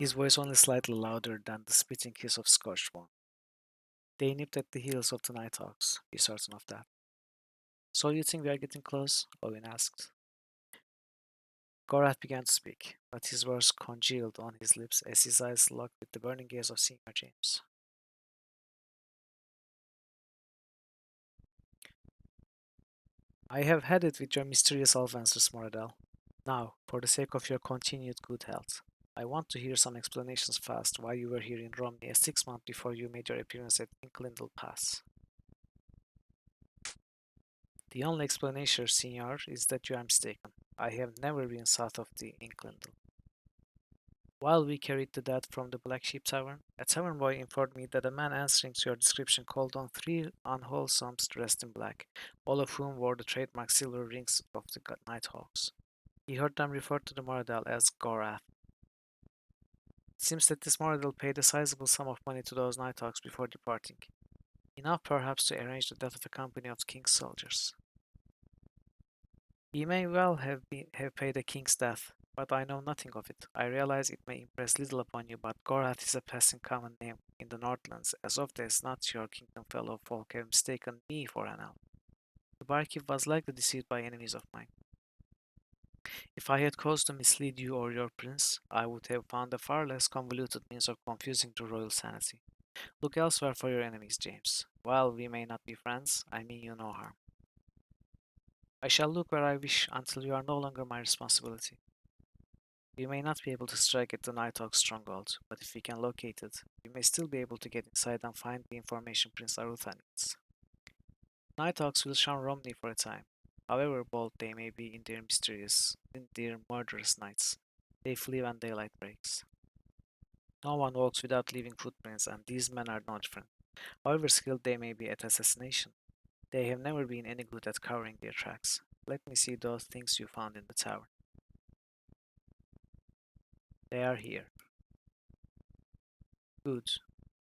His voice only slightly louder than the spitting hiss of scorched bone. They nipped at the heels of the Nighthawks, be certain of that. So you think we are getting close? Owen asked. Gorath began to speak, but his words congealed on his lips as his eyes locked with the burning gaze of Senior James. I have had it with your mysterious answers, Moradel. Now, for the sake of your continued good health, I want to hear some explanations fast why you were here in Romney 6 months before you made your appearance at Inklindle Pass. The only explanation, Signor, is that you are mistaken. I have never been south of the Inklindle. While we carried the dead from the Black Sheep Tavern, a tavern boy informed me that a man answering to your description called on 3 unwholesomes dressed in black, all of whom wore the trademark silver rings of the Nighthawks. He heard them refer to the Moradel as Gorath. It seems that this Moradel paid a sizable sum of money to those Nighthawks before departing. Enough perhaps to arrange the death of a company of the king's soldiers. He may well have paid the king's death, but I know nothing of it. I realize it may impress little upon you, but Gorath is a passing common name in the Northlands, as often as not your kingdom fellow folk have mistaken me for an elf. The barkeep was likely deceived by enemies of mine. If I had caused to mislead you or your prince, I would have found a far less convoluted means of confusing the royal sanity. Look elsewhere for your enemies, James. While we may not be friends, I mean you no harm. I shall look where I wish until you are no longer my responsibility. We may not be able to strike at the Nighthawk stronghold, but if we can locate it, we may still be able to get inside and find the information Prince Arutha needs. Nighthawks will shun Romney for a time. However bold they may be in their murderous nights, they flee when daylight breaks. No one walks without leaving footprints, and these men are no different. However skilled they may be at assassination, they have never been any good at covering their tracks. Let me see those things you found in the tower. They are here. Good.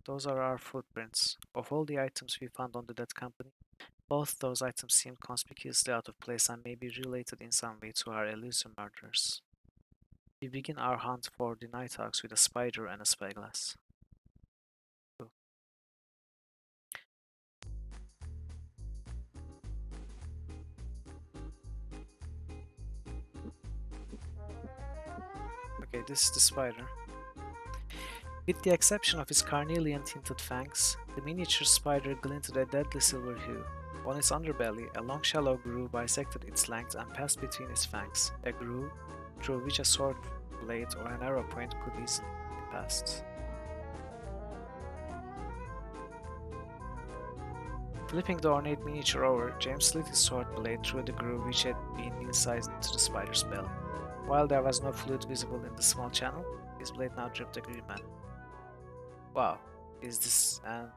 Those are our footprints. Of all the items we found on the dead company, both those items seem conspicuously out of place and may be related in some way to our elusive murderers. We begin our hunt for the Nighthawks with a spider and a spyglass. Cool. Okay, this is the spider. With the exception of its carnelian-tinted fangs, the miniature spider glinted a deadly silver hue. On its underbelly, a long shallow groove bisected its length and passed between its fangs, a groove through which a sword blade or an arrow point could easily be passed. Flipping the ornate miniature over, James slid his sword blade through the groove which had been incised into the spider's belly. While there was no fluid visible in the small channel, his blade now dripped a green matter. Wow, is this an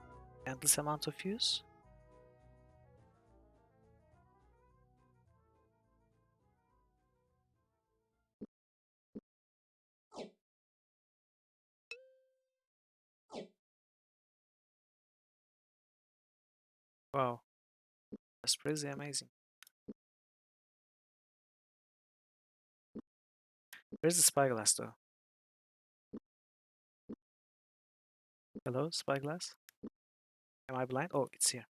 endless amount of use? Wow, that's pretty amazing. Where's the spyglass though? Hello, spyglass? Am I blind? Oh, it's here.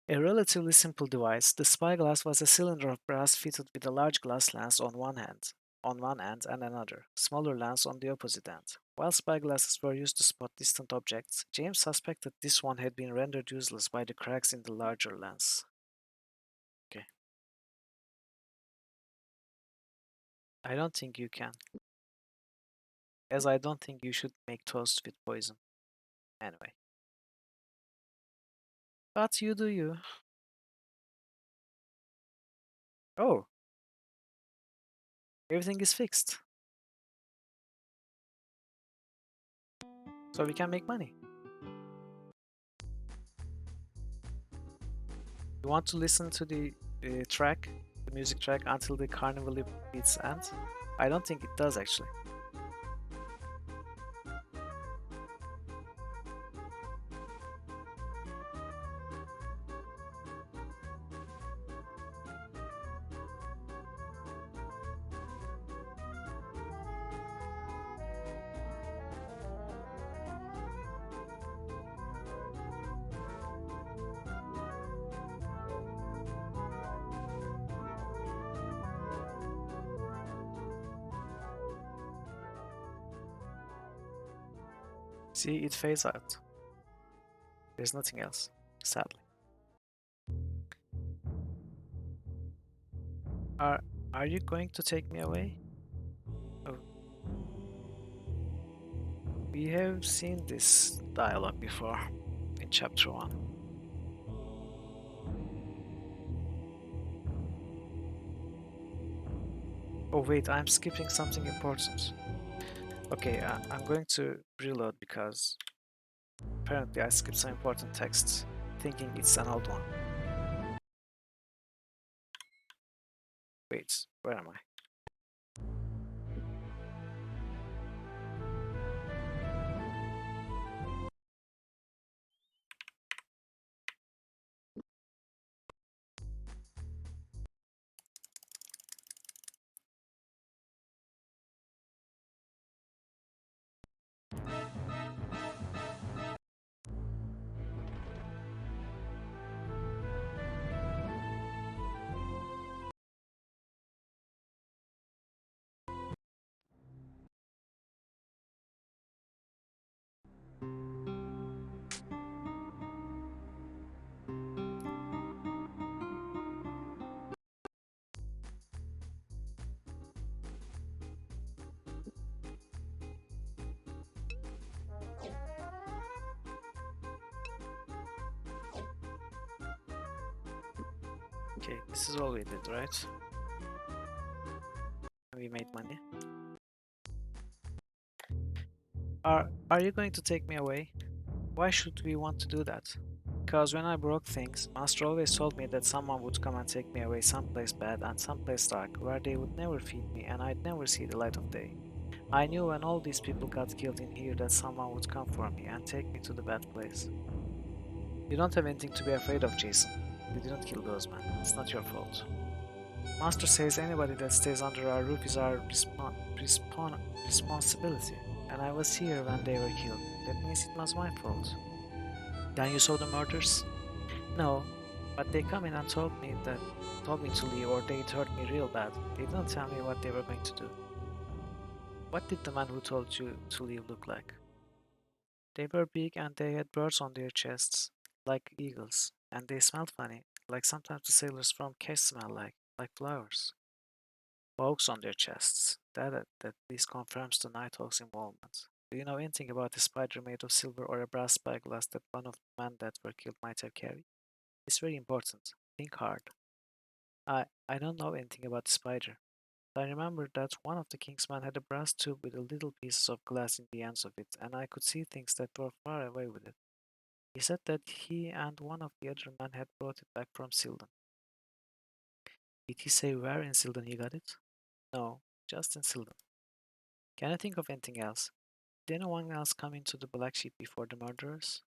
A relatively simple device, the spyglass was a cylinder of brass fitted with a large glass lens on one end and another, smaller lens on the opposite end. While spyglasses were used to spot distant objects, James suspected this one had been rendered useless by the cracks in the larger lens. Okay. I don't think you can, as I don't think you should make toast with poison. Anyway. But you do you. Oh, everything is fixed. So we can make money. You want to listen to the the music track, until the carnival beats end? I don't think it does actually. See, it fades out. There's nothing else, sadly. Are are you going to take me away? Oh, we have seen this dialogue before in chapter 1. Oh wait, I'm skipping something important. Okay, I'm going to reload because apparently I skipped some important texts, thinking it's an old one. Wait, where am I? Okay, this is all we did, right? We made money. Are you going to take me away? Why should we want to do that? Because when I broke things, Master always told me that someone would come and take me away someplace bad and someplace dark, where they would never feed me and I'd never see the light of day. I knew when all these people got killed in here that someone would come for me and take me to the bad place. You don't have anything to be afraid of, Jason. You didn't kill those men. It's not your fault. Master says anybody that stays under our roof is our responsibility. And I was here when they were killed. That means it was my fault. Then you saw the murders? No, but they come in and told me to leave or they'd hurt me real bad. They didn't tell me what they were going to do. What did the man who told you to leave look like? They were big and they had birds on their chests, like eagles, and they smelled funny, like sometimes the sailors from Cache smell like flowers. Bugs on their chests. That at least confirms the Nighthawk's involvement. Do you know anything about a spider made of silver or a brass spyglass that one of the men that were killed might have carried? It's very important. Think hard. I don't know anything about the spider. I remember that one of the king's men had a brass tube with a little pieces of glass in the ends of it, and I could see things that were far away with it. He said that he and one of the other men had brought it back from Sildan. Did he say where in Sildan he got it? No, just in Sildan. Can I think of anything else? Did anyone else come into the black sheep before the murderers?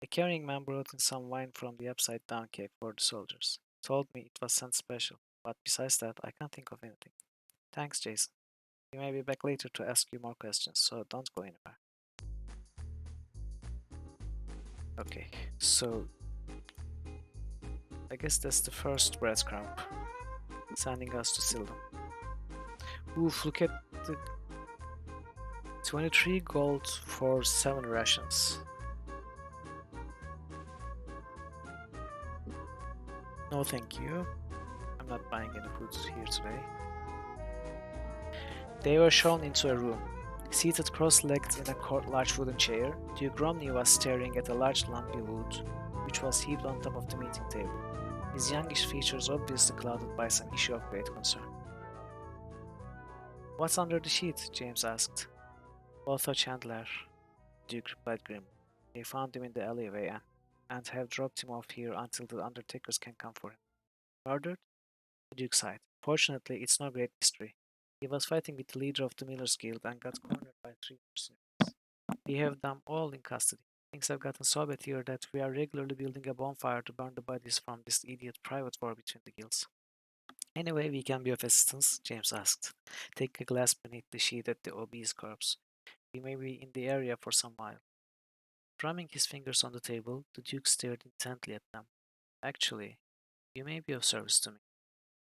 A carrying man brought in some wine from the upside down cave for the soldiers. Told me it was sent special, but besides that, I can't think of anything. Thanks, Jason. We may be back later to ask you more questions, so don't go anywhere. Okay, so I guess that's the first breadcrumb, sending us to Sildon. Oof, look at the 23 gold for 7 rations. No thank you. I'm not buying any food here today. They were shown into a room. Seated cross-legged in a large wooden chair, Duke Romney was staring at a large lumpy wood, which was heaped on top of the meeting table. His youngish features obviously clouded by some issue of great concern. "What's under the sheet?" James asked. "Otho Chandler," Duke replied grimly. "They found him in the alleyway and have dropped him off here until the undertakers can come for him." "Murdered?" The Duke sighed. "Fortunately, it's no great mystery. He was fighting with the leader of the Millers Guild and got cornered by 3 mercenaries. We have them all in custody. Things have gotten so bad here that we are regularly building a bonfire to burn the bodies from this idiot private war between the guilds." "Any way we can be of assistance?" James asked, taking a glass beneath the sheet at the obese corpse. "We may be in the area for some while." Drumming his fingers on the table, the Duke stared intently at them. "Actually, you may be of service to me,"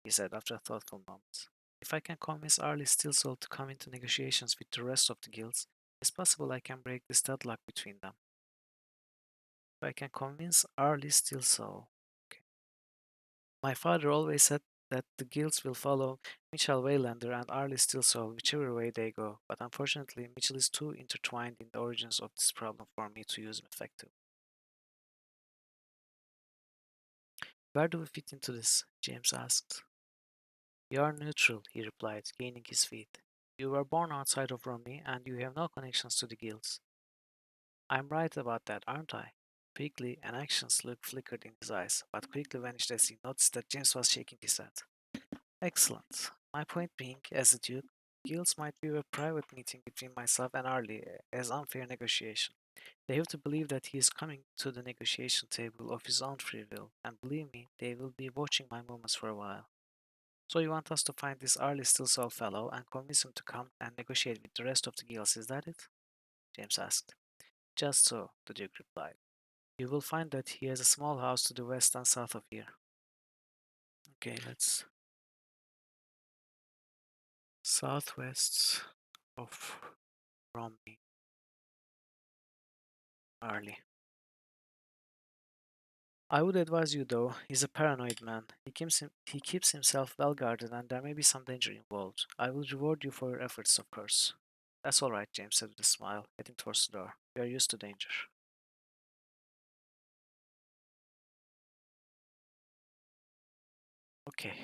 he said after a thoughtful moment. "If I can convince Arlie Stillsole to come into negotiations with the rest of the guilds, it's possible I can break this deadlock between them." "If I can convince Arlie Stillsole." Okay. "My father always said that the guilds will follow Mitchell Waylander and Arlie Stillsole whichever way they go, but unfortunately Mitchell is too intertwined in the origins of this problem for me to use him effectively." "Where do we fit into this?" James asked. "You're neutral," he replied, gaining his feet. "You were born outside of Romney, and you have no connections to the guilds." "I'm right about that, aren't I?" Quickly, an anxious look flickered in his eyes, but quickly vanished as he noticed that James was shaking his head. Excellent. My point being, as a duke, guilds might view a private meeting between myself and Arlie as unfair negotiation. They have to believe that he is coming to the negotiation table of his own free will, and believe me, they will be watching my movements for a while. So you want us to find this Arlie Stillsell fellow and convince him to come and negotiate with the rest of the guilds, is that it? James asked. Just so, the Duke replied. You will find that he has a small house to the west and south of here. Okay, let's southwest of Romney, Arlie. I would advise you though, he's a paranoid man. He keeps himself well guarded and there may be some danger involved. I will reward you for your efforts, of course. That's all right, James said with a smile, heading towards the door. We are used to danger. Okay,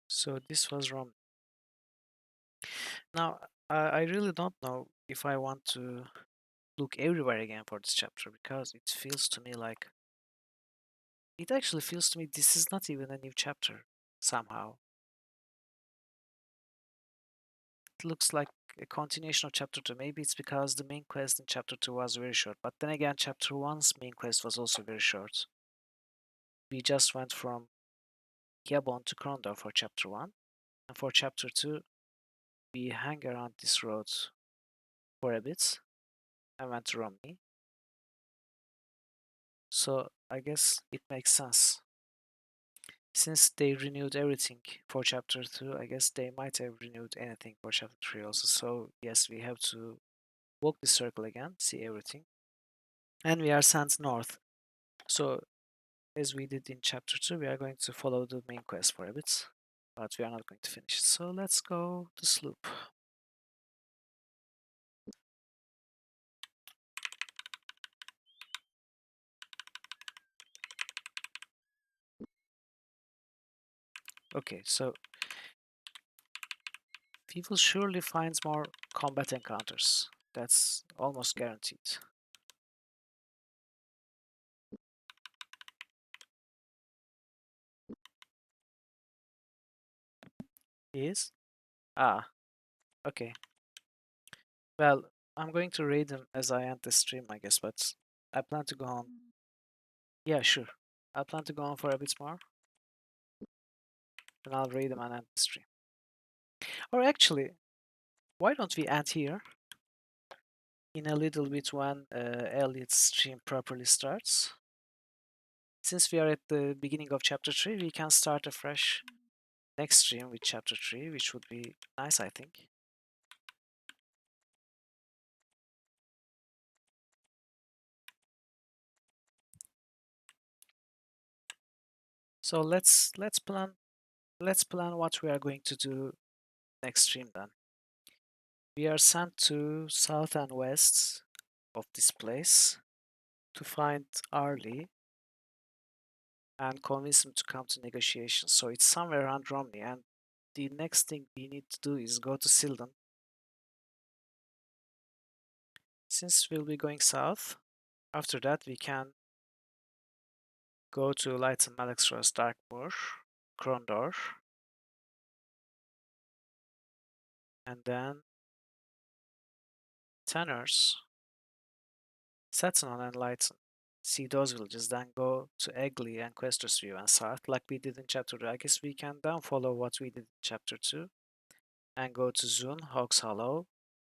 so this was Romney. Now, I really don't know if I want to look everywhere again for this chapter because it actually feels to me this is not even a new chapter somehow. It looks like a continuation of chapter 2. Maybe it's because the main quest in chapter 2 was very short, but then again, chapter 1's main quest was also very short. We just went from Gabon to Krondor for chapter 1, and for chapter 2, we hang around this road for a bit and went to Romney. So I guess it makes sense. Since they renewed everything for chapter 2, I guess they might have renewed anything for chapter 3 also. So yes, we have to walk the circle again, see everything. And we are sent north. So as we did in chapter 2, we are going to follow the main quest for a bit, but we are not going to finish it. So let's go to Sloop. Okay, so we will surely find more combat encounters. That's almost guaranteed. Is? Ah, okay. Well, I'm going to raid them as I end the stream, I guess, but I plan to go on. Yeah, sure. I plan to go on for a bit more, and I'll raid them and end the stream. Or actually, why don't we end here in a little bit when Elliot's stream properly starts? Since we are at the beginning of chapter 3, we can start a fresh next stream with chapter 3, which would be nice, I think. So let's plan what we are going to do next stream then. We are sent to south and west of this place to find Arlie and convince him to come to negotiations. So it's somewhere around Romney, and the next thing we need to do is go to Silden. Since we'll be going south, after that we can go to Lights and Malexros Darkmoor, Krondor, and then Tanners, Setanon and Lighton. See those villages, then go to Eggley and Questor's View and South, like we did in chapter 2. I guess we can then follow what we did in chapter 2 and go to Zun, Hawks Hollow,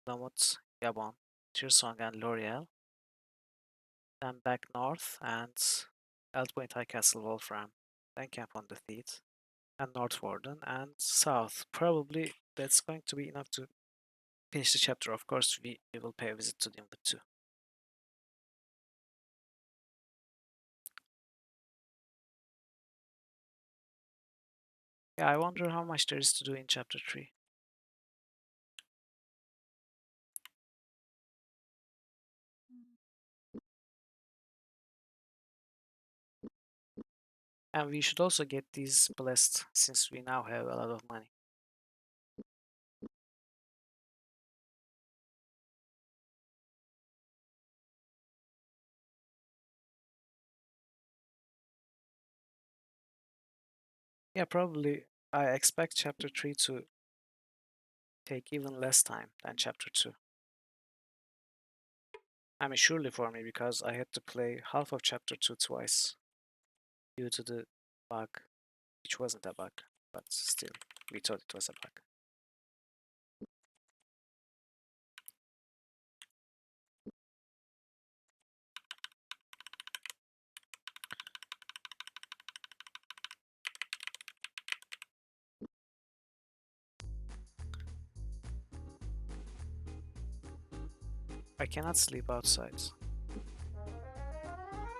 Lamut, Gabon, Tirsong and L'Oreal, then back north and Eldpoint High Castle Wolfram, then camp on the Theat and North Warden and south. Probably that's going to be enough to finish the chapter. Of course, we will pay a visit to Dimwit too. Yeah, I wonder how much there is to do in chapter 3. And we should also get these blessed since we now have a lot of money. Yeah, probably I expect chapter 3 to take even less time than chapter 2. I mean, surely for me, because I had to play half of chapter 2 twice due to the bug, which wasn't a bug, but still, we thought it was a bug. I cannot sleep outside.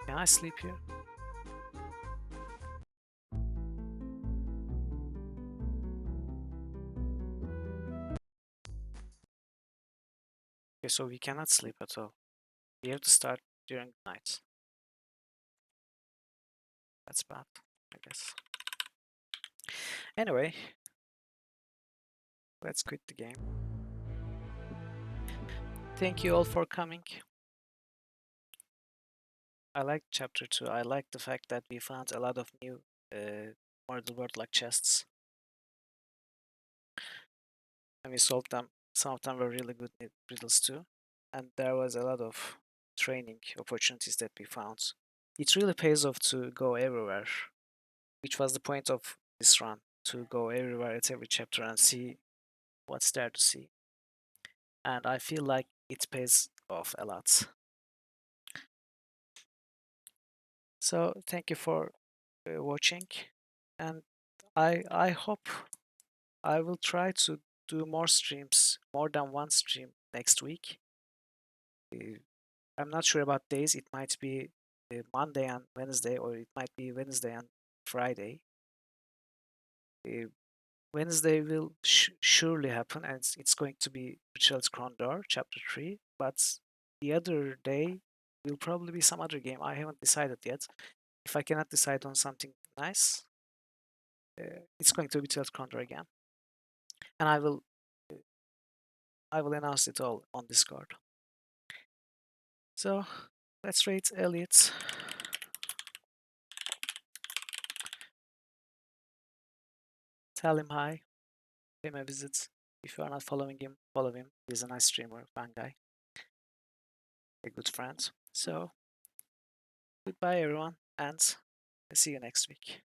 Can I sleep here? Okay, so we cannot sleep at all. We have to start during the night. That's bad, I guess. Anyway, let's quit the game. Thank you all for coming. I like chapter 2. I like the fact that we found a lot of new Murder World like chests. And we solved them. Some of them were really good riddles too. And there was a lot of training opportunities that we found. It really pays off to go everywhere, which was the point of this run, to go everywhere at every chapter and see what's there to see. And I feel like it pays off a lot. So thank you for watching, and I hope I will try to do more streams, more than one stream next week. Uh, I'm not sure about days. It might be Monday and Wednesday, or it might be Wednesday and Friday. Uh, Wednesday will surely happen, and it's going to be Betrayal Krondor, Chapter 3. But the other day will probably be some other game. I haven't decided yet. If I cannot decide on something nice, it's going to be Betrayal Krondor again, and uh, I will announce it all on Discord. So let's rate Elliot. Tell him hi. Pay him a visit. If you are not following him, follow him. He's a nice streamer, fun guy, a good friend. So goodbye everyone, and see you next week.